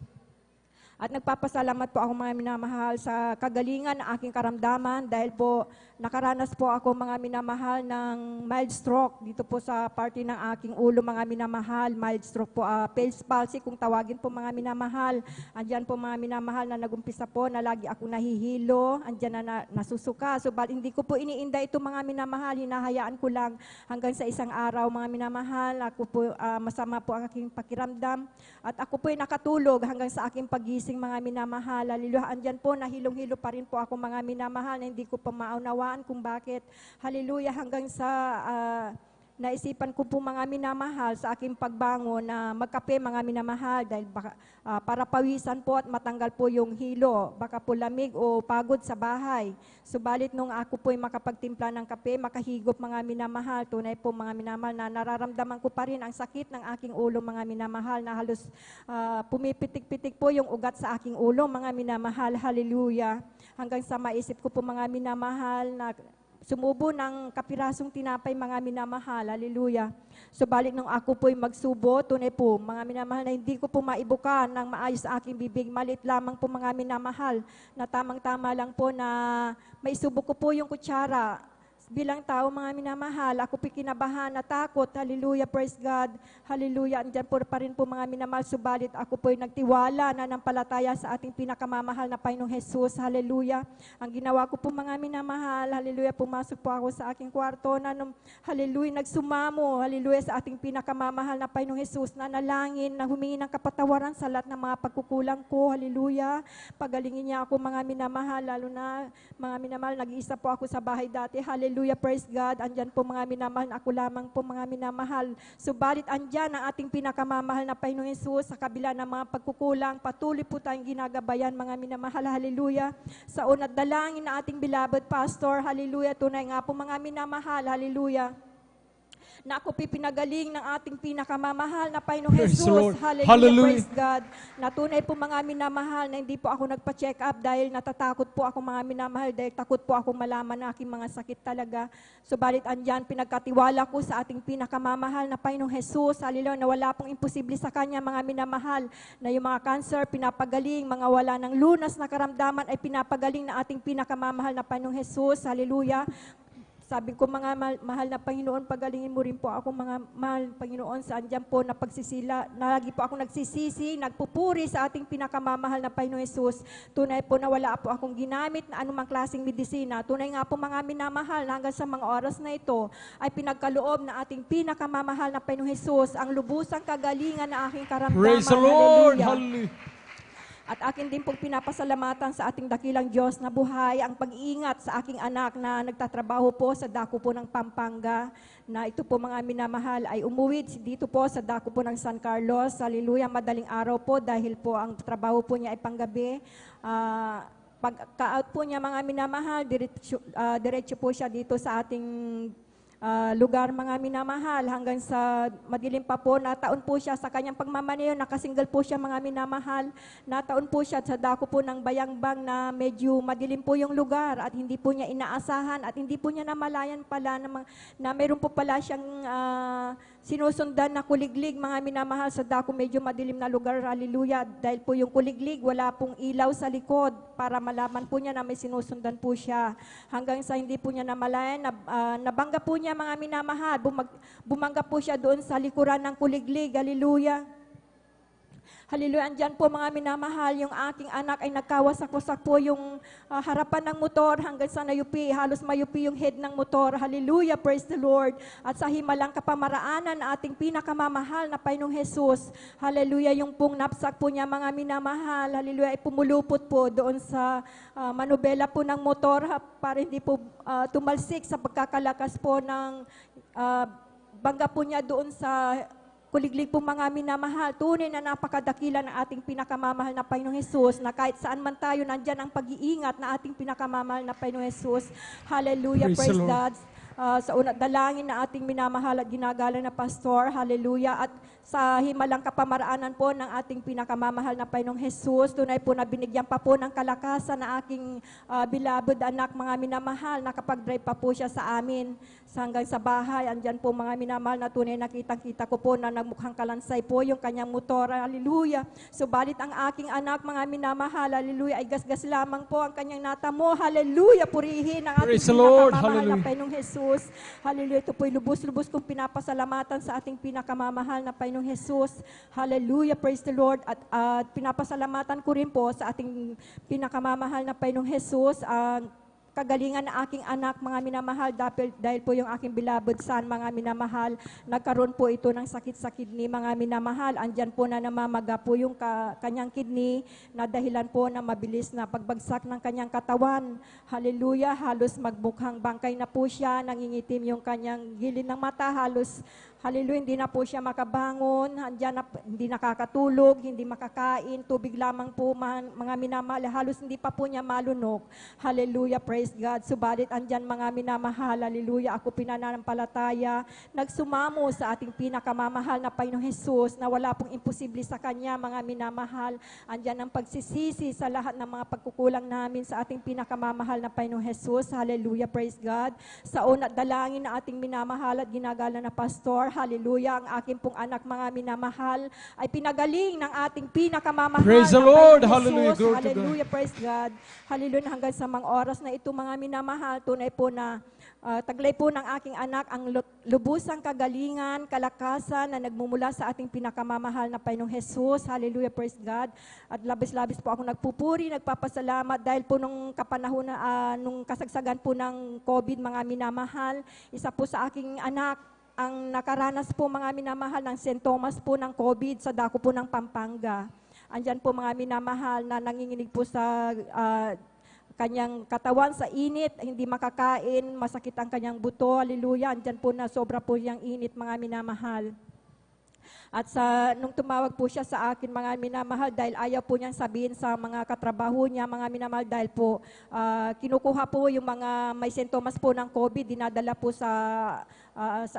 At nagpapasalamat po ako mga minamahal sa kagalingan ng aking karamdaman dahil po nakaranas po ako mga minamahal ng mild stroke dito po sa party ng aking ulo mga minamahal. Mild stroke po, Pales palsy kung tawagin po mga minamahal. Andyan po mga minamahal na nagumpisa po na lagi ako nahihilo, andyan na nasusuka. So hindi ko po iniinda ito mga minamahal, hinahayaan ko lang hanggang sa isang araw mga minamahal. Ako po masama po ang aking pakiramdam at ako po ay nakatulog hanggang sa aking pagising mga minamahal. Hallelujah. Andyan po, nahilong-hilo pa rin po ako mga minamahal na hindi ko pa maunawaan kung bakit. Hallelujah. Hanggang sa naisipan ko po mga minamahal sa aking pagbangon na magkape mga minamahal dahil para pawisan po at matanggal po yung hilo. Baka po lamig o pagod sa bahay. Subalit nung ako po ay makapagtimpla ng kape, makahigop mga minamahal, tunay po mga minamahal na nararamdaman ko pa rin ang sakit ng aking ulo mga minamahal na halos pumipitik-pitik po yung ugat sa aking ulo mga minamahal. Hallelujah. Hanggang sa maisip ko po mga minamahal na sumubo ng kapirasong tinapay mga minamahal. Hallelujah. Subalit nung ako po'y magsubo, tunay po, mga minamahal na hindi ko po maibuka ng maayos sa aking bibig. Malit lamang po mga minamahal na tamang-tama lang po na maisubo ko po yung kutsara. Bilang tao, mga minamahal, ako po'y kinabahan, natakot. Hallelujah, praise God. Hallelujah. Andyan po pa rin po mga minamahal, subalit ako po'y nagtiwala na ng palataya sa ating pinakamamahal na Panginoong Jesus. Hallelujah. Ang ginawa ko po mga minamahal, hallelujah, pumasok po ako sa aking kwarto na hallelujah, nagsumamo, hallelujah, sa ating pinakamamahal na Panginoong Jesus, na nalangin, na humingi ng kapatawaran sa lahat ng mga pagkukulang ko. Hallelujah. Pagalingin niya ako mga minamahal, lalo na mga minamahal, nag-iisa po ako sa bahay dati. Hallelujah. Praise God. Andyan po mga minamahal, ako lamang po mga minamahal. Subalit andyan ang ating pinakamamahal na Panginoong Jesus sa kabila ng mga pagkukulang. Patuloy po tayong ginagabayan mga minamahal. Hallelujah. Sa unat dalangin na ating beloved pastor. Hallelujah. Tunay nga po mga minamahal. Hallelujah. Na ako pinagaling ng ating pinakamamahal na Panginoong Praise the Lord. Jesus. Hallelujah. Hallelujah. Praise God. Natunay po mga minamahal na hindi po ako nagpa-check up dahil natatakot po ako mga minamahal dahil takot po akong malaman na aking mga sakit talaga. Subalit andyan, pinagkatiwala ko sa ating pinakamamahal na Panginoong Jesus. Hallelujah. Na wala pong imposible sa Kanya mga minamahal na yung mga cancer pinapagaling, mga wala ng lunas na karamdaman ay pinapagaling na ating pinakamamahal na Panginoong Jesus. Hallelujah. Sabi ko, mga mahal na Panginoon, pagalingin mo rin po ako, mga mahal Panginoon, saan dyan po na pagsisila, na lagi po ako nagsisisi, nagpupuri sa ating pinakamamahal na Panginoon Jesus. Tunay po na wala po akong ginamit na anumang klaseng medisina. Tunay nga po mga minamahal, na hanggang sa mga oras na ito, ay pinagkaloob na ating pinakamamahal na Panginoon Jesus, ang lubusang kagalingan na aking karamdaman. Praise the Lord. Hallelujah. Hallelujah. At akin din pong pinapasalamatan sa ating dakilang Diyos na buhay, ang pag-iingat sa aking anak na nagtatrabaho po sa dako po ng Pampanga, na ito po mga minamahal ay umuwi dito po sa dako po ng San Carlos. Hallelujah, madaling araw po dahil po ang trabaho po niya ay panggabi. Pagka-out po niya mga minamahal, diretso po siya dito sa ating lugar, mga minamahal, hanggang sa madilim pa po, nataon po siya sa kanyang pagmamaneho, nakasingle po siya, mga minamahal, nataon po siya sa dako po ng bayangbang na medyo madilim po yung lugar at hindi po niya inaasahan at hindi po niya namalayan pala na mayroon po pala siyang sinusundan na kuliglig, mga minamahal, sa dako medyo madilim na lugar, hallelujah, dahil po yung kuliglig, wala pong ilaw sa likod para malaman po niya na may sinusundan po siya. Hanggang sa hindi po niya namalayan, nabangga po niya, mga minamahal, bumangga po siya doon sa likuran ng kuliglig, hallelujah. Hallelujah, andyan po, mga minamahal, yung aking anak ay nagkawasak-wasak po yung harapan ng motor hanggang sa nayupi, halos mayupi yung head ng motor. Hallelujah, praise the Lord. At sa himalang kapamaraanan na ating pinakamamahal na Panginoong Jesus, hallelujah, yung pong napsak po niya, mga minamahal, hallelujah, ay pumulupot po doon sa manubela po ng motor para hindi po tumalsik sa pagkakalakas po ng bangga po niya doon sa kuliglig po, mga minamahal. Tunay na napakadakila ng ating pinakamamahal na Panginoong Jesus, na kahit saan man tayo, nandyan ang pag-iingat na ating pinakamamahal na Panginoong Jesus. Hallelujah, praise God. Sa unat dalangin na ating minamahal at ginagala na pastor, hallelujah, at sa himalang kapamaraanan po ng ating pinakamamahal na Panginoong Jesus, tunay po na binigyan pa po ng kalakasan na aking beloved anak, mga minamahal, nakapag-drive pa po siya sa amin hanggang sa bahay. Andyan po, mga minamahal, na tunay nakitang-kita ko po na nagmukhang kalansay po yung kanyang motor, hallelujah. Subalit ang aking anak, mga minamahal, hallelujah, ay gasgas lamang po ang kanyang natamo, hallelujah, purihin ang ating pinakamamahal na Panginoong Jesus. Hallelujah, ito po'y lubos-lubos kong pinapasalamatan sa ating pinakamamahal na Panginoong Jesus. Hallelujah, praise the Lord. At pinapasalamatan ko rin po sa ating pinakamamahal na Panginoong Jesus, kagalingan ng aking anak, mga minamahal, dahil po yung aking beloved son, mga minamahal, nagkaroon po ito ng sakit sa kidney, mga minamahal. Andyan po na namamaga po yung kanyang kidney na dahilan po na mabilis na pagbagsak ng kanyang katawan. Hallelujah, halos magmukhang bangkay na po siya, nangingitim yung kanyang gilid ng mata, halos hallelujah, hindi na po siya makabangon, hindi nakakatulog, hindi makakain, tubig lamang po, mga minamahal, halos hindi pa po niya malunok. Hallelujah, praise God. Subalit andyan, mga minamahal, hallelujah, ako pinananampalataya, nagsumamo sa ating pinakamamahal na Panginoong Jesus, na wala pong imposible sa Kanya, mga minamahal. Andyan ang pagsisisi sa lahat ng mga pagkukulang namin sa ating pinakamamahal na Panginoong Jesus. Hallelujah, praise God. Sa unat dalangin na ating minamahal at ginagala na pastor, hallelujah, ang aking pong anak, mga minamahal, ay pinagaling ng ating pinakamamahal. Praise the Lord, hallelujah, glory to God. Hallelujah, praise God. Hallelujah, hanggang sa mga oras na ito, mga minamahal, tunay po na taglay po ng aking anak ang lubusang kagalingan, kalakasan na nagmumula sa ating pinakamamahal na Panginoong Jesus. Hallelujah, praise God. At labis-labis po ako nagpupuri, nagpapasalamat dahil po nung kapanahon na, nung kasagsagan po ng COVID, mga minamahal, isa po sa aking anak ang nakaranas po, mga minamahal, ng sintomas po ng COVID sa dako po ng Pampanga. Andyan po, mga minamahal, na nanginginig po sa kanyang katawan sa init, hindi makakain, masakit ang kanyang buto, hallelujah. Andyan po na sobra po yung init, mga minamahal. At nung tumawag po siya sa akin, mga minamahal, dahil ayaw po niyang sabihin sa mga katrabaho niya, mga minamahal, dahil po kinukuha po yung mga may sintomas po ng COVID, dinadala po sa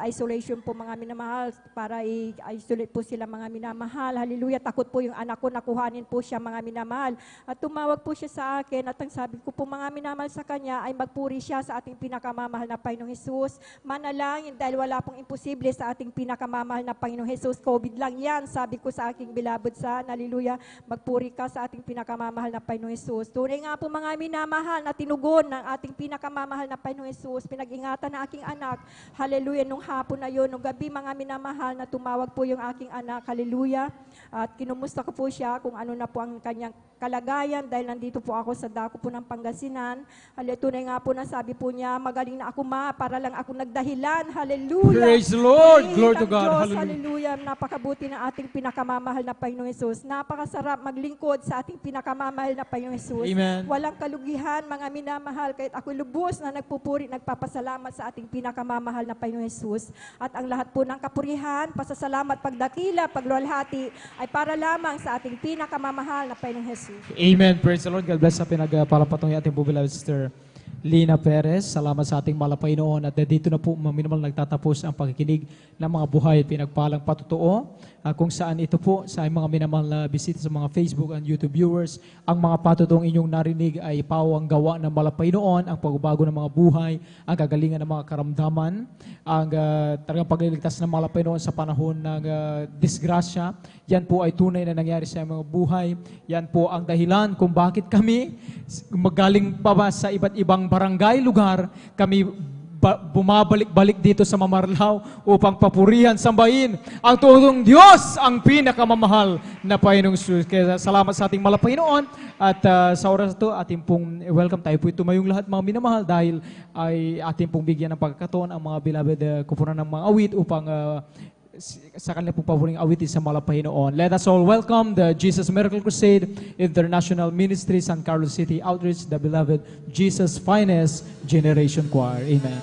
isolation po, mga minamahal, para i-isolate po sila, mga minamahal. Hallelujah, takot po yung anak ko, nakuhanin po siya, mga minamahal. At tumawag po siya sa akin at ang sabi ko po, mga minamahal, sa kanya ay magpuri siya sa ating pinakamamahal na Panginoong Jesus. Manalangin dahil wala pong imposible sa ating pinakamamahal na Panginoong Jesus. COVID lang yan, sabi ko sa aking beloved son. Hallelujah, magpuri ka sa ating pinakamamahal na Panginoong Jesus. Tunay nga po, mga minamahal, na tinugon ng ating pinakamamahal na Panginoong Jesus. Pinag-ingatan na aking anak. Hallelujah, nung hapon na yun, nung gabi, mga minamahal, na tumawag po yung aking anak. Hallelujah. At kinumusta ko po siya kung ano na po ang kanyang kalagayan dahil nandito po ako sa dako po ng Pangasinan. Hallelujah, tunay nga po na sabi po niya, magaling na ako, ma, para lang ako nagdahilan. Hallelujah. Praise the Lord. Glory to God. Diyos. Hallelujah. Hallelujah. Napakabuti ng ating pinakamamahal na Panginoong Jesus. Napakasarap maglingkod sa ating pinakamamahal na Panginoong Jesus. Amen. Walang kalugihan, mga minamahal, kahit ako lubos na nagpupuri, nagpapasalamat sa ating pinakamamahal na Panginoong Jesus. At ang lahat po ng kapurihan, pasasalamat, pagdakila, pagluwalhati, ay para lamang sa ating pinakamamahal na Panginoong Jesus. Amen. Praise the Lord. God bless sa pinagpalapatong ating beloved sister. Lina Perez. Salamat sa ating Panginoon at dito na po minimal nagtatapos ang pakikinig ng mga buhay at pinagpalang patutuo. Kung saan ito po sa mga minamahal na bisita sa mga Facebook and YouTube viewers, ang mga patutong inyong narinig ay pawang gawa ng Panginoon, ang pagbabago ng mga buhay, ang kagalingan ng mga karamdaman, ang talagang pagliligtas ng Panginoon sa panahon ng disgrasya. Yan po ay tunay na nangyari sa mga buhay. Yan po ang dahilan kung bakit kami magaling pa ba sa iba't ibang barangay, lugar, kami bumabalik-balik dito sa Mamarlao upang papurihan, sambahin ang tuwang Diyos, ang pinakamamahal na Panginoong Jesus. Kaya salamat sa ating Panginoon at sa oras na ito, ating pong welcome tayo po tumayong lahat mga minamahal dahil ay ating pong bigyan ng pagkakataon ang mga beloved kupunan ng mga awit upang sa kanila pong paboring awitin sa Panginoon. Let us all welcome the Jesus Miracle Crusade International Ministry, San Carlos City Outreach, the beloved Jesus Finest Generation Choir. Amen.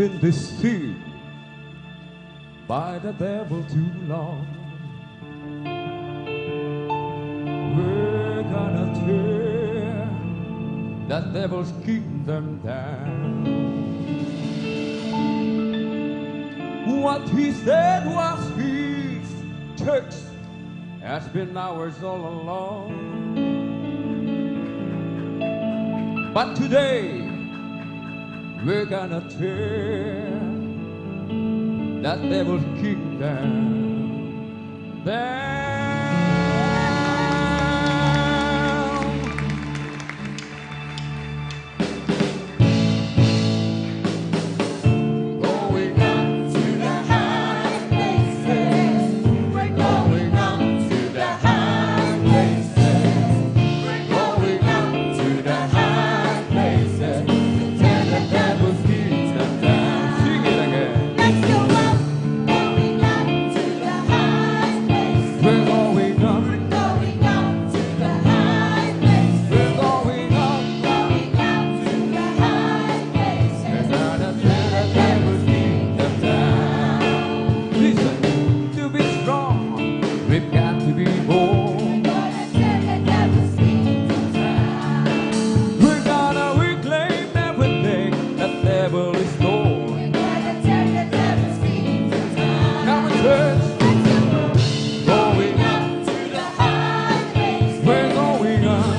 been deceived by the devil too long. We're gonna tear that devil's kingdom down. What he said was his, church has been ours all along. But today, we're gonna tear that devil's kingdom down. Going up to the high places. We're going up to the high places. We're going up to the high places. Tear the devil's kingdom down. Sing it again. Let's go up, going up to the high places. We're going up to the high places. We're going up to the high places. We're gonna tear the devil's kingdom down. Listen, to be strong, we've got to be bold. We're gonna reclaim everything that devil is stolen. Come on, church. Going up to the high place. We're going up.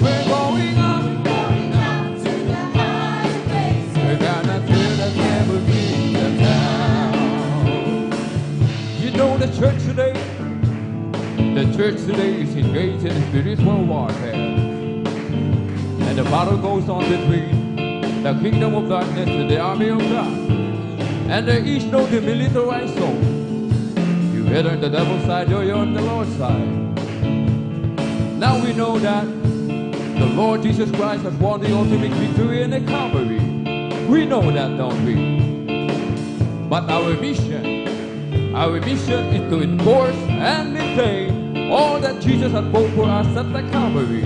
We're going up to the high place. We're gonna tear the devil's kingdom down. You know the church today? The church today is engaged in spiritual warfare. And the battle goes on between the kingdom of darkness and the army of God. And there is no demilitarized zone. You either on the devil's side or you're on the Lord's side. Now we know that the Lord Jesus Christ has won the ultimate victory in the Calvary. We know that, don't we? But our mission is to enforce and maintain all that Jesus had bought for us at the Calvary.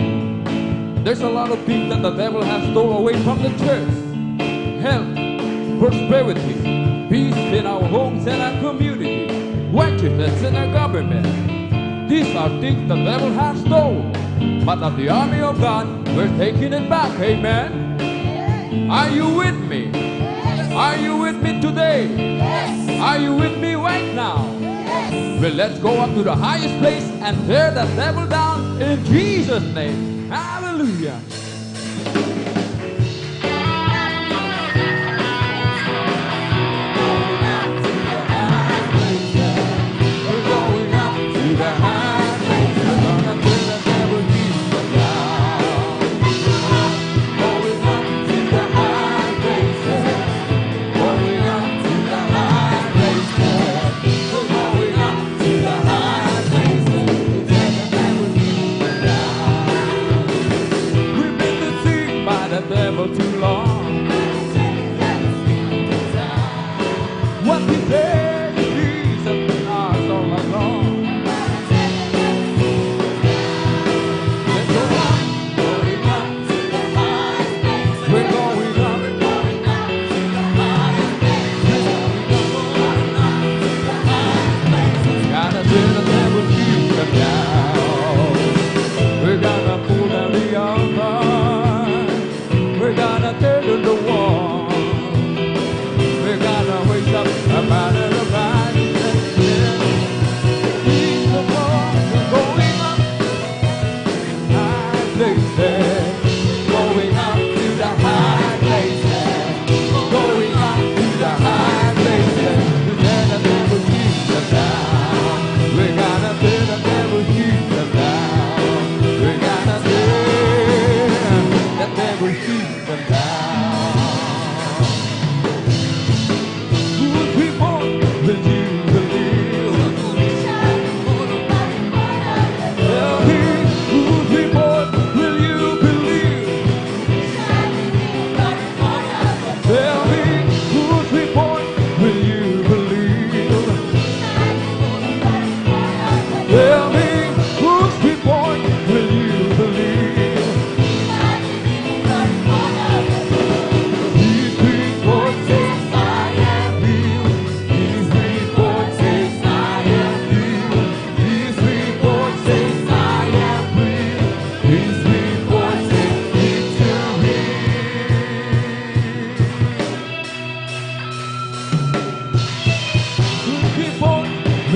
There's a lot of things that the devil has stolen away from the church. Health, prosperity, peace in our homes and our community, righteousness in our government. These are things the devil has stolen. But as the army of God, we're taking it back. Amen. Are you with me? Are you with me today? Are you with me right now? Well, let's go up to the highest place and tear the devil down in Jesus' name. Hallelujah. We're going up to the high place. We're gonna tear the devil's kingdom down. Going up to the high places. Going up to the high places. We're going up to the high places. Tear the devil's kingdom down. We've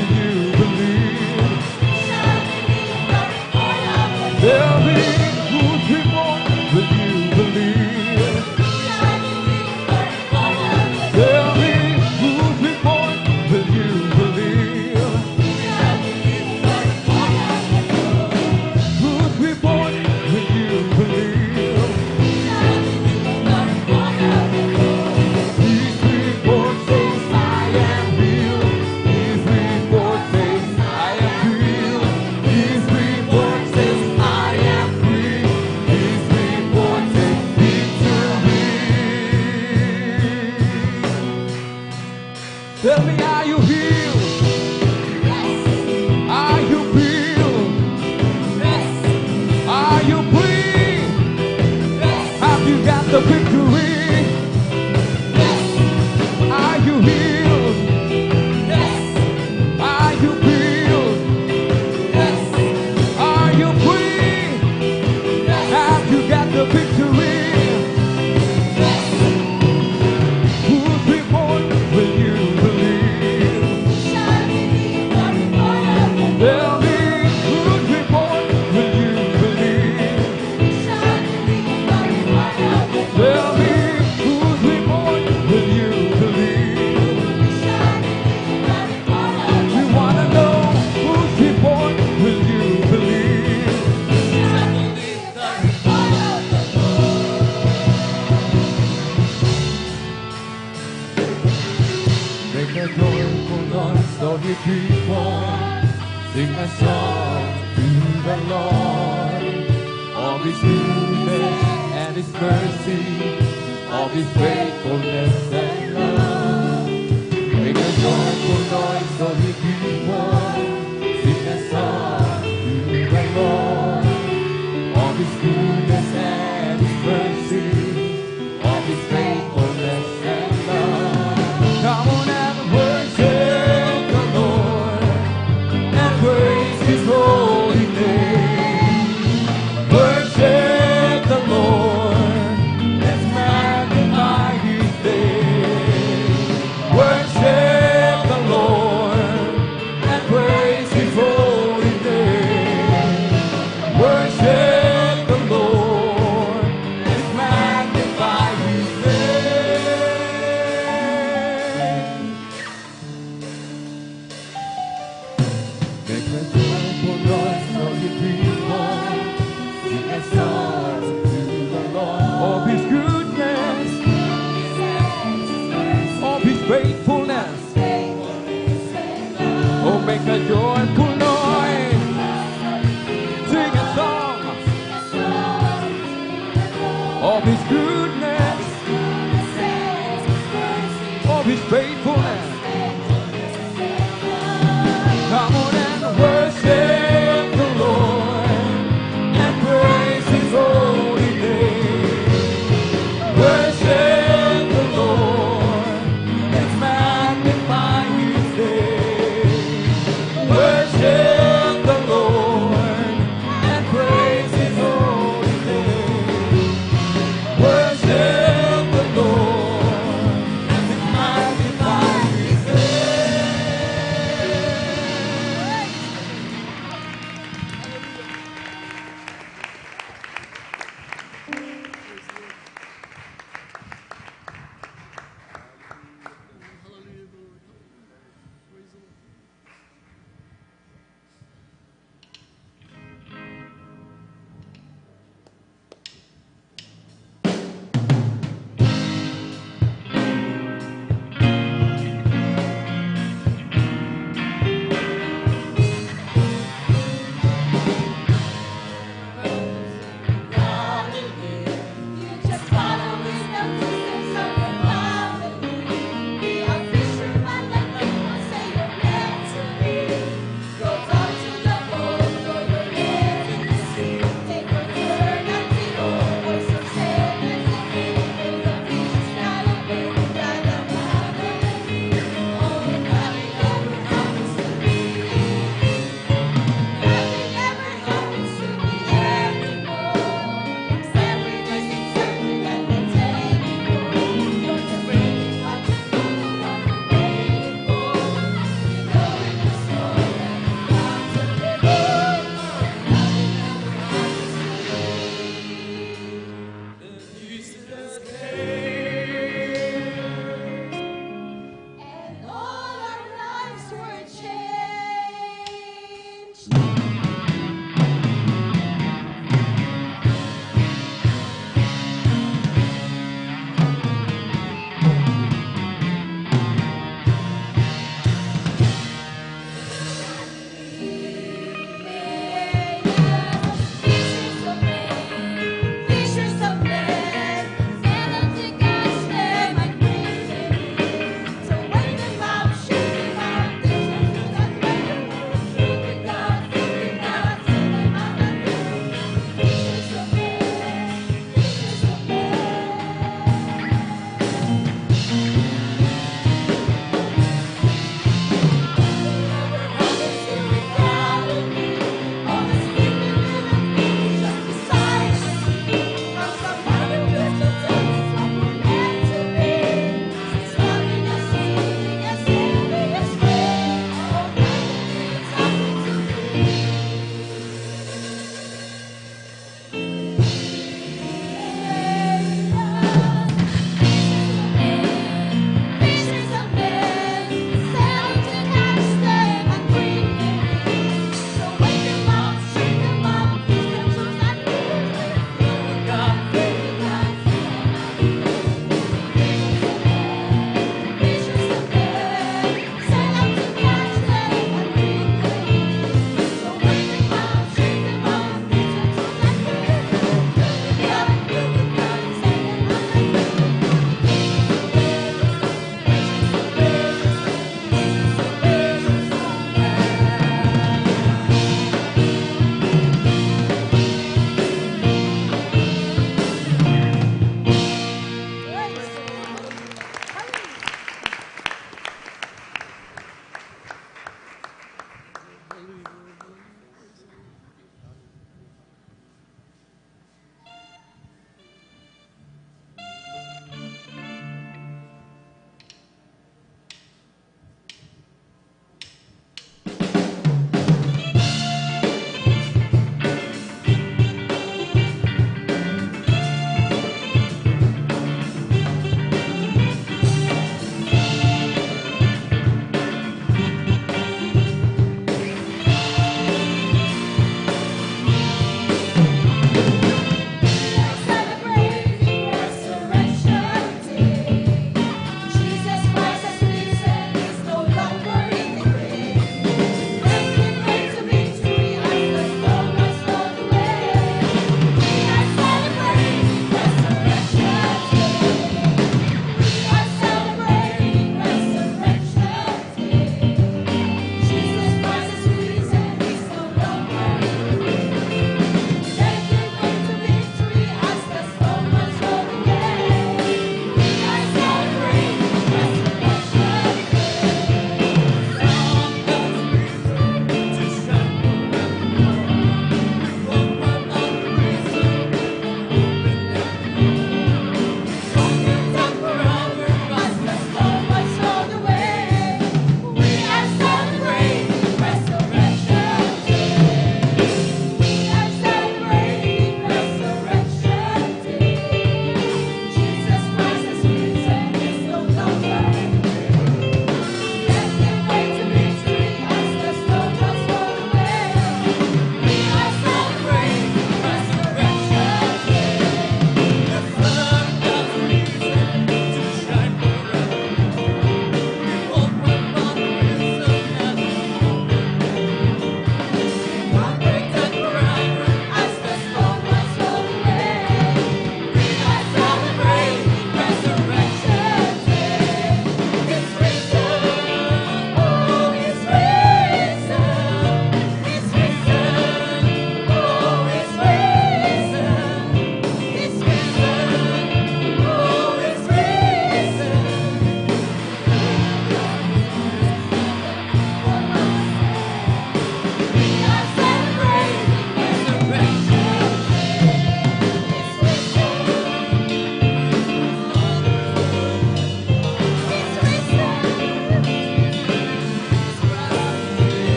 will you believe? Tell me who's reborn, will you believe? Tell me who's reborn, will you believe? Who's reborn, will you believe? His report says I am healed. His report says I am healed. His report says I am free. His report says victory. Tell me, are you healed? Are you healed? Are you free? Have you got the victory? Are you healed? Are you healed? Are you free? Have you got the victory? Who's reborn, will you believe? Tell me, who's reborn, will you believe? Tell me, who's reborn, will you believe? We wanna know who's reborn, will you believe? Make a joyful noise, all you people. Sing a song to the Lord. Of His goodness and His mercy, of His faithfulness and love. Make a joyful noise, all you people. Sing a song to the Lord. Of His goodness and His mercy, of His faithfulness and love. Come on and worship the Lord and praise His holy name. Worship the Lord, let's magnify His name. Worship the Lord and praise His holy name. Worship the Lord, let's magnify His name. Make a joyful noise, all you people. Sing a song to the Lord. Of His goodness, of His faithfulness. Oh, make a joyful noise. Sing a song of His goodness, of His faithfulness. Come on and worship the Lord and praise His holy name. Worship the Lord, let's magnify His name. Worship the Lord and praise His holy name. Worship the Lord and magnify His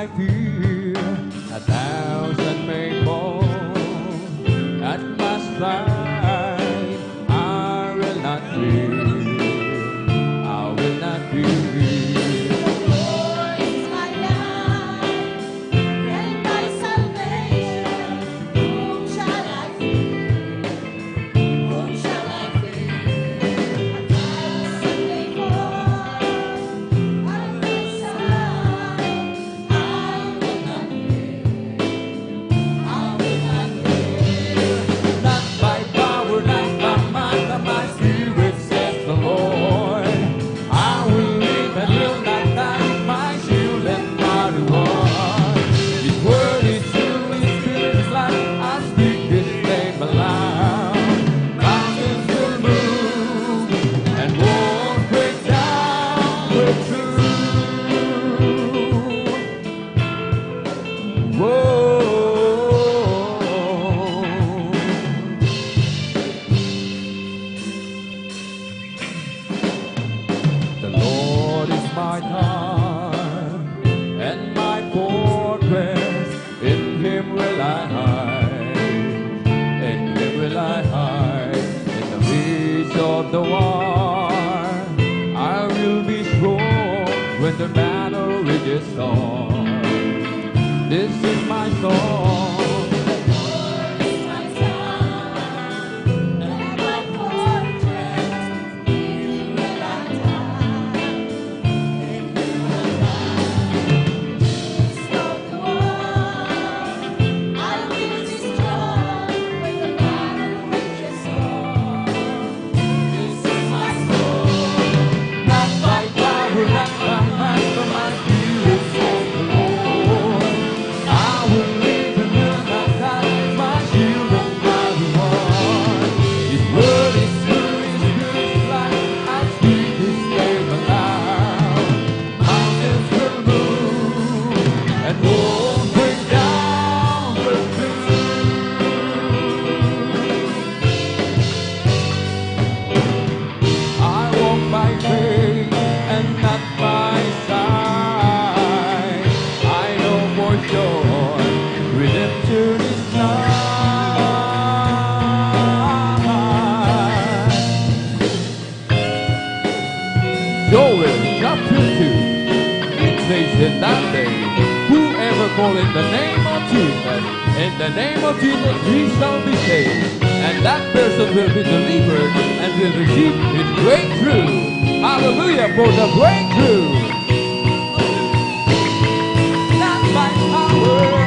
I fear, 1,000 may fall at my side, I will not fear, I will not fear. In that day, whoever call in the name of Jesus, in the name of Jesus, he shall be saved. And that person will be delivered and will receive his breakthrough. Hallelujah for the breakthrough. Not by power.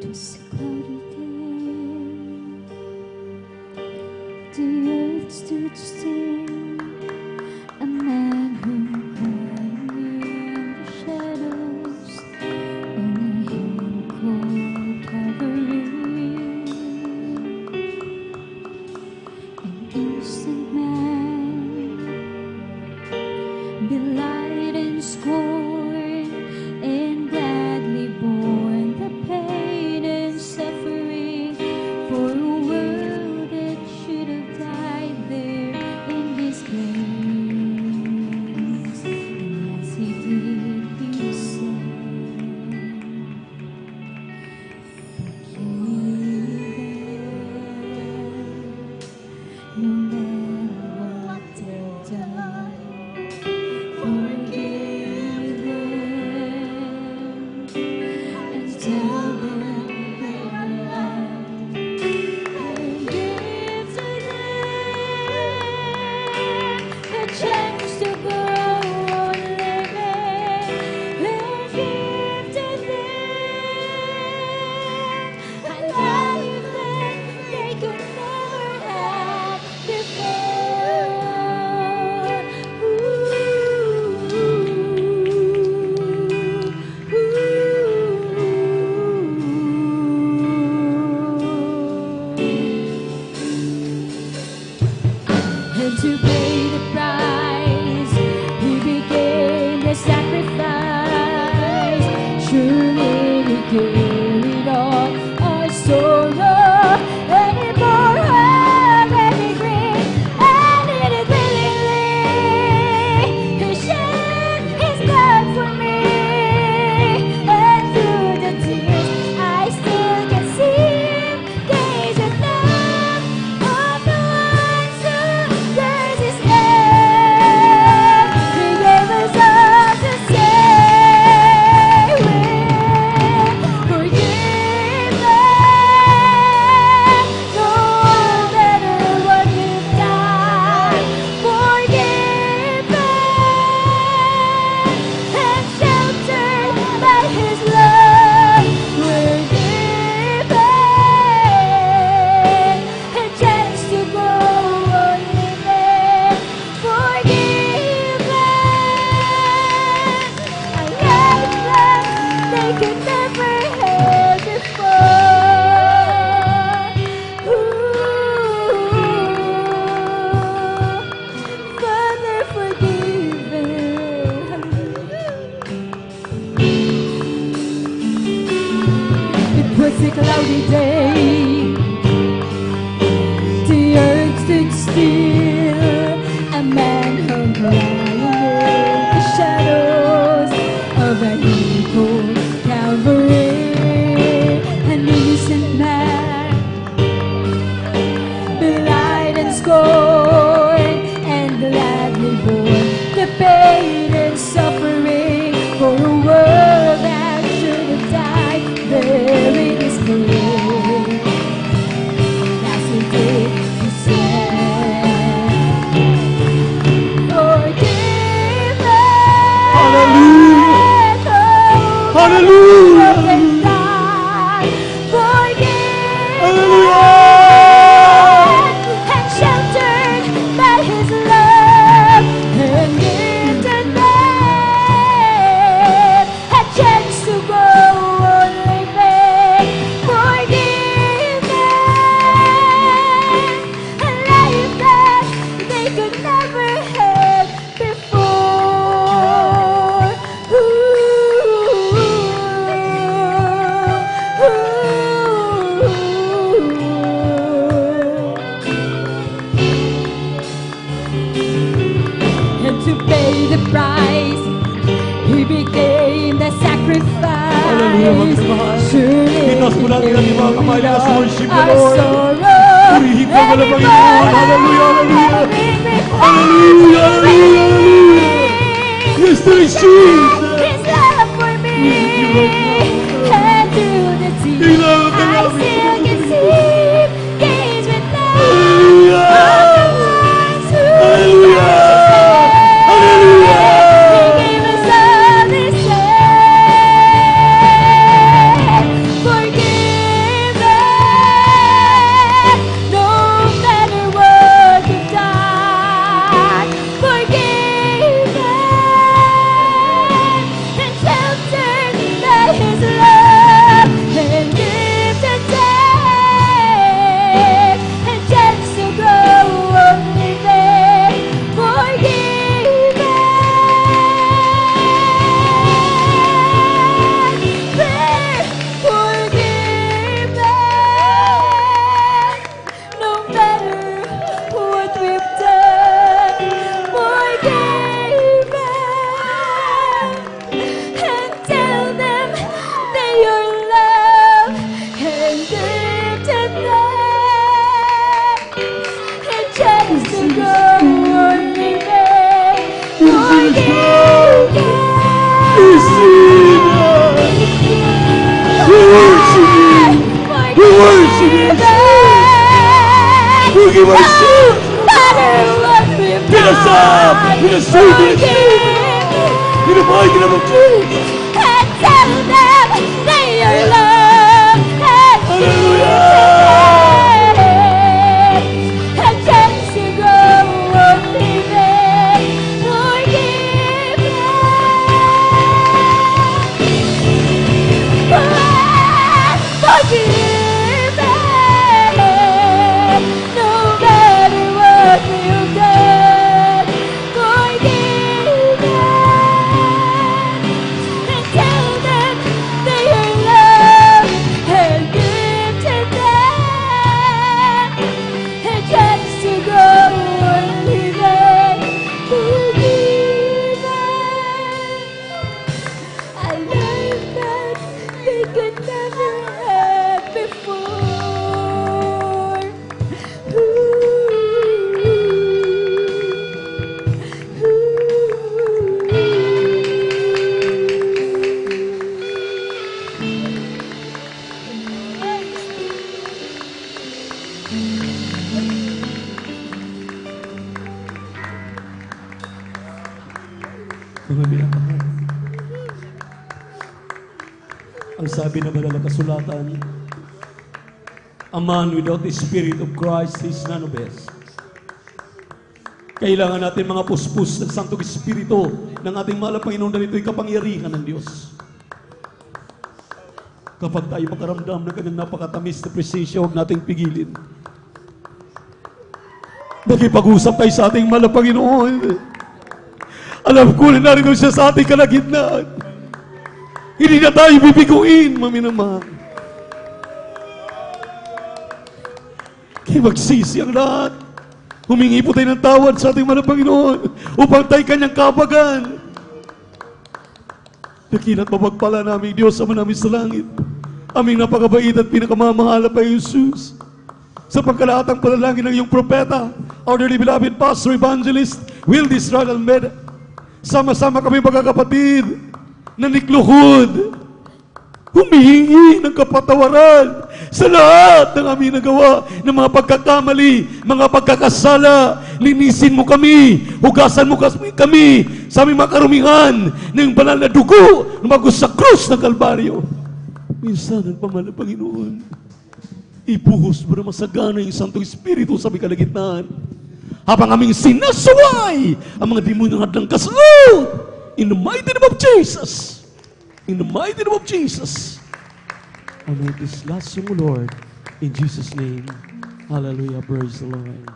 This cloudy day, the earth stood still. A man who cried in the shadows on a hill called Calvary. cloudy day, the earth stood still, a man hung lying in the shadows of a hill called Calvary. An innocent man, belied and scorned, and gladly bore the pain and suffering for a world that should have died there in his place. That's the day he said, forgive us. Hallelujah. Hallelujah. Forgive Hallelujah. and sheltered by his love, and give to them a chance to go on living. Forgive them a life that they could never have before. And to pay the price, he became the sacrifice. Hallelujah, magmamahal. Surely Pinas mo natin ang ibang kamay. Let us worship the our Lord. sorrow. Purihin ka mo na, Panginoon. Hallelujah, hallelujah. Hallelujah, Hallelujah, hallelujah. Yes, there is Jesus. His love for me, and through the tears, Kailangan ka I namin. still can see, gaze with love Hallelujah. on the ones who Hallelujah. Hallelujah. Hallelujah. He gave us all He said. Forgive them, no matter what you've done. Forgive them and sheltered by His love, and give to them a chance to grow on living. Forgive forgive them, no matter what we've done. Forgive them and tell them that your love and give to them a chance to go on living. Forgive them. We worship you. We worship you. Forgive our sins. Pinasap. Pinasap. In the mighty name of Jesus. And tell them that your love has Hallelujah. a chance to go on living. Forgive forgive them, no matter what you've done. Forgive them and tell them that your love and give to them a chance to go on living. Forgive them a life that they could never have before. Mga minamahal. Ang sabi na banal na kasulatan, a man without the Spirit of Christ is none of us. Kailangan natin mga puspos ng Santong Espiritu ng ating mahal na Panginoon na ito'y kapangyarihan ng Diyos. Kapag tayo makaramdam ng kanyang napakatamis na presensya, huwag nating pigilin. Nakipag-usap tayo sa ating mahal na Panginoon. Alam ko na narito siya sa ating kalagitnaan. Hindi na tayo bibiguin, maminamahal. Kaya magsisi ang lahat. Humingi po tayo ng tawad sa ating mga Panginoon upang tayo kanyang kapagan. Dakila't mapagpala namin Diyos sa namin sa langit. Aming napakabait at pinakamamahal na Jesus. Sa pagkalahatang panalangin ng iyong propeta, our dearly beloved Pastor Evangelist Will Israel Almeida, sama-sama kami magkakapatid na nikluhod, humihingi ng kapatawaran sa lahat ng aming nagawa ng mga pagkakamali, mga pagkakasala. Linisin mo kami, hugasan mo kami sa aming mga karumihan ng banal na dugo na magos sa krus ng Kalbaryo. Minsan ang pamahal na Panginoon, ibuhos mo na masagana yung Santong Espiritu sa aming kalagitnaan habang aming sinasaway ang mga demonyo ng hadlang kasunod. In the mighty name of Jesus. In the mighty name of Jesus. I make this last song, Lord, in Jesus' name. Hallelujah. Praise the Lord.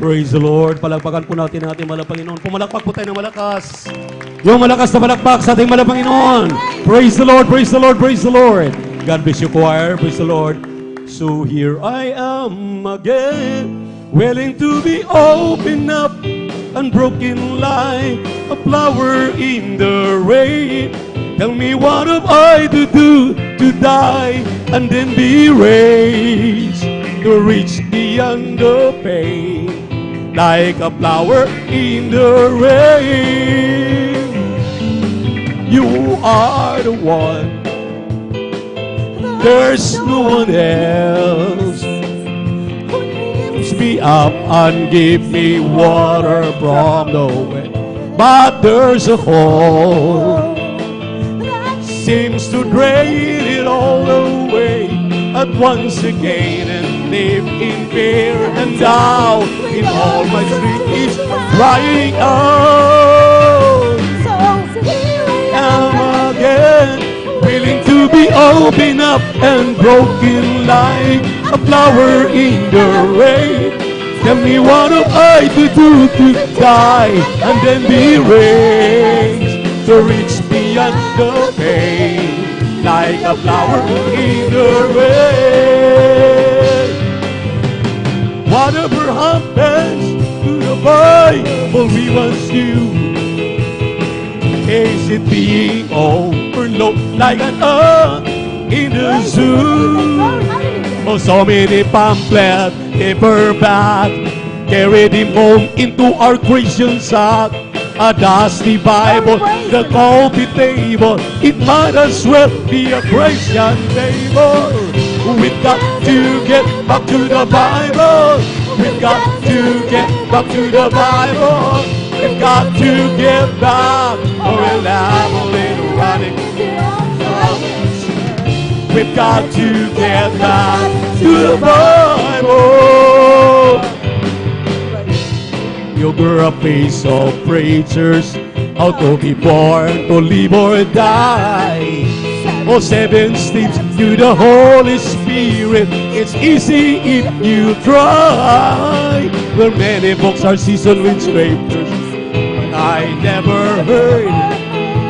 Praise the Lord. Palagpakan po natin ang ating mahal na Panginoon. Pumalakpak po tayo ng malakas. Yung malakas na palakpak sa ating mahal na Panginoon. Praise the Lord, praise the Lord, praise the Lord. God bless you, choir. Praise the Lord. So here I am again, willing to be opened up, unbroken like a flower in the rain. Tell me what have I to do to to die and then be raised to reach beyond the pain, like a flower in the rain. You are the one, there's no one else. Lift me up and give me water from the well. But there's a hole, seems to drain it all away at once again, and live in fear and doubt in all my street is crying out. Here I am again, willing to be open up and broken like a flower in the rain. Tell me what am I to do to die and then be raised to reach beyond the pain, like a flower in the rain. Whatever happens to the Bible we once knew, is it being overlooked like an ant in the zoo? Oh, so many pamphlets, paperback, carried him home into our Christian sack. A dusty Bible, the coffee table, it might as well be a Christian table. We've got to get back to the Bible. We've got to get back to the Bible. We've got to get back, or we'll have a little running. We've got to get back to the Bible. You're a face of preachers, how to be born, to live or die. Oh, 7 steps to the Holy Spirit, it's easy if you try. Well, many books are seasoned with scriptures, but I never heard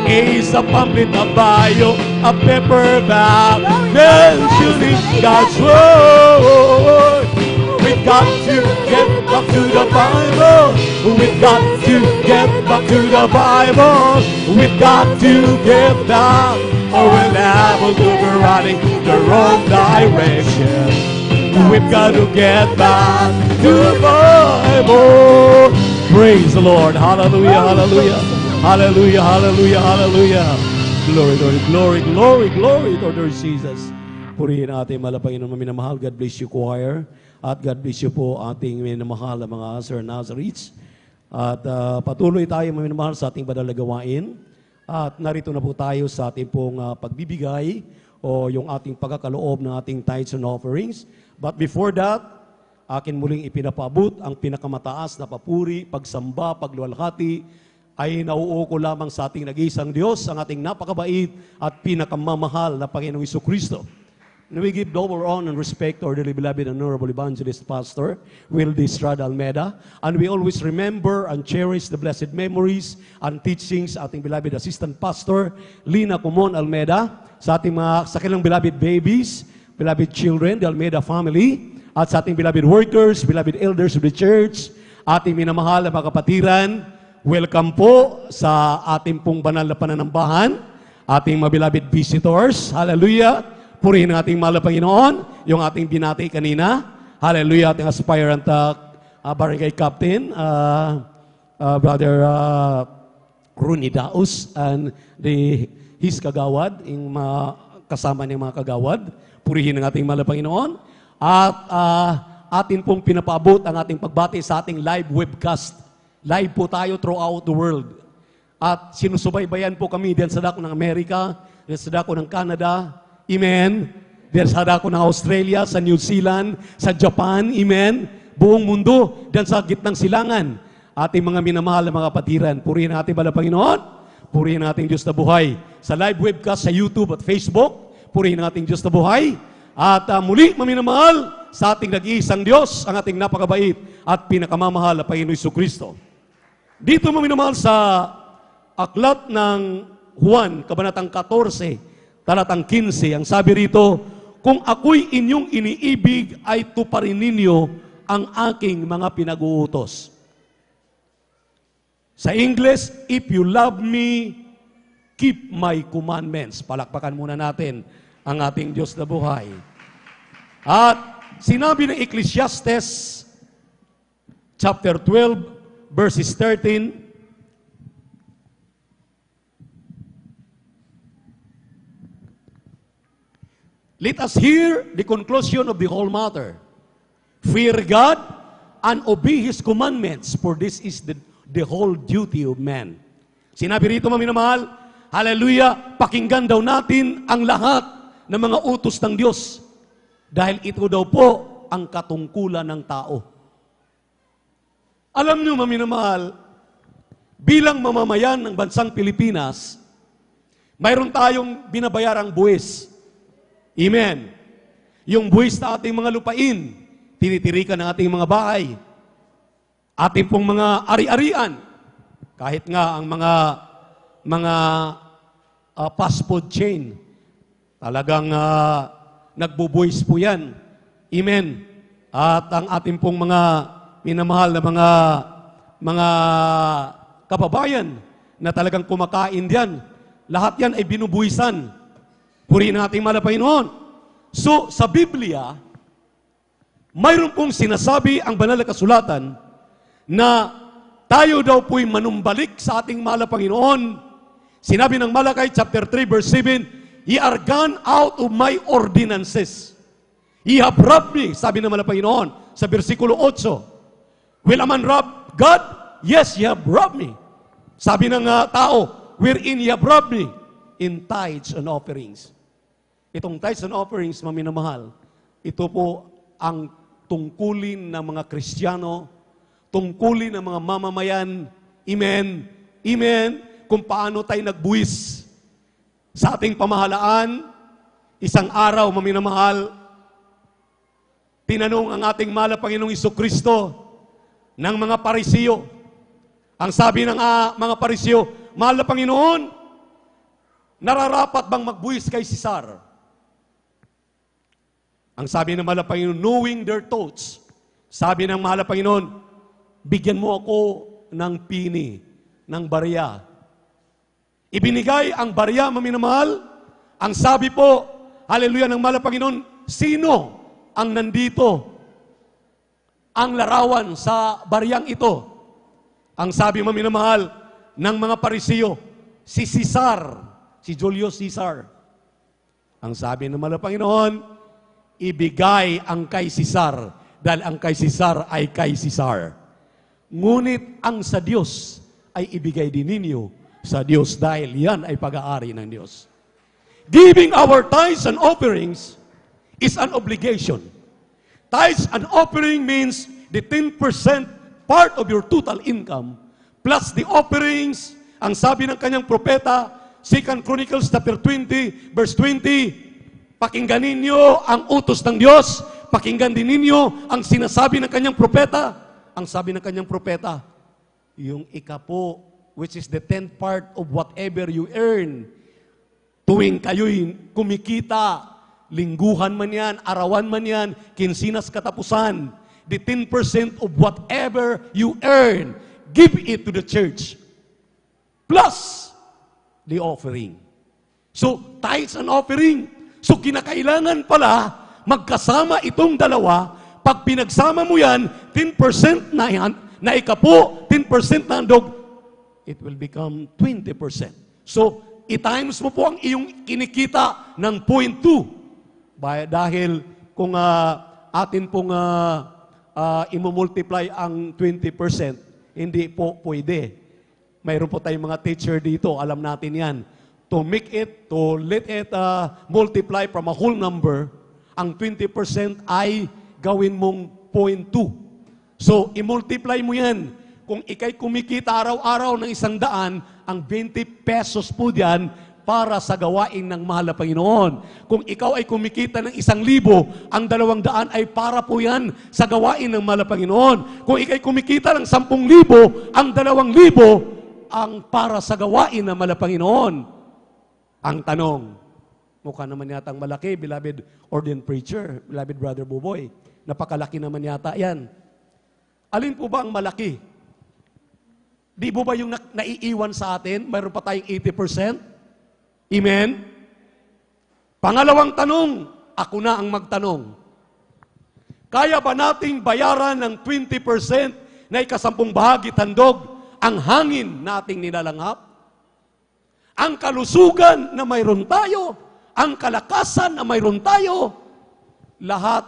is a pamphlet, a bio, a paperback mentioning God's word. We've got to get back to the Bible. We've got to get back to the Bible. We've got to get back, or we'll have a good running the wrong direction. We've got to get back to the Bible. Praise the Lord. Hallelujah, hallelujah. Hallelujah, hallelujah, hallelujah. Glory, glory, glory, glory, glory to Lord Jesus. Purihin natin malapangin ng minamahal. God bless you, choir. At God bless you po ating minamahal na mga Sir Nazarenes. At patuloy tayo minamahal sa ating banal na gawain. At narito na po tayo sa ating pong pagbibigay o yung ating pagkakaloob ng ating tithes and offerings. But before that, akin muling ipinapaabot ang pinakamataas na papuri, pagsamba, pagluwalhati, ay nauuko lamang sa ating nag-iisang Diyos, ang ating napakabait at pinakamamahal na Panginoong Jesucristo. And we give double honor and respect to our dearly beloved and honorable evangelist pastor, Wildy Estrada Almeda. And we always remember and cherish the blessed memories and teachings sa ating beloved assistant pastor, Lina Kumon Almeda, sa ating mga sakilang beloved babies, beloved children, the Almeda family, at sa ating beloved workers, beloved elders of the church, ating minamahal na mga kapatiran. Welcome po sa ating pong banal na pananambahan, ating mga beloved visitors. Hallelujah. Purihin ang ating mahal na Panginoon, yung ating binati kanina. Hallelujah, ating aspirant barangay captain, Brother Rooney Daus, and his kagawad, yung mga kasama niyang mga kagawad. Purihin ang ating mahal na Panginoon. At atin pong pinapaabot ang ating pagbati sa ating live webcast. Live po tayo throughout the world. At sinusubaybayan po kami diyan sa dako ng Amerika, diyan sa dako ng Canada, amen. Diyan sa dako ng Australia, sa New Zealand, sa Japan, amen. Buong mundo, diyan sa gitnang silangan. Ating mga minamahal na mga kapatiran, purihin natin ba na Panginoon? Purihin natin Diyos na buhay. Sa live webcast sa YouTube at Facebook, purihin natin Diyos na buhay. At muli, maminamahal, sa ating nag-iisang Diyos, ang ating napakabait at pinakamamahal na Panginoon Jesucristo. Dito maminamahal sa aklat ng Juan, Kabanatang 14, talatang 15, ang sabi rito, kung ako'y inyong iniibig, ay tuparin ninyo ang aking mga pinag-uutos. Sa English, if you love me, keep my commandments. Palakpakan muna natin ang ating Diyos na buhay. At sinabi ng Ecclesiastes chapter 12 verses 13, let us hear the conclusion of the whole matter. Fear God and obey His commandments, for this is the whole duty of man. Sinabi rito, mga minamahal, hallelujah, pakinggan daw natin ang lahat ng mga utos ng Diyos. Dahil ito daw po ang katungkulan ng tao. Alam niyo, mga minamahal, bilang mamamayan ng bansang Pilipinas, mayroon tayong binabayarang buwis. Amen. Yung buwis na ating mga lupain, tinitirikan ng ating mga bahay, ating pong mga ari-arian, kahit nga ang mga fast food chain, talagang nagbubuwis po yan. Amen. At ang ating pong mga minamahal na mga kababayan na talagang kumakain diyan, lahat yan ay binubuwisan. Purihin natin malapay noon. So, sa Biblia, mayroon pong sinasabi ang banal na kasulatan na tayo daw po'y manumbalik sa ating mahal na Panginoon. Sinabi ng Malakay chapter 3 verse 7, ye are gone out of my ordinances. Ye have robbed me, sabi ng mahal na Panginoon sa versikulo 8. Will a man rob God? Yes, ye have robbed me. Sabi ng tao, wherein ye have robbed me? In tithes and offerings. Itong tithes and offerings, maminamahal, ito po ang tungkulin ng mga Kristiyano, tungkulin ng mga mamamayan, amen, amen, kung paano tayo nagbuwis sa ating pamahalaan. Isang araw, maminamahal, tinanong ang ating mahal na Panginoong Jesucristo ng mga Parisiyo. Ang sabi ng mga Parisiyo, mahal na Panginoon, nararapat bang magbuwis kay Cesar? Ang sabi ng mahal na Panginoon, knowing their thoughts, sabi ng mahal na Panginoon, bigyan mo ako ng pini, ng barya. Ibinigay ang barya, maminamahal. Ang sabi po, hallelujah, ng mahal na Panginoon, sino ang nandito? Ang larawan sa baryang ito. Ang sabi, maminamahal, ng mga Parisiyo, si Cesar, si Julius Caesar. Ang sabi ng mahal na Panginoon, ibigay ang kay Cesar, dahil ang kay Cesar ay kay Cesar. Ngunit ang sa Diyos ay ibigay din ninyo sa Diyos, dahil yan ay pag-aari ng Diyos. Giving our tithes and offerings is an obligation. Tithes and offering means the 10% part of your total income, plus the offerings. Ang sabi ng kanyang propeta, 2 Chronicles chapter 20, verse 20, pakinggan ninyo ang utos ng Diyos, pakinggan din ninyo ang sinasabi ng kanyang propeta. Ang sabi ng kanyang propeta, yung ikapo, which is the 10th part of whatever you earn, tuwing kayo'y kumikita, lingguhan man yan, arawan man yan, kinsinas katapusan, the 10% of whatever you earn, give it to the church. Plus, the offering. So, tithes and offering. So, kinakailangan pala, magkasama itong dalawa. Pag pinagsama mo yan, 10% na yan, na ikapo, 10% na handog, it will become 20%. So, i-times mo po ang iyong kinikita ng 0.2. Dahil kung atin pong i-multiply ang 20%, hindi po pwede. Mayroon po tayong mga teacher dito, alam natin yan. To let it multiply from a whole number, ang 20% ay gawin mong 0.2. So, i-multiply mo yan. Kung ikay kumikita araw-araw ng 100, ang 20 pesos po diyan para sa gawain ng mahal na Panginoon. Kung ikaw ay kumikita ng 1,000, ang 200 ay para po yan sa gawain ng mahal na Panginoon. Kung ikay kumikita ng 10,000, ang 2,000 ang para sa gawain ng mahal na Panginoon. Ang tanong, mukha naman yata ang malaki, beloved ordained preacher, beloved brother Buboy. Napakalaki naman yata yan. Alin po ba ang malaki? Di po ba yung naiiwan sa atin? Mayroon pa tayong 80%? Amen? Pangalawang tanong, ako na ang magtanong. Kaya ba nating bayaran ng 20% na ikasampung bahagi tandog ang hangin nating nilalanghap? Ang kalusugan na mayroon tayo, ang kalakasan na mayroon tayo, lahat,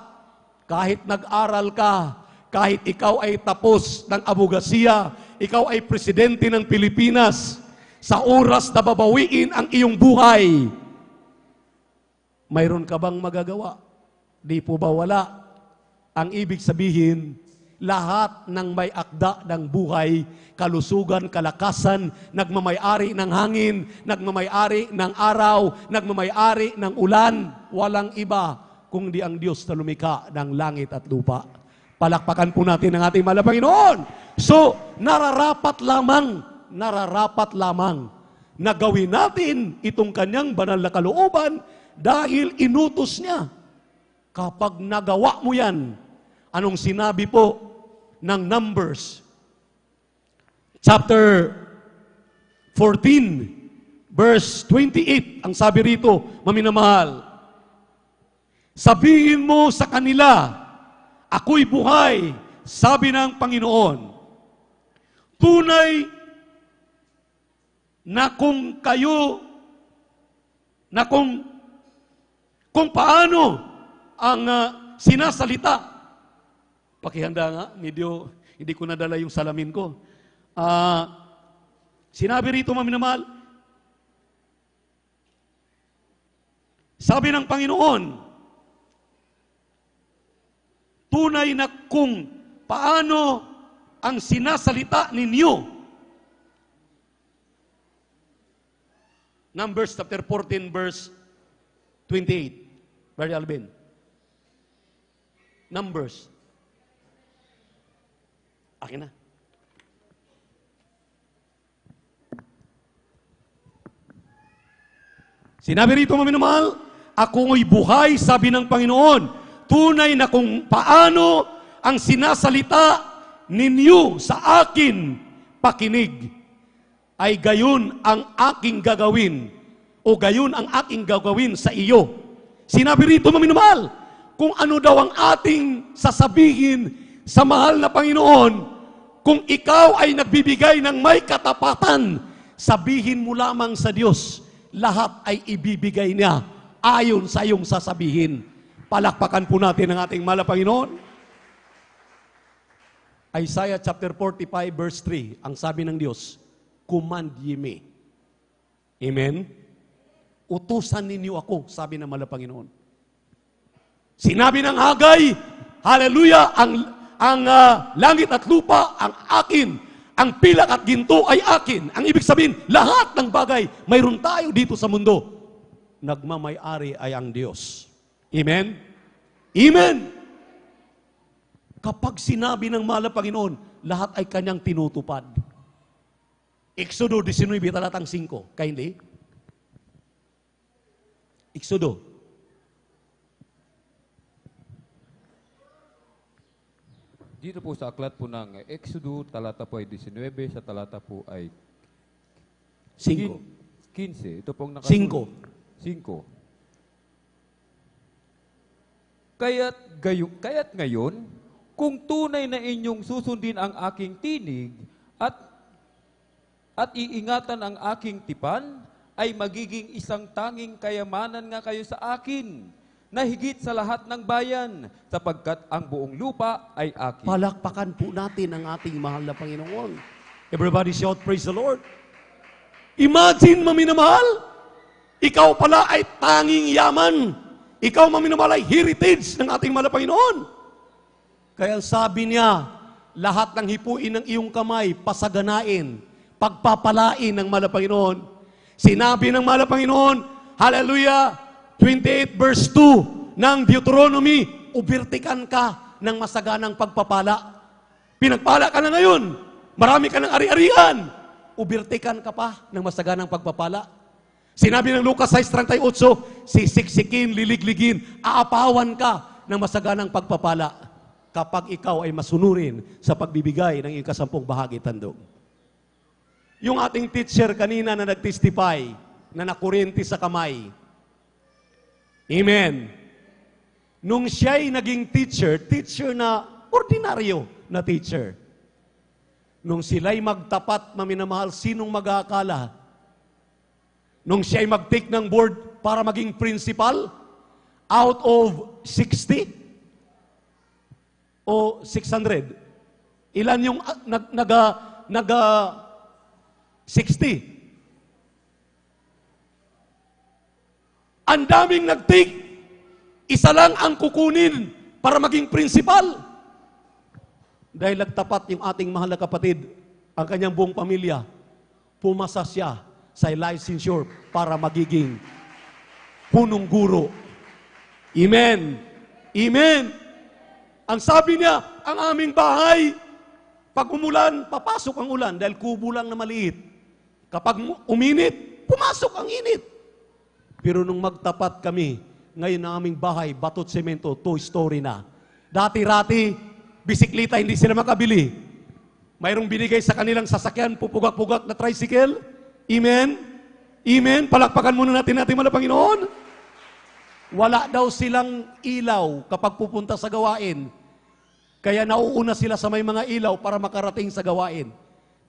kahit nag-aral ka, kahit ikaw ay tapos ng abogasiya, ikaw ay presidente ng Pilipinas, sa oras na babawiin ang iyong buhay, mayroon ka bang magagawa? Di po ba wala? Ang ibig sabihin, lahat ng may akda ng buhay, kalusugan, kalakasan, nagmamayari ng hangin, nagmamayari ng araw, nagmamayari ng ulan, walang iba kundi ang Diyos na lumikha ng langit at lupa. Palakpakan po natin ang ating mahal na Panginoon. So, nararapat lamang na gawin natin itong kanyang banal na kalooban dahil inutos niya. Kapag nagawa mo yan, anong sinabi po ng Numbers? Chapter 14, verse 28, ang sabi rito, maminamahal, sabihin mo sa kanila, ako'y buhay, sabi ng Panginoon. Tunay na kung kayo, na kung paano ang sinasalita. Pakihanda nga, medyo hindi ko nadala yung salamin ko. Sinabi rito, maminamahal, sabi ng Panginoon, tunay na kung paano ang sinasalita ninyo. Numbers chapter 14 verse 28. Brother Alvin. Numbers. Akin na. Sinabi rito, maminamahal, ako'y buhay, sabi ng Panginoon, tunay na kung paano ang sinasalita ninyo sa akin pakinig, ay gayon ang aking gagawin, o gayon ang aking gagawin sa iyo. Sinabi rito, maminamahal, kung ano daw ang ating sasabihin sa mahal na Panginoon, kung ikaw ay nagbibigay ng may katapatan, sabihin mo lamang sa Diyos, lahat ay ibibigay niya ayon sa iyong sasabihin. Palakpakan po natin ang ating mahal na Panginoon. Isaiah chapter 45 verse 3, ang sabi ng Diyos, command ye me. Amen? Utusan ninyo ako, sabi ng mahal na Panginoon. Sinabi ng Hagay, hallelujah, ang langit at lupa ang akin, ang pilak at ginto ay akin. Ang ibig sabihin, lahat ng bagay, mayroon tayo dito sa mundo. Nagmamay-ari ay ang Diyos. Amen? Amen! Kapag sinabi ng mahal na Panginoon, lahat ay kanyang tinutupad. Exodo 19, talatang 5. Kindly. Exodo. Dito po sa aklat po ng Exodo, talata po ay 19, sa talata po ay 5. 15. Ito pong 5. 5. Kaya't ngayon, kung tunay na inyong susundin ang aking tinig at iingatan ang aking tipan, ay magiging isang tanging kayamanan nga kayo sa akin, na higit sa lahat ng bayan, sapagkat ang buong lupa ay akin. Palakpakan po natin ang ating mahal na Panginoon. Everybody shout, praise the Lord. Imagine, maminamahal, ikaw pala ay tanging yaman. Ikaw, maminamahal, ay heritage ng ating mahal na Panginoon. Kaya sabi niya, lahat ng hipuin ng iyong kamay, pasaganain, pagpapalain ng mahal na Panginoon. Sinabi ng mahal na Panginoon, hallelujah, 28 verse 2 ng Deuteronomy, ubirtikan ka ng masaganang pagpapala. Pinagpala ka na ngayon, marami ka ng ari-arian, ubirtikan ka pa ng masaganang pagpapala. Sinabi ng Lucas 6:38, sisiksikin, liligligin, aapawan ka ng masaganang pagpapala kapag ikaw ay masunurin sa pagbibigay ng iyong 10 bahagi tandog. Yung ating teacher kanina na nag-testify na nakurente sa kamay, Amen. Nung siya'y naging teacher na ordinaryo na teacher. Nung sila'y magtapat, maminamahal, sinong mag-aakala? Nung siya'y mag-take ng board para maging principal, out of 60 o 600? Ilan yung 60? Ang daming nag-take, isa lang ang kukunin para maging principal. Dahil nagtapat yung ating mahal na kapatid, ang kanyang buong pamilya, pumasa siya sa licensure para magiging punong guro. Amen. Amen. Ang sabi niya, ang aming bahay, pag umulan, papasok ang ulan dahil kubo lang na maliit. Kapag uminit, pumasok ang init. Pero nung magtapat kami, ngayon ang aming bahay, batot semento, 2-story na. Dati-rati, bisikleta, hindi sila makabili. Mayroong binigay sa kanilang sasakyan, pupugak-pugak na tricycle. Amen? Amen? Palakpakan muna natin mga Panginoon. Wala daw silang ilaw kapag pupunta sa gawain. Kaya nauuna sila sa may mga ilaw para makarating sa gawain.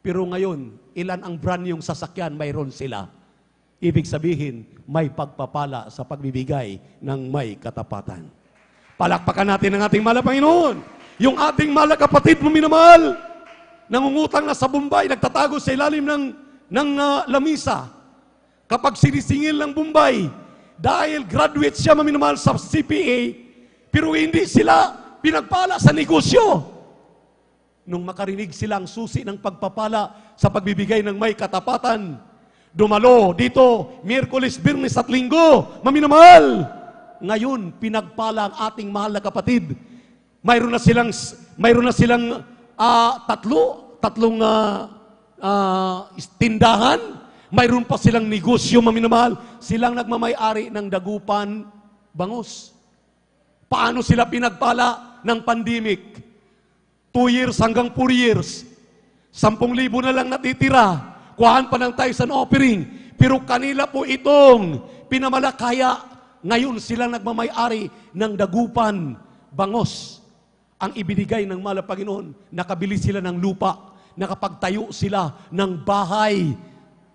Pero ngayon, ilan ang brand yung sasakyan, mayroon sila. Ibig sabihin, may pagpapala sa pagbibigay ng may katapatan. Palakpakan natin ang ating mahal na Panginoon. Yung ating mahal na kapatid mo minamahal, nangungutang na sa Bombay, nagtatago sa ilalim ng lamisa. Kapag sinisingil ng Bombay, dahil graduate siya maminamahal sa CPA, pero hindi sila pinagpala sa negosyo. Nung makarinig silang susi ng pagpapala sa pagbibigay ng may katapatan, dumalo dito, Miyerkules, Biyernes at Linggo, maminamahal. Ngayon, pinagpala ang ating mahal na kapatid. Mayroon na silang tatlong tindahan. Mayroon pa silang negosyo, maminamahal. Silang nagmamay-ari ng Dagupan Bangus. Paano sila pinagpala ng pandemic? 2 years hanggang 4 years. 10,000 na lang natitira. Kuhaan pa lang tayo sa offering. Pero kanila po itong pinamalakaya. Ngayon silang nagmamay-ari ng Dagupan Bangus. Ang ibinigay ng mahal na Panginoon, nakabili sila ng lupa, nakapagtayo sila ng bahay,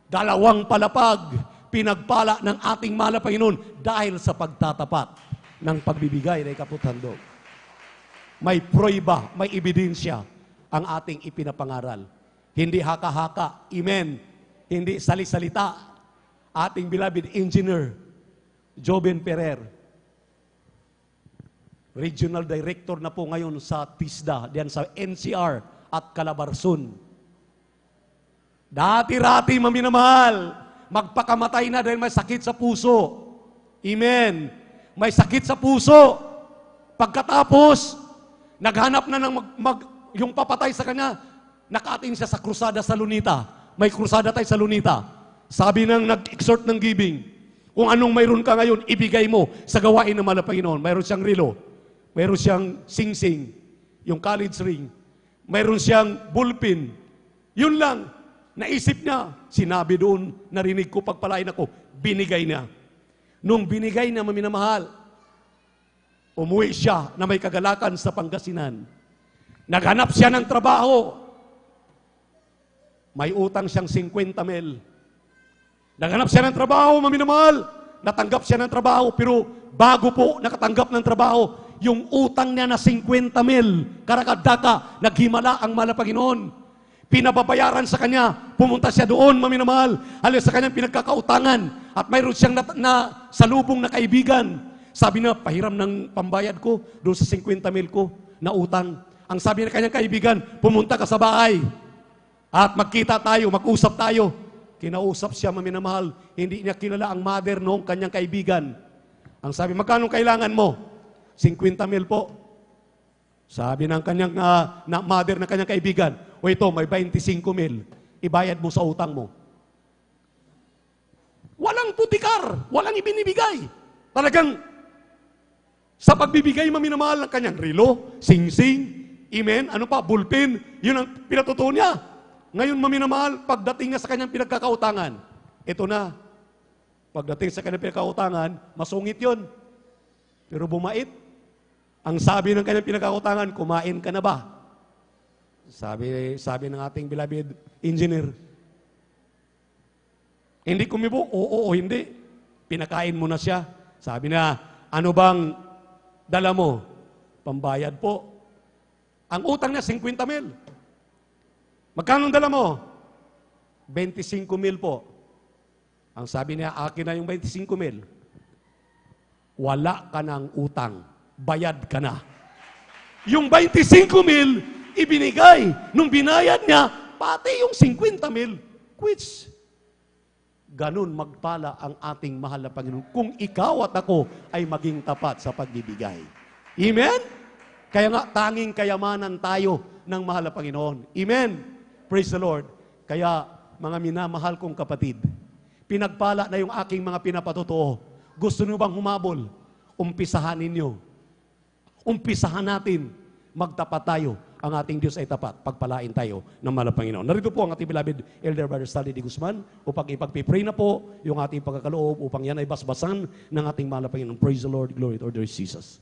2 palapag, pinagpala ng ating mahal na Panginoon dahil sa pagtatapat ng pagbibigay ng kaputhandog. May prueba, may ebidensya ang ating ipinapangaral. Hindi haka-haka, amen. Hindi sali-salita. Ating beloved engineer, Joven Ferrer, Regional Director na po ngayon sa TISDA, diyan sa NCR at Calabarzon. Dati-rati maminamahal, magpakamatay na dahil may sakit sa puso. Amen. May sakit sa puso. Pagkatapos, naghanap na ng yung papatay sa kanya, nakating siya sa krusada sa Lunita. May krusada tayo sa Lunita. Sabi ng nag-exhort ng giving, kung anong mayroon ka ngayon, ibigay mo sa gawain ng mahal na Panginoon. Mayroon siyang relo. Mayroon siyang sing-sing, yung college ring. Mayroon siyang bullpen. Yun lang. Naisip niya, sinabi doon, narinig ko, pagpalain ako, binigay niya. Nung binigay niya, maminamahal, umuwi siya na may kagalakan sa Pangasinan. Naghanap siya ng trabaho. May utang siyang 50 mil. Naghanap siya ng trabaho, maminamahal. Natanggap siya ng trabaho, pero bago po nakatanggap ng trabaho, yung utang niya na 50 mil, karakadaka, naghimala ang mahal na Panginoon. Pinababayaran sa kanya, pumunta siya doon, maminamahal, halos sa kanyang pinagkakautangan, at mayroon siyang na salubong na kaibigan. Sabi na, pahiram ng pambayad ko, doon sa 50 mil ko, na utang. Ang sabi ng kanyang kaibigan, pumunta ka sa bahay, at magkita tayo, mag-usap tayo. Kinausap siya, maminamahal, hindi niya kilala ang mother noong kanyang kaibigan. Ang sabi, magkano kailangan mo? 50 mil po. Sabi ng kanyang mother ng kanyang kaibigan, o ito, may 25 mil. Ibayad mo sa utang mo. Walang putikar, walang ibinibigay. Talagang, sa pagbibigay maminamahal ng kanyang relo, sing-sing, amen, ano pa, bullpen, yun ang pinatutuon niya. Ngayon maminamahal, pagdating niya sa kanyang pinagkakautangan, ito na, pagdating sa kanyang pinagkakautangan, masungit yun. Pero bumait. Ang sabi ng kanyang pinagkakutangan, kumain ka na ba? Sabi ng ating beloved engineer, hindi kumibo, oo, hindi. Pinakain mo na siya. Sabi na, ano bang dala mo? Pambayad po. Ang utang niya, 50,000. Magkano dala mo? 25,000 po. Ang sabi niya, akin na yung 25,000. Wala ka ng utang. Bayad ka na. Yung 25,000, ibinigay. Nung binayad niya, pati yung 50,000. Which, ganun magpala ang ating mahal na Panginoon. Kung ikaw at ako ay maging tapat sa pagbibigay. Amen? Kaya nga, tanging kayamanan tayo ng mahal na Panginoon. Amen? Praise the Lord. Kaya, mga minamahal kong kapatid, pinagpala na yung aking mga pinapatotoo. Gusto nyo bang humabol? Umpisahan ninyo. Umpisahan natin. Magtapat tayo. Ang ating Diyos ay tapat. Pagpalain tayo ng mahal na Panginoon. Narito po ang ating beloved Elder Brother Stanley D. Guzman upang ipagpipray na po yung ating pagkakaloob upang yan ay basbasan ng ating mahal na Panginoon. Praise the Lord. Glory to our dear Jesus.